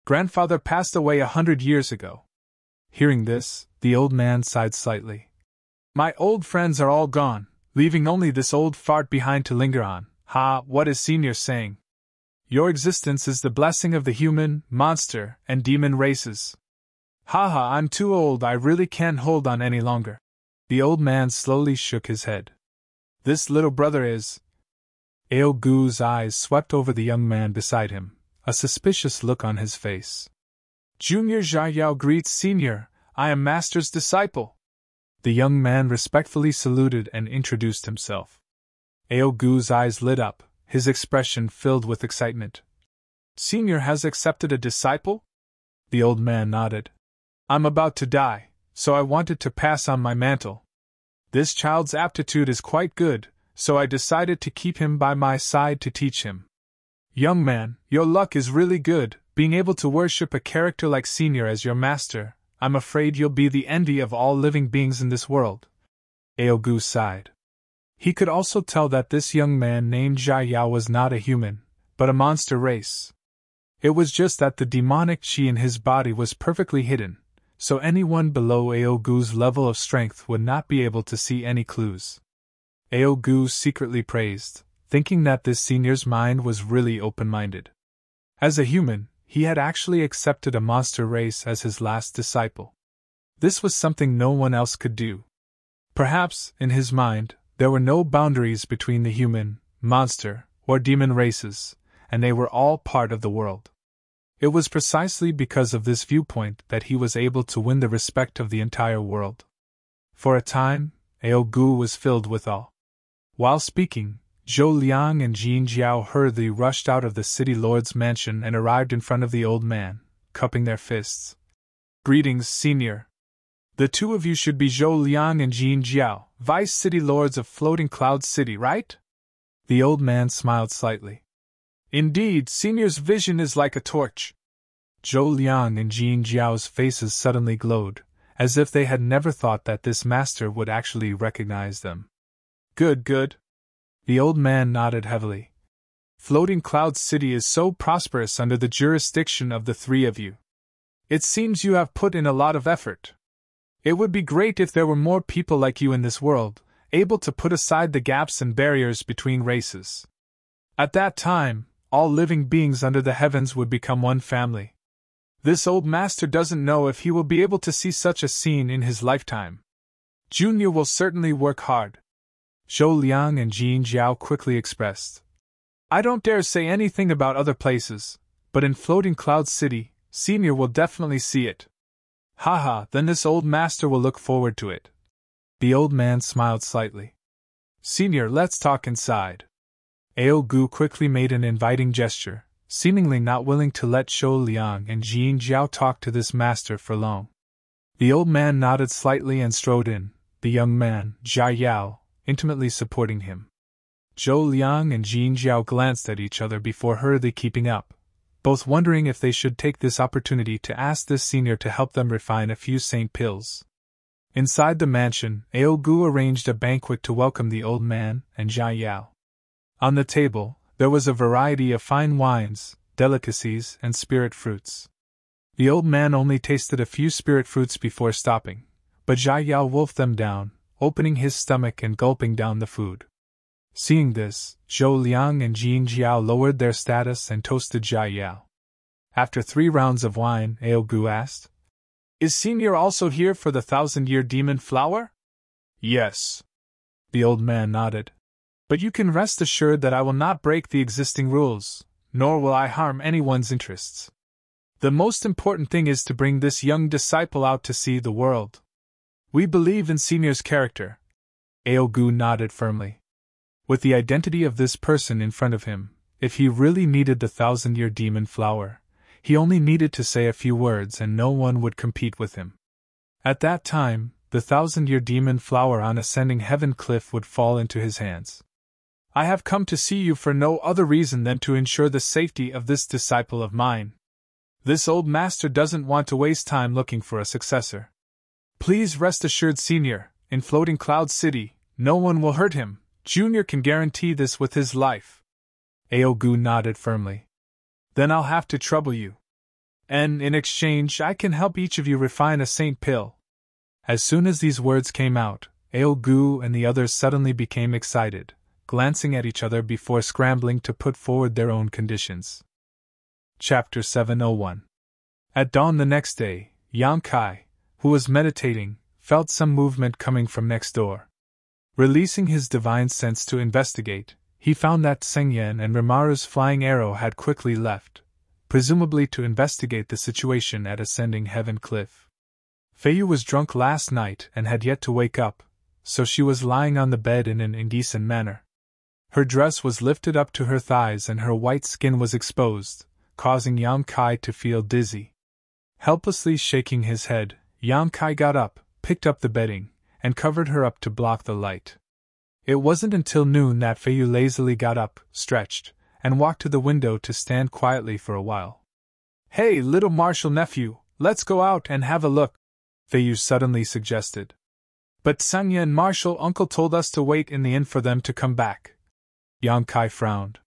Grandfather passed away 100 years ago. Hearing this, the old man sighed slightly. My old friends are all gone, leaving only this old fart behind to linger on. Ha, what is Senior saying? Your existence is the blessing of the human, monster, and demon races. Ha ha, I'm too old, I really can't hold on any longer. The old man slowly shook his head. This little brother is. Aogu's eyes swept over the young man beside him, a suspicious look on his face. Junior Jia Yao greets Senior, I am Master's disciple. The young man respectfully saluted and introduced himself. Aogu's eyes lit up, his expression filled with excitement. Senior has accepted a disciple? The old man nodded. I'm about to die, so I wanted to pass on my mantle. This child's aptitude is quite good, so I decided to keep him by my side to teach him. Young man, your luck is really good, being able to worship a character like Senior as your master. I'm afraid you'll be the envy of all living beings in this world. Aogu sighed. He could also tell that this young man named Jia Yao was not a human, but a monster race. It was just that the demonic chi in his body was perfectly hidden, so anyone below Aogu's level of strength would not be able to see any clues. Aogu secretly praised, thinking that this senior's mind was really open-minded. As a human, he had actually accepted a monster race as his last disciple. This was something no one else could do. Perhaps, in his mind, there were no boundaries between the human, monster, or demon races, and they were all part of the world. It was precisely because of this viewpoint that he was able to win the respect of the entire world. For a time, Aogu was filled with awe. While speaking, Zhou Liang and Jin Jiao hurriedly rushed out of the city lord's mansion and arrived in front of the old man, cupping their fists. Greetings, Senior. The two of you should be Zhou Liang and Jin Jiao, vice city lords of Floating Cloud City, right? The old man smiled slightly. Indeed, Senior's vision is like a torch. Zhou Liang and Jin Jiao's faces suddenly glowed, as if they had never thought that this master would actually recognize them. Good, good. The old man nodded heavily. Floating Cloud City is so prosperous under the jurisdiction of the three of you. It seems you have put in a lot of effort. It would be great if there were more people like you in this world, able to put aside the gaps and barriers between races. At that time, all living beings under the heavens would become one family. This old master doesn't know if he will be able to see such a scene in his lifetime. Junior will certainly work hard. Zhou Liang and Jin Jiao quickly expressed. I don't dare say anything about other places, but in Floating Cloud City, Senior will definitely see it. Haha, then this old master will look forward to it. The old man smiled slightly. Senior, let's talk inside. Aogu quickly made an inviting gesture, seemingly not willing to let Zhou Liang and Jin Jiao talk to this master for long. The old man nodded slightly and strode in, the young man, Jia Yao, intimately supporting him. Zhou Liang and Jin Jiao glanced at each other before hurriedly keeping up, both wondering if they should take this opportunity to ask this senior to help them refine a few saint pills. Inside the mansion, Aogu arranged a banquet to welcome the old man and Jia Yao. On the table, there was a variety of fine wines, delicacies, and spirit fruits. The old man only tasted a few spirit fruits before stopping, but Jia Yao wolfed them down, opening his stomach and gulping down the food. Seeing this, Zhou Liang and Jin Jiao lowered their status and toasted Jia Yao. After 3 rounds of wine, Aogu asked, Is Senior also here for the 1,000-year demon flower? Yes. The old man nodded. But you can rest assured that I will not break the existing rules, nor will I harm anyone's interests. The most important thing is to bring this young disciple out to see the world. We believe in Senior's character. Aogu nodded firmly. With the identity of this person in front of him, if he really needed the 1,000-year demon flower, he only needed to say a few words and no one would compete with him. At that time, the 1,000-year demon flower on ascending heaven cliff would fall into his hands. I have come to see you for no other reason than to ensure the safety of this disciple of mine. This old master doesn't want to waste time looking for a successor. Please rest assured, Senior, in Floating Cloud City, no one will hurt him. Junior can guarantee this with his life. Aogu nodded firmly. Then I'll have to trouble you. And in exchange, I can help each of you refine a saint pill. As soon as these words came out, Aogu and the others suddenly became excited, glancing at each other before scrambling to put forward their own conditions. Chapter 701. At dawn the next day, Yang Kai, who was meditating, felt some movement coming from next door. Releasing his divine sense to investigate, he found that Sengyan and Rimaru's flying arrow had quickly left, presumably to investigate the situation at Ascending Heaven Cliff. Feiyu was drunk last night and had yet to wake up, so she was lying on the bed in an indecent manner. Her dress was lifted up to her thighs and her white skin was exposed, causing Yang Kai to feel dizzy. Helplessly shaking his head, Yang Kai got up, picked up the bedding, and covered her up to block the light. It wasn't until noon that Feiyu lazily got up, stretched, and walked to the window to stand quietly for a while. "Hey, little martial nephew, let's go out and have a look," Feiyu suddenly suggested. "But Sanya and martial uncle told us to wait in the inn for them to come back." Yang Kai frowned.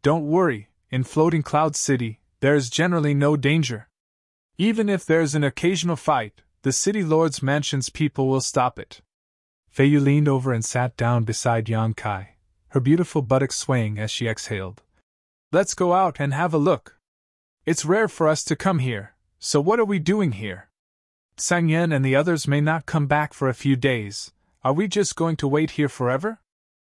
"Don't worry, in Floating Cloud City, there is generally no danger. Even if there's an occasional fight, the city lord's mansion's people will stop it." Feiyu leaned over and sat down beside Yang Kai, her beautiful buttocks swaying as she exhaled. "Let's go out and have a look. It's rare for us to come here, so what are we doing here? Sangyen and the others may not come back for a few days, are we just going to wait here forever?"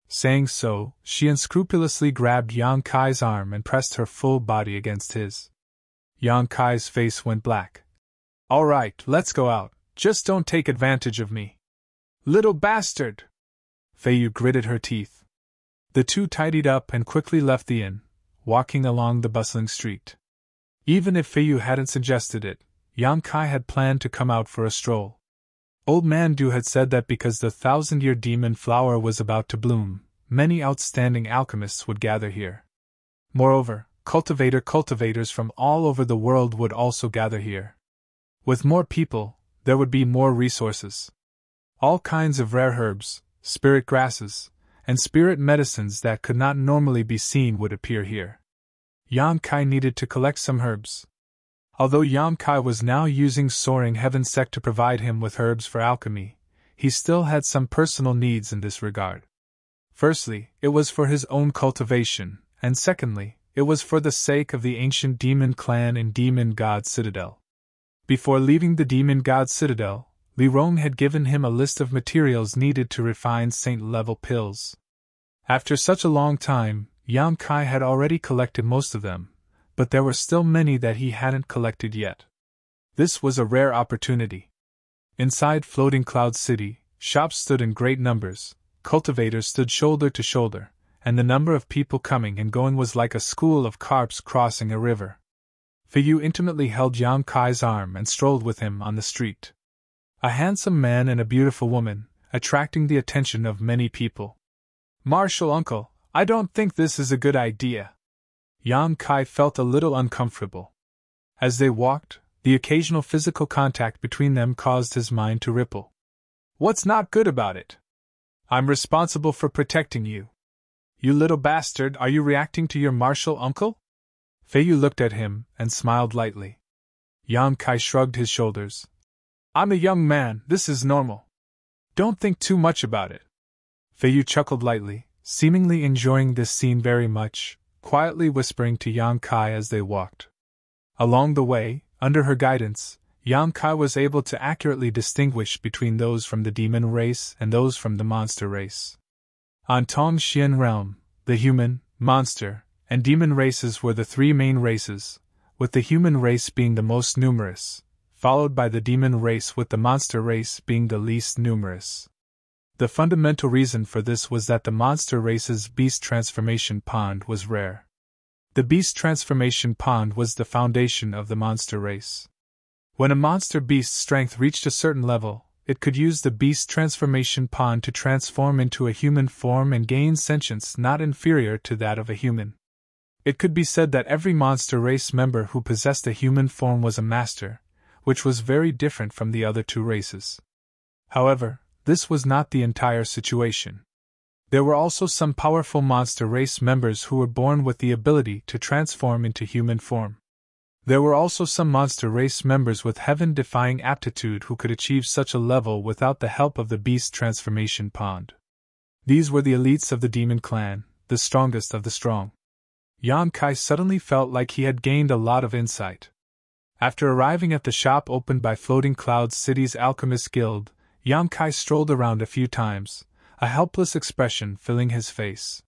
Saying so, she unscrupulously grabbed Yang Kai's arm and pressed her full body against his. Yang Kai's face went black. "All right, let's go out, just don't take advantage of me." "Little bastard!" Feiyu gritted her teeth. The two tidied up and quickly left the inn, walking along the bustling street. Even if Feiyu hadn't suggested it, Yang Kai had planned to come out for a stroll. Old Man Du had said that because the 1,000-year demon flower was about to bloom, many outstanding alchemists would gather here. Moreover, cultivators from all over the world would also gather here. With more people, there would be more resources. All kinds of rare herbs, spirit grasses, and spirit medicines that could not normally be seen would appear here. Yang Kai needed to collect some herbs. Although Yang Kai was now using Soaring Heaven Sect to provide him with herbs for alchemy, he still had some personal needs in this regard. Firstly, it was for his own cultivation, and secondly, it was for the sake of the ancient demon clan in Demon God Citadel. Before leaving the Demon God Citadel, Li Rong had given him a list of materials needed to refine saint-level pills. After such a long time, Yang Kai had already collected most of them, but there were still many that he hadn't collected yet. This was a rare opportunity. Inside Floating Cloud City, shops stood in great numbers, cultivators stood shoulder to shoulder, and the number of people coming and going was like a school of carps crossing a river. Feiyu intimately held Yang Kai's arm and strolled with him on the street. A handsome man and a beautiful woman, attracting the attention of many people. "Martial uncle, I don't think this is a good idea." Yang Kai felt a little uncomfortable. As they walked, the occasional physical contact between them caused his mind to ripple. "What's not good about it? I'm responsible for protecting you. You little bastard, are you reacting to your martial uncle?" Feiyu looked at him and smiled lightly. Yang Kai shrugged his shoulders. "I'm a young man, this is normal. Don't think too much about it." Feiyu chuckled lightly, seemingly enjoying this scene very much, quietly whispering to Yang Kai as they walked. Along the way, under her guidance, Yang Kai was able to accurately distinguish between those from the demon race and those from the monster race. On Tong Xian realm, the human, monster, and demon races were the three main races, with the human race being the most numerous, followed by the demon race with the monster race being the least numerous. The fundamental reason for this was that the monster race's beast transformation pond was rare. The beast transformation pond was the foundation of the monster race. When a monster beast's strength reached a certain level, it could use the beast transformation pond to transform into a human form and gain sentience not inferior to that of a human. It could be said that every monster race member who possessed a human form was a master, which was very different from the other two races. However, this was not the entire situation. There were also some powerful monster race members who were born with the ability to transform into human form. There were also some monster race members with heaven-defying aptitude who could achieve such a level without the help of the beast transformation pond. These were the elites of the demon clan, the strongest of the strong. Yan Kai suddenly felt like he had gained a lot of insight. After arriving at the shop opened by Floating Clouds City's Alchemist Guild, Yan Kai strolled around a few times, a helpless expression filling his face.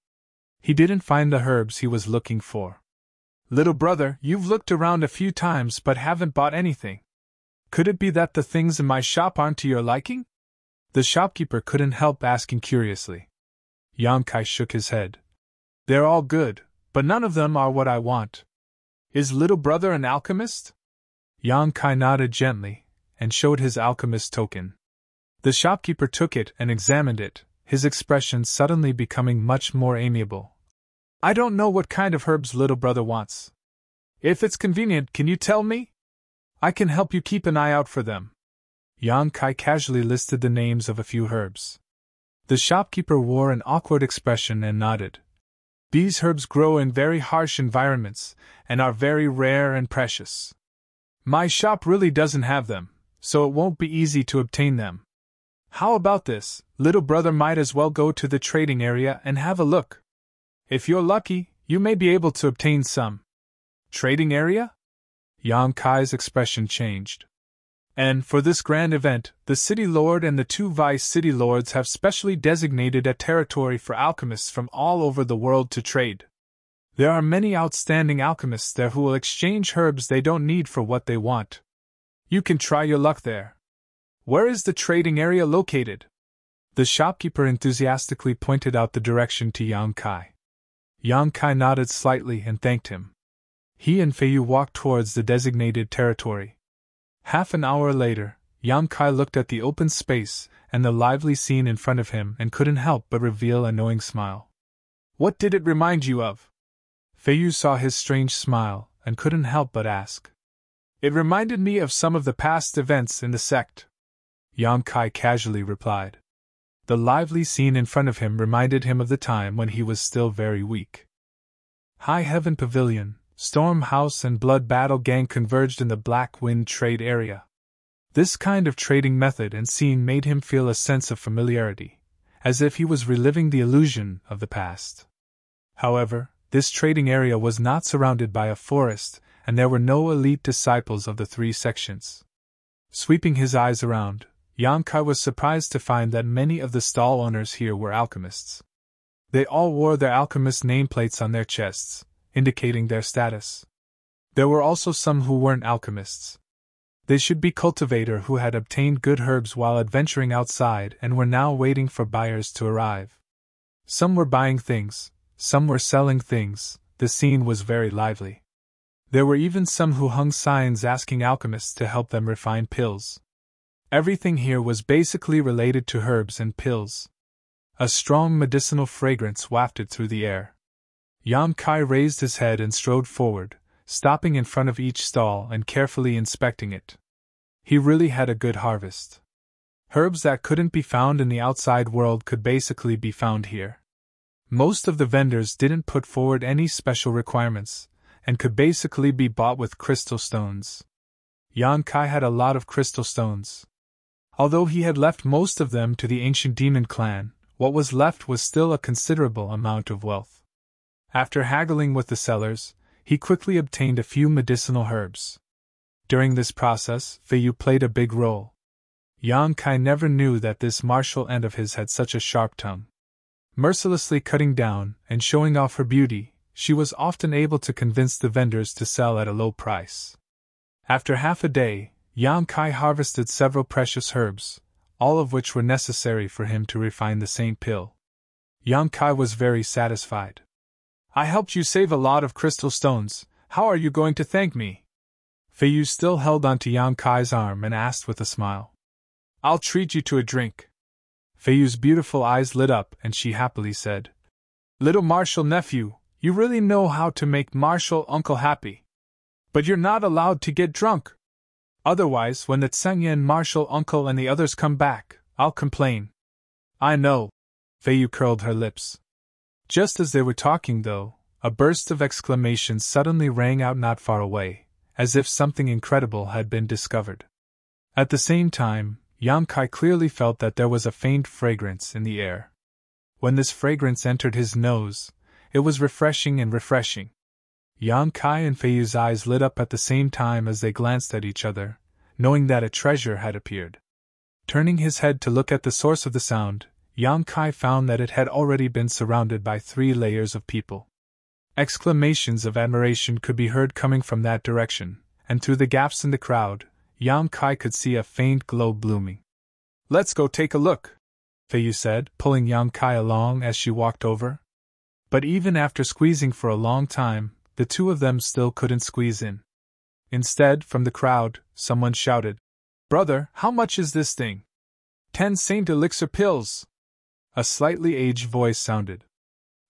He didn't find the herbs he was looking for. "Little brother, you've looked around a few times but haven't bought anything. Could it be that the things in my shop aren't to your liking?" The shopkeeper couldn't help asking curiously. Yan Kai shook his head. "They're all good, but none of them are what I want. Is little brother an alchemist?" Yan Kai nodded gently, and showed his alchemist token. The shopkeeper took it and examined it, his expression suddenly becoming much more amiable. "I don't know what kind of herbs little brother wants. If it's convenient, can you tell me? I can help you keep an eye out for them." Yan Kai casually listed the names of a few herbs. The shopkeeper wore an awkward expression and nodded. "These herbs grow in very harsh environments, and are very rare and precious. My shop really doesn't have them, so it won't be easy to obtain them. How about this? Little brother might as well go to the trading area and have a look. If you're lucky, you may be able to obtain some." "Trading area?" Yan Kai's expression changed. "And for this grand event, the City Lord and the 2 Vice City Lords have specially designated a territory for alchemists from all over the world to trade. There are many outstanding alchemists there who will exchange herbs they don't need for what they want. You can try your luck there. Where is the trading area located?" The shopkeeper enthusiastically pointed out the direction to Yan Kai. Yan Kai nodded slightly and thanked him. He and Feiyu walked towards the designated territory. Half an hour later, Yan Kai looked at the open space and the lively scene in front of him and couldn't help but reveal a knowing smile. "What did it remind you of?" Feiyu saw his strange smile and couldn't help but ask. "It reminded me of some of the past events in the sect," Yan Kai casually replied. The lively scene in front of him reminded him of the time when he was still very weak. High Heaven Pavilion, Storm House and Blood Battle Gang converged in the Black Wind trade area. This kind of trading method and scene made him feel a sense of familiarity, as if he was reliving the illusion of the past. However, this trading area was not surrounded by a forest, and there were no elite disciples of the 3 sections. Sweeping his eyes around, Yan Kai was surprised to find that many of the stall owners here were alchemists. They all wore their alchemist nameplates on their chests, indicating their status. There were also some who weren't alchemists. They should be cultivator who had obtained good herbs while adventuring outside and were now waiting for buyers to arrive. Some were buying things, some were selling things. The scene was very lively. There were even some who hung signs asking alchemists to help them refine pills. Everything here was basically related to herbs and pills. A strong medicinal fragrance wafted through the air. Yan Kai raised his head and strode forward, stopping in front of each stall and carefully inspecting it. He really had a good harvest. Herbs that couldn't be found in the outside world could basically be found here. Most of the vendors didn't put forward any special requirements, and could basically be bought with crystal stones. Yan Kai had a lot of crystal stones. Although he had left most of them to the ancient demon clan, what was left was still a considerable amount of wealth. After haggling with the sellers, he quickly obtained a few medicinal herbs. During this process, Feiyu played a big role. Yan Kai never knew that this martial aunt of his had such a sharp tongue. Mercilessly cutting down and showing off her beauty, she was often able to convince the vendors to sell at a low price. After half a day, Yan Kai harvested several precious herbs, all of which were necessary for him to refine the Saint Pill. Yan Kai was very satisfied. "I helped you save a lot of crystal stones. How are you going to thank me?" Feiyu still held onto Yan Kai's arm and asked with a smile. "I'll treat you to a drink." Feiyu's beautiful eyes lit up and she happily said, "Little Martial nephew, you really know how to make Martial uncle happy. But you're not allowed to get drunk. Otherwise, when the Tsengyan Martial uncle and the others come back, I'll complain." "I know." Feiyu curled her lips. Just as they were talking, though, a burst of exclamations suddenly rang out not far away, as if something incredible had been discovered. At the same time, Yang Kai clearly felt that there was a faint fragrance in the air. When this fragrance entered his nose, it was refreshing and refreshing. Yang Kai and Feiyu's eyes lit up at the same time as they glanced at each other, knowing that a treasure had appeared. Turning his head to look at the source of the sound, Yang Kai found that it had already been surrounded by 3 layers of people. Exclamations of admiration could be heard coming from that direction, and through the gaps in the crowd, Yang Kai could see a faint glow blooming. "Let's go take a look," Feiyu said, pulling Yang Kai along as she walked over. But even after squeezing for a long time, the two of them still couldn't squeeze in. Instead, from the crowd, someone shouted, "Brother, how much is this thing?" 10 Saint Elixir pills!" A slightly aged voice sounded.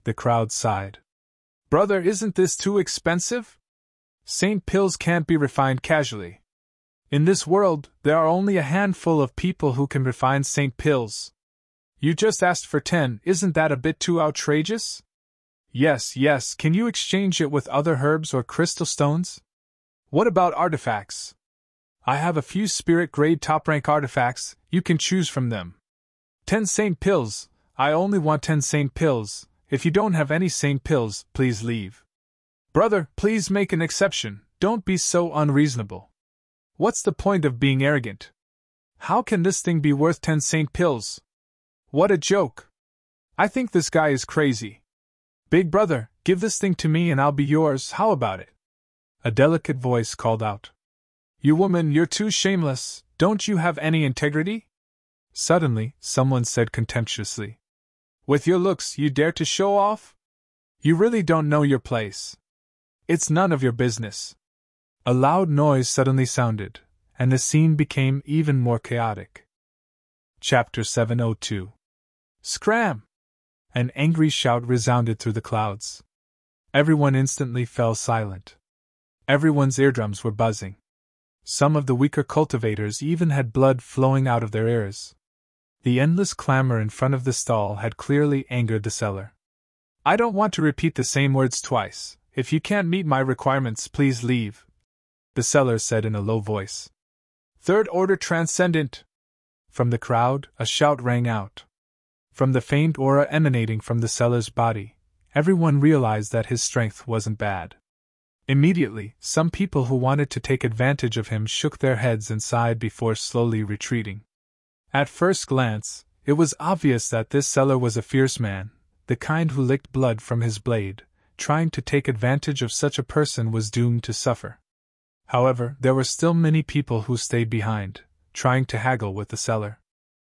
The crowd sighed. "Brother, isn't this too expensive? Saint pills can't be refined casually. In this world, there are only a handful of people who can refine Saint pills. You just asked for 10, isn't that a bit too outrageous? Yes, can you exchange it with other herbs or crystal stones? What about artifacts? I have a few spirit-grade top-rank artifacts, you can choose from them. 10 Saint pills, I only want 10 Saint pills, if you don't have any Saint pills, please leave. Brother, please make an exception, don't be so unreasonable. What's the point of being arrogant? How can this thing be worth 10 Saint pills? What a joke! I think this guy is crazy. Big brother, give this thing to me and I'll be yours, how about it? A delicate voice called out. You woman, you're too shameless, don't you have any integrity? Suddenly, someone said contemptuously. With your looks, you dare to show off? You really don't know your place. It's none of your business. A loud noise suddenly sounded, and the scene became even more chaotic. Chapter 702. Scram! An angry shout resounded through the clouds. Everyone instantly fell silent. Everyone's eardrums were buzzing. Some of the weaker cultivators even had blood flowing out of their ears. The endless clamor in front of the stall had clearly angered the seller. I don't want to repeat the same words twice. If you can't meet my requirements, please leave, the seller said in a low voice. Third order transcendent! From the crowd, a shout rang out. From the faint aura emanating from the seller's body, everyone realized that his strength wasn't bad. Immediately, some people who wanted to take advantage of him shook their heads and sighed before slowly retreating. At first glance, it was obvious that this seller was a fierce man, the kind who licked blood from his blade. Trying to take advantage of such a person was doomed to suffer. However, there were still many people who stayed behind, trying to haggle with the seller.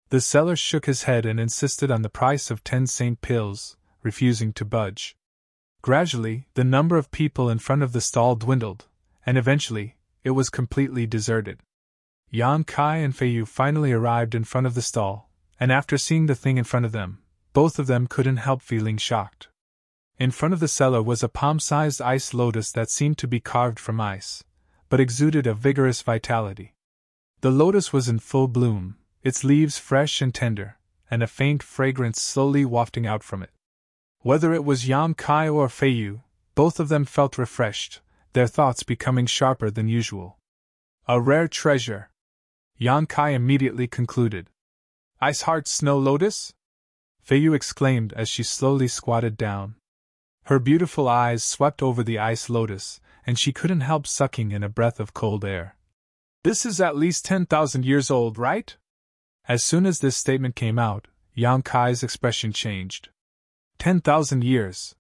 The seller shook his head and insisted on the price of 10 Saint pills, refusing to budge. Gradually, the number of people in front of the stall dwindled, and eventually, it was completely deserted. Yang Kai and Feiyu finally arrived in front of the stall, and after seeing the thing in front of them, both of them couldn't help feeling shocked. In front of the seller was a palm-sized ice lotus that seemed to be carved from ice, but exuded a vigorous vitality. The lotus was in full bloom, its leaves fresh and tender, and a faint fragrance slowly wafting out from it. Whether it was Yang Kai or Feiyu, both of them felt refreshed, their thoughts becoming sharper than usual. A rare treasure, Yang Kai immediately concluded. Ice Heart Snow Lotus? Feiyu exclaimed as she slowly squatted down. Her beautiful eyes swept over the ice lotus, and she couldn't help sucking in a breath of cold air. This is at least 10,000 years old, right? As soon as this statement came out, Yang Kai's expression changed. 10,000 years.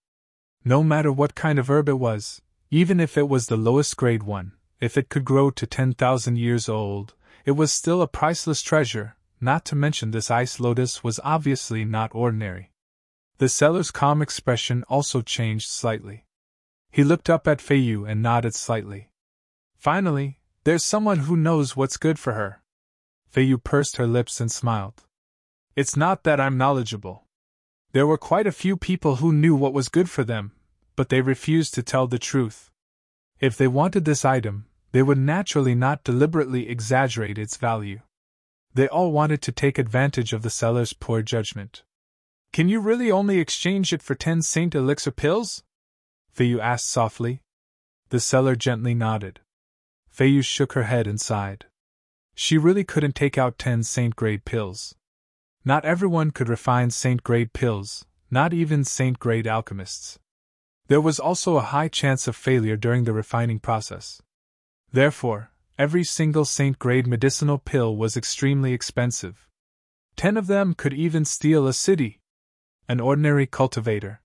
No matter what kind of herb it was, even if it was the lowest grade one, if it could grow to 10,000 years old, it was still a priceless treasure, not to mention this ice lotus was obviously not ordinary. The seller's calm expression also changed slightly. He looked up at Feiyu and nodded slightly. Finally, there's someone who knows what's good for her. Feiyu pursed her lips and smiled. It's not that I'm knowledgeable. There were quite a few people who knew what was good for them, but they refused to tell the truth. If they wanted this item, they would naturally not deliberately exaggerate its value. They all wanted to take advantage of the seller's poor judgment. Can you really only exchange it for 10 Saint Elixir pills? Feiyu asked softly. The seller gently nodded. Feiyu shook her head and sighed. She really couldn't take out 10 saint-grade pills. Not everyone could refine saint-grade pills, not even saint-grade alchemists. There was also a high chance of failure during the refining process. Therefore, every single saint-grade medicinal pill was extremely expensive. 10 of them could even steal a city. An ordinary cultivator.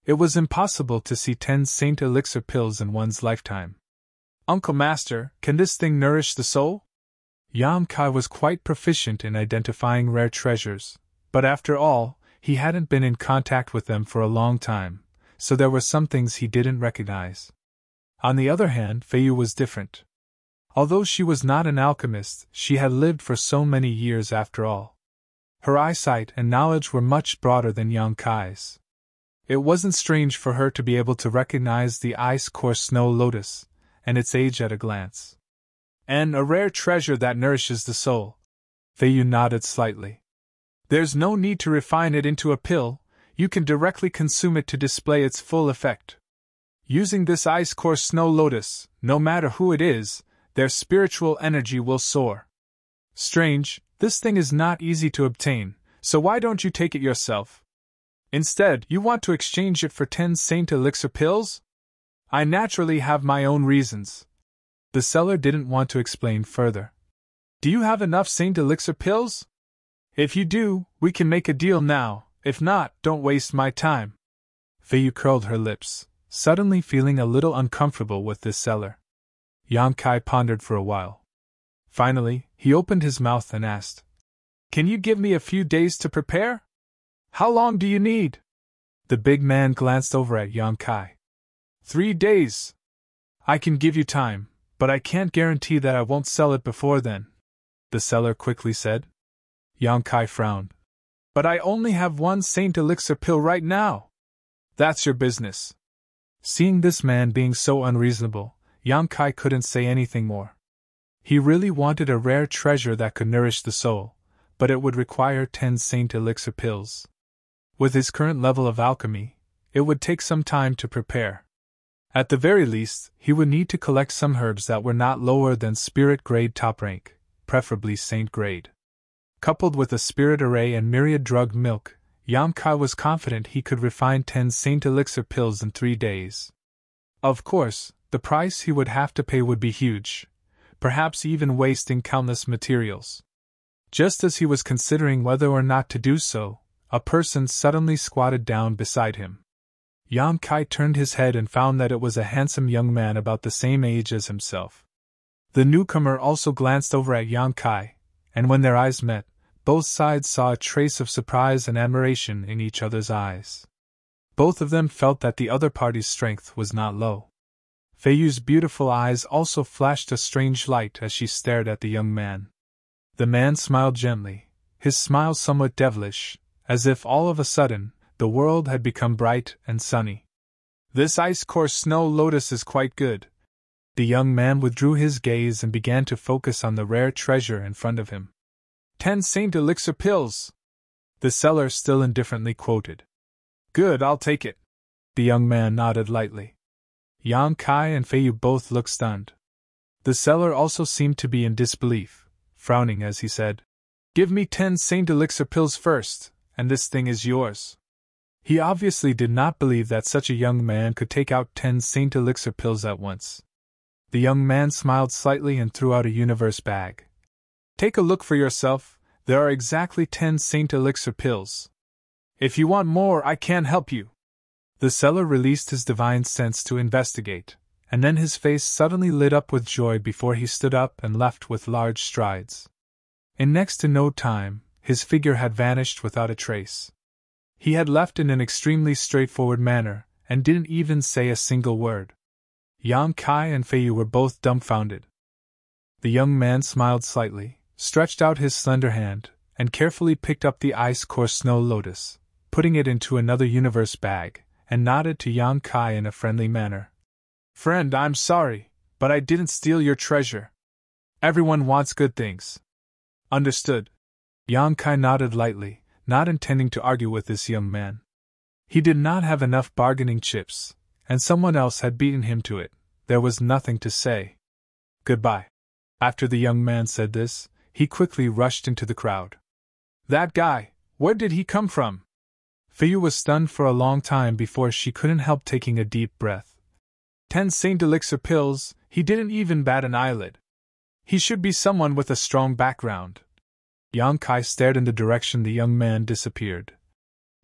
It was impossible to see 10 saint elixir pills in one's lifetime. Uncle Master, can this thing nourish the soul? Yang Kai was quite proficient in identifying rare treasures, but after all, he hadn't been in contact with them for a long time, so there were some things he didn't recognize. On the other hand, Feiyu was different. Although she was not an alchemist, she had lived for so many years after all. Her eyesight and knowledge were much broader than Yang Kai's. It wasn't strange for her to be able to recognize the ice-core snow lotus and its age at a glance. And a rare treasure that nourishes the soul. Feiyu nodded slightly. There's no need to refine it into a pill, you can directly consume it to display its full effect. Using this ice-core snow lotus, no matter who it is, their spiritual energy will soar. Strange, this thing is not easy to obtain, so why don't you take it yourself? Instead, you want to exchange it for 10 saint elixir pills? I naturally have my own reasons. The seller didn't want to explain further. Do you have enough saint elixir pills? If you do, we can make a deal now, if not, don't waste my time. Feiyu curled her lips, suddenly feeling a little uncomfortable with this seller. Yang Kai pondered for a while. Finally, he opened his mouth and asked, Can you give me a few days to prepare? How long do you need? The big man glanced over at Yang Kai. 3 days. I can give you time, but I can't guarantee that I won't sell it before then, the seller quickly said. Yang Kai frowned. But I only have 1 saint elixir pill right now. That's your business. Seeing this man being so unreasonable, Yang Kai couldn't say anything more. He really wanted a rare treasure that could nourish the soul, but it would require 10 saint elixir pills. With his current level of alchemy, it would take some time to prepare. At the very least, he would need to collect some herbs that were not lower than spirit grade top rank, preferably saint grade. Coupled with a spirit array and myriad drug milk, Yang Kai was confident he could refine 10 saint elixir pills in 3 days. Of course, the price he would have to pay would be huge, perhaps even wasting countless materials. Just as he was considering whether or not to do so, a person suddenly squatted down beside him. Yang Kai turned his head and found that it was a handsome young man about the same age as himself. The newcomer also glanced over at Yang Kai, and when their eyes met, both sides saw a trace of surprise and admiration in each other's eyes. Both of them felt that the other party's strength was not low. Feiyu's beautiful eyes also flashed a strange light as she stared at the young man. The man smiled gently, his smile somewhat devilish, as if all of a sudden, the world had become bright and sunny. This ice-core snow lotus is quite good. The young man withdrew his gaze and began to focus on the rare treasure in front of him. 10 saint elixir pills! The seller still indifferently quoted. Good, I'll take it. The young man nodded lightly. Yang Kai and Feiyu both looked stunned. The seller also seemed to be in disbelief, frowning as he said, Give me 10 saint elixir pills first, and this thing is yours. He obviously did not believe that such a young man could take out 10 saint elixir pills at once. The young man smiled slightly and threw out a universe bag. Take a look for yourself, there are exactly 10 saint elixir pills. If you want more, I can help you. The seller released his divine sense to investigate, and then his face suddenly lit up with joy before he stood up and left with large strides. In next to no time, his figure had vanished without a trace. He had left in an extremely straightforward manner, and didn't even say a single word. Yang Kai and Feiyu were both dumbfounded. The young man smiled slightly, stretched out his slender hand, and carefully picked up the ice-core snow lotus, putting it into another universe bag, and nodded to Yang Kai in a friendly manner. Friend, I'm sorry, but I didn't steal your treasure. Everyone wants good things. Understood. Yang Kai nodded lightly, not intending to argue with this young man. He did not have enough bargaining chips, and someone else had beaten him to it. There was nothing to say. Goodbye. After the young man said this, he quickly rushed into the crowd. That guy, where did he come from? Feiyu was stunned for a long time before she couldn't help taking a deep breath. 10 Saint Elixir pills, he didn't even bat an eyelid. He should be someone with a strong background. Yang Kai stared in the direction the young man disappeared.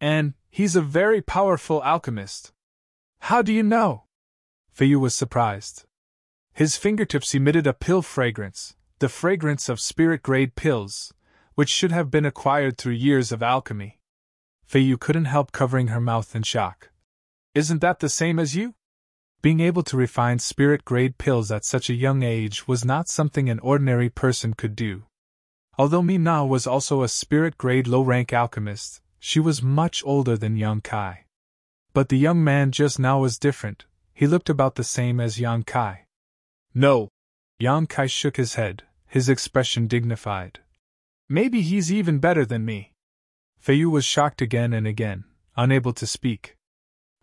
And he's a very powerful alchemist. How do you know? Feiyu was surprised. His fingertips emitted a pill fragrance, the fragrance of spirit-grade pills, which should have been acquired through years of alchemy. Feiyu couldn't help covering her mouth in shock. Isn't that the same as you? Being able to refine spirit-grade pills at such a young age was not something an ordinary person could do. Although Mina was also a spirit-grade low-rank alchemist, she was much older than Yang Kai. But the young man just now was different. He looked about the same as Yang Kai. No. Yang Kai shook his head, his expression dignified. Maybe he's even better than me. Feiyu was shocked again and again, unable to speak.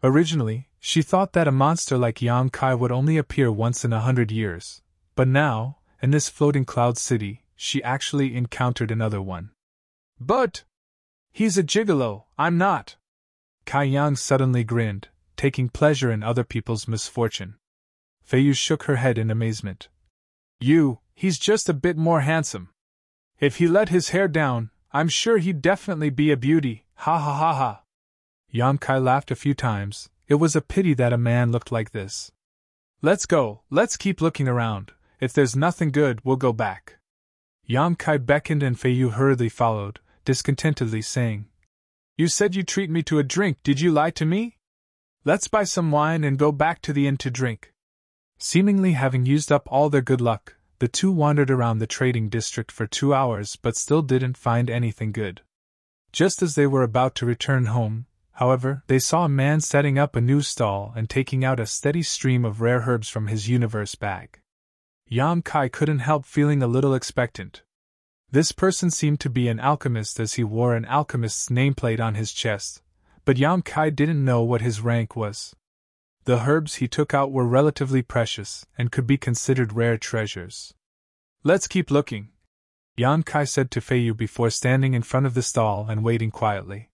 Originally, she thought that a monster like Yang Kai would only appear once in 100 years, but now, in this floating cloud city, she actually encountered another one. But he's a gigolo, I'm not. Kai Yang suddenly grinned, taking pleasure in other people's misfortune. Feiyu shook her head in amazement. He's just a bit more handsome. If he let his hair down, I'm sure he'd definitely be a beauty, ha ha ha ha. Yang Kai laughed a few times. It was a pity that a man looked like this. Let's go, let's keep looking around. If there's nothing good, we'll go back. Yang Kai beckoned and Feiyu hurriedly followed, discontentedly saying, You said you'd treat me to a drink, did you lie to me? Let's buy some wine and go back to the inn to drink. Seemingly having used up all their good luck, the two wandered around the trading district for 2 hours but still didn't find anything good. Just as they were about to return home, however, they saw a man setting up a new stall and taking out a steady stream of rare herbs from his universe bag. Yang Kai couldn't help feeling a little expectant. This person seemed to be an alchemist as he wore an alchemist's nameplate on his chest, but Yang Kai didn't know what his rank was. The herbs he took out were relatively precious and could be considered rare treasures. Let's keep looking, Yang Kai said to Feiyu before standing in front of the stall and waiting quietly.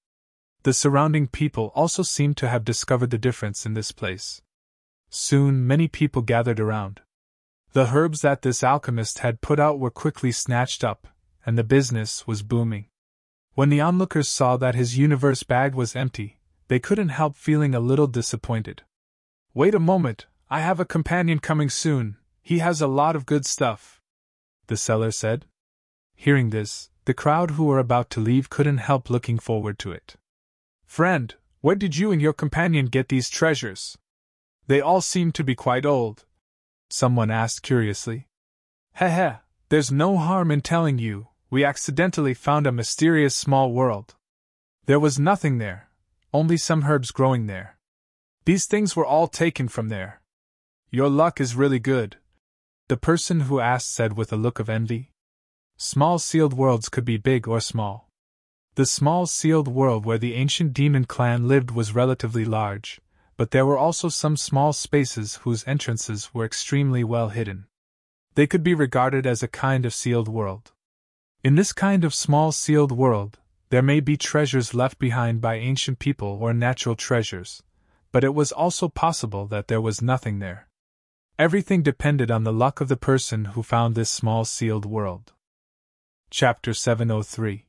The surrounding people also seemed to have discovered the difference in this place. Soon many people gathered around. The herbs that this alchemist had put out were quickly snatched up, and the business was booming. When the onlookers saw that his universe bag was empty, they couldn't help feeling a little disappointed. Wait a moment, I have a companion coming soon, he has a lot of good stuff, the seller said. Hearing this, the crowd who were about to leave couldn't help looking forward to it. Friend, where did you and your companion get these treasures? They all seem to be quite old, someone asked curiously. Heh, there's no harm in telling you, we accidentally found a mysterious small world. There was nothing there, only some herbs growing there. These things were all taken from there. Your luck is really good, the person who asked said with a look of envy. Small sealed worlds could be big or small. The small sealed world where the ancient demon clan lived was relatively large, but there were also some small spaces whose entrances were extremely well hidden. They could be regarded as a kind of sealed world. In this kind of small sealed world, there may be treasures left behind by ancient people or natural treasures, but it was also possible that there was nothing there. Everything depended on the luck of the person who found this small sealed world. Chapter 703.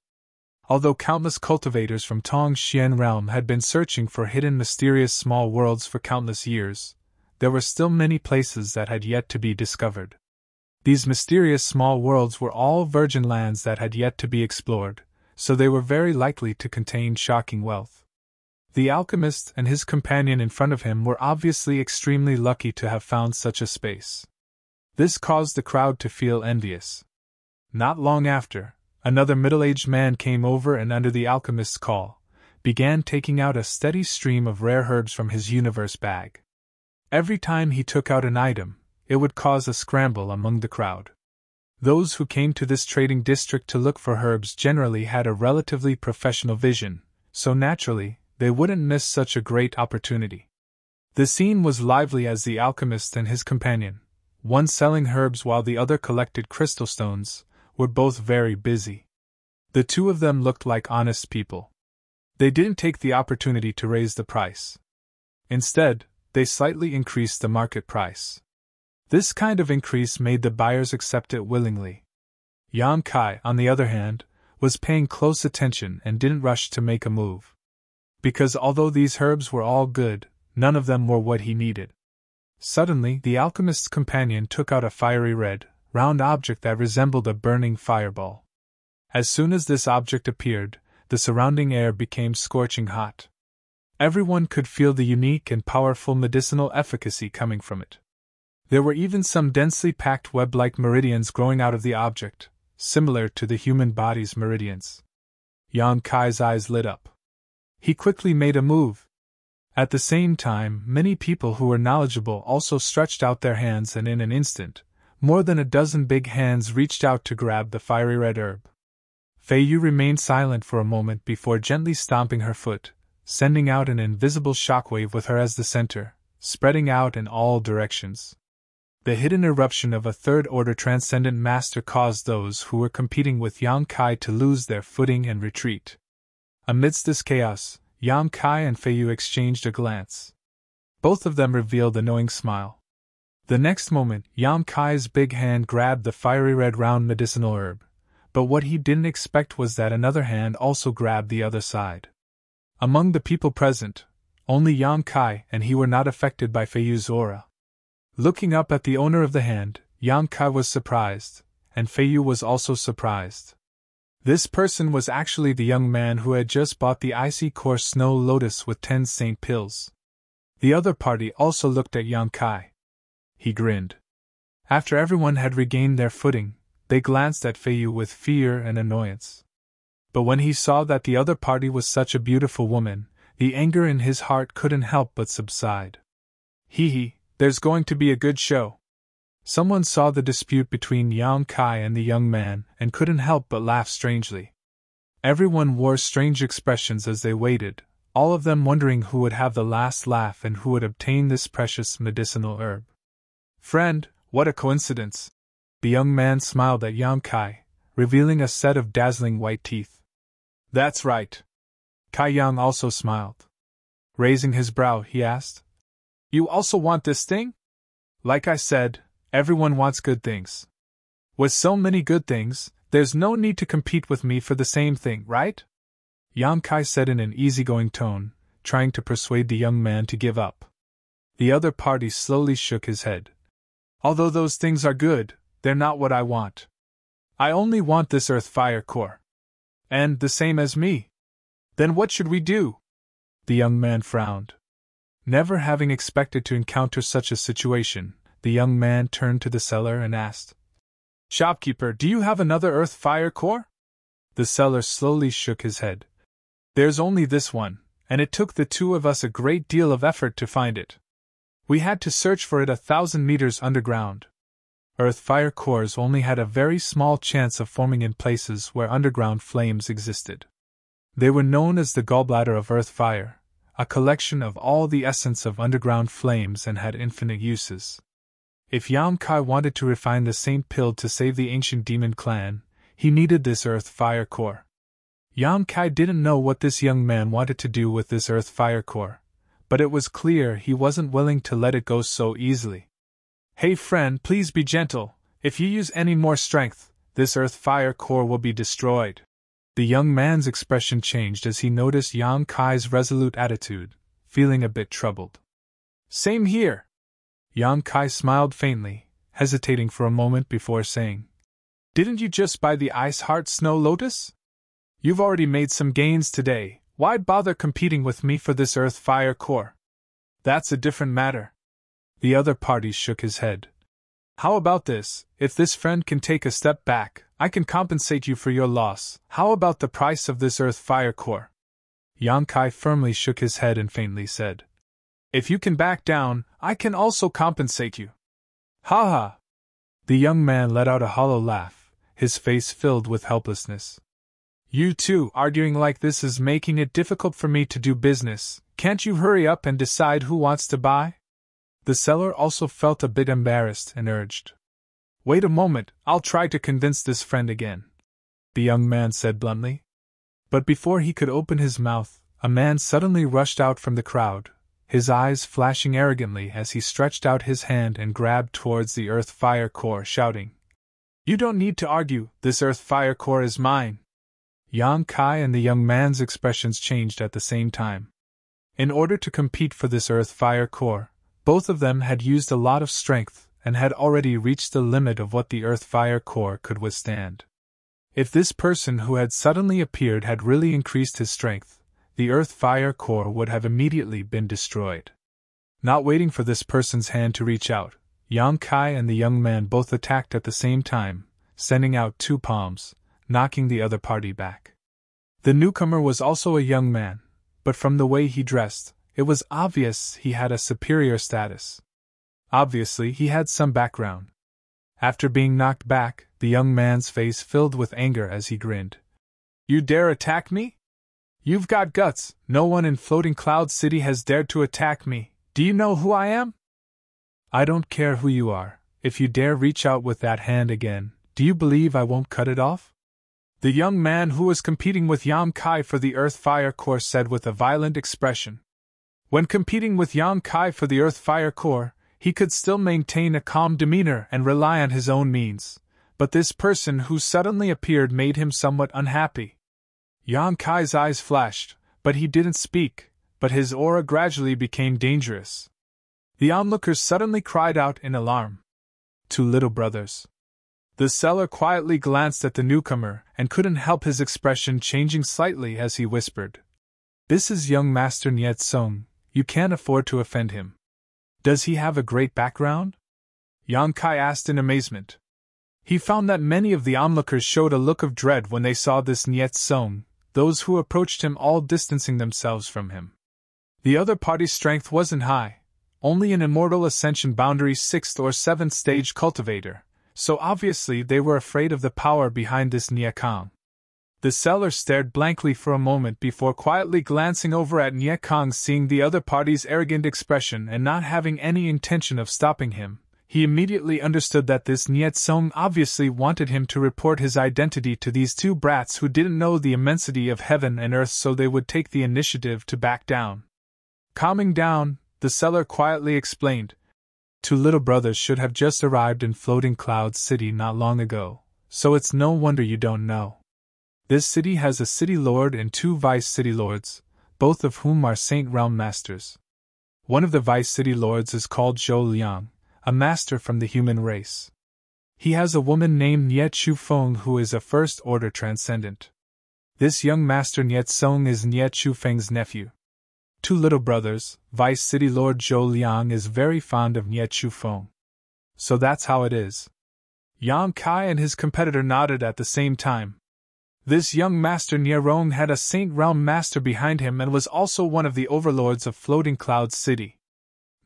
Although countless cultivators from Tongxian realm had been searching for hidden mysterious small worlds for countless years, there were still many places that had yet to be discovered. These mysterious small worlds were all virgin lands that had yet to be explored, so they were very likely to contain shocking wealth. The alchemist and his companion in front of him were obviously extremely lucky to have found such a space. This caused the crowd to feel envious. Not long after, another middle-aged man came over and under the alchemist's call, began taking out a steady stream of rare herbs from his universe bag. Every time he took out an item, it would cause a scramble among the crowd. Those who came to this trading district to look for herbs generally had a relatively professional vision, so naturally, they wouldn't miss such a great opportunity. The scene was lively as the alchemist and his companion, one selling herbs while the other collected crystal stones, were both very busy. The two of them looked like honest people. They didn't take the opportunity to raise the price. Instead, they slightly increased the market price. This kind of increase made the buyers accept it willingly. Yan Kai, on the other hand, was paying close attention and didn't rush to make a move. Because although these herbs were all good, none of them were what he needed. Suddenly, the alchemist's companion took out a fiery red, round object that resembled a burning fireball. As soon as this object appeared, the surrounding air became scorching hot. Everyone could feel the unique and powerful medicinal efficacy coming from it. There were even some densely packed web-like meridians growing out of the object, similar to the human body's meridians. Yan Kai's eyes lit up. He quickly made a move. At the same time, many people who were knowledgeable also stretched out their hands, and in an instant, more than a dozen big hands reached out to grab the fiery red herb. Fei Yu remained silent for a moment before gently stomping her foot, sending out an invisible shockwave with her as the center, spreading out in all directions. The hidden eruption of a third-order transcendent master caused those who were competing with Yan Kai to lose their footing and retreat. Amidst this chaos, Yan Kai and Fei Yu exchanged a glance. Both of them revealed a knowing smile. The next moment, Yan Kai's big hand grabbed the fiery red round medicinal herb, but what he didn't expect was that another hand also grabbed the other side. Among the people present, only Yan Kai and he were not affected by Fei Yu's aura. Looking up at the owner of the hand, Yan Kai was surprised, and Fei Yu was also surprised. This person was actually the young man who had just bought the icy core snow lotus with 10 saint pills. The other party also looked at Yan Kai. He grinned. After everyone had regained their footing, they glanced at Fei Yu with fear and annoyance. But when he saw that the other party was such a beautiful woman, the anger in his heart couldn't help but subside. Hee, there's going to be a good show. Someone saw the dispute between Yan Kai and the young man and couldn't help but laugh strangely. Everyone wore strange expressions as they waited, all of them wondering who would have the last laugh and who would obtain this precious medicinal herb. Friend, what a coincidence! The young man smiled at Yan Kai, revealing a set of dazzling white teeth. That's right. Kai Yang also smiled. Raising his brow, he asked, You also want this thing? Like I said, everyone wants good things. With so many good things, there's no need to compete with me for the same thing, right? Yan Kai said in an easygoing tone, trying to persuade the young man to give up. The other party slowly shook his head. Although those things are good, they're not what I want. I only want this earth fire core. And the same as me. Then what should we do? The young man frowned. Never having expected to encounter such a situation, the young man turned to the seller and asked, Shopkeeper, do you have another earth fire core? The seller slowly shook his head. There's only this one, and it took the two of us a great deal of effort to find it. We had to search for it 1,000 meters underground. Earth fire cores only had a very small chance of forming in places where underground flames existed. They were known as the gallbladder of earth fire, a collection of all the essence of underground flames, and had infinite uses. If Yan Kai wanted to refine the Saint Pill to save the ancient demon clan, he needed this earth fire core. Yan Kai didn't know what this young man wanted to do with this earth fire core, but it was clear he wasn't willing to let it go so easily. Hey friend, please be gentle. If you use any more strength, this earth fire core will be destroyed. The young man's expression changed as he noticed Yan Kai's resolute attitude, feeling a bit troubled. Same here. Yan Kai smiled faintly, hesitating for a moment before saying, Didn't you just buy the Ice Heart Snow Lotus? You've already made some gains today, why bother competing with me for this earth fire core? That's a different matter. The other party shook his head. How about this, if this friend can take a step back, I can compensate you for your loss. How about the price of this earth fire core? Yan Kai firmly shook his head and faintly said, If you can back down, I can also compensate you. Ha ha! The young man let out a hollow laugh, his face filled with helplessness. You two arguing like this is making it difficult for me to do business. Can't you hurry up and decide who wants to buy? The seller also felt a bit embarrassed and urged, "Wait a moment, I'll try to convince this friend again," the young man said bluntly. But before he could open his mouth, a man suddenly rushed out from the crowd, his eyes flashing arrogantly as he stretched out his hand and grabbed towards the earth fire core, shouting, "You don't need to argue, this earth fire core is mine." Yang Kai and the young man's expressions changed at the same time. In order to compete for this earth fire core, both of them had used a lot of strength and had already reached the limit of what the earth fire core could withstand. If this person who had suddenly appeared had really increased his strength, the earth fire core would have immediately been destroyed. Not waiting for this person's hand to reach out, Yang Kai and the young man both attacked at the same time, sending out two palms, knocking the other party back. The newcomer was also a young man, but from the way he dressed, it was obvious he had a superior status. Obviously, he had some background. After being knocked back, the young man's face filled with anger as he grinned. "You dare attack me? You've got guts. No one in Floating Cloud City has dared to attack me. Do you know who I am?" "I don't care who you are. If you dare reach out with that hand again, do you believe I won't cut it off?" The young man who was competing with Yang Kai for the Earth Fire Core said with a violent expression. When competing with Yang Kai for the Earth Fire Core, he could still maintain a calm demeanor and rely on his own means, but this person who suddenly appeared made him somewhat unhappy. Yang Kai's eyes flashed, but he didn't speak, but his aura gradually became dangerous. The onlookers suddenly cried out in alarm. "Two little brothers." The seller quietly glanced at the newcomer and couldn't help his expression changing slightly as he whispered, "This is young Master Niet Song. You can't afford to offend him." "Does he have a great background?" Yang Kai asked in amazement. He found that many of the onlookers showed a look of dread when they saw this Niet Song, those who approached him all distancing themselves from him. The other party's strength wasn't high, only an immortal ascension boundary 6th or 7th stage cultivator, so obviously they were afraid of the power behind this Nia Kong. The seller stared blankly for a moment before quietly glancing over at Nia Kong. Seeing the other party's arrogant expression and not having any intention of stopping him, he immediately understood that this Niet Song obviously wanted him to report his identity to these two brats who didn't know the immensity of heaven and earth, so they would take the initiative to back down. Calming down, the seller quietly explained, "Two little brothers should have just arrived in Floating Cloud City not long ago, so it's no wonder you don't know. This city has a city lord and two vice city lords, both of whom are Saint Realm masters. One of the vice city lords is called Zhou Liang, a master from the human race. He has a woman named Niet Chu Feng who is a first-order transcendent. This young master Niet Song is Niet Chu Feng's nephew. Two little brothers, Vice City Lord Zhou Liang is very fond of Niet Chu Feng. So that's how it is." Yang Kai and his competitor nodded at the same time. This young master Nie Rong had a Saint Realm master behind him and was also one of the overlords of Floating Cloud City.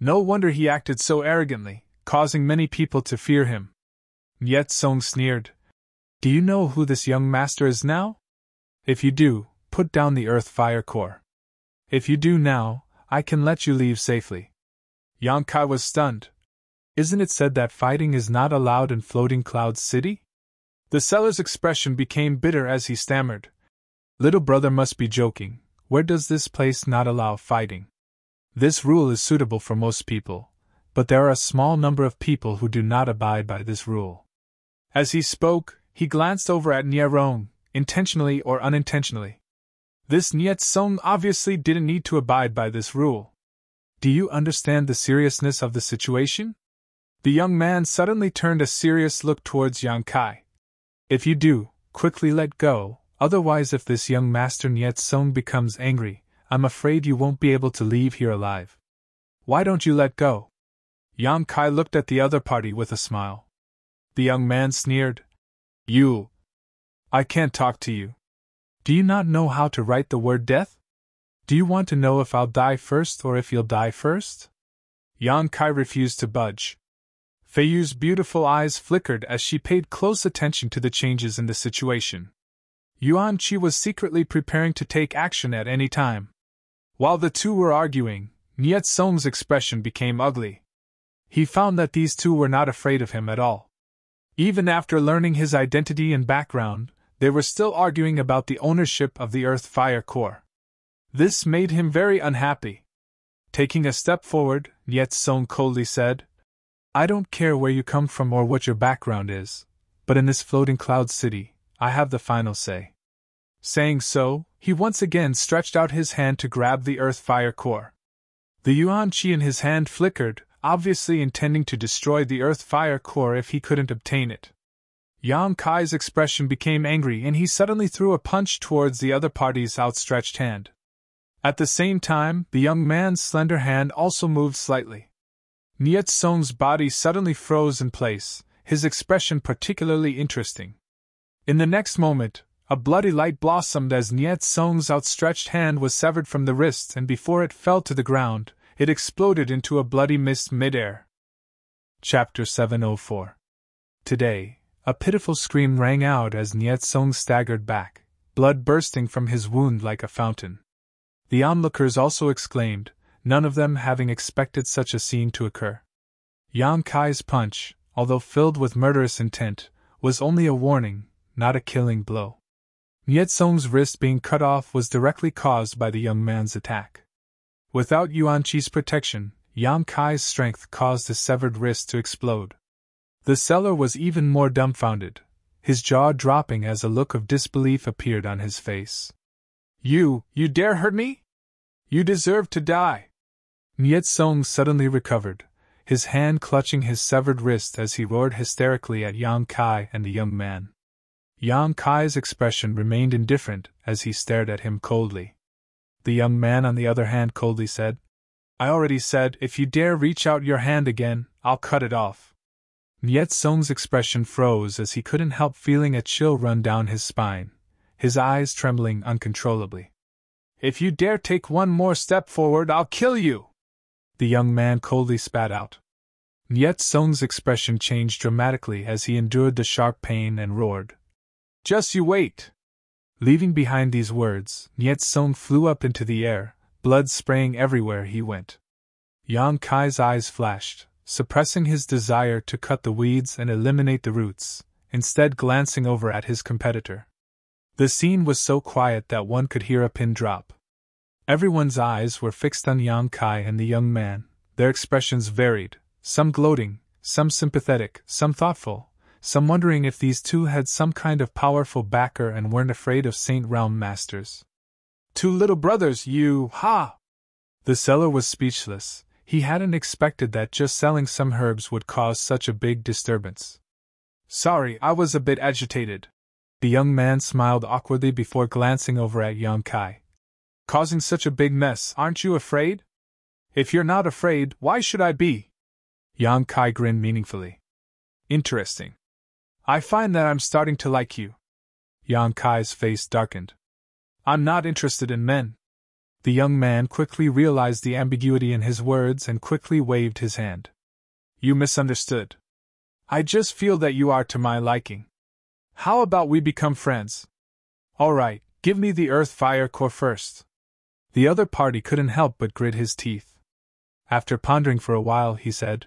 No wonder he acted so arrogantly, causing many people to fear him. Niet Song sneered. "Do you know who this young master is now? If you do, put down the Earth Fire Core. If you do now, I can let you leave safely." Yang Kai was stunned. "Isn't it said that fighting is not allowed in Floating Cloud City?" The seller's expression became bitter as he stammered, "Little brother must be joking. Where does this place not allow fighting? This rule is suitable for most people, but there are a small number of people who do not abide by this rule." As he spoke, he glanced over at Nie Rong, intentionally or unintentionally. This Niet Song obviously didn't need to abide by this rule. "Do you understand the seriousness of the situation?" The young man suddenly turned a serious look towards Yang Kai. "If you do, quickly let go, otherwise if this young master Niet Song becomes angry, I'm afraid you won't be able to leave here alive. Why don't you let go?" Yang Kai looked at the other party with a smile. The young man sneered, I can't talk to you. Do you not know how to write the word death? Do you want to know if I'll die first or if you'll die first?" Yang Kai refused to budge. Feiyu's beautiful eyes flickered as she paid close attention to the changes in the situation. Yuan Qi was secretly preparing to take action at any time. While the two were arguing, Niet Song's expression became ugly. He found that these two were not afraid of him at all. Even after learning his identity and background, they were still arguing about the ownership of the Earth Fire Core. This made him very unhappy. Taking a step forward, Niet Song coldly said, "I don't care where you come from or what your background is, but in this floating cloud city, I have the final say." Saying so, he once again stretched out his hand to grab the Earth Fire Core. The Yuan Qi in his hand flickered, obviously intending to destroy the Earth Fire Core if he couldn't obtain it. Yang Kai's expression became angry and he suddenly threw a punch towards the other party's outstretched hand. At the same time, the young man's slender hand also moved slightly. Niet Song's body suddenly froze in place, his expression particularly interesting. In the next moment, a bloody light blossomed as Niet Song's outstretched hand was severed from the wrist, and before it fell to the ground, it exploded into a bloody mist mid-air. Chapter 704. Today, a pitiful scream rang out as Niet Song staggered back, blood bursting from his wound like a fountain. The onlookers also exclaimed, none of them having expected such a scene to occur. Yang Kai's punch, although filled with murderous intent, was only a warning, not a killing blow. Niet Song's wrist being cut off was directly caused by the young man's attack. Without Yuan Qi's protection, Yang Kai's strength caused his severed wrist to explode. The seller was even more dumbfounded, his jaw dropping as a look of disbelief appeared on his face. You dare hurt me? You deserve to die." Niet Song suddenly recovered, his hand clutching his severed wrist as he roared hysterically at Yang Kai and the young man. Yang Kai's expression remained indifferent as he stared at him coldly. The young man, on the other hand, coldly said, "I already said, if you dare reach out your hand again, I'll cut it off." Niet Song's expression froze as he couldn't help feeling a chill run down his spine, his eyes trembling uncontrollably. "If you dare take one more step forward, I'll kill you!" the young man coldly spat out. Niet Song's expression changed dramatically as he endured the sharp pain and roared, "Just you wait!" Leaving behind these words, Niet Song flew up into the air, blood spraying everywhere he went. Yang Kai's eyes flashed, suppressing his desire to cut the weeds and eliminate the roots, instead glancing over at his competitor. The scene was so quiet that one could hear a pin drop. Everyone's eyes were fixed on Yang Kai and the young man. Their expressions varied, some gloating, some sympathetic, some thoughtful, some wondering if these two had some kind of powerful backer and weren't afraid of Saint Realm masters. "Two little brothers, ha!" The seller was speechless. He hadn't expected that just selling some herbs would cause such a big disturbance. "Sorry, I was a bit agitated." The young man smiled awkwardly before glancing over at Yang Kai. "Causing such a big mess, aren't you afraid?" "If you're not afraid, why should I be?" Yang Kai grinned meaningfully. "Interesting. I find that I'm starting to like you." Yang Kai's face darkened. "I'm not interested in men." The young man quickly realized the ambiguity in his words and quickly waved his hand. "You misunderstood. I just feel that you are to my liking. How about we become friends?" "All right, give me the Earth Fire Core first." The other party couldn't help but grit his teeth. After pondering for a while, he said,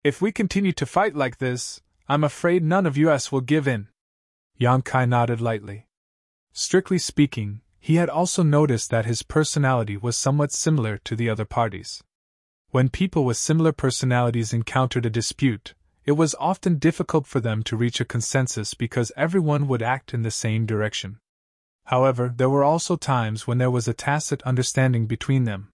"If we continue to fight like this, I'm afraid none of us will give in." Yang Kai nodded lightly. Strictly speaking, he had also noticed that his personality was somewhat similar to the other parties. When people with similar personalities encountered a dispute, it was often difficult for them to reach a consensus because everyone would act in the same direction. However, there were also times when there was a tacit understanding between them.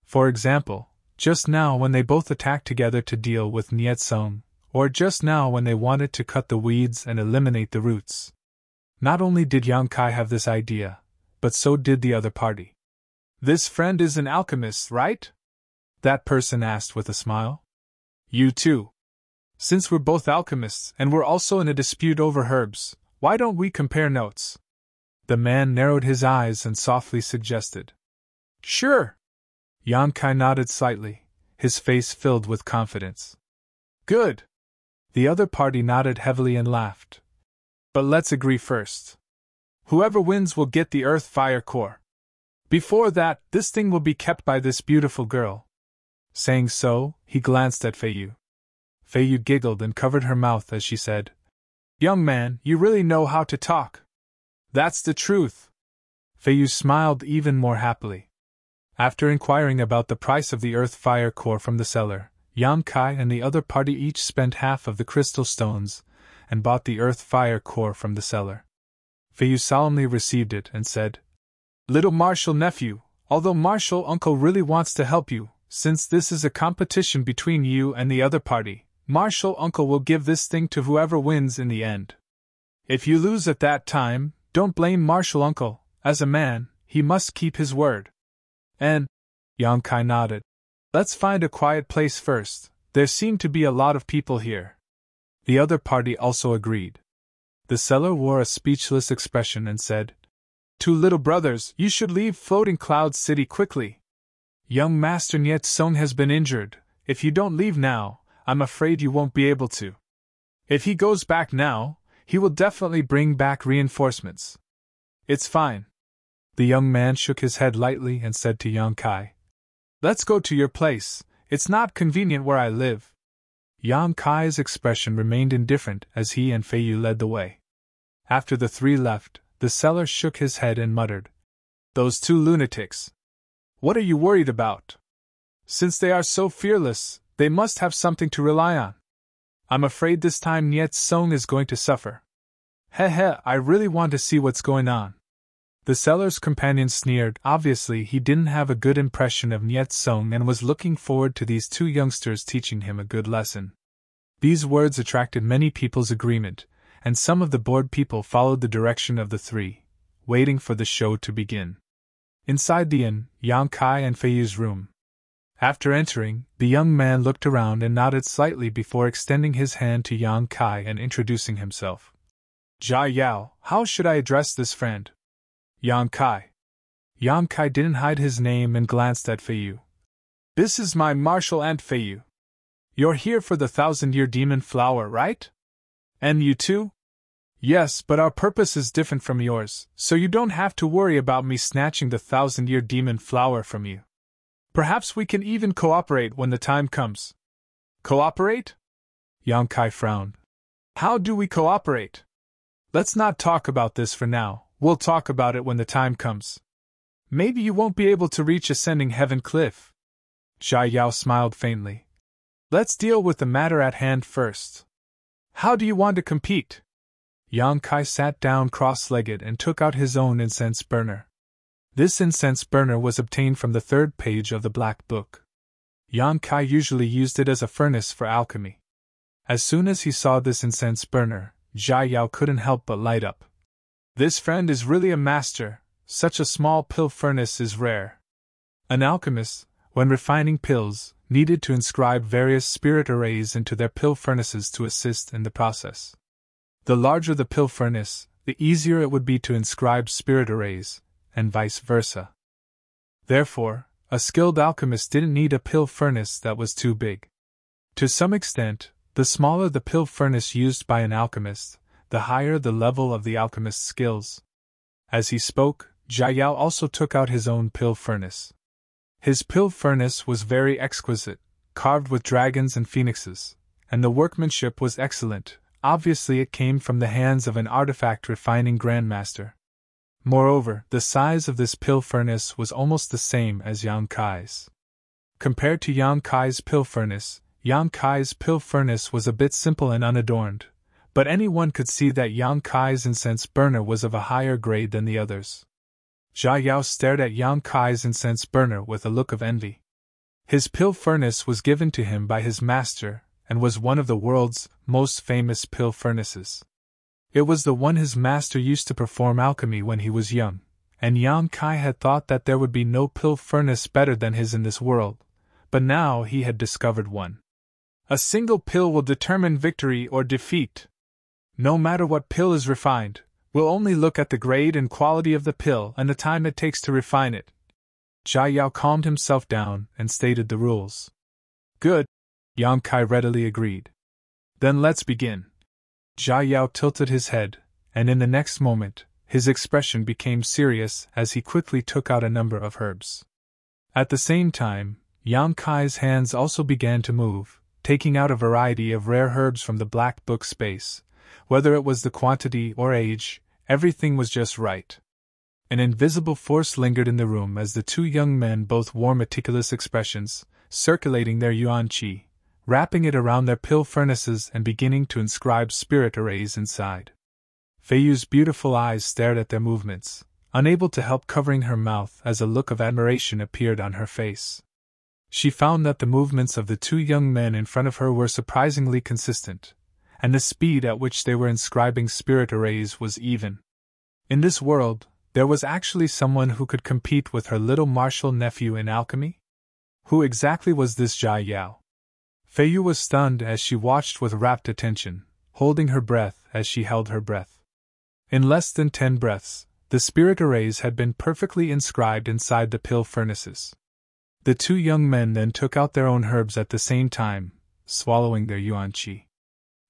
For example, just now when they both attacked together to deal with Niet Song, or just now when they wanted to cut the weeds and eliminate the roots. Not only did Yang Kai have this idea, but so did the other party. "This friend is an alchemist, right?" that person asked with a smile. "You too. Since we're both alchemists and we're also in a dispute over herbs, why don't we compare notes?" The man narrowed his eyes and softly suggested. "Sure." Yang Kai nodded slightly, his face filled with confidence. "Good." The other party nodded heavily and laughed. "But let's agree first. Whoever wins will get the Earth Fire Core. Before that, this thing will be kept by this beautiful girl." Saying so, he glanced at Fei Yu. Fei Yu giggled and covered her mouth as she said, "Young man, you really know how to talk. That's the truth." Fei Yu smiled even more happily. After inquiring about the price of the earth fire core from the seller, Yang Kai and the other party each spent half of the crystal stones and bought the earth fire core from the seller. Fei Yu solemnly received it and said, "Little Marshal nephew, although Marshal uncle really wants to help you, since this is a competition between you and the other party, Marshal uncle will give this thing to whoever wins in the end. If you lose at that time, don't blame Marshal uncle. As a man, he must keep his word." "And," Yang Kai nodded, "let's find a quiet place first. There seem to be a lot of people here." The other party also agreed. The seller wore a speechless expression and said, "Two little brothers, you should leave Floating Cloud City quickly. Young Master Niet Song has been injured. If you don't leave now, I'm afraid you won't be able to. If he goes back now, he will definitely bring back reinforcements." "It's fine." The young man shook his head lightly and said to Yang Kai, "Let's go to your place. It's not convenient where I live." Yang Kai's expression remained indifferent as he and Fei Yu led the way. After the three left, the seller shook his head and muttered, "Those two lunatics. What are you worried about? Since they are so fearless, they must have something to rely on. I'm afraid this time Niet Song is going to suffer. I really want to see what's going on." The seller's companion sneered. Obviously, he didn't have a good impression of Niet Song and was looking forward to these two youngsters teaching him a good lesson. These words attracted many people's agreement, and some of the bored people followed the direction of the three, waiting for the show to begin. Inside the inn, Yang Kai and Fei Yu's room. After entering, the young man looked around and nodded slightly before extending his hand to Yang Kai and introducing himself. "Jia Yao, how should I address this friend?" "Yang Kai." Yang Kai didn't hide his name and glanced at Fei Yu. "This is my martial aunt Fei Yu. You're here for the 1,000-year demon flower, right? And you too?" "Yes, but our purpose is different from yours, so you don't have to worry about me snatching the 1,000-year demon flower from you. Perhaps we can even cooperate when the time comes." "Cooperate?" Yang Kai frowned. "How do we cooperate? Let's not talk about this for now. We'll talk about it when the time comes. Maybe you won't be able to reach Ascending Heaven Cliff." Jia Yao smiled faintly. "Let's deal with the matter at hand first. How do you want to compete?" Yang Kai sat down cross-legged and took out his own incense burner. This incense burner was obtained from the 3rd page of the Black Book. Yang Kai usually used it as a furnace for alchemy. As soon as he saw this incense burner, Jia Yao couldn't help but light up. This friend is really a master. Such a small pill furnace is rare. An alchemist, when refining pills, needed to inscribe various spirit arrays into their pill furnaces to assist in the process. The larger the pill furnace, the easier it would be to inscribe spirit arrays, and vice versa. Therefore, a skilled alchemist didn't need a pill furnace that was too big. To some extent, the smaller the pill furnace used by an alchemist, the higher the level of the alchemist's skills. As he spoke, Jia Yao also took out his own pill furnace. His pill furnace was very exquisite, carved with dragons and phoenixes, and the workmanship was excellent. Obviously it came from the hands of an artifact refining grandmaster. Moreover, the size of this pill furnace was almost the same as Yang Kai's. Compared to Yang Kai's pill furnace was a bit simple and unadorned, but anyone could see that Yang Kai's incense burner was of a higher grade than the others. Jia Yao stared at Yang Kai's incense burner with a look of envy. His pill furnace was given to him by his master, and was one of the world's most famous pill furnaces. It was the one his master used to perform alchemy when he was young, and Yang Kai had thought that there would be no pill furnace better than his in this world, but now he had discovered one. A single pill will determine victory or defeat. No matter what pill is refined, we'll only look at the grade and quality of the pill and the time it takes to refine it. Jia Yao calmed himself down and stated the rules. Good, Yang Kai readily agreed. Then let's begin. Jia Yao tilted his head, and in the next moment, his expression became serious as he quickly took out a number of herbs. At the same time, Yang Kai's hands also began to move, taking out a variety of rare herbs from the black book space. Whether it was the quantity or age, everything was just right. An invisible force lingered in the room as the two young men both wore meticulous expressions, circulating their yuan qi, wrapping it around their pill furnaces and beginning to inscribe spirit arrays inside. Feiyu's beautiful eyes stared at their movements, unable to help covering her mouth as a look of admiration appeared on her face. She found that the movements of the two young men in front of her were surprisingly consistent, and the speed at which they were inscribing spirit arrays was even. In this world, there was actually someone who could compete with her little martial nephew in alchemy? Who exactly was this Jia Yao? Feiyu was stunned as she watched with rapt attention, holding her breath as she held her breath. In less than 10 breaths, the spirit arrays had been perfectly inscribed inside the pill furnaces. The two young men then took out their own herbs at the same time, swallowing their yuan qi.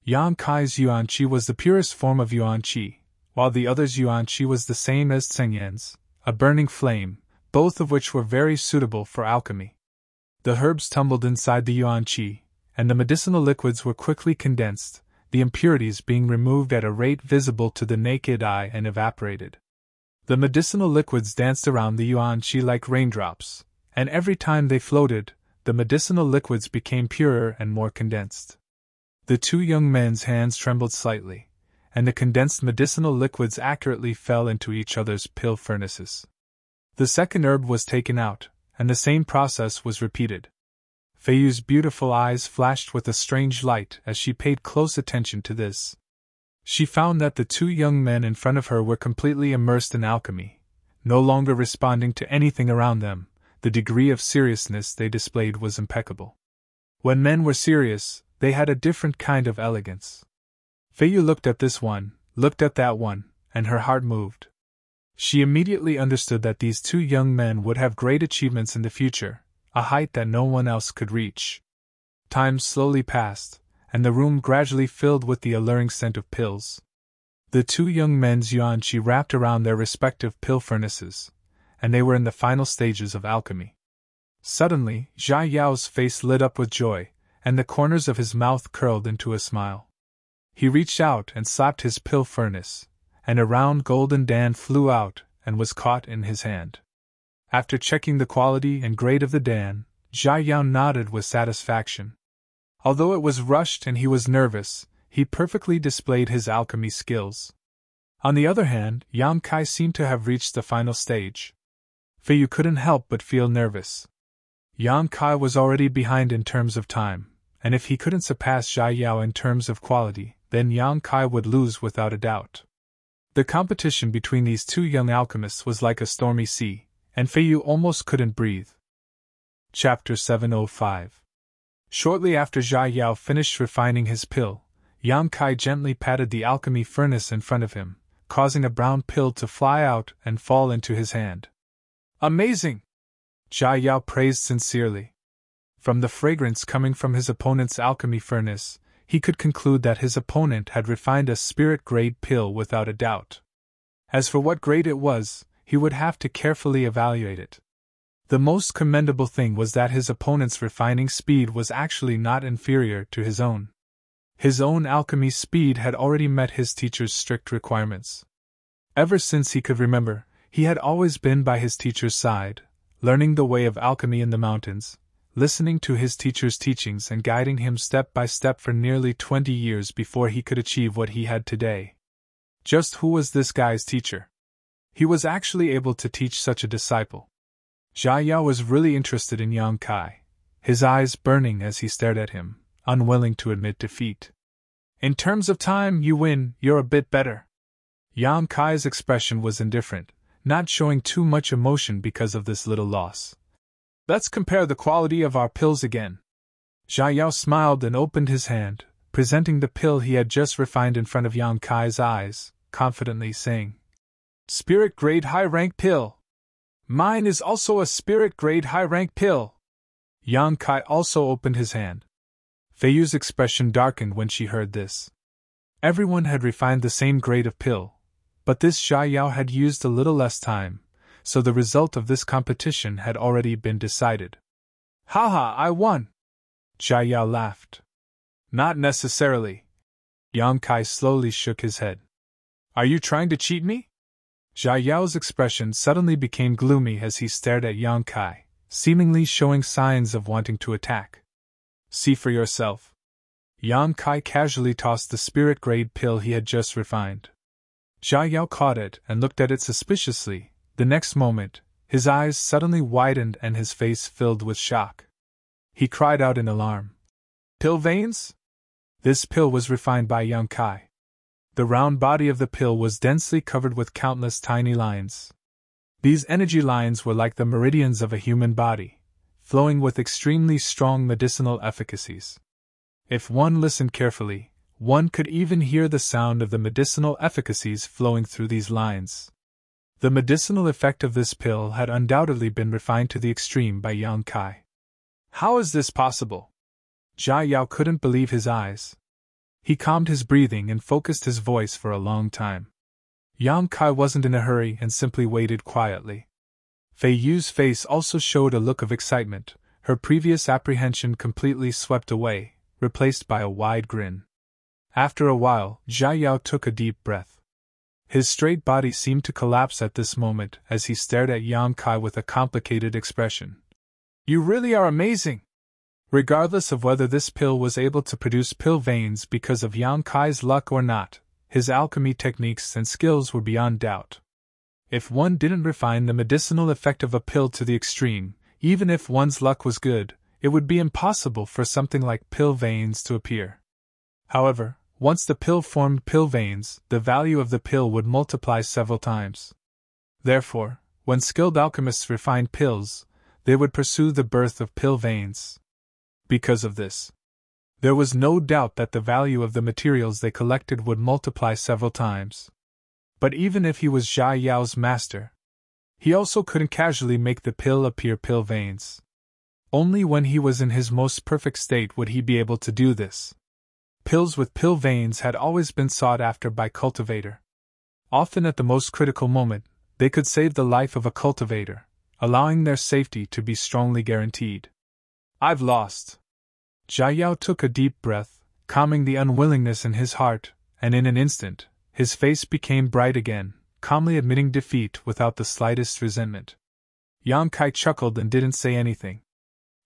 Yang Kai's yuan qi was the purest form of yuan qi, while the other's yuan qi was the same as Tsengyan's, a burning flame, both of which were very suitable for alchemy. The herbs tumbled inside the yuan qi, and the medicinal liquids were quickly condensed, the impurities being removed at a rate visible to the naked eye and evaporated. The medicinal liquids danced around the yuan qi like raindrops, and every time they floated, the medicinal liquids became purer and more condensed. The two young men's hands trembled slightly, and the condensed medicinal liquids accurately fell into each other's pill furnaces. The second herb was taken out, and the same process was repeated. Feiyu's beautiful eyes flashed with a strange light as she paid close attention to this. She found that the two young men in front of her were completely immersed in alchemy, no longer responding to anything around them. The degree of seriousness they displayed was impeccable. When men were serious, they had a different kind of elegance. Feiyu looked at this one, looked at that one, and her heart moved. She immediately understood that these two young men would have great achievements in the future, a height that no one else could reach. Time slowly passed, and the room gradually filled with the alluring scent of pills. The two young men's yuan qi wrapped around their respective pill furnaces, and they were in the final stages of alchemy. Suddenly, Jia Yao's face lit up with joy, and the corners of his mouth curled into a smile. He reached out and slapped his pill furnace, and a round golden dan flew out and was caught in his hand. After checking the quality and grade of the dan, Jia Yao nodded with satisfaction. Although it was rushed and he was nervous, he perfectly displayed his alchemy skills. On the other hand, Yang Kai seemed to have reached the final stage. Feiyu couldn't help but feel nervous. Yang Kai was already behind in terms of time, and if he couldn't surpass Jia Yao in terms of quality, then Yang Kai would lose without a doubt. The competition between these two young alchemists was like a stormy sea, and Feiyu almost couldn't breathe. Chapter 705. Shortly after Jia Yao finished refining his pill, Yang Kai gently patted the alchemy furnace in front of him, causing a brown pill to fly out and fall into his hand. Amazing! Jia Yao praised sincerely. From the fragrance coming from his opponent's alchemy furnace, he could conclude that his opponent had refined a spirit-grade pill without a doubt. As for what grade it was, he would have to carefully evaluate it. The most commendable thing was that his opponent's refining speed was actually not inferior to his own. His own alchemy speed had already met his teacher's strict requirements. Ever since he could remember, he had always been by his teacher's side, learning the way of alchemy in the mountains, listening to his teacher's teachings and guiding him step by step for nearly 20 years before he could achieve what he had today. Just who was this guy's teacher? He was actually able to teach such a disciple. Jia Yao was really interested in Yang Kai, his eyes burning as he stared at him, unwilling to admit defeat. In terms of time, you win, you're a bit better. Yang Kai's expression was indifferent, not showing too much emotion because of this little loss. Let's compare the quality of our pills again. Jia Yao smiled and opened his hand, presenting the pill he had just refined in front of Yang Kai's eyes, confidently saying, Spirit grade high rank pill. Mine is also a spirit grade high rank pill. Yang Kai also opened his hand. Feiyu's expression darkened when she heard this. Everyone had refined the same grade of pill, but this Jia Yao had used a little less time, so the result of this competition had already been decided. Haha, I won! Jia Yao laughed. Not necessarily. Yang Kai slowly shook his head. Are you trying to cheat me? Jia Yao's expression suddenly became gloomy as he stared at Yang Kai, seemingly showing signs of wanting to attack. See for yourself. Yang Kai casually tossed the spirit-grade pill he had just refined. Jia Yao caught it and looked at it suspiciously. The next moment, his eyes suddenly widened and his face filled with shock. He cried out in alarm. Pill veins? This pill was refined by Yang Kai. The round body of the pill was densely covered with countless tiny lines. These energy lines were like the meridians of a human body, flowing with extremely strong medicinal efficacies. If one listened carefully, one could even hear the sound of the medicinal efficacies flowing through these lines. The medicinal effect of this pill had undoubtedly been refined to the extreme by Yang Kai. How is this possible? Jia Yao couldn't believe his eyes. He calmed his breathing and focused his voice for a long time. Yang Kai wasn't in a hurry and simply waited quietly. Fei Yu's face also showed a look of excitement, her previous apprehension completely swept away, replaced by a wide grin. After a while, Jia Yao took a deep breath. His straight body seemed to collapse at this moment as he stared at Yang Kai with a complicated expression. You really are amazing! Regardless of whether this pill was able to produce pill veins because of Yang Kai's luck or not, his alchemy techniques and skills were beyond doubt. If one didn't refine the medicinal effect of a pill to the extreme, even if one's luck was good, it would be impossible for something like pill veins to appear. However, once the pill formed pill veins, the value of the pill would multiply several times. Therefore, when skilled alchemists refined pills, they would pursue the birth of pill veins. Because of this, there was no doubt that the value of the materials they collected would multiply several times. But even if he was Jia Yao's master, he also couldn't casually make the pill appear pill veins. Only when he was in his most perfect state would he be able to do this. Pills with pill veins had always been sought after by cultivator. Often at the most critical moment, they could save the life of a cultivator, allowing their safety to be strongly guaranteed. I've lost. Jia Yao took a deep breath, calming the unwillingness in his heart, and in an instant, his face became bright again, calmly admitting defeat without the slightest resentment. Yang Kai chuckled and didn't say anything.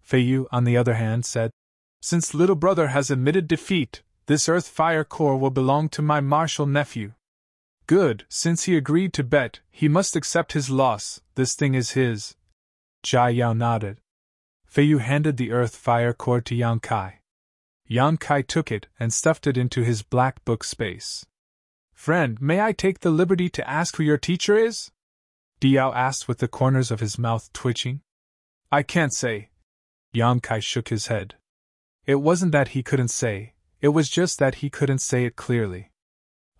Fei Yu, on the other hand, said, Since little brother has admitted defeat, this earth-fire core will belong to my martial nephew. Good, since he agreed to bet, he must accept his loss, this thing is his. Jia Yao nodded. Fei Yu handed the earth-fire core to Yang Kai. Yang Kai took it and stuffed it into his black book space. Friend, may I take the liberty to ask who your teacher is? Diao asked with the corners of his mouth twitching. I can't say. Yang Kai shook his head. It wasn't that he couldn't say, it was just that he couldn't say it clearly.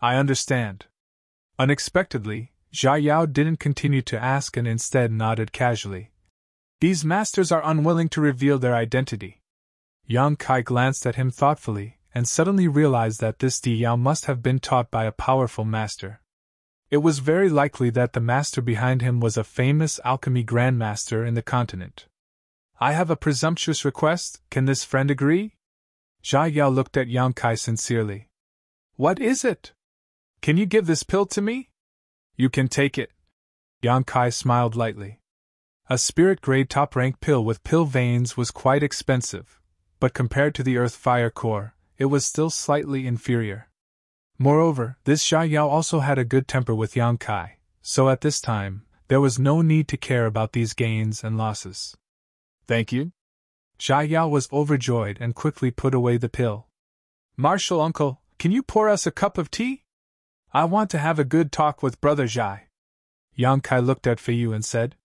I understand. Unexpectedly, Jia Yao didn't continue to ask and instead nodded casually. These masters are unwilling to reveal their identity. Yang Kai glanced at him thoughtfully and suddenly realized that this Diao must have been taught by a powerful master. It was very likely that the master behind him was a famous alchemy grandmaster in the continent. I have a presumptuous request, can this friend agree? Jia Yao looked at Yang Kai sincerely. What is it? Can you give this pill to me? You can take it. Yang Kai smiled lightly. A spirit-grade top-rank pill with pill veins was quite expensive, but compared to the earth-fire core, it was still slightly inferior. Moreover, this Jia Yao also had a good temper with Yang Kai, so at this time, there was no need to care about these gains and losses. Thank you. Jia Yao was overjoyed and quickly put away the pill. Martial uncle, can you pour us a cup of tea? I want to have a good talk with brother Jai. Yang Kai looked at Fei Yu and said.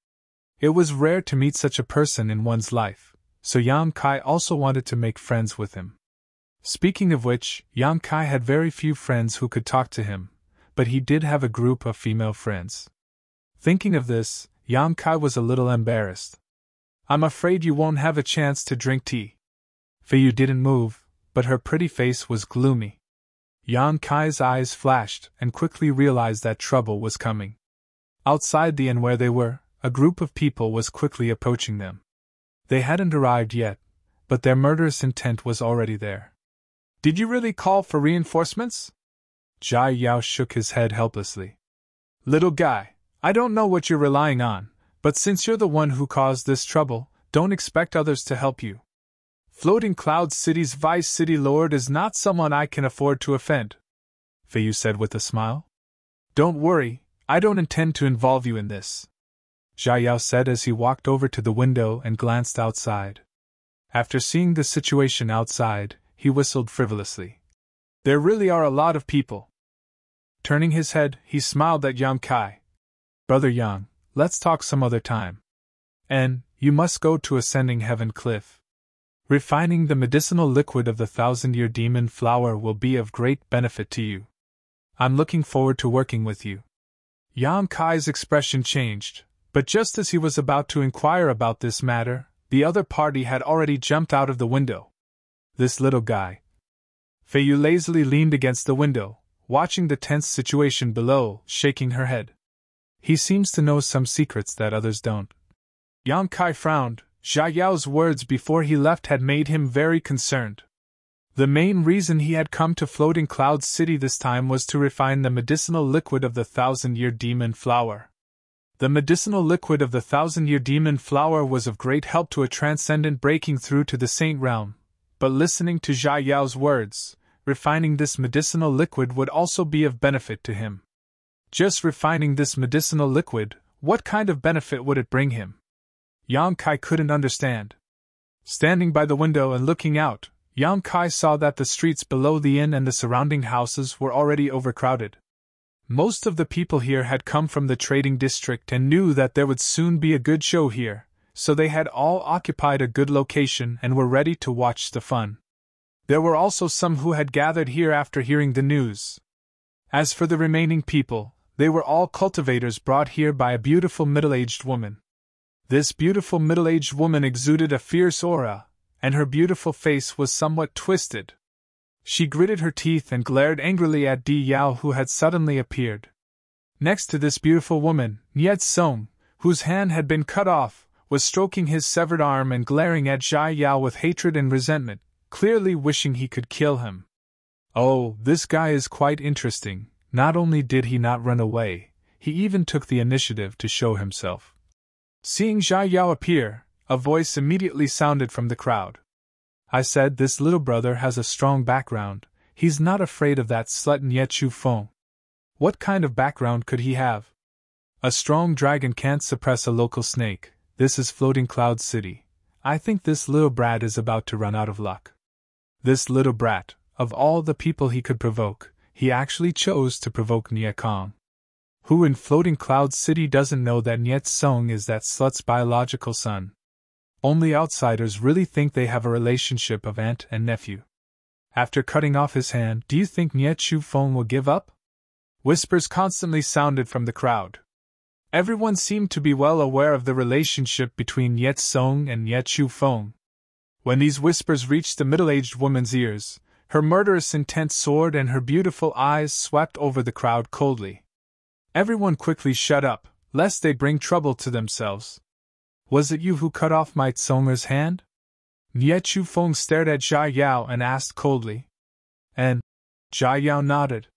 It was rare to meet such a person in one's life, so Yang Kai also wanted to make friends with him. Speaking of which, Yang Kai had very few friends who could talk to him, but he did have a group of female friends. Thinking of this, Yang Kai was a little embarrassed. I'm afraid you won't have a chance to drink tea. Fei Yu didn't move, but her pretty face was gloomy. Yang Kai's eyes flashed and quickly realized that trouble was coming. Outside the inn where they were, a group of people was quickly approaching them. They hadn't arrived yet, but their murderous intent was already there. Did you really call for reinforcements? Jia Yao shook his head helplessly. Little guy, I don't know what you're relying on, but since you're the one who caused this trouble, don't expect others to help you. Floating Cloud City's Vice City Lord is not someone I can afford to offend, Fei Yu said with a smile. Don't worry, I don't intend to involve you in this, Jia Yao said as he walked over to the window and glanced outside. After seeing the situation outside, he whistled frivolously. There really are a lot of people. Turning his head, he smiled at Yang Kai. Brother Yang, let's talk some other time. And, you must go to Ascending Heaven Cliff. Refining the medicinal liquid of the 1,000-year demon flower will be of great benefit to you. I'm looking forward to working with you. Yang Kai's expression changed, but just as he was about to inquire about this matter, the other party had already jumped out of the window. This little guy. Fei Yu lazily leaned against the window, watching the tense situation below, shaking her head. He seems to know some secrets that others don't. Yang Kai frowned. Jia Yao's words before he left had made him very concerned. The main reason he had come to Floating Cloud City this time was to refine the medicinal liquid of the 1,000-year demon flower. The medicinal liquid of the 1,000-year demon flower was of great help to a transcendent breaking through to the saint realm, but listening to Jia Yao's words, refining this medicinal liquid would also be of benefit to him. Just refining this medicinal liquid, what kind of benefit would it bring him? Yang Kai couldn't understand. Standing by the window and looking out, Yang Kai saw that the streets below the inn and the surrounding houses were already overcrowded. Most of the people here had come from the trading district and knew that there would soon be a good show here, so they had all occupied a good location and were ready to watch the fun. There were also some who had gathered here after hearing the news. As for the remaining people, they were all cultivators brought here by a beautiful middle-aged woman. This beautiful middle-aged woman exuded a fierce aura, and her beautiful face was somewhat twisted. She gritted her teeth and glared angrily at Di Yao, who had suddenly appeared. Next to this beautiful woman, Niet Song, whose hand had been cut off, was stroking his severed arm and glaring at Jia Yao with hatred and resentment, clearly wishing he could kill him. Oh, this guy is quite interesting. Not only did he not run away, he even took the initiative to show himself. Seeing Jia Yao appear, a voice immediately sounded from the crowd. I said this little brother has a strong background, he's not afraid of that slut Niet Chu Feng. What kind of background could he have? A strong dragon can't suppress a local snake. This is Floating Cloud City. I think this little brat is about to run out of luck. This little brat, of all the people he could provoke, he actually chose to provoke Nia Kong. Who in Floating Cloud City doesn't know that Niet Song is that slut's biological son? Only outsiders really think they have a relationship of aunt and nephew. After cutting off his hand, do you think Niet Chu Feng will give up? Whispers constantly sounded from the crowd. Everyone seemed to be well aware of the relationship between Niet Song and Niet Chu Feng. When these whispers reached the middle-aged woman's ears, her murderous intent soared and her beautiful eyes swept over the crowd coldly. Everyone quickly shut up, lest they bring trouble to themselves. Was it you who cut off Might Songer's hand? Niet Chu Feng stared at Jia Yao and asked coldly. And? Jia Yao nodded.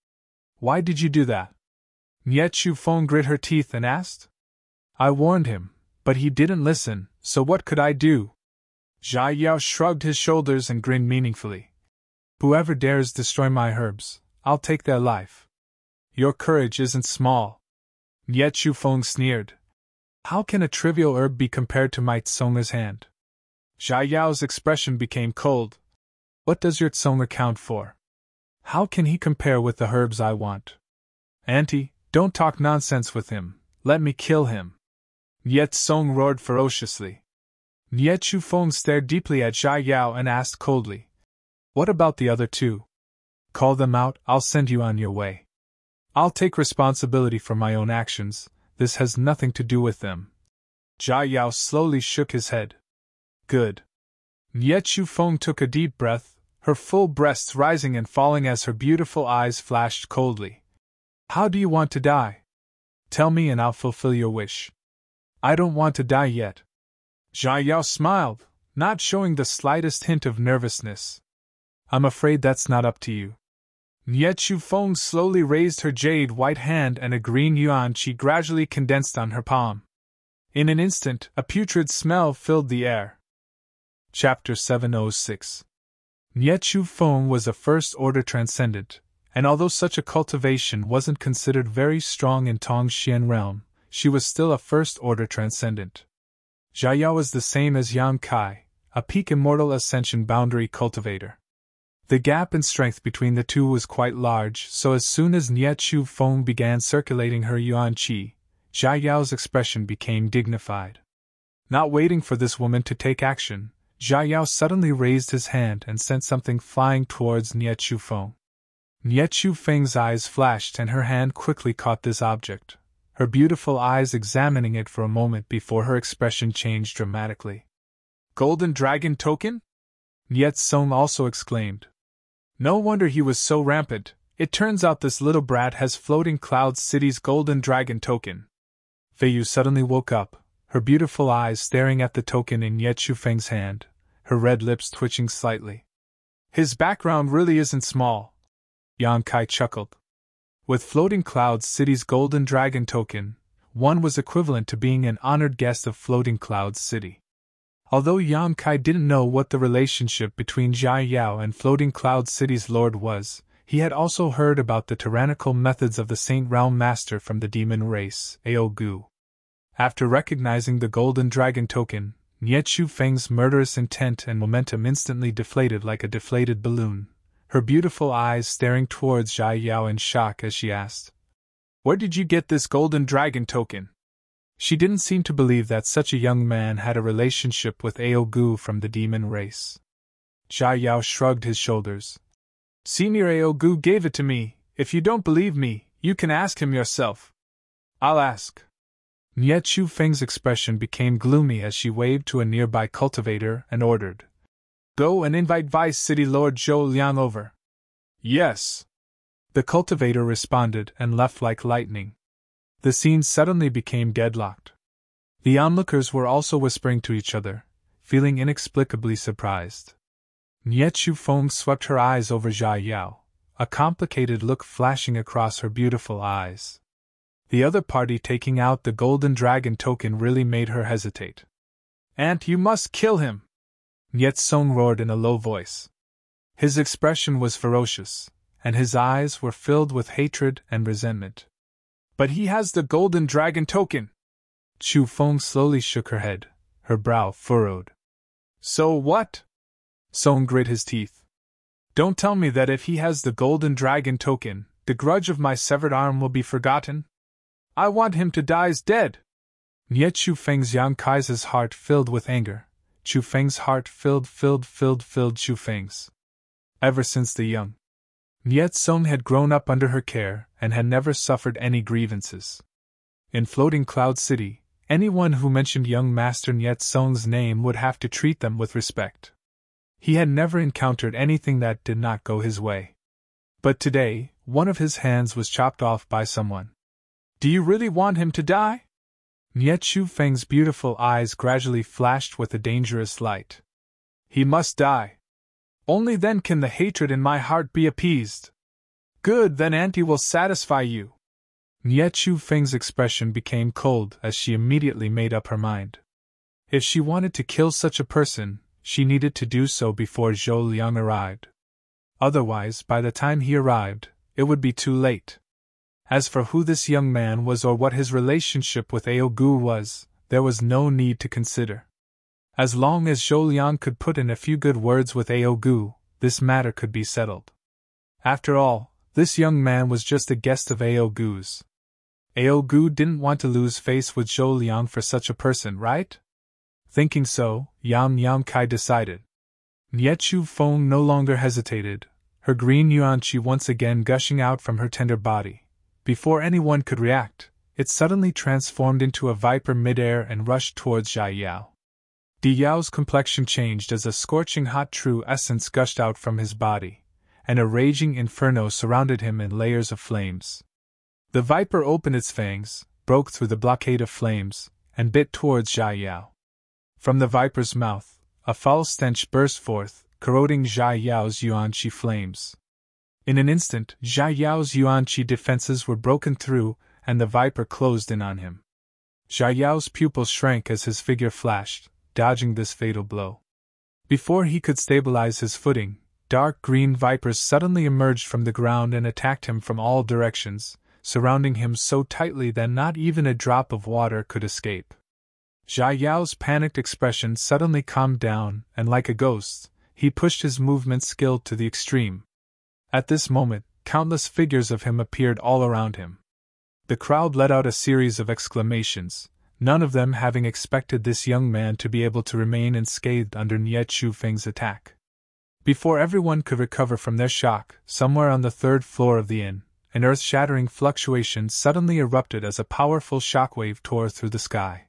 Why did you do that? Niet Chu Feng grit her teeth and asked. I warned him, but he didn't listen, so what could I do? Jia Yao shrugged his shoulders and grinned meaningfully. Whoever dares destroy my herbs, I'll take their life. Your courage isn't small. Niet Chu Feng sneered. How can a trivial herb be compared to Might Songer's hand? Jia Yao's expression became cold. What does your Tsonger count for? How can he compare with the herbs I want? Auntie, don't talk nonsense with him. Let me kill him. Niet Song roared ferociously. Niet Chu Feng stared deeply at Jia Yao and asked coldly. What about the other two? Call them out, I'll send you on your way. I'll take responsibility for my own actions, this has nothing to do with them. Jia Yao slowly shook his head. Good. Niet Chu Feng took a deep breath, her full breasts rising and falling as her beautiful eyes flashed coldly. How do you want to die? Tell me and I'll fulfill your wish. I don't want to die yet. Jia Yao smiled, not showing the slightest hint of nervousness. I'm afraid that's not up to you. Nye Chu Feng slowly raised her jade white hand and a green yuan qi gradually condensed on her palm. In an instant, a putrid smell filled the air. Chapter 706. Nye Chu Feng was a first-order transcendent, and although such a cultivation wasn't considered very strong in Tongxian realm, she was still a first-order transcendent. Jia Yao was the same as Yang Kai, a peak immortal ascension boundary cultivator. The gap in strength between the two was quite large, so as soon as Nye Chu Feng began circulating her yuan qi, Jia Yao's expression became dignified. Not waiting for this woman to take action, Jia Yao suddenly raised his hand and sent something flying towards Nye Chu Feng. Nye Chu Feng's eyes flashed and her hand quickly caught this object, her beautiful eyes examining it for a moment before her expression changed dramatically. Golden Dragon Token? Nye Song also exclaimed. No wonder he was so rampant. It turns out this little brat has Floating Cloud City's Golden Dragon Token. Fei Yu suddenly woke up, her beautiful eyes staring at the token in Nye Chu Feng's hand, her red lips twitching slightly. His background really isn't small. Yang Kai chuckled. With Floating Cloud City's Golden Dragon Token, one was equivalent to being an honored guest of Floating Cloud City. Although Yang Kai didn't know what the relationship between Jia Yao and Floating Cloud City's lord was, he had also heard about the tyrannical methods of the Saint Realm Master from the demon race, Ao Gu. After recognizing the Golden Dragon Token, Nye Chu Feng's murderous intent and momentum instantly deflated like a deflated balloon, her beautiful eyes staring towards Jia Yao in shock as she asked, "Where did you get this Golden Dragon Token?" She didn't seem to believe that such a young man had a relationship with Ao Gu from the demon race. Jia Yao shrugged his shoulders. "Senior Ao Gu gave it to me. If you don't believe me, you can ask him yourself." "I'll ask." Nye Chu Feng's expression became gloomy as she waved to a nearby cultivator and ordered, "Go and invite Vice City Lord Zhou Liang over." "Yes." The cultivator responded and left like lightning. The scene suddenly became deadlocked. The onlookers were also whispering to each other, feeling inexplicably surprised. Nye Chu Feng swept her eyes over Jia Yao, a complicated look flashing across her beautiful eyes. The other party taking out the Golden Dragon Token really made her hesitate. "Aunt, you must kill him!" Nye Song roared in a low voice. His expression was ferocious, and his eyes were filled with hatred and resentment. "But he has the Golden Dragon Token!" Chu Feng slowly shook her head, her brow furrowed. "So what?" Song grit his teeth. "Don't tell me that if he has the Golden Dragon Token, the grudge of my severed arm will be forgotten? I want him to die's dead!" Nye Chu Feng's Yang Kai's heart filled with anger. Chu Feng's heart filled Chu Feng's. Ever since the young Nye Song had grown up under her care and had never suffered any grievances. In Floating Cloud City, anyone who mentioned young Master Nye Song's name would have to treat them with respect. He had never encountered anything that did not go his way. But today, one of his hands was chopped off by someone. "Do you really want him to die?" Nye Chu Feng's beautiful eyes gradually flashed with a dangerous light. "He must die. Only then can the hatred in my heart be appeased." "Good, then Auntie will satisfy you." Nye Chu Feng's expression became cold as she immediately made up her mind. If she wanted to kill such a person, she needed to do so before Zhou Liang arrived. Otherwise, by the time he arrived, it would be too late. As for who this young man was or what his relationship with Ao Gu was, there was no need to consider. As long as Zhou Liang could put in a few good words with Ao Gu, this matter could be settled. After all, this young man was just a guest of Ao Gu's. Ao Gu didn't want to lose face with Zhou Liang for such a person, right? Thinking so, Yang Kai decided. Nye Chu Feng no longer hesitated, her green yuan qi once again gushing out from her tender body. Before anyone could react, it suddenly transformed into a viper midair and rushed towards Jia Yao. Di Yao's complexion changed as a scorching hot true essence gushed out from his body, and a raging inferno surrounded him in layers of flames. The viper opened its fangs, broke through the blockade of flames, and bit towards Jia Yao. From the viper's mouth, a foul stench burst forth, corroding Zhai Yao's yuan-qi flames. In an instant, Zhai Yao's yuan-qi defenses were broken through, and the viper closed in on him. Zhai Yao's pupils shrank as his figure flashed, dodging this fatal blow. Before he could stabilize his footing, dark green vipers suddenly emerged from the ground and attacked him from all directions, surrounding him so tightly that not even a drop of water could escape. Zhai Yao's panicked expression suddenly calmed down, and like a ghost, he pushed his movement skill to the extreme. At this moment, countless figures of him appeared all around him. The crowd let out a series of exclamations, none of them having expected this young man to be able to remain unscathed under Nie Chu Feng's attack. Before everyone could recover from their shock, somewhere on the third floor of the inn, an earth-shattering fluctuation suddenly erupted as a powerful shockwave tore through the sky.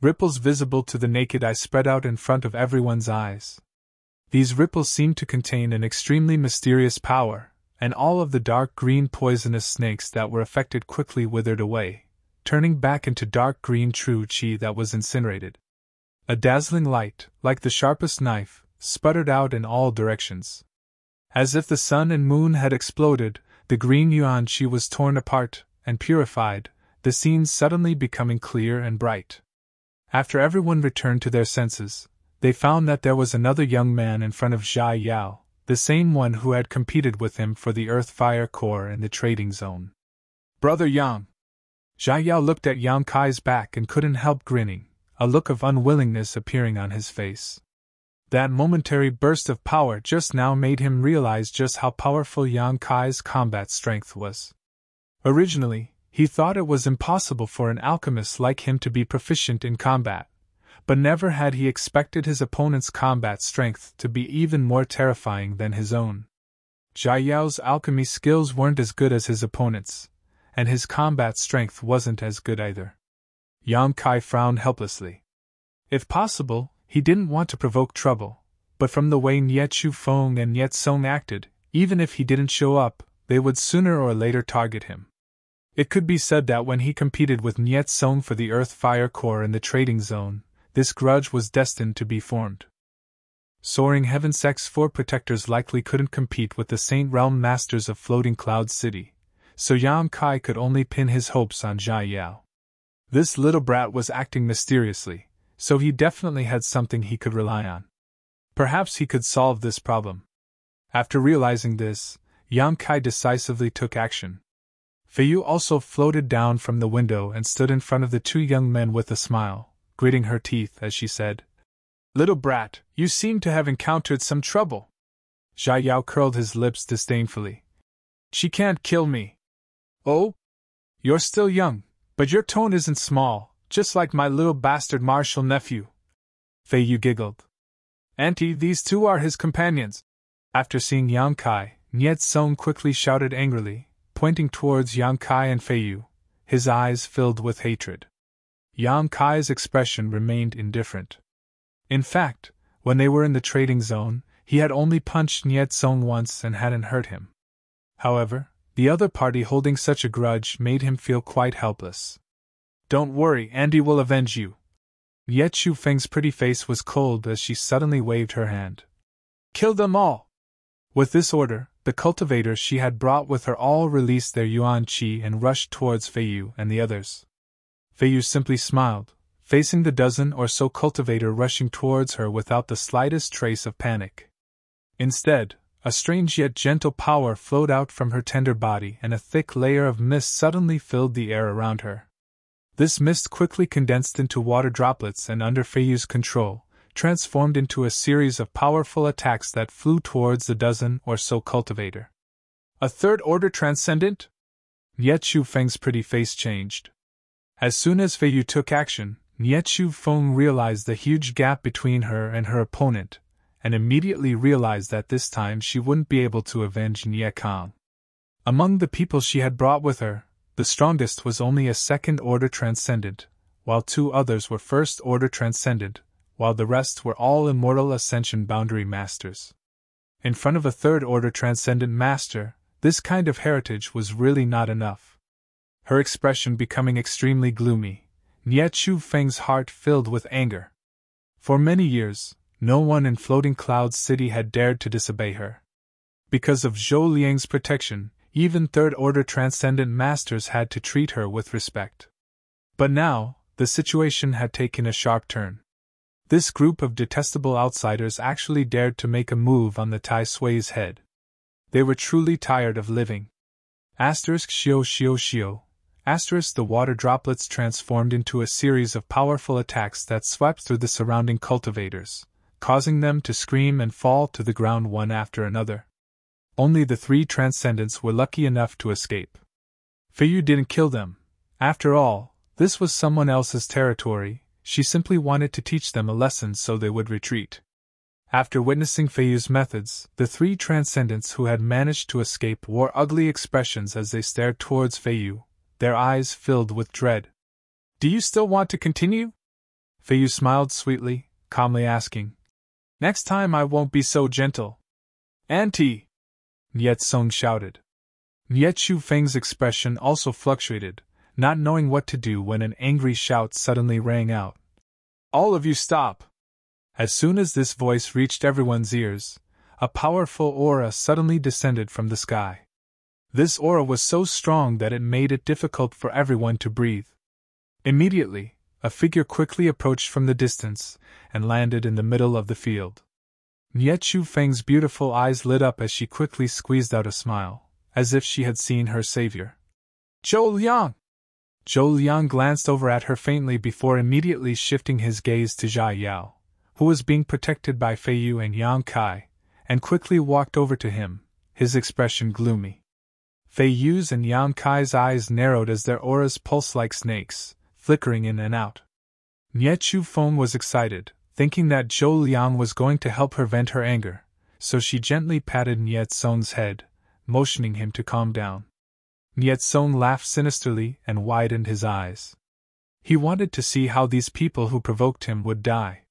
Ripples visible to the naked eye spread out in front of everyone's eyes. These ripples seemed to contain an extremely mysterious power, and all of the dark green poisonous snakes that were affected quickly withered away, turning back into dark green true qi that was incinerated. A dazzling light, like the sharpest knife, sputtered out in all directions. As if the sun and moon had exploded, the green yuan qi was torn apart and purified, the scene suddenly becoming clear and bright. After everyone returned to their senses, they found that there was another young man in front of Zhai Yao, the same one who had competed with him for the Earth-Fire Core in the trading zone. "Brother Yang!" Zhai Yao looked at Yang Kai's back and couldn't help grinning, a look of unwillingness appearing on his face. That momentary burst of power just now made him realize just how powerful Yang Kai's combat strength was. Originally, he thought it was impossible for an alchemist like him to be proficient in combat, but never had he expected his opponent's combat strength to be even more terrifying than his own. Zhai Yao's alchemy skills weren't as good as his opponent's, and his combat strength wasn't as good either. Yang Kai frowned helplessly. If possible, he didn't want to provoke trouble, but from the way Nie Chu Feng and Nie Tsong acted, even if he didn't show up, they would sooner or later target him. It could be said that when he competed with Nie Tsong for the Earth-Fire Core in the trading zone, this grudge was destined to be formed. Soaring Heaven Sect's 4 protectors likely couldn't compete with the Saint Realm Masters of Floating Cloud City, so Yang Kai could only pin his hopes on Zhai Yao. This little brat was acting mysteriously, so he definitely had something he could rely on. Perhaps he could solve this problem. After realizing this, Yang Kai decisively took action. Fei Yu also floated down from the window and stood in front of the 2 young men with a smile, gritting her teeth as she said, "Little brat, you seem to have encountered some trouble." Zhai Yao curled his lips disdainfully. "She can't kill me." "Oh? You're still young, but your tone isn't small, just like my little bastard martial nephew." Fei Yu giggled. "Auntie, these 2 are his companions." After seeing Yang Kai, Nie Tsong quickly shouted angrily, pointing towards Yang Kai and Fei Yu, his eyes filled with hatred. Yang Kai's expression remained indifferent. In fact, when they were in the trading zone, he had only punched Nie Tsong once and hadn't hurt him. However, the other party holding such a grudge made him feel quite helpless. "Don't worry, Andy will avenge you." Nie Chu Feng's pretty face was cold as she suddenly waved her hand. "Kill them all!" With this order, the cultivators she had brought with her all released their yuan qi and rushed towards Fei Yu and the others. Fei Yu simply smiled, facing the dozen or so cultivator rushing towards her without the slightest trace of panic. Instead, a strange yet gentle power flowed out from her tender body and a thick layer of mist suddenly filled the air around her. This mist quickly condensed into water droplets and under Fei Yu's control, transformed into a series of powerful attacks that flew towards the dozen or so cultivator. "A third-order transcendent?" Nie Chu Feng's pretty face changed. As soon as Fei Yu took action, Nie Chu Feng realized the huge gap between her and her opponent, and immediately realized that this time she wouldn't be able to avenge Nie Kang. Among the people she had brought with her, the strongest was only a second-order transcendent, while 2 others were first-order transcendent, while the rest were all immortal ascension boundary masters. In front of a third-order transcendent master, this kind of heritage was really not enough. Her expression becoming extremely gloomy, Nie Chu Feng's heart filled with anger. For many years, No one in Floating Clouds City had dared to disobey her. Because of Zhou Liang's protection, even third-order transcendent masters had to treat her with respect. But now, the situation had taken a sharp turn. This group of detestable outsiders actually dared to make a move on the Tai Sui's head. They were truly tired of living. Shio shio shio. The water droplets transformed into a series of powerful attacks that swept through the surrounding cultivators, causing them to scream and fall to the ground one after another. Only the 3 transcendents were lucky enough to escape. Feiyu didn't kill them. After all, this was someone else's territory. She simply wanted to teach them a lesson so they would retreat. After witnessing Feiyu's methods, the 3 transcendents who had managed to escape wore ugly expressions as they stared towards Feiyu, their eyes filled with dread. "Do you still want to continue?" Feiyu smiled sweetly, calmly asking. "Next time I won't be so gentle." "Auntie!" Niet Song shouted. Niet Shu Feng's expression also fluctuated, not knowing what to do when an angry shout suddenly rang out. "All of you stop!" As soon as this voice reached everyone's ears, a powerful aura suddenly descended from the sky. This aura was so strong that it made it difficult for everyone to breathe. Immediately, a figure quickly approached from the distance and landed in the middle of the field. Niet Shu Feng's beautiful eyes lit up as she quickly squeezed out a smile, as if she had seen her savior. "Zhou Liang!" Zhou Liang glanced over at her faintly before immediately shifting his gaze to Jia Yao, who was being protected by Feiyu and Yang Kai, and quickly walked over to him, his expression gloomy. Feiyu's and Yang Kai's eyes narrowed as their auras pulsed like snakes, flickering in and out. Niet Shu Feng was excited, thinking that Zhou Liang was going to help her vent her anger, so she gently patted Niet Song's head, motioning him to calm down. Niet Song laughed sinisterly and widened his eyes. He wanted to see how these people who provoked him would die.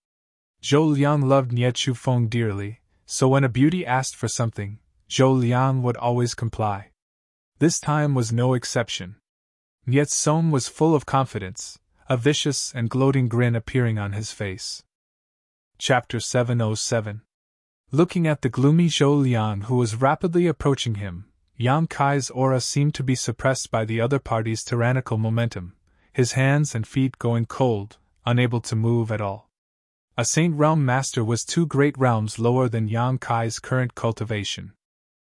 Zhou Liang loved Niet Shu Feng dearly, so when a beauty asked for something, Zhou Liang would always comply. This time was no exception. Niet Song was full of confidence, a vicious and gloating grin appearing on his face. Chapter 707. Looking at the gloomy Zhou Liang who was rapidly approaching him, Yang Kai's aura seemed to be suppressed by the other party's tyrannical momentum, his hands and feet going cold, unable to move at all. A Saint Realm Master was 2 great realms lower than Yang Kai's current cultivation.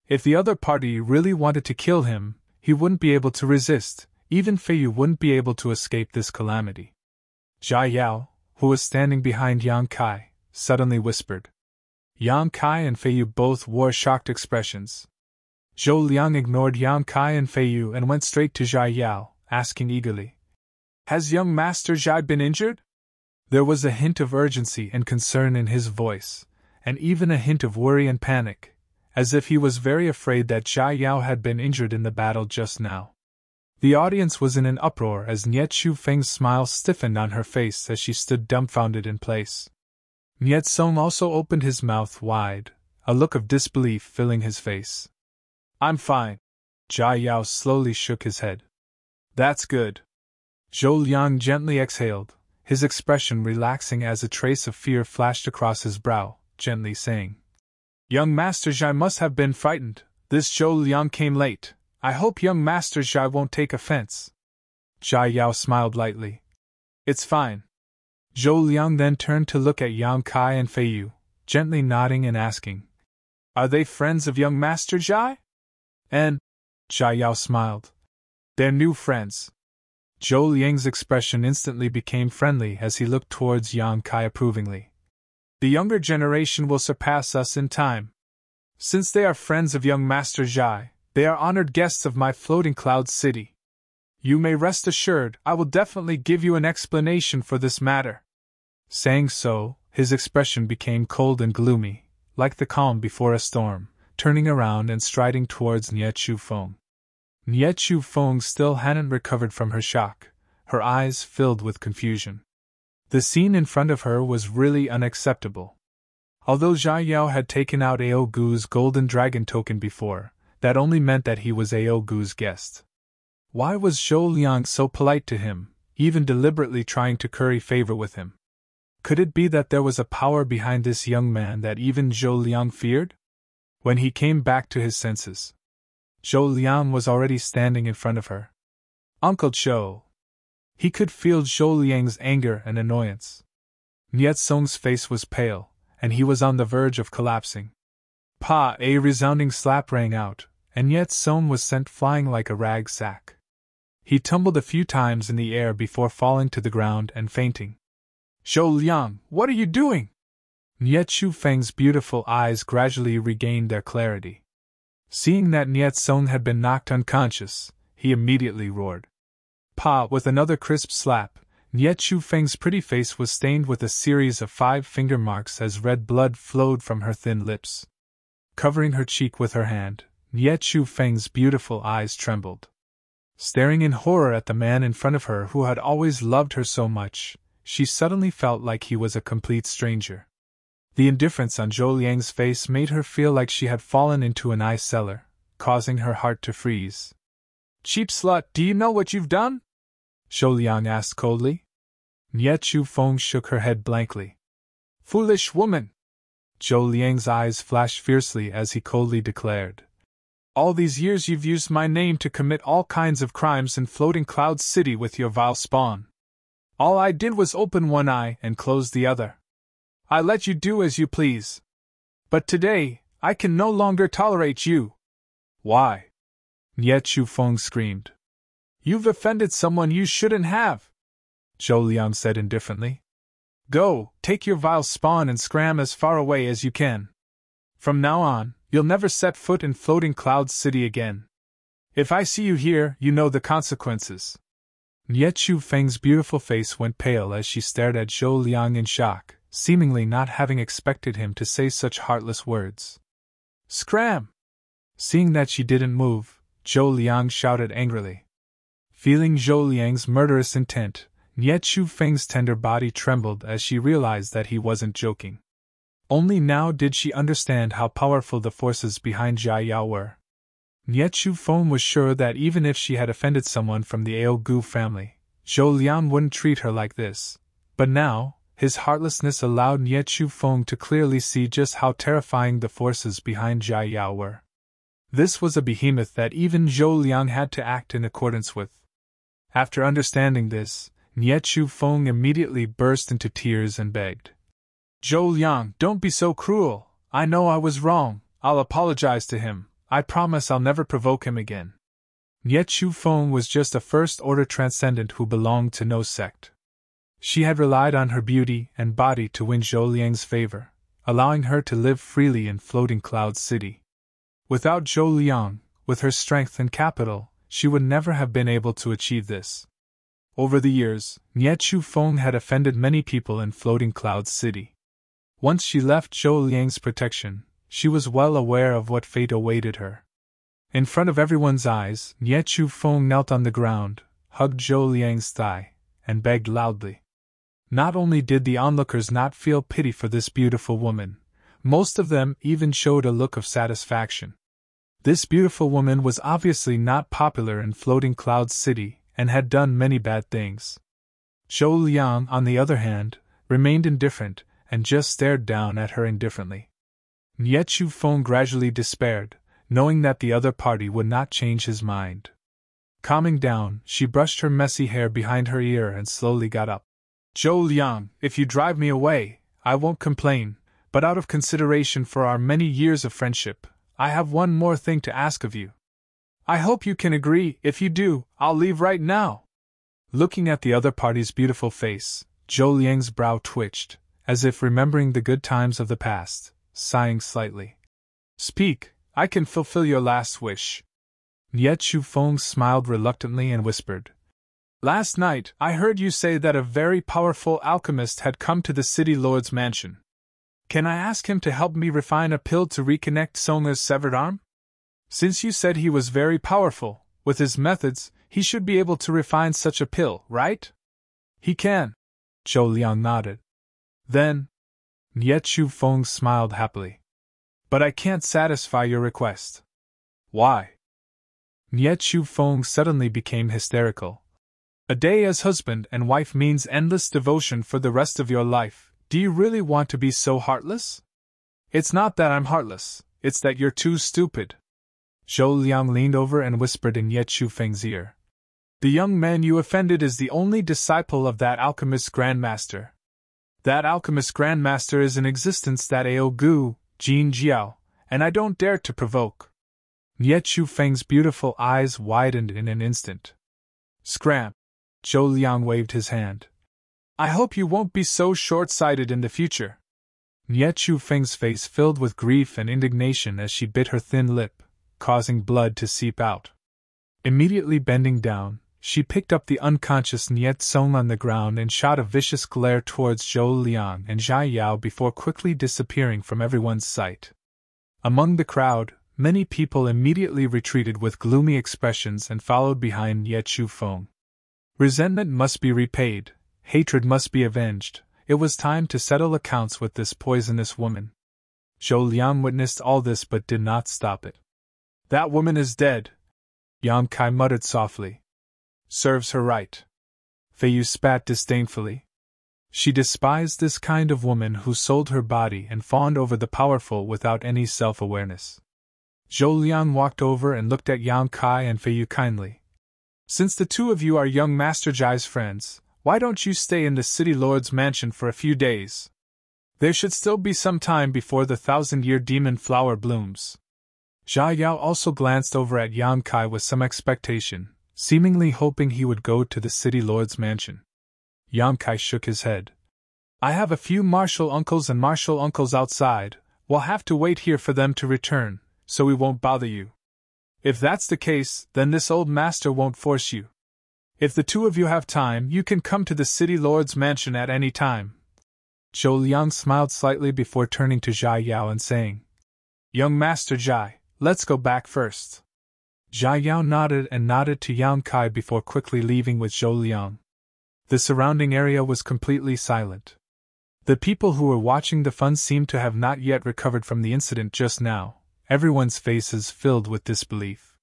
If the other party really wanted to kill him, he wouldn't be able to resist, even Feiyu wouldn't be able to escape this calamity. Jia Yao, who was standing behind Yang Kai, suddenly whispered. Yang Kai and Feiyu both wore shocked expressions. Zhou Liang ignored Yang Kai and Feiyu and went straight to Jia Yao, asking eagerly, "Has young Master Jia been injured?" There was a hint of urgency and concern in his voice, and even a hint of worry and panic, as if he was very afraid that Jia Yao had been injured in the battle just now. The audience was in an uproar as Niet Shu Feng's smile stiffened on her face as she stood dumbfounded in place. Niet Song also opened his mouth wide, a look of disbelief filling his face. "I'm fine." Jia Yao slowly shook his head. "That's good." Zhou Liang gently exhaled, his expression relaxing as a trace of fear flashed across his brow, gently saying, "Young Master Jia must have been frightened. This Zhou Liang came late. I hope young Master Jia won't take offense." Jia Yao smiled lightly. "It's fine." Zhou Liang then turned to look at Yang Kai and Feiyu, gently nodding and asking, "Are they friends of young Master Jia?" "And?" Jia Yao smiled. "They're new friends." Zhou Liang's expression instantly became friendly as he looked towards Yang Kai approvingly. "The younger generation will surpass us in time. Since they are friends of young Master Jia, they are honored guests of my Floating Clouds City. You may rest assured I will definitely give you an explanation for this matter." Saying so, his expression became cold and gloomy, like the calm before a storm, turning around and striding towards Niet Shu Feng. Niet Shu Feng still hadn't recovered from her shock, her eyes filled with confusion. The scene in front of her was really unacceptable. Although Jia Yao had taken out Ao Gu's golden dragon token before, that only meant that he was Ao Gu's guest. Why was Zhou Liang so polite to him, even deliberately trying to curry favor with him? Could it be that there was a power behind this young man that even Zhou Liang feared? When he came back to his senses, Zhou Liang was already standing in front of her. Uncle Zhou. He could feel Zhou Liang's anger and annoyance. Niet Song's face was pale, and he was on the verge of collapsing. Pa! A resounding slap rang out, and Niet Song was sent flying like a rag sack. He tumbled a few times in the air before falling to the ground and fainting. Zhou Liang, what are you doing? Niet Feng's beautiful eyes gradually regained their clarity. Seeing that Niet Song had been knocked unconscious, he immediately roared. Pa! With another crisp slap, Niet Feng's pretty face was stained with a series of 5 finger marks as red blood flowed from her thin lips. Covering her cheek with her hand, Niet Feng's beautiful eyes trembled. Staring in horror at the man in front of her who had always loved her so much, she suddenly felt like he was a complete stranger. The indifference on Zhou Liang's face made her feel like she had fallen into an ice cellar, causing her heart to freeze. Cheap slut, do you know what you've done? Zhou Liang asked coldly. Niet Feng shook her head blankly. Foolish woman! Zhou Liang's eyes flashed fiercely as he coldly declared. All these years you've used my name to commit all kinds of crimes in Floating Cloud City with your vile spawn. All I did was open one eye and close the other. I let you do as you please. But today, I can no longer tolerate you. Why? Niet Feng screamed. You've offended someone you shouldn't have, Zhou Liang said indifferently. Go, take your vile spawn and scram as far away as you can. From now on, you'll never set foot in Floating Cloud City again. If I see you here, you know the consequences. Niet Feng's beautiful face went pale as she stared at Zhou Liang in shock, seemingly not having expected him to say such heartless words. Scram! Seeing that she didn't move, Zhou Liang shouted angrily. Feeling Zhou Liang's murderous intent, Niet Feng's tender body trembled as she realized that he wasn't joking. Only now did she understand how powerful the forces behind Jia Yao were. Niet Feng was sure that even if she had offended someone from the Ao Gu family, Zhou Liang wouldn't treat her like this. But now, his heartlessness allowed Niet Feng to clearly see just how terrifying the forces behind Jia Yao were. This was a behemoth that even Zhou Liang had to act in accordance with. After understanding this, Niet Feng immediately burst into tears and begged. Zhou Liang, don't be so cruel. I know I was wrong. I'll apologize to him. I promise I'll never provoke him again. Niet Feng was just a first-order transcendent who belonged to no sect. She had relied on her beauty and body to win Zhou Liang's favor, allowing her to live freely in Floating Cloud City. Without Zhou Liang, with her strength and capital, she would never have been able to achieve this. Over the years, Niet Feng had offended many people in Floating Cloud City. Once she left Zhou Liang's protection, she was well aware of what fate awaited her. In front of everyone's eyes, Niet Feng knelt on the ground, hugged Zhou Liang's thigh, and begged loudly. Not only did the onlookers not feel pity for this beautiful woman, most of them even showed a look of satisfaction. This beautiful woman was obviously not popular in Floating Cloud City and had done many bad things. Zhou Liang, on the other hand, remained indifferent and just stared down at her indifferently. Niet Feng gradually despaired, knowing that the other party would not change his mind. Calming down, she brushed her messy hair behind her ear and slowly got up. Zhou Liang, if you drive me away, I won't complain, but out of consideration for our many years of friendship, I have one more thing to ask of you. I hope you can agree. If you do, I'll leave right now. Looking at the other party's beautiful face, Zhou Liang's brow twitched, as if remembering the good times of the past, sighing slightly. Speak, I can fulfill your last wish. Niet Feng smiled reluctantly and whispered. Last night, I heard you say that a very powerful alchemist had come to the city lord's mansion. Can I ask him to help me refine a pill to reconnect Songa's severed arm? Since you said he was very powerful, with his methods, he should be able to refine such a pill, right? He can. Zhou Liang nodded. Then, Niet Feng smiled happily. But I can't satisfy your request. Why? Niet Feng suddenly became hysterical. A day as husband and wife means endless devotion for the rest of your life. Do you really want to be so heartless? It's not that I'm heartless, it's that you're too stupid. Zhou Liang leaned over and whispered in Ye Chufeng's ear. The young man you offended is the only disciple of that alchemist grandmaster. That alchemist grandmaster is in existence, that Ao Gu, Jin Jiao, and I don't dare to provoke. Ye Chufeng's beautiful eyes widened in an instant. Scram! Zhou Liang waved his hand. I hope you won't be so short-sighted in the future. Ye Chufeng's face filled with grief and indignation as she bit her thin lip, causing blood to seep out. Immediately bending down, she picked up the unconscious Niet Song on the ground and shot a vicious glare towards Zhou Liang and Zhai Yao before quickly disappearing from everyone's sight. Among the crowd, many people immediately retreated with gloomy expressions and followed behind Ye Chufeng. Resentment must be repaid, hatred must be avenged. It was time to settle accounts with this poisonous woman. Zhou Liang witnessed all this but did not stop it. That woman is dead, Yang Kai muttered softly. Serves her right. Fei Yu spat disdainfully. She despised this kind of woman who sold her body and fawned over the powerful without any self-awareness. Zhou Liang walked over and looked at Yang Kai and Fei Yu kindly. Since the two of you are young Master Jai's friends, why don't you stay in the city lord's mansion for a few days? There should still be some time before the 1,000-year demon flower blooms. Zhai Yao also glanced over at Yang Kai with some expectation, seemingly hoping he would go to the city lord's mansion. Yang Kai shook his head. I have a few martial uncles outside. We'll have to wait here for them to return, so we won't bother you. If that's the case, then this old master won't force you. If the two of you have time, you can come to the city lord's mansion at any time. Zhou Liang smiled slightly before turning to Zhai Yao and saying, Young Master Jai, let's go back first. Zhai Yao nodded to Yang Kai before quickly leaving with Zhou Liang. The surrounding area was completely silent. The people who were watching the fun seemed to have not yet recovered from the incident just now, everyone's faces filled with disbelief.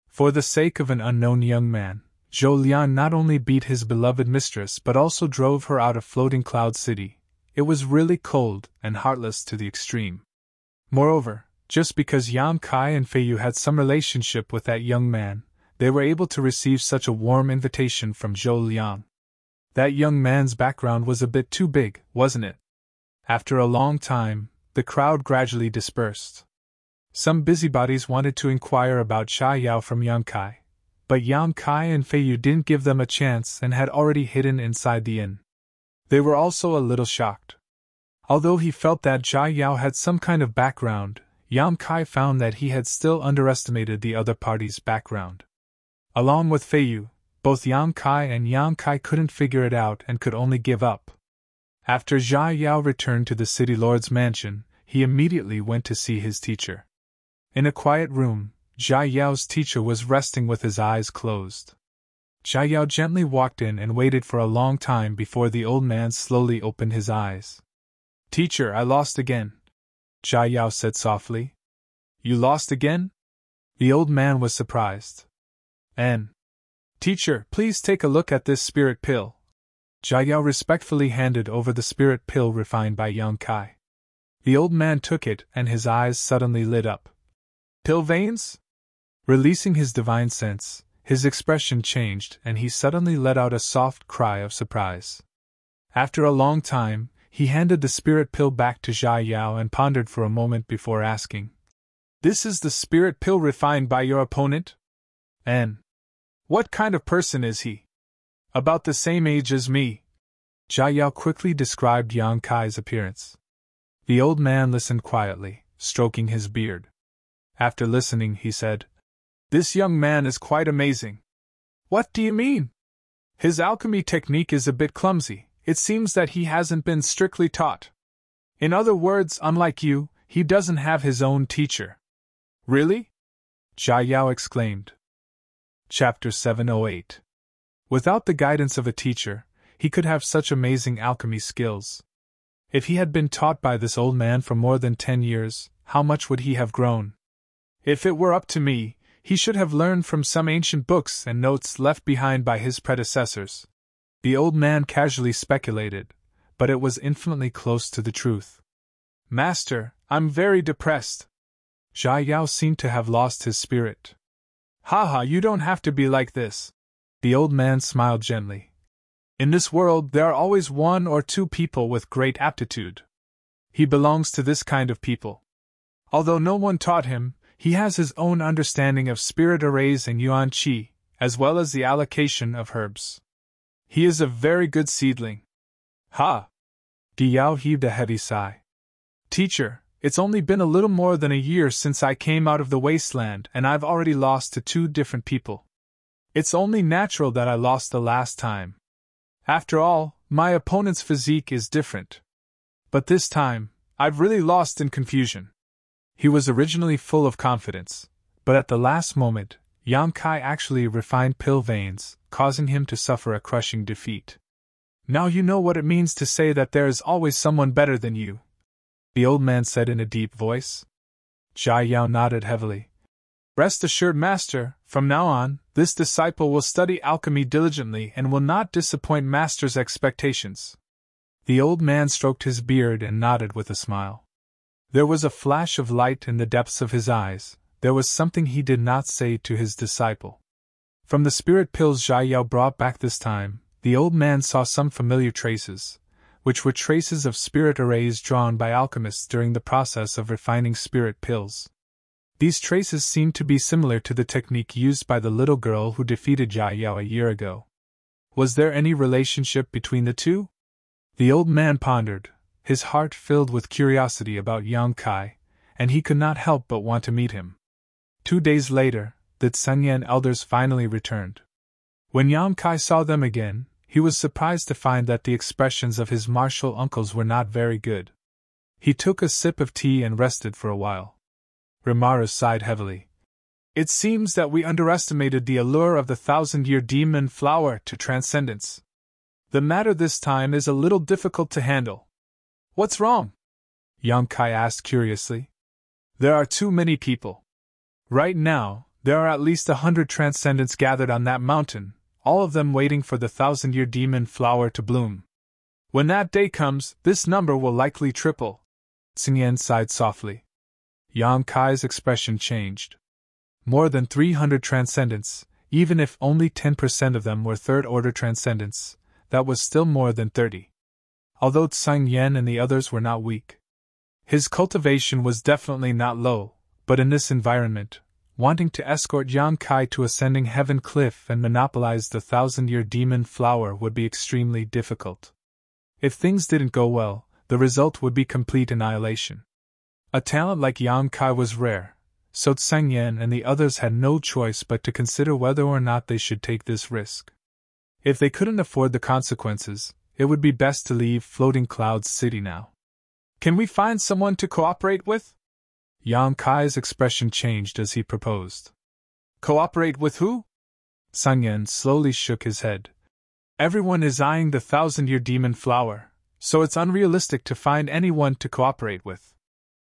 For the sake of an unknown young man, Zhou Liang not only beat his beloved mistress but also drove her out of Floating Cloud City. It was really cold and heartless to the extreme. Moreover, just because Yang Kai and Fei Yu had some relationship with that young man, they were able to receive such a warm invitation from Zhou Liang. That young man's background was a bit too big, wasn't it? After a long time, the crowd gradually dispersed. Some busybodies wanted to inquire about Zhai Yao from Yang Kai, but Yang Kai and Fei Yu didn't give them a chance and had already hidden inside the inn. They were also a little shocked. Although he felt that Zhai Yao had some kind of background, Yang Kai found that he had still underestimated the other party's background. Along with Fei Yu, both Yang Kai and Yang Kai couldn't figure it out and could only give up. After Zhai Yao returned to the city lord's mansion, he immediately went to see his teacher. In a quiet room, Zhai Yao's teacher was resting with his eyes closed. Zhai Yao gently walked in and waited for a long time before the old man slowly opened his eyes. Teacher, I lost again, Zhai Yao said softly. You lost again? The old man was surprised. Teacher, please take a look at this spirit pill. Zhai Yao respectfully handed over the spirit pill refined by Yang Kai. The old man took it and his eyes suddenly lit up. Pill veins? Releasing his divine sense, his expression changed and he suddenly let out a soft cry of surprise. After a long time, he handed the spirit pill back to Zhai Yao and pondered for a moment before asking, This is the spirit pill refined by your opponent? What kind of person is he? About the same age as me. Zhai Yao quickly described Yang Kai's appearance. The old man listened quietly, stroking his beard. After listening, he said, This young man is quite amazing. What do you mean? His alchemy technique is a bit clumsy. It seems that he hasn't been strictly taught. In other words, unlike you, he doesn't have his own teacher. Really? Zhai Yao exclaimed. Chapter 708. Without the guidance of a teacher, he could have such amazing alchemy skills. If he had been taught by this old man for more than 10 years, how much would he have grown? If it were up to me, he should have learned from some ancient books and notes left behind by his predecessors. The old man casually speculated, but it was infinitely close to the truth. Master, I'm very depressed. Jia Yao seemed to have lost his spirit. Haha, you don't have to be like this. The old man smiled gently. In this world, there are always one or two people with great aptitude. He belongs to this kind of people. Although no one taught him, he has his own understanding of spirit arrays and yuan qi, as well as the allocation of herbs. He is a very good seedling. Ha! Di Yao heaved a heavy sigh. Teacher, it's only been a little more than a year since I came out of the wasteland and I've already lost to 2 different people. It's only natural that I lost the last time. After all, my opponent's physique is different. But this time, I've really lost in confusion. He was originally full of confidence, but at the last moment, Yang Kai actually refined pill veins, causing him to suffer a crushing defeat. Now you know what it means to say that there is always someone better than you, the old man said in a deep voice. Jia Yao nodded heavily. Rest assured, Master, from now on, this disciple will study alchemy diligently and will not disappoint Master's expectations. The old man stroked his beard and nodded with a smile. There was a flash of light in the depths of his eyes. There was something he did not say to his disciple. From the spirit pills Jia Yao brought back this time, the old man saw some familiar traces, which were traces of spirit arrays drawn by alchemists during the process of refining spirit pills. These traces seemed to be similar to the technique used by the little girl who defeated Jia Yao a year ago. Was there any relationship between the two? The old man pondered, his heart filled with curiosity about Yang Kai, and he could not help but want to meet him. 2 days later, the Tsanyan elders finally returned. When Yang Kai saw them again, he was surprised to find that the expressions of his martial uncles were not very good. He took a sip of tea and rested for a while. Rimara sighed heavily. It seems that we underestimated the allure of the 1,000-year demon flower to transcendence. The matter this time is a little difficult to handle. What's wrong? Yang Kai asked curiously. There are too many people. Right now, there are at least 100 transcendents gathered on that mountain, all of them waiting for the 1,000-year demon flower to bloom. When that day comes, this number will likely triple. Xingyan sighed softly. Yang Kai's expression changed. More than 300 transcendents, even if only 10% of them were third-order transcendents, that was still more than 30. Although Tsang Yen and the others were not weak. His cultivation was definitely not low, but in this environment, wanting to escort Yang Kai to Ascending Heaven Cliff and monopolize the 1,000-year demon flower would be extremely difficult. If things didn't go well, the result would be complete annihilation. A talent like Yang Kai was rare, so Tsang Yen and the others had no choice but to consider whether or not they should take this risk. If they couldn't afford the consequences, it would be best to leave Floating Clouds City now. Can we find someone to cooperate with? Yang Kai's expression changed as he proposed. Cooperate with who? Tsang Yen slowly shook his head. Everyone is eyeing the 1,000-year demon flower, so it's unrealistic to find anyone to cooperate with.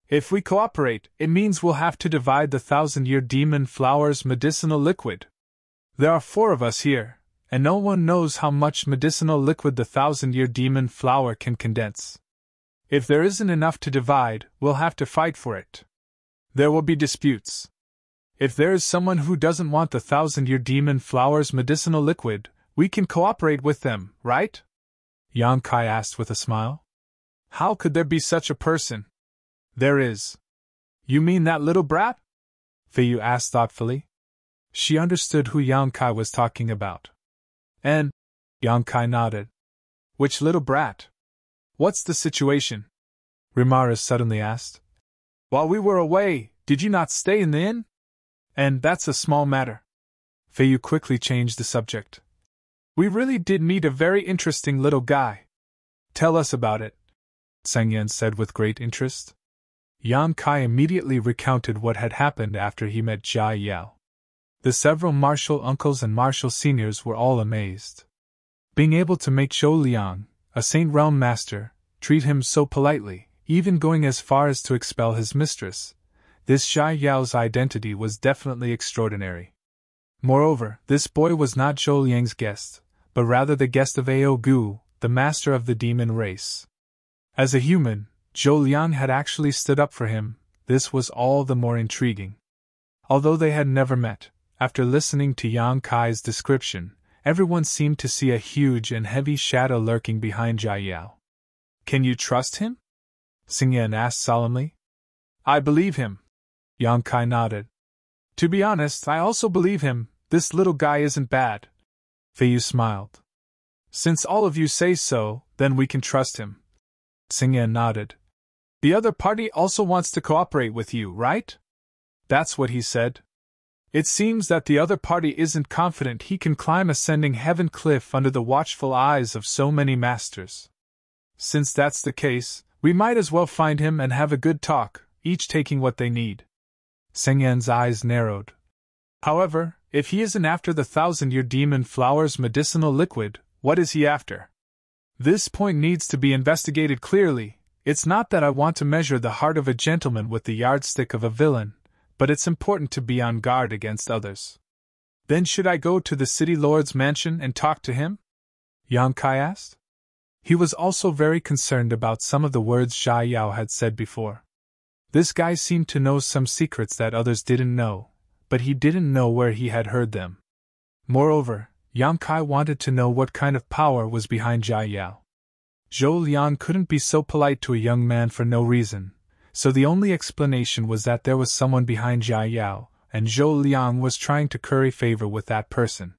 If we cooperate, it means we'll have to divide the 1,000-year demon flower's medicinal liquid. There are 4 of us here, and no one knows how much medicinal liquid the 1,000-year demon flower can condense. If there isn't enough to divide, we'll have to fight for it. There will be disputes. If there is someone who doesn't want the 1,000-year demon flower's medicinal liquid, we can cooperate with them, right? Yang Kai asked with a smile. How could there be such a person? There is. You mean that little brat? Feiyu asked thoughtfully. She understood who Yang Kai was talking about. And? Yang Kai nodded. Which little brat? What's the situation? Rimara suddenly asked. While we were away, did you not stay in the inn? And that's a small matter. Feiyu quickly changed the subject. We really did meet a very interesting little guy. Tell us about it, Tsang Yen said with great interest. Yang Kai immediately recounted what had happened after he met Jia Yao. The several martial uncles and martial seniors were all amazed. Being able to make Zhou Liang, a Saint Realm master, treat him so politely, even going as far as to expel his mistress, this Jia Yao's identity was definitely extraordinary. Moreover, this boy was not Zhou Liang's guest, but rather the guest of Ao Gu, the master of the demon race. As a human, Zhou Liang had actually stood up for him. This was all the more intriguing. Although they had never met, after listening to Yang Kai's description, everyone seemed to see a huge and heavy shadow lurking behind Jia Yao. Can you trust him? Xing Yan asked solemnly. I believe him. Yang Kai nodded. To be honest, I also believe him. This little guy isn't bad. Fei Yu smiled. Since all of you say so, then we can trust him. Xing Yan nodded. The other party also wants to cooperate with you, right? That's what he said. It seems that the other party isn't confident he can climb ascending heaven cliff under the watchful eyes of so many masters. Since that's the case, we might as well find him and have a good talk, each taking what they need. Xing Yan's eyes narrowed. However, if he isn't after the 1,000-year demon flower's medicinal liquid, what is he after? This point needs to be investigated clearly. It's not that I want to measure the heart of a gentleman with the yardstick of a villain, but it's important to be on guard against others. Then should I go to the city lord's mansion and talk to him? Yang Kai asked. He was also very concerned about some of the words Jia Yao had said before. This guy seemed to know some secrets that others didn't know, but he didn't know where he had heard them. Moreover, Yang Kai wanted to know what kind of power was behind Jia Yao. Zhou Liang couldn't be so polite to a young man for no reason, so the only explanation was that there was someone behind Jia Yao, and Zhou Liang was trying to curry favor with that person.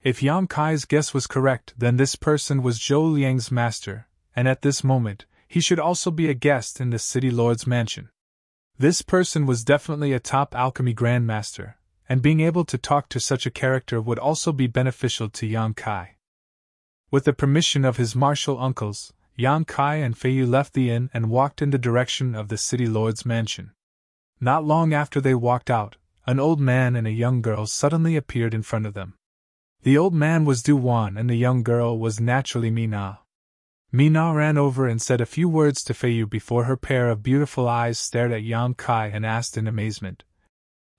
If Yang Kai's guess was correct, then this person was Zhou Liang's master, and at this moment, he should also be a guest in the city lord's mansion. This person was definitely a top alchemy grandmaster, and being able to talk to such a character would also be beneficial to Yang Kai. With the permission of his martial uncles, Yang Kai and Fei Yu left the inn and walked in the direction of the city lord's mansion. Not long after they walked out, an old man and a young girl suddenly appeared in front of them. The old man was Du Wan and the young girl was naturally Mina. Mina ran over and said a few words to Fei Yu before her pair of beautiful eyes stared at Yang Kai and asked in amazement,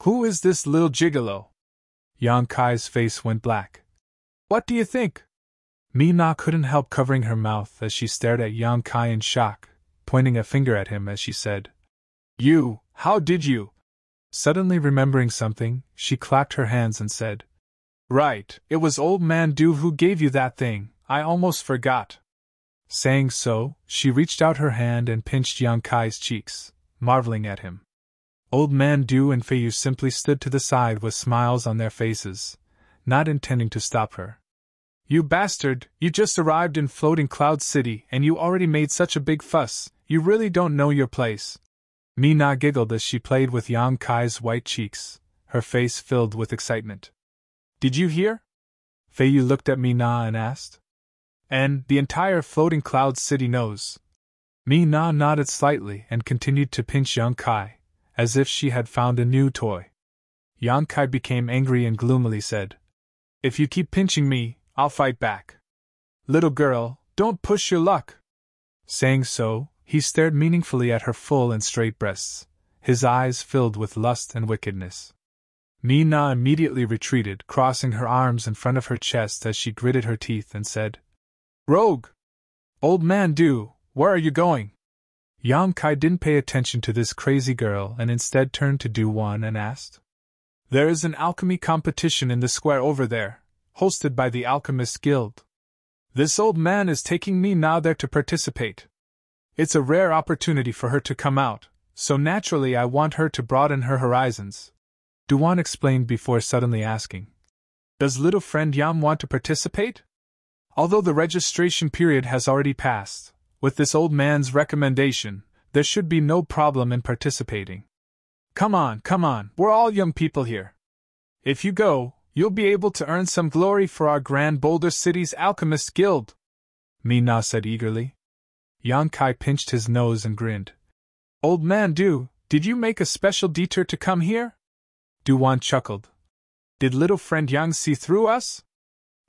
Who is this little gigolo? Yang Kai's face went black. What do you think? Mina couldn't help covering her mouth as she stared at Yang Kai in shock, pointing a finger at him as she said, You, how did you? Suddenly remembering something, she clapped her hands and said, Right, it was old man Du who gave you that thing, I almost forgot. Saying so, she reached out her hand and pinched Yang Kai's cheeks, marveling at him. Old man Du and Fei Yu simply stood to the side with smiles on their faces, not intending to stop her. You bastard, you just arrived in Floating Cloud City and you already made such a big fuss, you really don't know your place. Mina giggled as she played with Yang Kai's white cheeks, her face filled with excitement. Did you hear? Fei Yu looked at Mina and asked. And the entire Floating Cloud City knows. Mina nodded slightly and continued to pinch Yang Kai, as if she had found a new toy. Yang Kai became angry and gloomily said, If you keep pinching me, I'll fight back. Little girl, don't push your luck. Saying so, he stared meaningfully at her full and straight breasts, his eyes filled with lust and wickedness. Mina immediately retreated, crossing her arms in front of her chest as she gritted her teeth and said, Rogue! Old man Du, where are you going? Yang Kai didn't pay attention to this crazy girl and instead turned to Du Wan and asked, There is an alchemy competition in the square over there, hosted by the Alchemist Guild. This old man is taking me now there to participate. It's a rare opportunity for her to come out, so naturally I want her to broaden her horizons. Du Wan explained before suddenly asking, Does little friend Yam want to participate? Although the registration period has already passed, with this old man's recommendation, there should be no problem in participating. Come on, we're all young people here. If you go, you'll be able to earn some glory for our Grand Boulder City's Alchemist Guild, Mina said eagerly. Yang Kai pinched his nose and grinned. Old man Du, did you make a special detour to come here? Du Wan chuckled. Did little friend Yang see through us?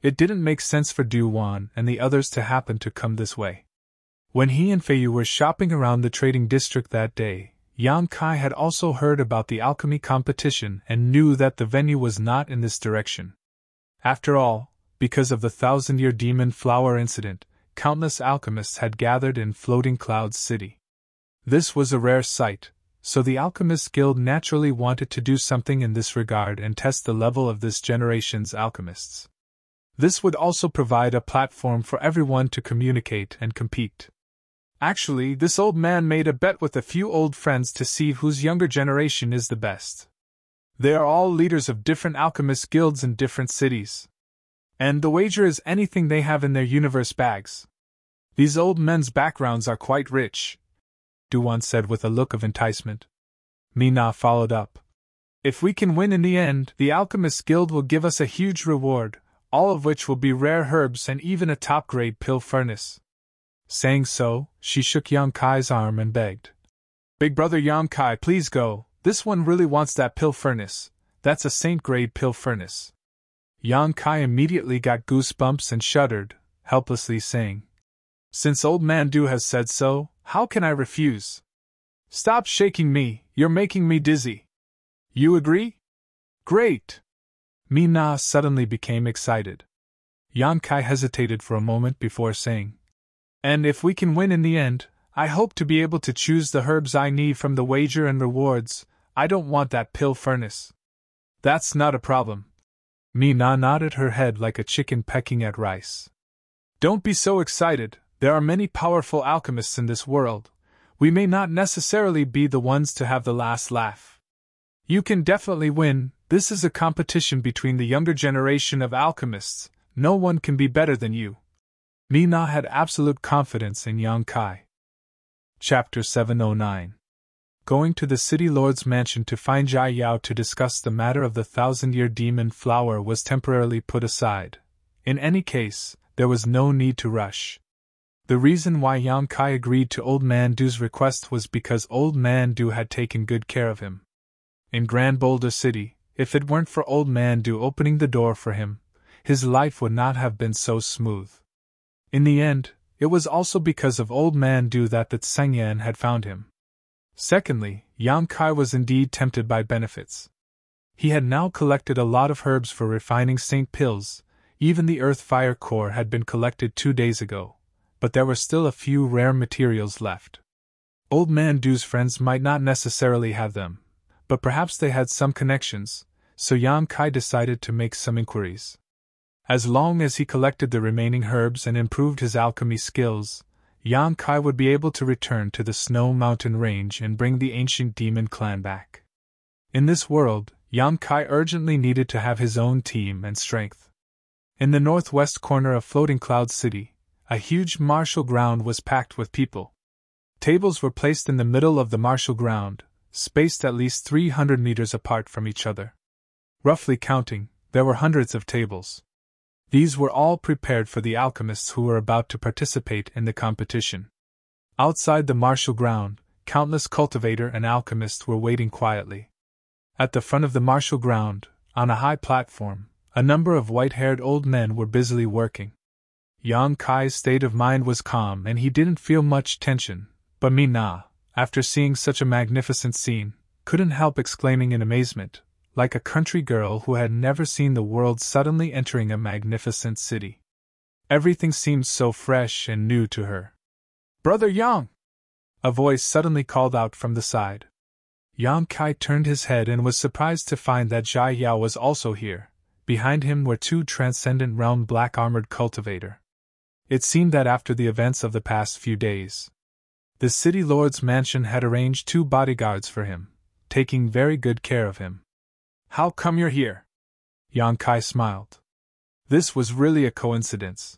It didn't make sense for Du Wan and the others to happen to come this way. When he and Fei Yu were shopping around the trading district that day, Yang Kai had also heard about the alchemy competition and knew that the venue was not in this direction. After all, because of the 1,000-year demon flower incident, countless alchemists had gathered in Floating Clouds City. This was a rare sight, so the Alchemists Guild naturally wanted to do something in this regard and test the level of this generation's alchemists. This would also provide a platform for everyone to communicate and compete. Actually, this old man made a bet with a few old friends to see whose younger generation is the best. They are all leaders of different alchemist guilds in different cities. And the wager is anything they have in their universe bags. These old men's backgrounds are quite rich, Duan said with a look of enticement. Mina followed up. If we can win in the end, the Alchemist Guild will give us a huge reward, all of which will be rare herbs and even a top-grade pill furnace. Saying so, she shook Yang Kai's arm and begged. Big brother Yang Kai, please go. This one really wants that pill furnace. That's a saint-grade pill furnace. Yang Kai immediately got goosebumps and shuddered, helplessly saying, Since old man Du has said so, how can I refuse? Stop shaking me, you're making me dizzy. You agree? Great! Mina suddenly became excited. Yang Kai hesitated for a moment before saying, And if we can win in the end, I hope to be able to choose the herbs I need from the wager and rewards. I don't want that pill furnace. That's not a problem. Mina nodded her head like a chicken pecking at rice. Don't be so excited, there are many powerful alchemists in this world. We may not necessarily be the ones to have the last laugh. You can definitely win. This is a competition between the younger generation of alchemists. No one can be better than you. Mina had absolute confidence in Yang Kai. Chapter 709. Going to the city lord's mansion to find Jia Yao to discuss the matter of the 1,000-year demon flower was temporarily put aside. In any case, there was no need to rush. The reason why Yang Kai agreed to Old Man Du's request was because Old Man Du had taken good care of him. In Grand Boulder City, if it weren't for Old Man Du opening the door for him, his life would not have been so smooth. In the end, it was also because of Old Man Du that the Tsengyan had found him. Secondly, Yang Kai was indeed tempted by benefits. He had now collected a lot of herbs for refining saint pills. Even the earth fire core had been collected 2 days ago, but there were still a few rare materials left. Old Man Du's friends might not necessarily have them, but perhaps they had some connections, so Yang Kai decided to make some inquiries. As long as he collected the remaining herbs and improved his alchemy skills, Yang Kai would be able to return to the Snow Mountain Range and bring the ancient demon clan back. In this world, Yang Kai urgently needed to have his own team and strength. In the northwest corner of Floating Cloud City, a huge martial ground was packed with people. Tables were placed in the middle of the martial ground, spaced at least 300 meters apart from each other. Roughly counting, there were hundreds of tables. These were all prepared for the alchemists who were about to participate in the competition. Outside the martial ground, countless cultivator and alchemists were waiting quietly. At the front of the martial ground, on a high platform, a number of white-haired old men were busily working. Yang Kai's state of mind was calm and he didn't feel much tension, but Mina, after seeing such a magnificent scene, couldn't help exclaiming in amazement, like a country girl who had never seen the world suddenly entering a magnificent city. Everything seemed so fresh and new to her. "Brother Yang!" a voice suddenly called out from the side. Yang Kai turned his head and was surprised to find that Jia Yao was also here. Behind him were 2 transcendent realm black-armored cultivator. It seemed that after the events of the past few days, the city lord's mansion had arranged 2 bodyguards for him, taking very good care of him. "How come you're here?" Yang Kai smiled. This was really a coincidence.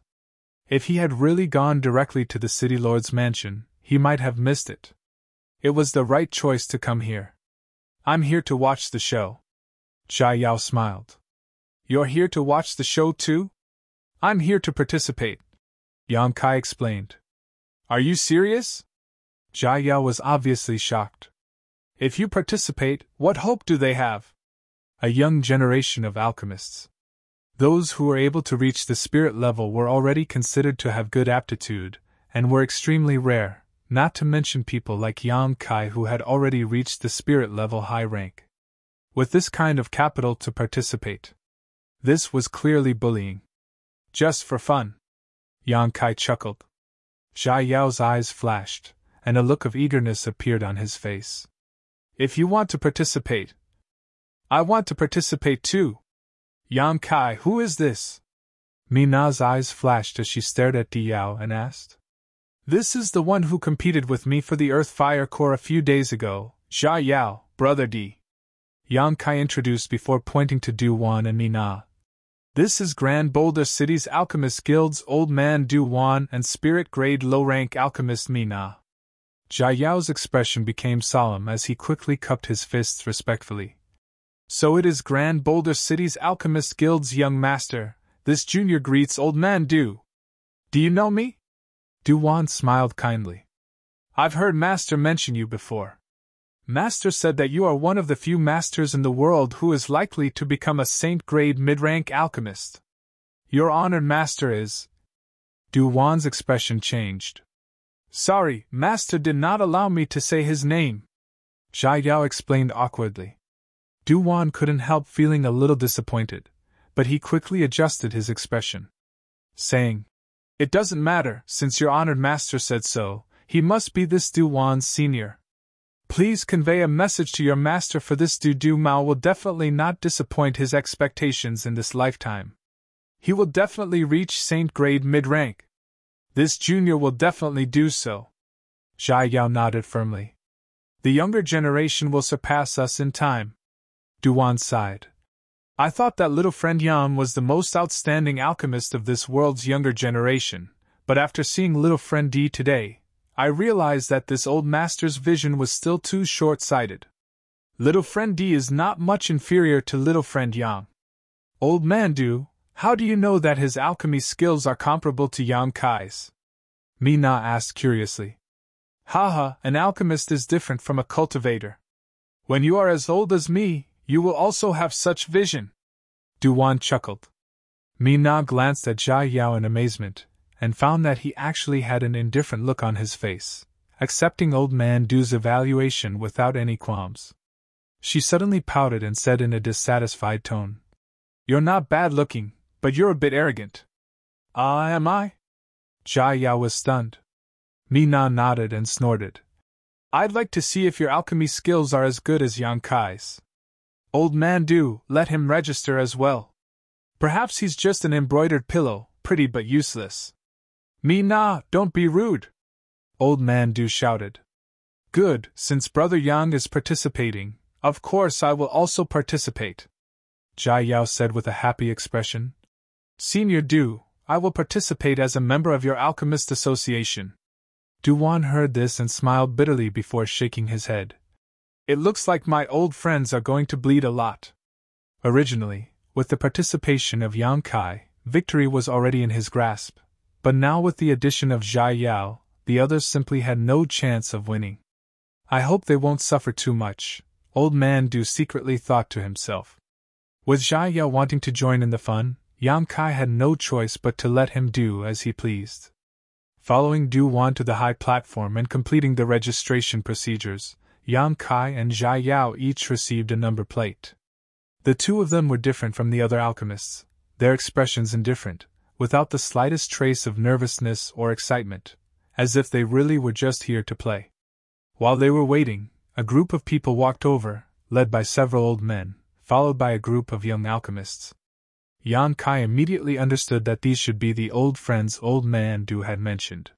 If he had really gone directly to the city lord's mansion, he might have missed it. It was the right choice to come here. "I'm here to watch the show." Jia Yao smiled. "You're here to watch the show too?" "I'm here to participate," Yang Kai explained. "Are you serious?" Jia Yao was obviously shocked. "If you participate, what hope do they have?" A young generation of alchemists. Those who were able to reach the spirit level were already considered to have good aptitude, and were extremely rare, not to mention people like Yang Kai who had already reached the spirit level high rank. With this kind of capital to participate, this was clearly bullying. "Just for fun," Yang Kai chuckled. Zhai Yao's eyes flashed, and a look of eagerness appeared on his face. If you want to participate, I want to participate too. Yang Kai, who is this? Mina's eyes flashed as she stared at Di Yao and asked. This is the one who competed with me for the Earth Fire Corps a few days ago, Zhai Yao, brother Di. Yang Kai introduced before pointing to Du Wan and Mina. This is Grand Boulder City's Alchemist Guild's Old Man Du Wan and Spirit Grade Low-Rank Alchemist Mina. Zhai Yao's expression became solemn as he quickly cupped his fists respectfully. So it is Grand Boulder City's Alchemist Guild's young master, this junior greets Old Man Du. Do you know me? Du Wan smiled kindly. I've heard Master mention you before. Master said that you are one of the few masters in the world who is likely to become a Saint-grade mid-rank alchemist. Your honored master is... Du Wan's expression changed. Sorry, Master did not allow me to say his name. Zhai Yao explained awkwardly. Du Wan couldn't help feeling a little disappointed, but he quickly adjusted his expression, saying, It doesn't matter, since your honored master said so, he must be this Du Wan's senior. Please convey a message to your master for this Du Mao will definitely not disappoint his expectations in this lifetime. He will definitely reach Saint-grade mid-rank. This junior will definitely do so. Zhai Yao nodded firmly. The younger generation will surpass us in time. Du Wan sighed. I thought that little friend Yan was the most outstanding alchemist of this world's younger generation, but after seeing little friend Di today, I realized that this old master's vision was still too short-sighted. Little friend Di is not much inferior to little friend Yang. Old man Du, how do you know that his alchemy skills are comparable to Yang Kai's? Mina asked curiously. Haha, an alchemist is different from a cultivator. When you are as old as me, you will also have such vision. Du Wan chuckled. Mina glanced at Zhai Yao in amazement, and found that he actually had an indifferent look on his face, accepting old man Du's evaluation without any qualms. She suddenly pouted and said in a dissatisfied tone, You're not bad looking, but you're a bit arrogant. Am I? Zhai Yao was stunned. Mina nodded and snorted. I'd like to see if your alchemy skills are as good as Yang Kai's. Old man Du, let him register as well. Perhaps he's just an embroidered pillow, pretty but useless. Mina, don't be rude. Old man Du shouted. Good, since Brother Yang is participating, of course I will also participate. Zhai Yao said with a happy expression. Senior Du, I will participate as a member of your alchemist association. Du Wan heard this and smiled bitterly before shaking his head. It looks like my old friends are going to bleed a lot. Originally, with the participation of Yang Kai, victory was already in his grasp, but now with the addition of Zhai Yao, the others simply had no chance of winning. I hope they won't suffer too much, Old Man Du secretly thought to himself. With Zhai Yao wanting to join in the fun, Yang Kai had no choice but to let him do as he pleased. Following Du Wan to the high platform and completing the registration procedures, Yang Kai and Zhai Yao each received a number plate. The two of them were different from the other alchemists, their expressions indifferent, without the slightest trace of nervousness or excitement, as if they really were just here to play. While they were waiting, a group of people walked over, led by several old men, followed by a group of young alchemists. Yang Kai immediately understood that these should be the old friends Old Man Du had mentioned.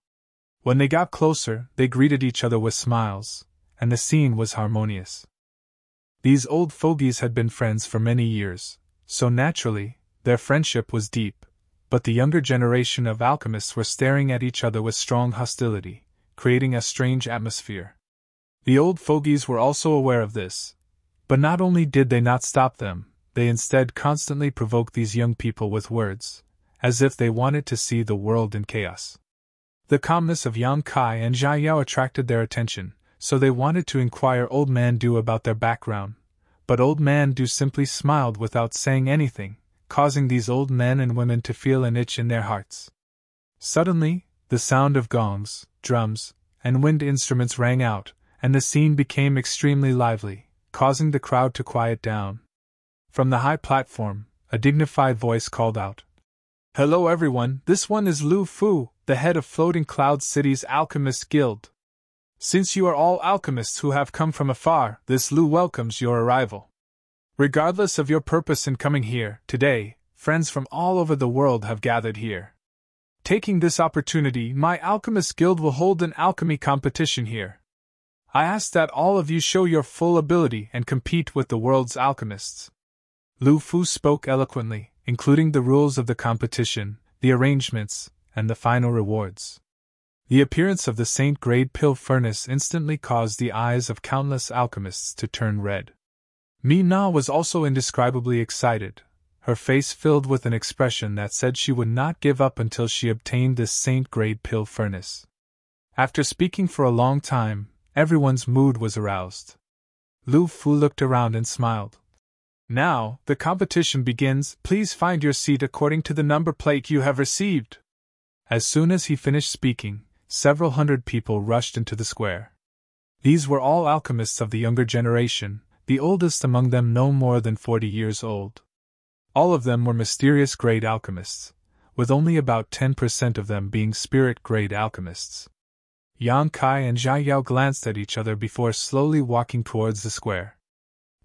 When they got closer, they greeted each other with smiles, and the scene was harmonious. These old fogies had been friends for many years, so naturally, their friendship was deep, but the younger generation of alchemists were staring at each other with strong hostility, creating a strange atmosphere. The old fogies were also aware of this, but not only did they not stop them, they instead constantly provoked these young people with words, as if they wanted to see the world in chaos. The calmness of Yang Kai and Zhai Yao attracted their attention, so they wanted to inquire Old Man Du about their background, but Old Man Du simply smiled without saying anything, causing these old men and women to feel an itch in their hearts. Suddenly, the sound of gongs, drums, and wind instruments rang out, and the scene became extremely lively, causing the crowd to quiet down. From the high platform, a dignified voice called out, Hello everyone, this one is Lu Fu, the head of Floating Cloud City's Alchemist Guild. Since you are all alchemists who have come from afar, this Lu welcomes your arrival. Regardless of your purpose in coming here, today, friends from all over the world have gathered here. Taking this opportunity, my Alchemist Guild will hold an alchemy competition here. I ask that all of you show your full ability and compete with the world's alchemists. Lu Fu spoke eloquently, including the rules of the competition, the arrangements, and the final rewards. The appearance of the Saint-grade pill furnace instantly caused the eyes of countless alchemists to turn red. Mi Na was also indescribably excited, her face filled with an expression that said she would not give up until she obtained this Saint-grade pill furnace. After speaking for a long time, everyone's mood was aroused. Lu Fu looked around and smiled. Now, the competition begins. Please find your seat according to the number plate you have received. As soon as he finished speaking, several hundred people rushed into the square. These were all alchemists of the younger generation, the oldest among them no more than 40 years old. All of them were mysterious grade alchemists, with only about 10% of them being spirit grade alchemists. Yang Kai and Jia Yao glanced at each other before slowly walking towards the square.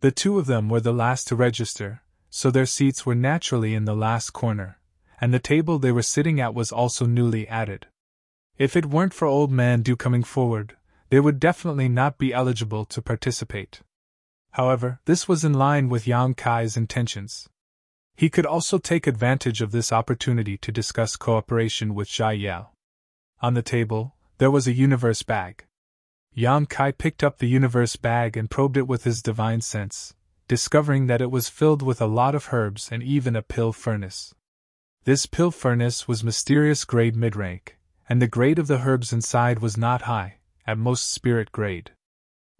The two of them were the last to register, so their seats were naturally in the last corner, and the table they were sitting at was also newly added. If it weren't for Old Man Du coming forward, they would definitely not be eligible to participate. However, this was in line with Yang Kai's intentions. He could also take advantage of this opportunity to discuss cooperation with Jia Yao. On the table, there was a universe bag. Yang Kai picked up the universe bag and probed it with his divine sense, discovering that it was filled with a lot of herbs and even a pill furnace. This pill furnace was mysterious grade mid-rank, and the grade of the herbs inside was not high, at most spirit grade.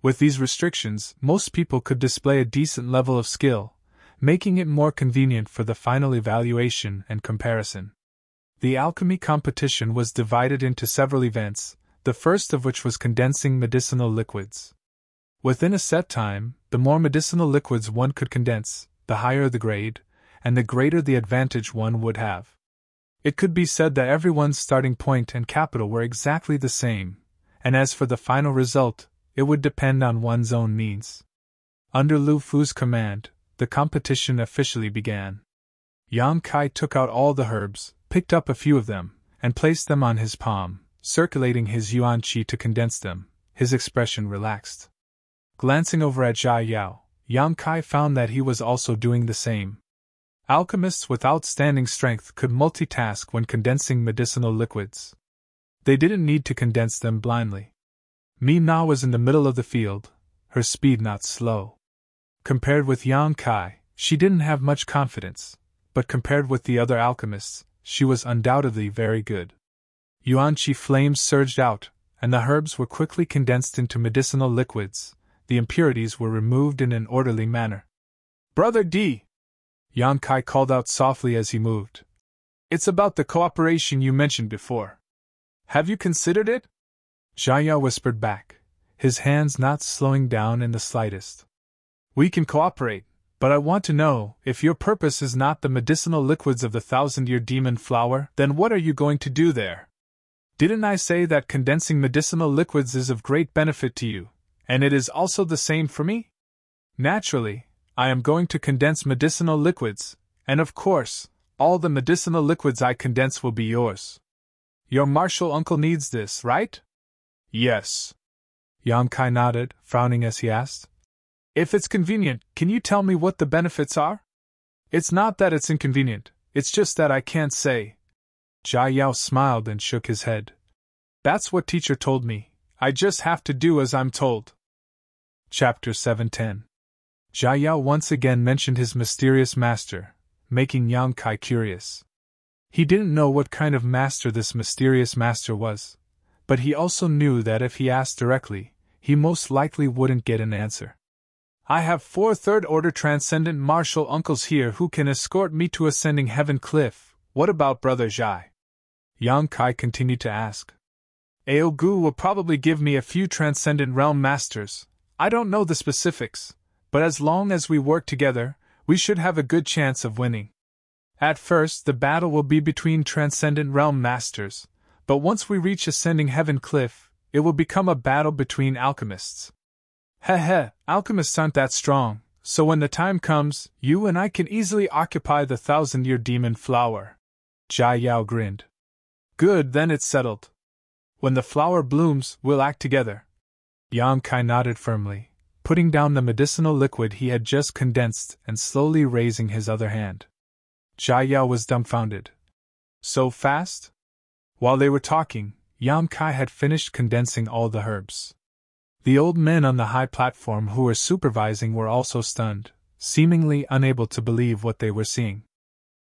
With these restrictions, most people could display a decent level of skill, making it more convenient for the final evaluation and comparison. The alchemy competition was divided into several events, the first of which was condensing medicinal liquids. Within a set time, the more medicinal liquids one could condense, the higher the grade, and the greater the advantage one would have. It could be said that everyone's starting point and capital were exactly the same, and as for the final result, it would depend on one's own means. Under Lu Fu's command, the competition officially began. Yang Kai took out all the herbs, picked up a few of them, and placed them on his palm, circulating his yuan qi to condense them. His expression relaxed. Glancing over at Jia Yao, Yang Kai found that he was also doing the same. Alchemists with outstanding strength could multitask when condensing medicinal liquids. They didn't need to condense them blindly. Mi Na was in the middle of the field, her speed not slow. Compared with Yang Kai, she didn't have much confidence, but compared with the other alchemists, she was undoubtedly very good. Yuan qi flames surged out, and the herbs were quickly condensed into medicinal liquids. The impurities were removed in an orderly manner. "Brother D!" Yang Kai called out softly as he moved. "It's about the cooperation you mentioned before. Have you considered it?" Jia Yao whispered back, his hands not slowing down in the slightest. "We can cooperate, but I want to know, if your purpose is not the medicinal liquids of the 1,000-year demon flower, then what are you going to do there? Didn't I say that condensing medicinal liquids is of great benefit to you, and it is also the same for me? Naturally, I am going to condense medicinal liquids, and of course, all the medicinal liquids I condense will be yours. Your martial uncle needs this, right?" "Yes." Yang Kai nodded, frowning as he asked. "If it's convenient, can you tell me what the benefits are?" "It's not that it's inconvenient, it's just that I can't say." Jia Yao smiled and shook his head. "That's what teacher told me, I just have to do as I'm told." Chapter 710. Jia Yao once again mentioned his mysterious master, making Yang Kai curious. He didn't know what kind of master this mysterious master was, but he also knew that if he asked directly, he most likely wouldn't get an answer. "I have 4 third-order transcendent martial uncles here who can escort me to Ascending Heaven Cliff. What about Brother Zhai?" Yang Kai continued to ask. "Aogu will probably give me a few transcendent realm masters. I don't know the specifics, but as long as we work together, we should have a good chance of winning." At first, the battle will be between Transcendent Realm Masters, but once we reach Ascending Heaven Cliff, it will become a battle between alchemists. Heh, alchemists aren't that strong, so when the time comes, you and I can easily occupy the 1,000-year demon flower. Jia Yao grinned. Good, then it's settled. When the flower blooms, we'll act together. Yang Kai nodded firmly, putting down the medicinal liquid he had just condensed and slowly raising his other hand. Jia Yao was dumbfounded. So fast? While they were talking, Yang Kai had finished condensing all the herbs. The old men on the high platform who were supervising were also stunned, seemingly unable to believe what they were seeing.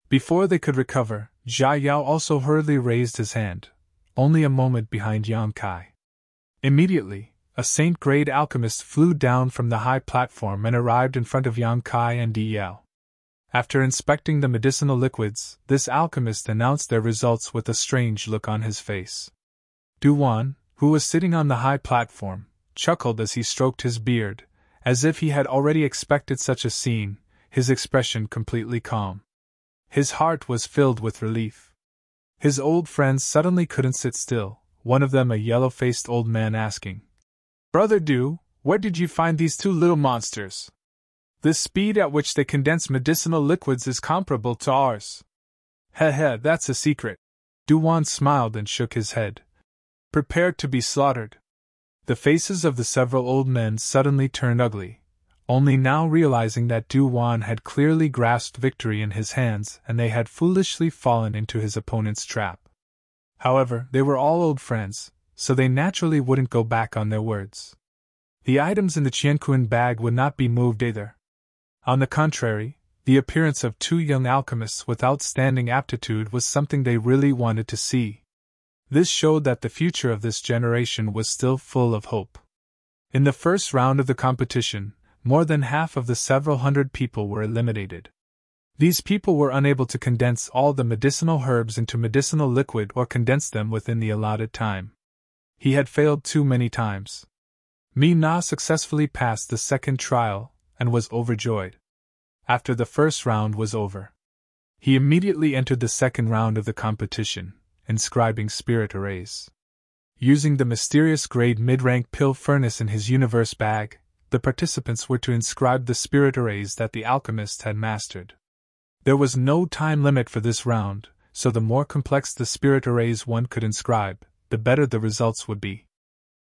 Before they could recover, Jia Yao also hurriedly raised his hand, only a moment behind Yang Kai. Immediately, a saint-grade alchemist flew down from the high platform and arrived in front of Yang Kai and Di Yao. After inspecting the medicinal liquids, this alchemist announced their results with a strange look on his face. Du Wan, who was sitting on the high platform, chuckled as he stroked his beard, as if he had already expected such a scene, his expression completely calm. His heart was filled with relief. His old friends suddenly couldn't sit still, one of them a yellow-faced old man asking, Brother Du, where did you find these two little monsters? The speed at which they condense medicinal liquids is comparable to ours. That's a secret. Du Wan smiled and shook his head. Prepared to be slaughtered. The faces of the several old men suddenly turned ugly, only now realizing that Du Wan had clearly grasped victory in his hands and they had foolishly fallen into his opponent's trap. However, they were all old friends, so they naturally wouldn't go back on their words. The items in the Qianquan bag would not be moved either. On the contrary, the appearance of two young alchemists with outstanding aptitude was something they really wanted to see. This showed that the future of this generation was still full of hope. In the first round of the competition, more than half of the several hundred people were eliminated. These people were unable to condense all the medicinal herbs into medicinal liquid or condense them within the allotted time. He had failed too many times. Mi Na successfully passed the second trial and was overjoyed. After the first round was over, he immediately entered the second round of the competition, inscribing spirit arrays. Using the mysterious grade mid-rank pill furnace in his universe bag, the participants were to inscribe the spirit arrays that the alchemist had mastered. There was no time limit for this round, so the more complex the spirit arrays one could inscribe, the better the results would be.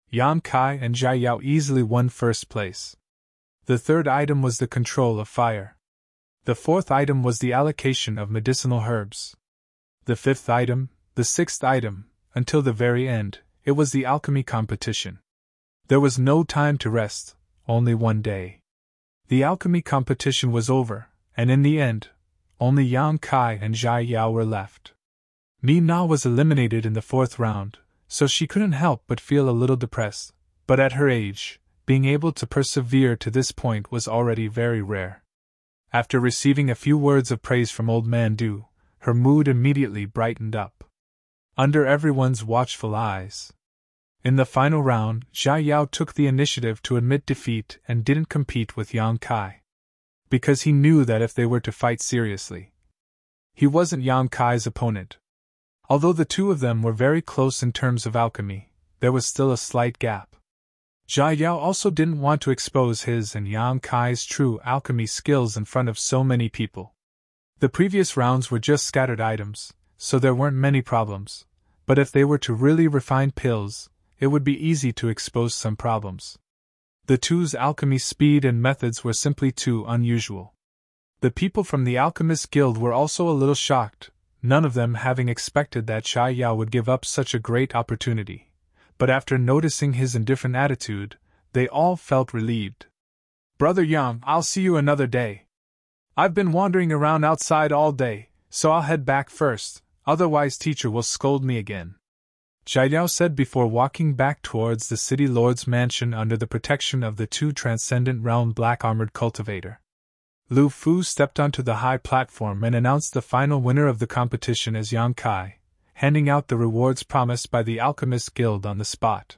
Yang Kai and Jia Yao easily won first place. The third item was the control of fire. The fourth item was the allocation of medicinal herbs. The fifth item, the sixth item, until the very end, it was the alchemy competition. There was no time to rest, only one day. The alchemy competition was over, and in the end, only Yang Kai and Jia Yao were left. Mi Na was eliminated in the fourth round, so she couldn't help but feel a little depressed, but at her age, being able to persevere to this point was already very rare. After receiving a few words of praise from Old Man Du, her mood immediately brightened up. Under everyone's watchful eyes. In the final round, Jia Yao took the initiative to admit defeat and didn't compete with Yang Kai. Because he knew that if they were to fight seriously, he wasn't Yang Kai's opponent. Although the two of them were very close in terms of alchemy, there was still a slight gap. Jia Yao also didn't want to expose his and Yang Kai's true alchemy skills in front of so many people. The previous rounds were just scattered items, so there weren't many problems, but if they were to really refine pills, it would be easy to expose some problems. The two's alchemy speed and methods were simply too unusual. The people from the Alchemist Guild were also a little shocked, none of them having expected that Jia Yao would give up such a great opportunity, but after noticing his indifferent attitude, they all felt relieved. Brother Yang, I'll see you another day. I've been wandering around outside all day, so I'll head back first, otherwise teacher will scold me again. Jia Yao said before walking back towards the city lord's mansion under the protection of the two transcendent realm black-armored cultivator. Lu Fu stepped onto the high platform and announced the final winner of the competition as Yang Kai, handing out the rewards promised by the Alchemist Guild on the spot.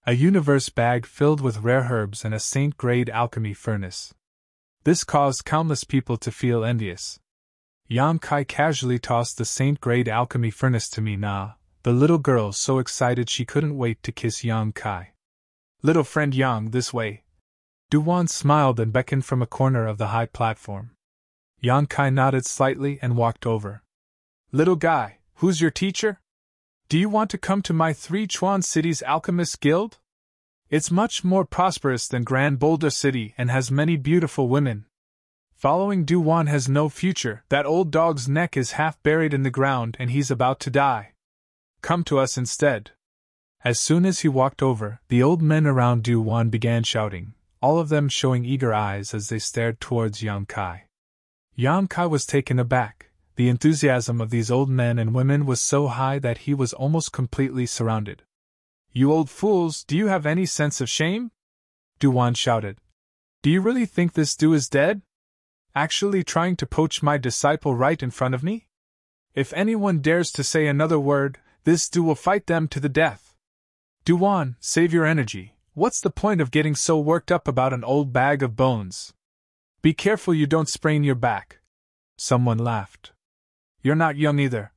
A universe bag filled with rare herbs and a saint-grade alchemy furnace. This caused countless people to feel envious. Yang Kai casually tossed the Saint-grade alchemy furnace to me. Nah, the little girl so excited she couldn't wait to kiss Yang Kai. Little friend Yang, this way. Duwan smiled and beckoned from a corner of the high platform. Yang Kai nodded slightly and walked over. Little guy, who's your teacher? Do you want to come to my 3 Chuan Cities Alchemist Guild? It's much more prosperous than Grand Boulder City and has many beautiful women. Following Duwan has no future. That old dog's neck is half buried in the ground and he's about to die. Come to us instead. As soon as he walked over, the old men around Duwan began shouting, all of them showing eager eyes as they stared towards Yang Kai. Yang Kai was taken aback. The enthusiasm of these old men and women was so high that he was almost completely surrounded. You old fools, do you have any sense of shame? Duwan shouted. Do you really think this Du is dead? Actually trying to poach my disciple right in front of me? If anyone dares to say another word, this Du will fight them to the death. Duwan, save your energy. What's the point of getting so worked up about an old bag of bones? Be careful you don't sprain your back. Someone laughed. You're not young either.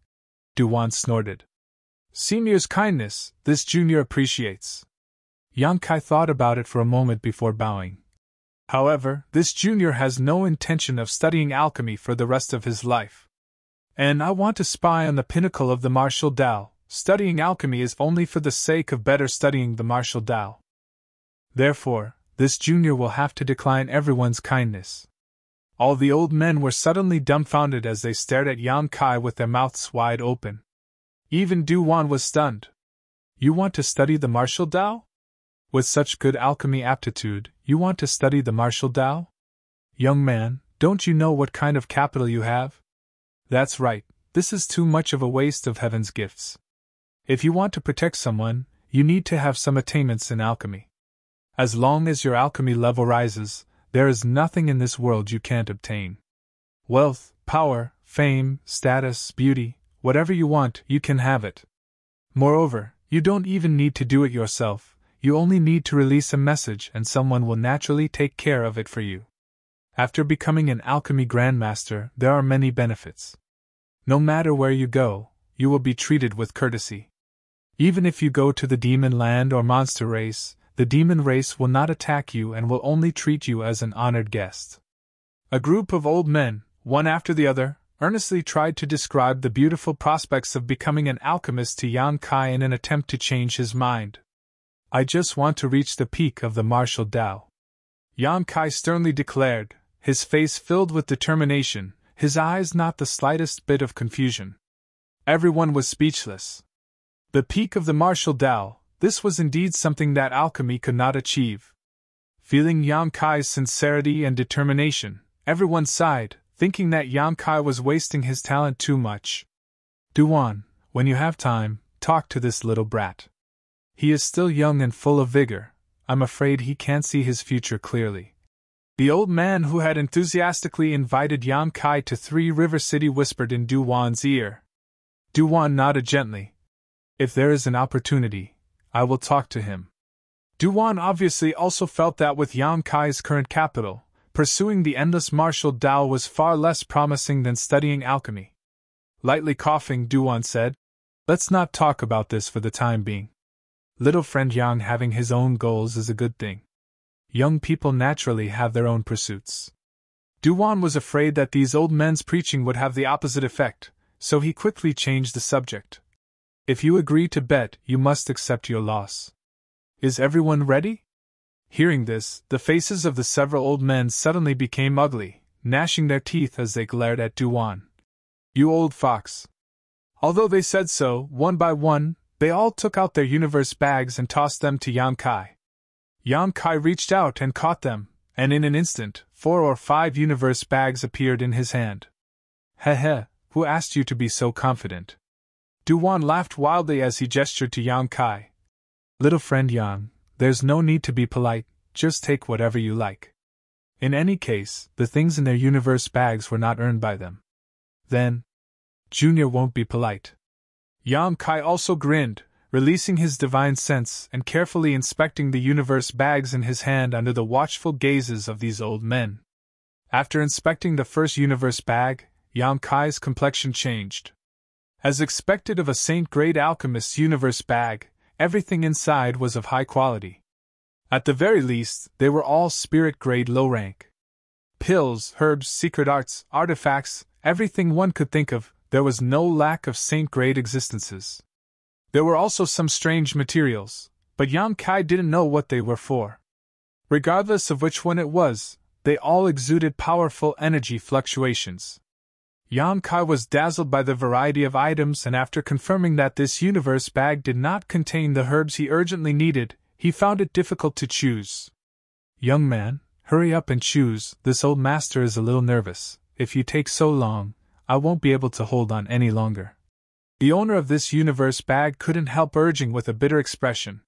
Duwan snorted. Senior's kindness, this junior appreciates. Yang Kai thought about it for a moment before bowing. However, this junior has no intention of studying alchemy for the rest of his life. And I want to spy on the pinnacle of the martial Tao. Studying alchemy is only for the sake of better studying the martial Tao. Therefore, this junior will have to decline everyone's kindness. All the old men were suddenly dumbfounded as they stared at Yang Kai with their mouths wide open. Even Duwan was stunned. You want to study the martial Tao? With such good alchemy aptitude, you want to study the martial Tao? Young man, don't you know what kind of capital you have? That's right, this is too much of a waste of heaven's gifts. If you want to protect someone, you need to have some attainments in alchemy. As long as your alchemy level rises, there is nothing in this world you can't obtain. Wealth, power, fame, status, beauty, whatever you want, you can have it. Moreover, you don't even need to do it yourself, you only need to release a message and someone will naturally take care of it for you. After becoming an alchemy grandmaster, there are many benefits. No matter where you go, you will be treated with courtesy. Even if you go to the demon land or monster race, the demon race will not attack you and will only treat you as an honored guest. A group of old men, one after the other, earnestly tried to describe the beautiful prospects of becoming an alchemist to Yang Kai in an attempt to change his mind. I just want to reach the peak of the martial Tao. Yang Kai sternly declared, his face filled with determination, his eyes not the slightest bit of confusion. Everyone was speechless. The peak of the martial Tao, this was indeed something that alchemy could not achieve. Feeling Yang Kai's sincerity and determination, everyone sighed, thinking that Yang Kai was wasting his talent too much. Duwan, when you have time, talk to this little brat. He is still young and full of vigor. I'm afraid he can't see his future clearly. The old man who had enthusiastically invited Yang Kai to Three River City whispered in Duwan's ear. Duwan nodded gently. If there is an opportunity, I will talk to him. Duwan obviously also felt that with Yang Kai's current capital, pursuing the endless martial Tao was far less promising than studying alchemy. Lightly coughing, Duwan said, Let's not talk about this for the time being. Little friend Yang having his own goals is a good thing. Young people naturally have their own pursuits. Duwan was afraid that these old men's preaching would have the opposite effect, so he quickly changed the subject. If you agree to bet, you must accept your loss. Is everyone ready? Hearing this, the faces of the several old men suddenly became ugly, gnashing their teeth as they glared at Duwan. You old fox. Although they said so, one by one, they all took out their universe bags and tossed them to Yang Kai. Yang Kai reached out and caught them, and in an instant, 4 or 5 universe bags appeared in his hand. Heh, who asked you to be so confident? Duwan laughed wildly as he gestured to Yang Kai. Little friend Yang, there's no need to be polite, just take whatever you like. In any case, the things in their universe bags were not earned by them. Then, Junior won't be polite. Yang Kai also grinned, releasing his divine sense and carefully inspecting the universe bags in his hand under the watchful gazes of these old men. After inspecting the first universe bag, Yang Kai's complexion changed. As expected of a Saint-grade alchemist's universe bag, everything inside was of high quality. At the very least, they were all spirit-grade low rank. Pills, herbs, secret arts, artifacts, everything one could think of, there was no lack of Saint-grade existences. There were also some strange materials, but Yang Kai didn't know what they were for. Regardless of which one it was, they all exuded powerful energy fluctuations. Yang Kai was dazzled by the variety of items, and after confirming that this universe bag did not contain the herbs he urgently needed, he found it difficult to choose. "Young man, hurry up and choose, this old master is a little nervous. If you take so long, I won't be able to hold on any longer." The owner of this universe bag couldn't help urging with a bitter expression.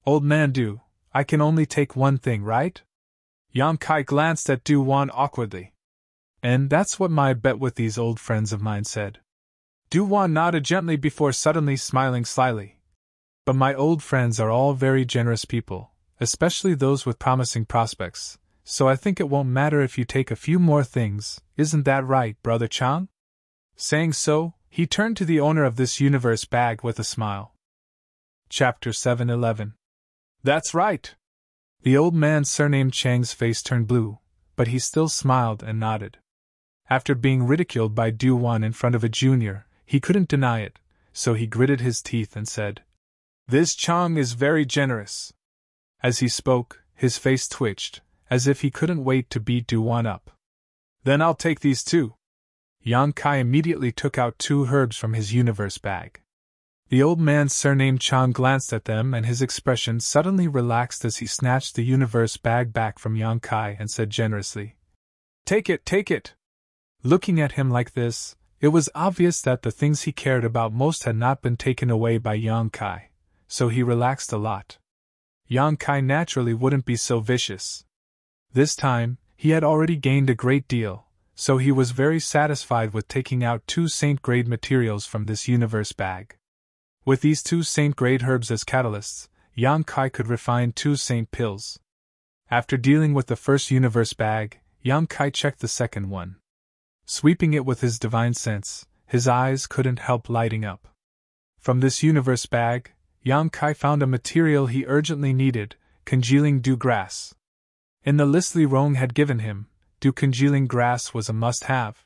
"Old man Du, I can only take one thing, right?" Yang Kai glanced at Du Wan awkwardly. "And that's what my bet with these old friends of mine said." Du Wan nodded gently before suddenly smiling slyly. "But my old friends are all very generous people, especially those with promising prospects, so I think it won't matter if you take a few more things, isn't that right, Brother Chang?" Saying so, he turned to the owner of this universe bag with a smile. Chapter 711. "That's right." The old man surnamed Chang's face turned blue, but he still smiled and nodded. After being ridiculed by Du Wan in front of a junior, he couldn't deny it, so he gritted his teeth and said, "This Chang is very generous." As he spoke, his face twitched, as if he couldn't wait to beat Du Wan up. "Then I'll take these too." Yang Kai immediately took out 2 herbs from his universe bag. The old man surnamed Chang glanced at them, and his expression suddenly relaxed as he snatched the universe bag back from Yang Kai and said generously, "Take it, take it." Looking at him like this, it was obvious that the things he cared about most had not been taken away by Yang Kai, so he relaxed a lot. Yang Kai naturally wouldn't be so vicious. This time, he had already gained a great deal, so he was very satisfied with taking out 2 Saint-grade materials from this universe bag. With these 2 Saint-grade herbs as catalysts, Yang Kai could refine 2 Saint pills. After dealing with the first universe bag, Yang Kai checked the second one. Sweeping it with his divine sense, his eyes couldn't help lighting up. From this universe bag, Yang Kai found a material he urgently needed, congealing dew grass. In the list Li Rong had given him, dew congealing grass was a must-have.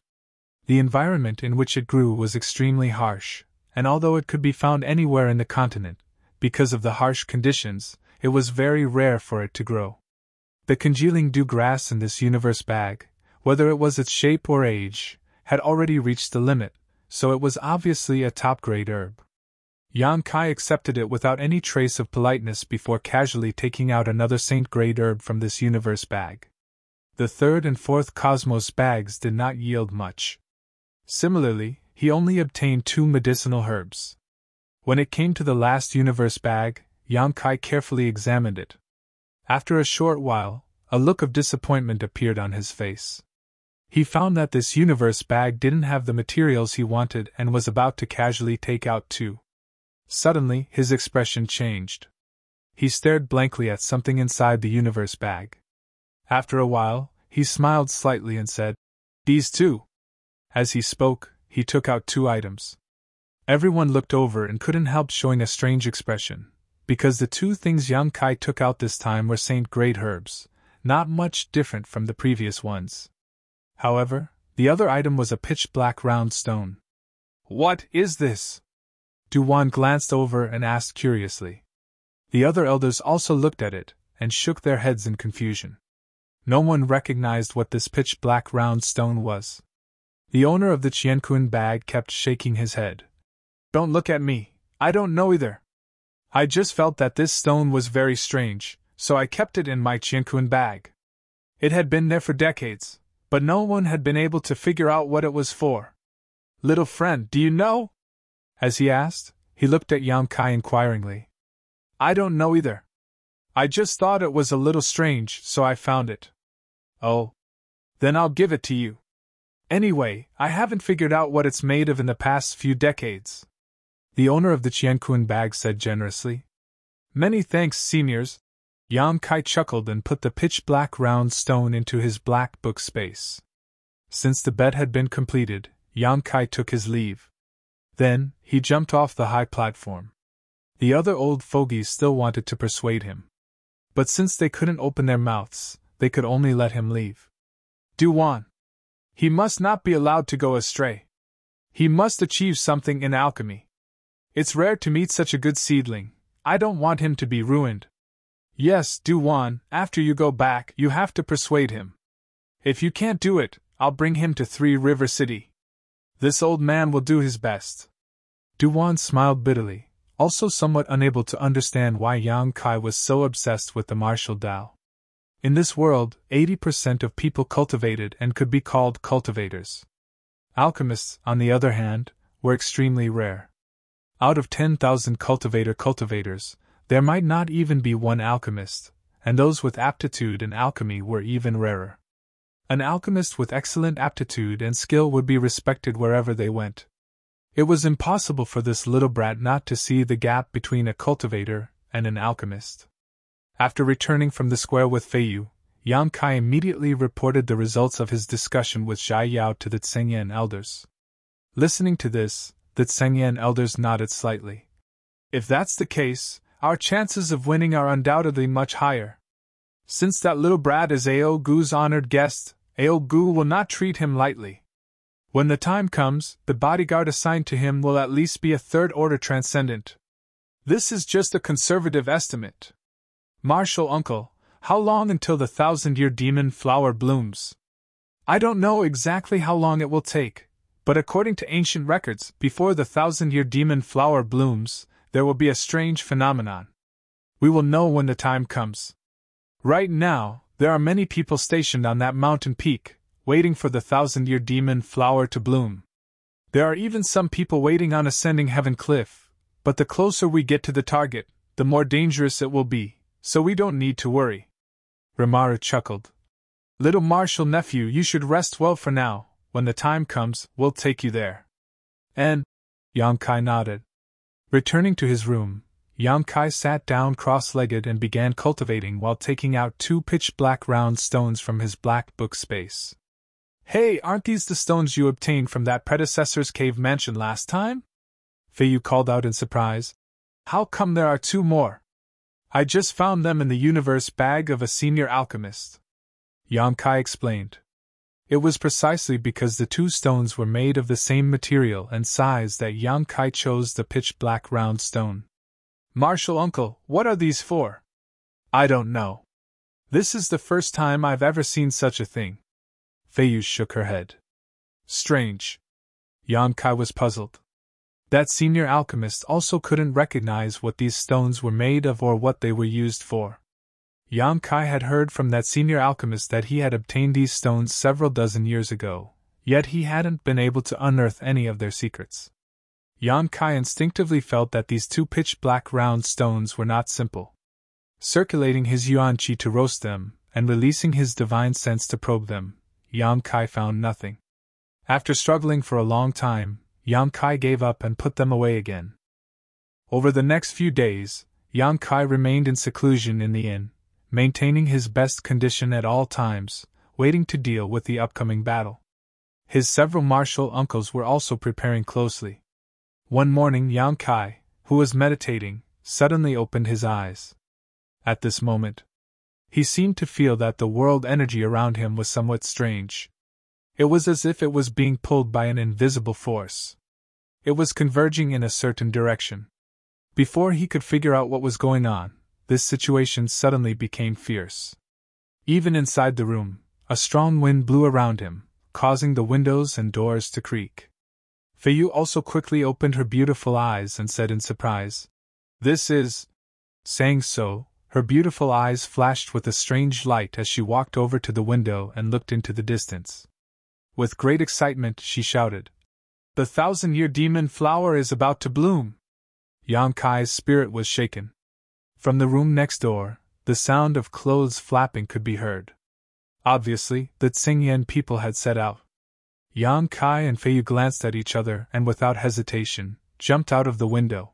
The environment in which it grew was extremely harsh, and although it could be found anywhere in the continent, because of the harsh conditions, it was very rare for it to grow. The congealing dew grass in this universe bag, whether it was its shape or age, had already reached the limit, so it was obviously a top-grade herb. Yang Kai accepted it without any trace of politeness before casually taking out another Saint-grade herb from this universe bag. The 3rd and 4th Cosmos bags did not yield much. Similarly, he only obtained 2 medicinal herbs. When it came to the last universe bag, Yang Kai carefully examined it. After a short while, a look of disappointment appeared on his face. He found that this universe bag didn't have the materials he wanted and was about to casually take out 2. Suddenly, his expression changed. He stared blankly at something inside the universe bag. After a while, he smiled slightly and said, "These 2." As he spoke, he took out 2 items. Everyone looked over and couldn't help showing a strange expression, because the 2 things Yang Kai took out this time were Saint-grade herbs, not much different from the previous ones. However, the other item was a pitch-black round stone. "What is this?" Du Wan glanced over and asked curiously. The other elders also looked at it, and shook their heads in confusion. No one recognized what this pitch-black round stone was. The owner of the Qiankun bag kept shaking his head. "Don't look at me, I don't know either. I just felt that this stone was very strange, so I kept it in my Qiankun bag. It had been there for decades, but no one had been able to figure out what it was for. Little friend, do you know?" As he asked, he looked at Yang Kai inquiringly. "I don't know either. I just thought it was a little strange, so I found it." "Oh. Then I'll give it to you. Anyway, I haven't figured out what it's made of in the past few decades," the owner of the Qiankun bag said generously. "Many thanks, seniors." Yang Kai chuckled and put the pitch-black round stone into his black book space. Since the bet had been completed, Yang Kai took his leave. Then, he jumped off the high platform. The other old fogies still wanted to persuade him. But since they couldn't open their mouths, they could only let him leave. Duan. He must not be allowed to go astray. He must achieve something in alchemy. It's rare to meet such a good seedling. I don't want him to be ruined. Yes, Duan, after you go back, you have to persuade him. If you can't do it, I'll bring him to Three River City. This old man will do his best. Duan smiled bitterly, also somewhat unable to understand why Yang Kai was so obsessed with the martial Tao. In this world, 80% of people cultivated and could be called cultivators. Alchemists, on the other hand, were extremely rare. Out of 10,000 cultivators, there might not even be one alchemist, and those with aptitude in alchemy were even rarer. An alchemist with excellent aptitude and skill would be respected wherever they went. It was impossible for this little brat not to see the gap between a cultivator and an alchemist. After returning from the square with Feiyu, Yang Kai immediately reported the results of his discussion with Zhai Yao to the Tsengyan elders. Listening to this, the Tsengyan elders nodded slightly. If that's the case, our chances of winning are undoubtedly much higher. Since that little brat is Ao Gu's honored guest, Ao Gu will not treat him lightly. When the time comes, the bodyguard assigned to him will at least be a third-order transcendent. This is just a conservative estimate. Martial uncle, how long until the 1,000-year demon flower blooms? I don't know exactly how long it will take, but according to ancient records, before the 1,000-year demon flower blooms, there will be a strange phenomenon. We will know when the time comes. Right now, there are many people stationed on that mountain peak, waiting for the 1,000-year demon flower to bloom. There are even some people waiting on ascending Heaven Cliff, but the closer we get to the target, the more dangerous it will be, so we don't need to worry. Rimaru chuckled. Little martial nephew, you should rest well for now. When the time comes, we'll take you there. And Yang Kai nodded. Returning to his room, Yang Kai sat down cross-legged and began cultivating while taking out 2 pitch-black round stones from his black book space. Hey, aren't these the stones you obtained from that predecessor's cave mansion last time? Feiyu called out in surprise. How come there are 2 more? I just found them in the universe bag of a senior alchemist. Yang Kai explained. It was precisely because the 2 stones were made of the same material and size that Yang Kai chose the pitch-black round stone. Martial uncle, what are these for? I don't know. This is the first time I've ever seen such a thing. Feiyu shook her head. Strange. Yang Kai was puzzled. That senior alchemist also couldn't recognize what these stones were made of or what they were used for. Yang Kai had heard from that senior alchemist that he had obtained these stones several dozen years ago, yet he hadn't been able to unearth any of their secrets. Yang Kai instinctively felt that these 2 pitch-black round stones were not simple. Circulating his yuan qi to roast them, and releasing his divine sense to probe them, Yang Kai found nothing. After struggling for a long time, Yang Kai gave up and put them away again. Over the next few days, Yang Kai remained in seclusion in the inn, maintaining his best condition at all times, waiting to deal with the upcoming battle. His several martial uncles were also preparing closely. One morning Yang Kai, who was meditating, suddenly opened his eyes. At this moment, he seemed to feel that the world energy around him was somewhat strange. It was as if it was being pulled by an invisible force. It was converging in a certain direction. Before he could figure out what was going on, this situation suddenly became fierce. Even inside the room, a strong wind blew around him, causing the windows and doors to creak. Feiyu also quickly opened her beautiful eyes and said in surprise, "This is..." Saying so, her beautiful eyes flashed with a strange light as she walked over to the window and looked into the distance. With great excitement, she shouted, "The 1,000-year demon flower is about to bloom!" Yang Kai's spirit was shaken. From the room next door, the sound of clothes flapping could be heard. Obviously, the Tsingyan people had set out. Yang Kai and Feiyu glanced at each other and without hesitation, jumped out of the window.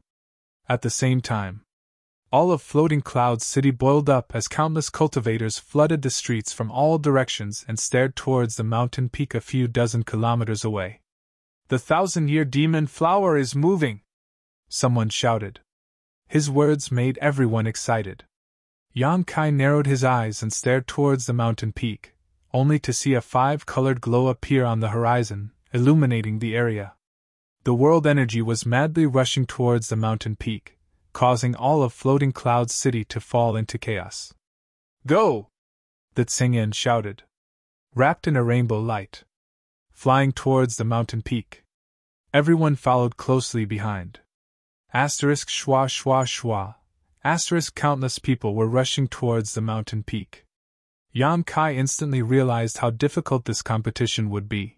At the same time, All of Floating Cloud City boiled up as countless cultivators flooded the streets from all directions and stared towards the mountain peak a few dozen kilometers away. "The 1,000-year demon flower is moving!" someone shouted. His words made everyone excited. Yang Kai narrowed his eyes and stared towards the mountain peak, only to see a 5-colored glow appear on the horizon, illuminating the area. The world energy was madly rushing towards the mountain peak, causing all of Floating Cloud City to fall into chaos. "Go!" the Tsingyan shouted. Wrapped in a rainbow light, flying towards the mountain peak. Everyone followed closely behind. Asterisk schwa schwa schwa. Asterisk countless people were rushing towards the mountain peak. Yang Kai instantly realized how difficult this competition would be.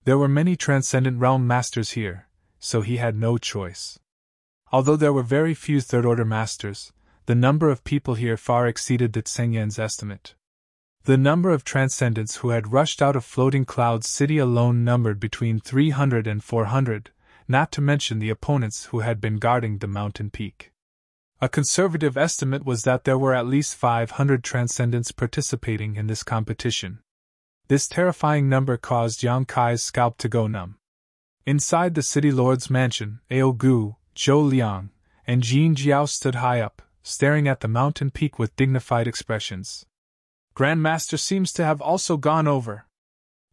There were many Transcendent Realm Masters here, so he had no choice. Although there were very few Third-Order Masters, the number of people here far exceeded the Tsingyan's estimate. The number of Transcendents who had rushed out of Floating Cloud City alone numbered between 300 and 400, not to mention the opponents who had been guarding the mountain peak. A conservative estimate was that there were at least 500 Transcendents participating in this competition. This terrifying number caused Yang Kai's scalp to go numb. Inside the City Lord's mansion, Ao Gu, Zhou Liang, and Jin Jiao stood high up, staring at the mountain peak with dignified expressions. "Grandmaster seems to have also gone over."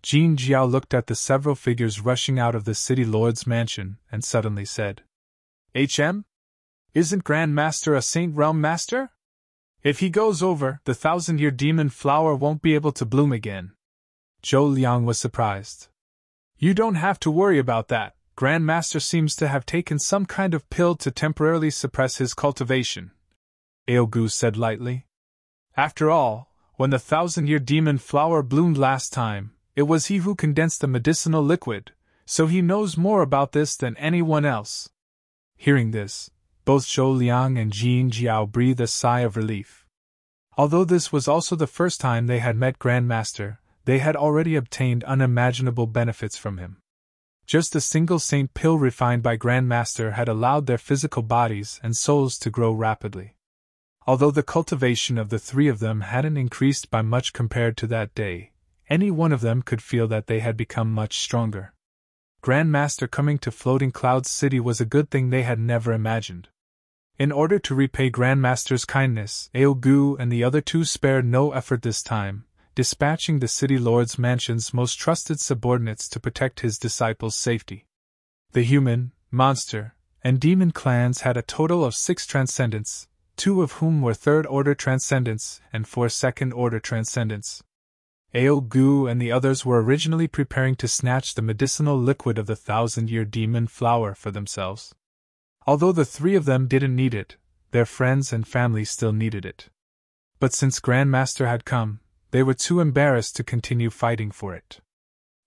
Jin Jiao looked at the several figures rushing out of the City Lord's mansion and suddenly said, "HM? Isn't Grandmaster a Saint Realm Master? If he goes over, the 1,000-year demon flower won't be able to bloom again." Zhou Liang was surprised. "You don't have to worry about that. Grandmaster seems to have taken some kind of pill to temporarily suppress his cultivation," Ao Gu said lightly. "After all, when the 1,000-year demon flower bloomed last time, it was he who condensed the medicinal liquid, so he knows more about this than anyone else." Hearing this, both Zhou Liang and Jin Jiao breathed a sigh of relief. Although this was also the first time they had met Grandmaster, they had already obtained unimaginable benefits from him. Just a single saint pill refined by Grandmaster had allowed their physical bodies and souls to grow rapidly. Although the cultivation of the three of them hadn't increased by much compared to that day, any one of them could feel that they had become much stronger. Grandmaster coming to Floating Cloud City was a good thing they had never imagined. In order to repay Grandmaster's kindness, Ao Gu and the other two spared no effort this time, dispatching the City Lord's mansion's most trusted subordinates to protect his disciples' safety. The human, monster, and demon clans had a total of 6 Transcendents, 2 of whom were Third-Order Transcendents and 4 Second-Order Transcendents. Ao Gu and the others were originally preparing to snatch the medicinal liquid of the 1,000-year demon flower for themselves. Although the 3 of them didn't need it, their friends and family still needed it. But since Grandmaster had come, they were too embarrassed to continue fighting for it.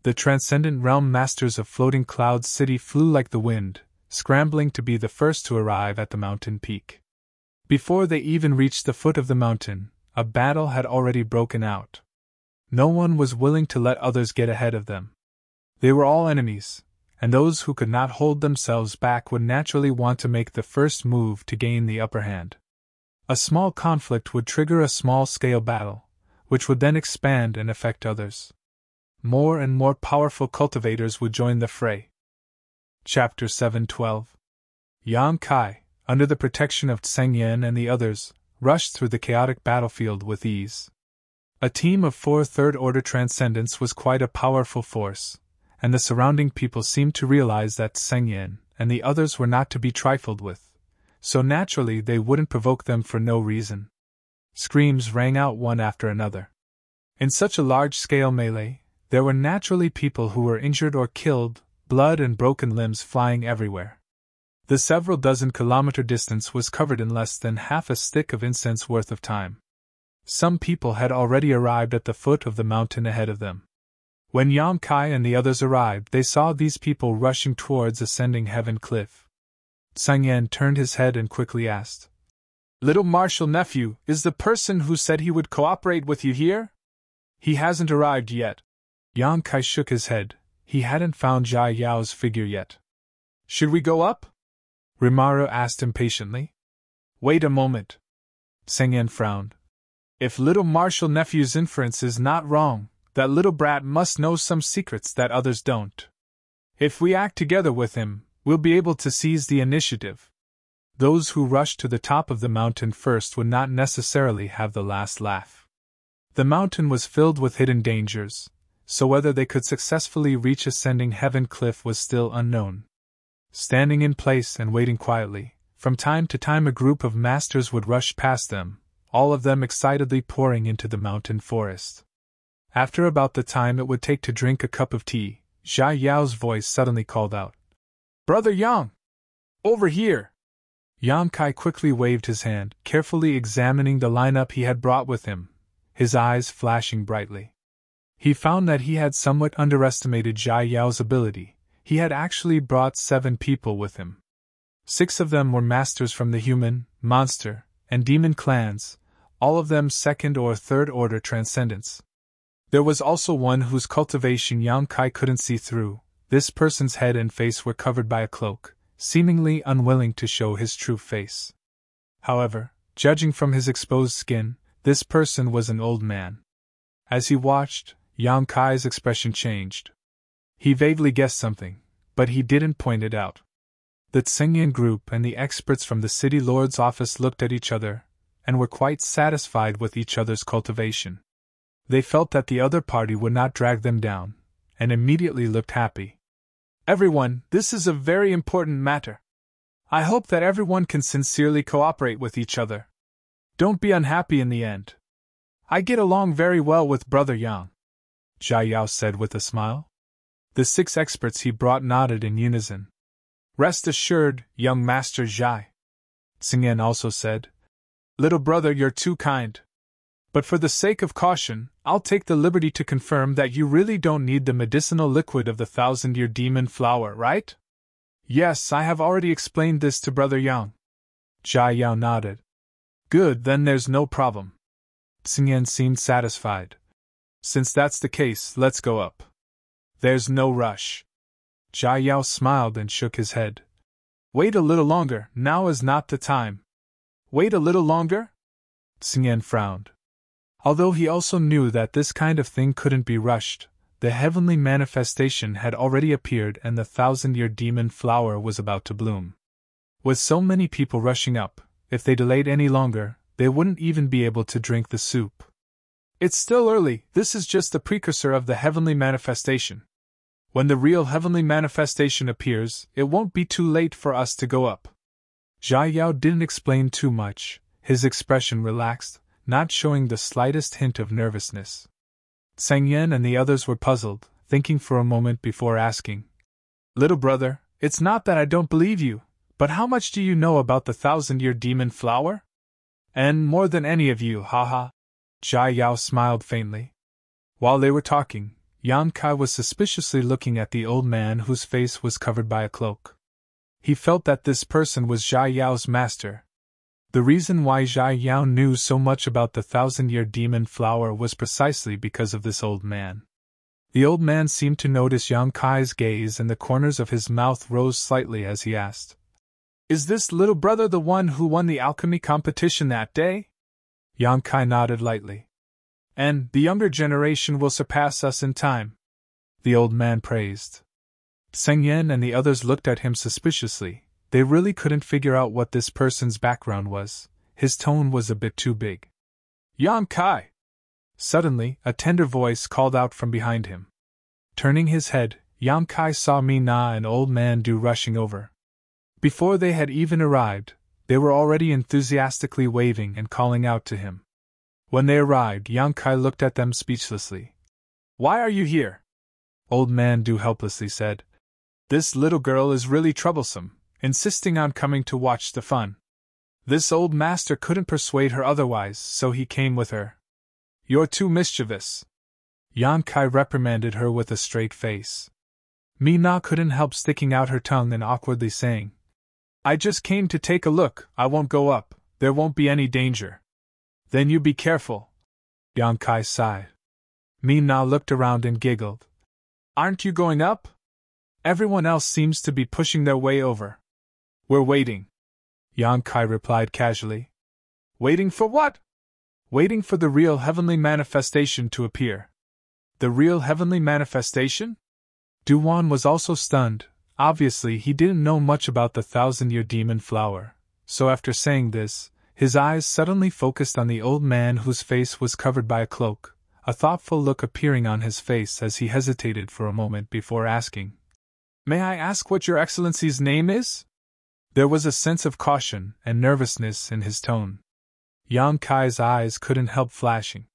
The Transcendent Realm Masters of Floating Cloud City flew like the wind, scrambling to be the first to arrive at the mountain peak. Before they even reached the foot of the mountain, a battle had already broken out. No one was willing to let others get ahead of them. They were all enemies, and those who could not hold themselves back would naturally want to make the first move to gain the upper hand. A small conflict would trigger a small-scale battle, which would then expand and affect others. More and more powerful cultivators would join the fray. Chapter 712. Yang Kai, under the protection of Tsengyan and the others, rushed through the chaotic battlefield with ease. A team of 4 Third-Order Transcendents was quite a powerful force, and the surrounding people seemed to realize that Tsengyan and the others were not to be trifled with, so naturally they wouldn't provoke them for no reason. Screams rang out one after another. In such a large-scale melee, there were naturally people who were injured or killed, blood and broken limbs flying everywhere. The several dozen kilometer distance was covered in less than half a stick of incense worth of time. Some people had already arrived at the foot of the mountain ahead of them. When Yang Kai and the others arrived, they saw these people rushing towards ascending Heaven Cliff. Tsengyan turned his head and quickly asked, "Little Marshal Nephew, is the person who said he would cooperate with you here?" "He hasn't arrived yet." Yang Kai shook his head. He hadn't found Jia Yao's figure yet. "Should we go up?" Rimaro asked impatiently. Wait a moment. Tseng Yen frowned. If little Marshal Nephew's inference is not wrong, that little brat must know some secrets that others don't. If we act together with him, we'll be able to seize the initiative. Those who rush to the top of the mountain first would not necessarily have the last laugh. The mountain was filled with hidden dangers, so whether they could successfully reach ascending Heaven Cliff was still unknown. Standing in place and waiting quietly, from time to time a group of masters would rush past them, all of them excitedly pouring into the mountain forest. After about the time it would take to drink a cup of tea, Zhai Yao's voice suddenly called out, "Brother Yang! Over here!" Yang Kai quickly waved his hand, carefully examining the lineup he had brought with him, his eyes flashing brightly. He found that he had somewhat underestimated Zhai Yao's ability. He had actually brought 7 people with him. 6 of them were masters from the human, monster, and demon clans, all of them second or third order transcendents. There was also one whose cultivation Yang Kai couldn't see through. This person's head and face were covered by a cloak, seemingly unwilling to show his true face. However, judging from his exposed skin, this person was an old man. As he watched, Yang Kai's expression changed. He vaguely guessed something, but he didn't point it out. The Tseng Yen group and the experts from the city lord's office looked at each other, and were quite satisfied with each other's cultivation. They felt that the other party would not drag them down, and immediately looked happy. "Everyone, this is a very important matter. I hope that everyone can sincerely cooperate with each other. Don't be unhappy in the end. I get along very well with Brother Yang," Zhai Yao said with a smile. The 6 experts he brought nodded in unison. "Rest assured, young Master Zhai," Tseng Yen also said. "Little brother, you're too kind. But for the sake of caution, I'll take the liberty to confirm that you really don't need the medicinal liquid of the 1,000-year demon flower, right?" "Yes, I have already explained this to Brother Yang." Zhai Yao nodded. "Good, then there's no problem." Tseng Yen seemed satisfied. "Since that's the case, let's go up. There's no rush." Zhai Yao smiled and shook his head. "Wait a little longer, now is not the time." "Wait a little longer?" Tseng Yen frowned. Although he also knew that this kind of thing couldn't be rushed, the heavenly manifestation had already appeared and the 1,000-year demon flower was about to bloom. With so many people rushing up, if they delayed any longer, they wouldn't even be able to drink the soup. "It's still early, this is just the precursor of the heavenly manifestation. When the real heavenly manifestation appears, it won't be too late for us to go up." Zhai Yao didn't explain too much, his expression relaxed, not showing the slightest hint of nervousness. Tseng Yen and the others were puzzled, thinking for a moment before asking, "Little brother, it's not that I don't believe you, but how much do you know about the 1,000-year demon flower?" "And more than any of you, haha." Zhai Yao smiled faintly. While they were talking, Yang Kai was suspiciously looking at the old man whose face was covered by a cloak. He felt that this person was Zhai Yao's master. The reason why Zhai Yao knew so much about the 1,000-year demon flower was precisely because of this old man. The old man seemed to notice Yang Kai's gaze and the corners of his mouth rose slightly as he asked, "Is this little brother the one who won the alchemy competition that day?" Yang Kai nodded lightly. "And the younger generation will surpass us in time," the old man praised. Tseng Yen and the others looked at him suspiciously. They really couldn't figure out what this person's background was. His tone was a bit too big. "Yang Kai!" Suddenly, a tender voice called out from behind him. Turning his head, Yang Kai saw Mi Na and Old Man Du rushing over. Before they had even arrived, they were already enthusiastically waving and calling out to him. When they arrived, Yang Kai looked at them speechlessly. "Why are you here?" Old Man Du helplessly said. "This little girl is really troublesome, insisting on coming to watch the fun. This old master couldn't persuade her otherwise, so he came with her." "You're too mischievous." Yang Kai reprimanded her with a straight face. Mi Na couldn't help sticking out her tongue and awkwardly saying, "I just came to take a look, I won't go up, there won't be any danger." "Then you be careful." Yang Kai sighed. Mi Na looked around and giggled. "Aren't you going up? Everyone else seems to be pushing their way over." "We're waiting." Yang Kai replied casually. Waiting for what? Waiting for the real heavenly manifestation to appear. The real heavenly manifestation? Duwan was also stunned. Obviously, he didn't know much about the 1,000-year demon flower, so after saying this, his eyes suddenly focused on the old man whose face was covered by a cloak, a thoughtful look appearing on his face as he hesitated for a moment before asking, May I ask what your Excellency's name is? There was a sense of caution and nervousness in his tone. Yang Kai's eyes couldn't help flashing.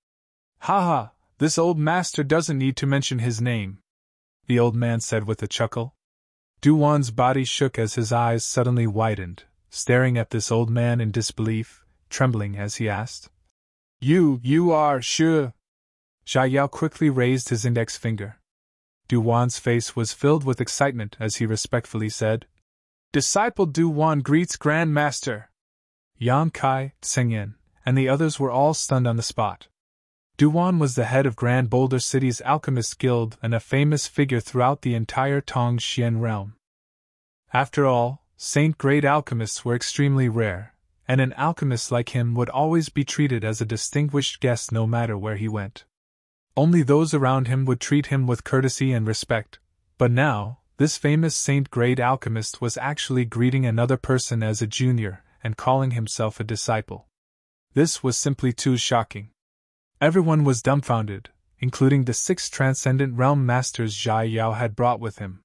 Ha, this old master doesn't need to mention his name, the old man said with a chuckle. Duwan's body shook as his eyes suddenly widened, staring at this old man in disbelief, trembling as he asked. You are sure? Zhai Yao quickly raised his index finger. Duwan's face was filled with excitement as he respectfully said, Disciple Duwan greets Grand Master. Yang Kai, Tsingyan, and the others were all stunned on the spot. Duwan was the head of Grand Boulder City's Alchemist Guild and a famous figure throughout the entire Tongxian realm. After all, saint-grade alchemists were extremely rare, and an alchemist like him would always be treated as a distinguished guest no matter where he went. Only those around him would treat him with courtesy and respect, but now, this famous saint-grade alchemist was actually greeting another person as a junior and calling himself a disciple. This was simply too shocking. Everyone was dumbfounded, including the 6 transcendent realm masters Zhai Yao had brought with him.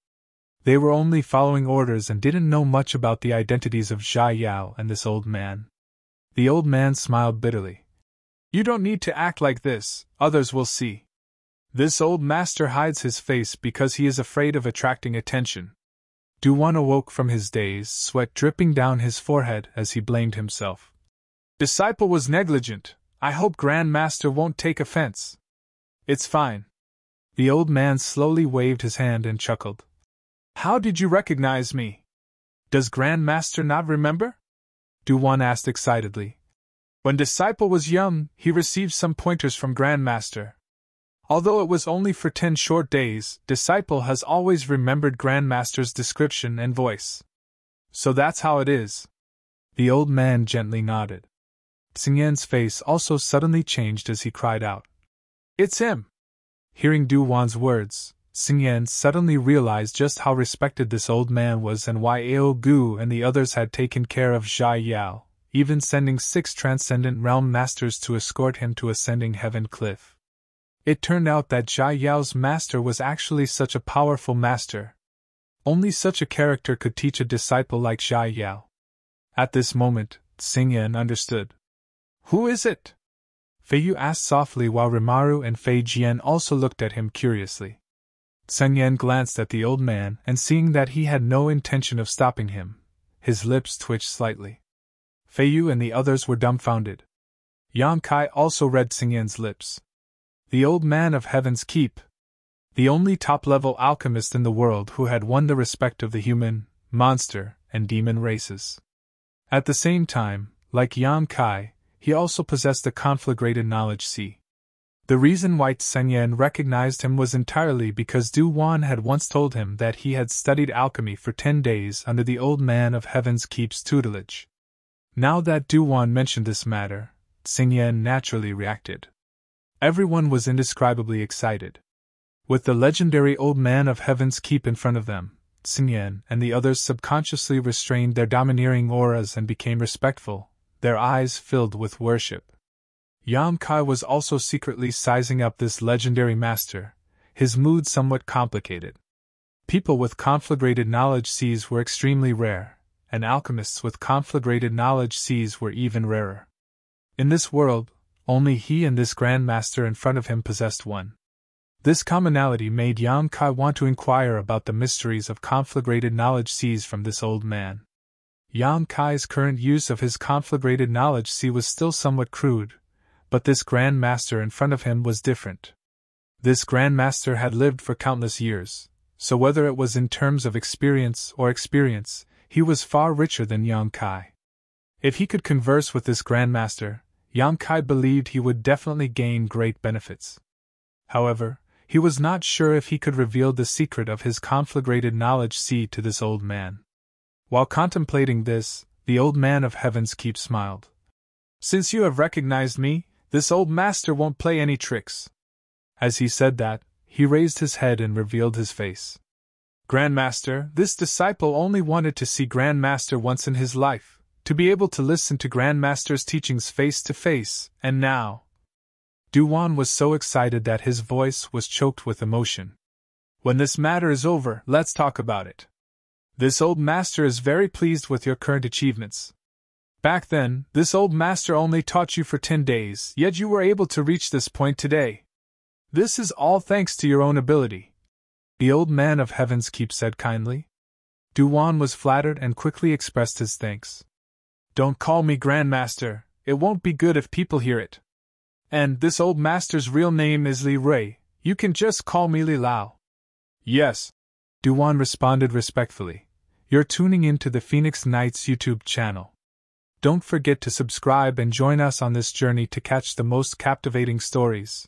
They were only following orders and didn't know much about the identities of Zhai Yao and this old man. The old man smiled bitterly. You don't need to act like this, others will see. This old master hides his face because he is afraid of attracting attention. Duwan awoke from his daze, sweat dripping down his forehead as he blamed himself. Disciple was negligent. I hope Grand Master won't take offense. It's fine. The old man slowly waved his hand and chuckled. How did you recognize me? Does Grand Master not remember? Duwan asked excitedly. When Disciple was young, he received some pointers from Grand Master. Although it was only for 10 short days, Disciple has always remembered Grand Master's description and voice. So that's how it is. The old man gently nodded. Tsingyan's face also suddenly changed as he cried out. It's him! Hearing Duwan's words, Tsingyan suddenly realized just how respected this old man was and why Ao Gu and the others had taken care of Zhai Yao, even sending 6 transcendent realm masters to escort him to ascending heaven cliff. It turned out that Zhai Yao's master was actually such a powerful master. Only such a character could teach a disciple like Zhai Yao. At this moment, Tsingyan understood. Who is it? Feiyu asked softly while Rimaru and Fei Jian also looked at him curiously. Tsingyan glanced at the old man and seeing that he had no intention of stopping him, his lips twitched slightly. Feiyu and the others were dumbfounded. Yang Kai also read Tsingyan's lips. The old man of Heaven's Keep. The only top-level alchemist in the world who had won the respect of the human, monster, and demon races. At the same time, like Yang Kai, he also possessed a conflagrated knowledge sea. The reason why Tsingyan recognized him was entirely because Duwan had once told him that he had studied alchemy for 10 days under the old man of Heaven's Keep's tutelage. Now that Duwan mentioned this matter, Tsingyan naturally reacted. Everyone was indescribably excited. With the legendary old man of Heaven's Keep in front of them, Tsingyan and the others subconsciously restrained their domineering auras and became respectful, their eyes filled with worship. Yang Kai was also secretly sizing up this legendary master, his mood somewhat complicated. People with conflagrated knowledge seas were extremely rare, and alchemists with conflagrated knowledge seas were even rarer. In this world, only he and this Grand Master in front of him possessed one. This commonality made Yang Kai want to inquire about the mysteries of conflagrated knowledge seas from this old man. Yang Kai's current use of his conflagrated knowledge sea was still somewhat crude, but this Grand Master in front of him was different. This Grand Master had lived for countless years, so whether it was in terms of experience, he was far richer than Yang Kai. If he could converse with this Grand Master, Yang Kai believed he would definitely gain great benefits. However, he was not sure if he could reveal the secret of his conflagrated knowledge sea to this old man. While contemplating this, The old man of Heaven's Keep smiled. Since you have recognized me, this old master won't play any tricks. As he said that, he raised his head and revealed his face. Grandmaster, this disciple only wanted to see Grandmaster once in his life, to be able to listen to Grandmaster's teachings face to face, and now. Duan was so excited that his voice was choked with emotion. When this matter is over, let's talk about it. This old master is very pleased with your current achievements. Back then, this old master only taught you for 10 days, yet you were able to reach this point today. This is all thanks to your own ability. The old man of Heaven's Keep said kindly. Duan was flattered and quickly expressed his thanks. Don't call me Grandmaster, it won't be good if people hear it. And this old master's real name is Li Rui, you can just call me Li Lao. Yes, Duan responded respectfully. You're tuning in to the Phoenix Knights YouTube channel. Don't forget to subscribe and join us on this journey to catch the most captivating stories.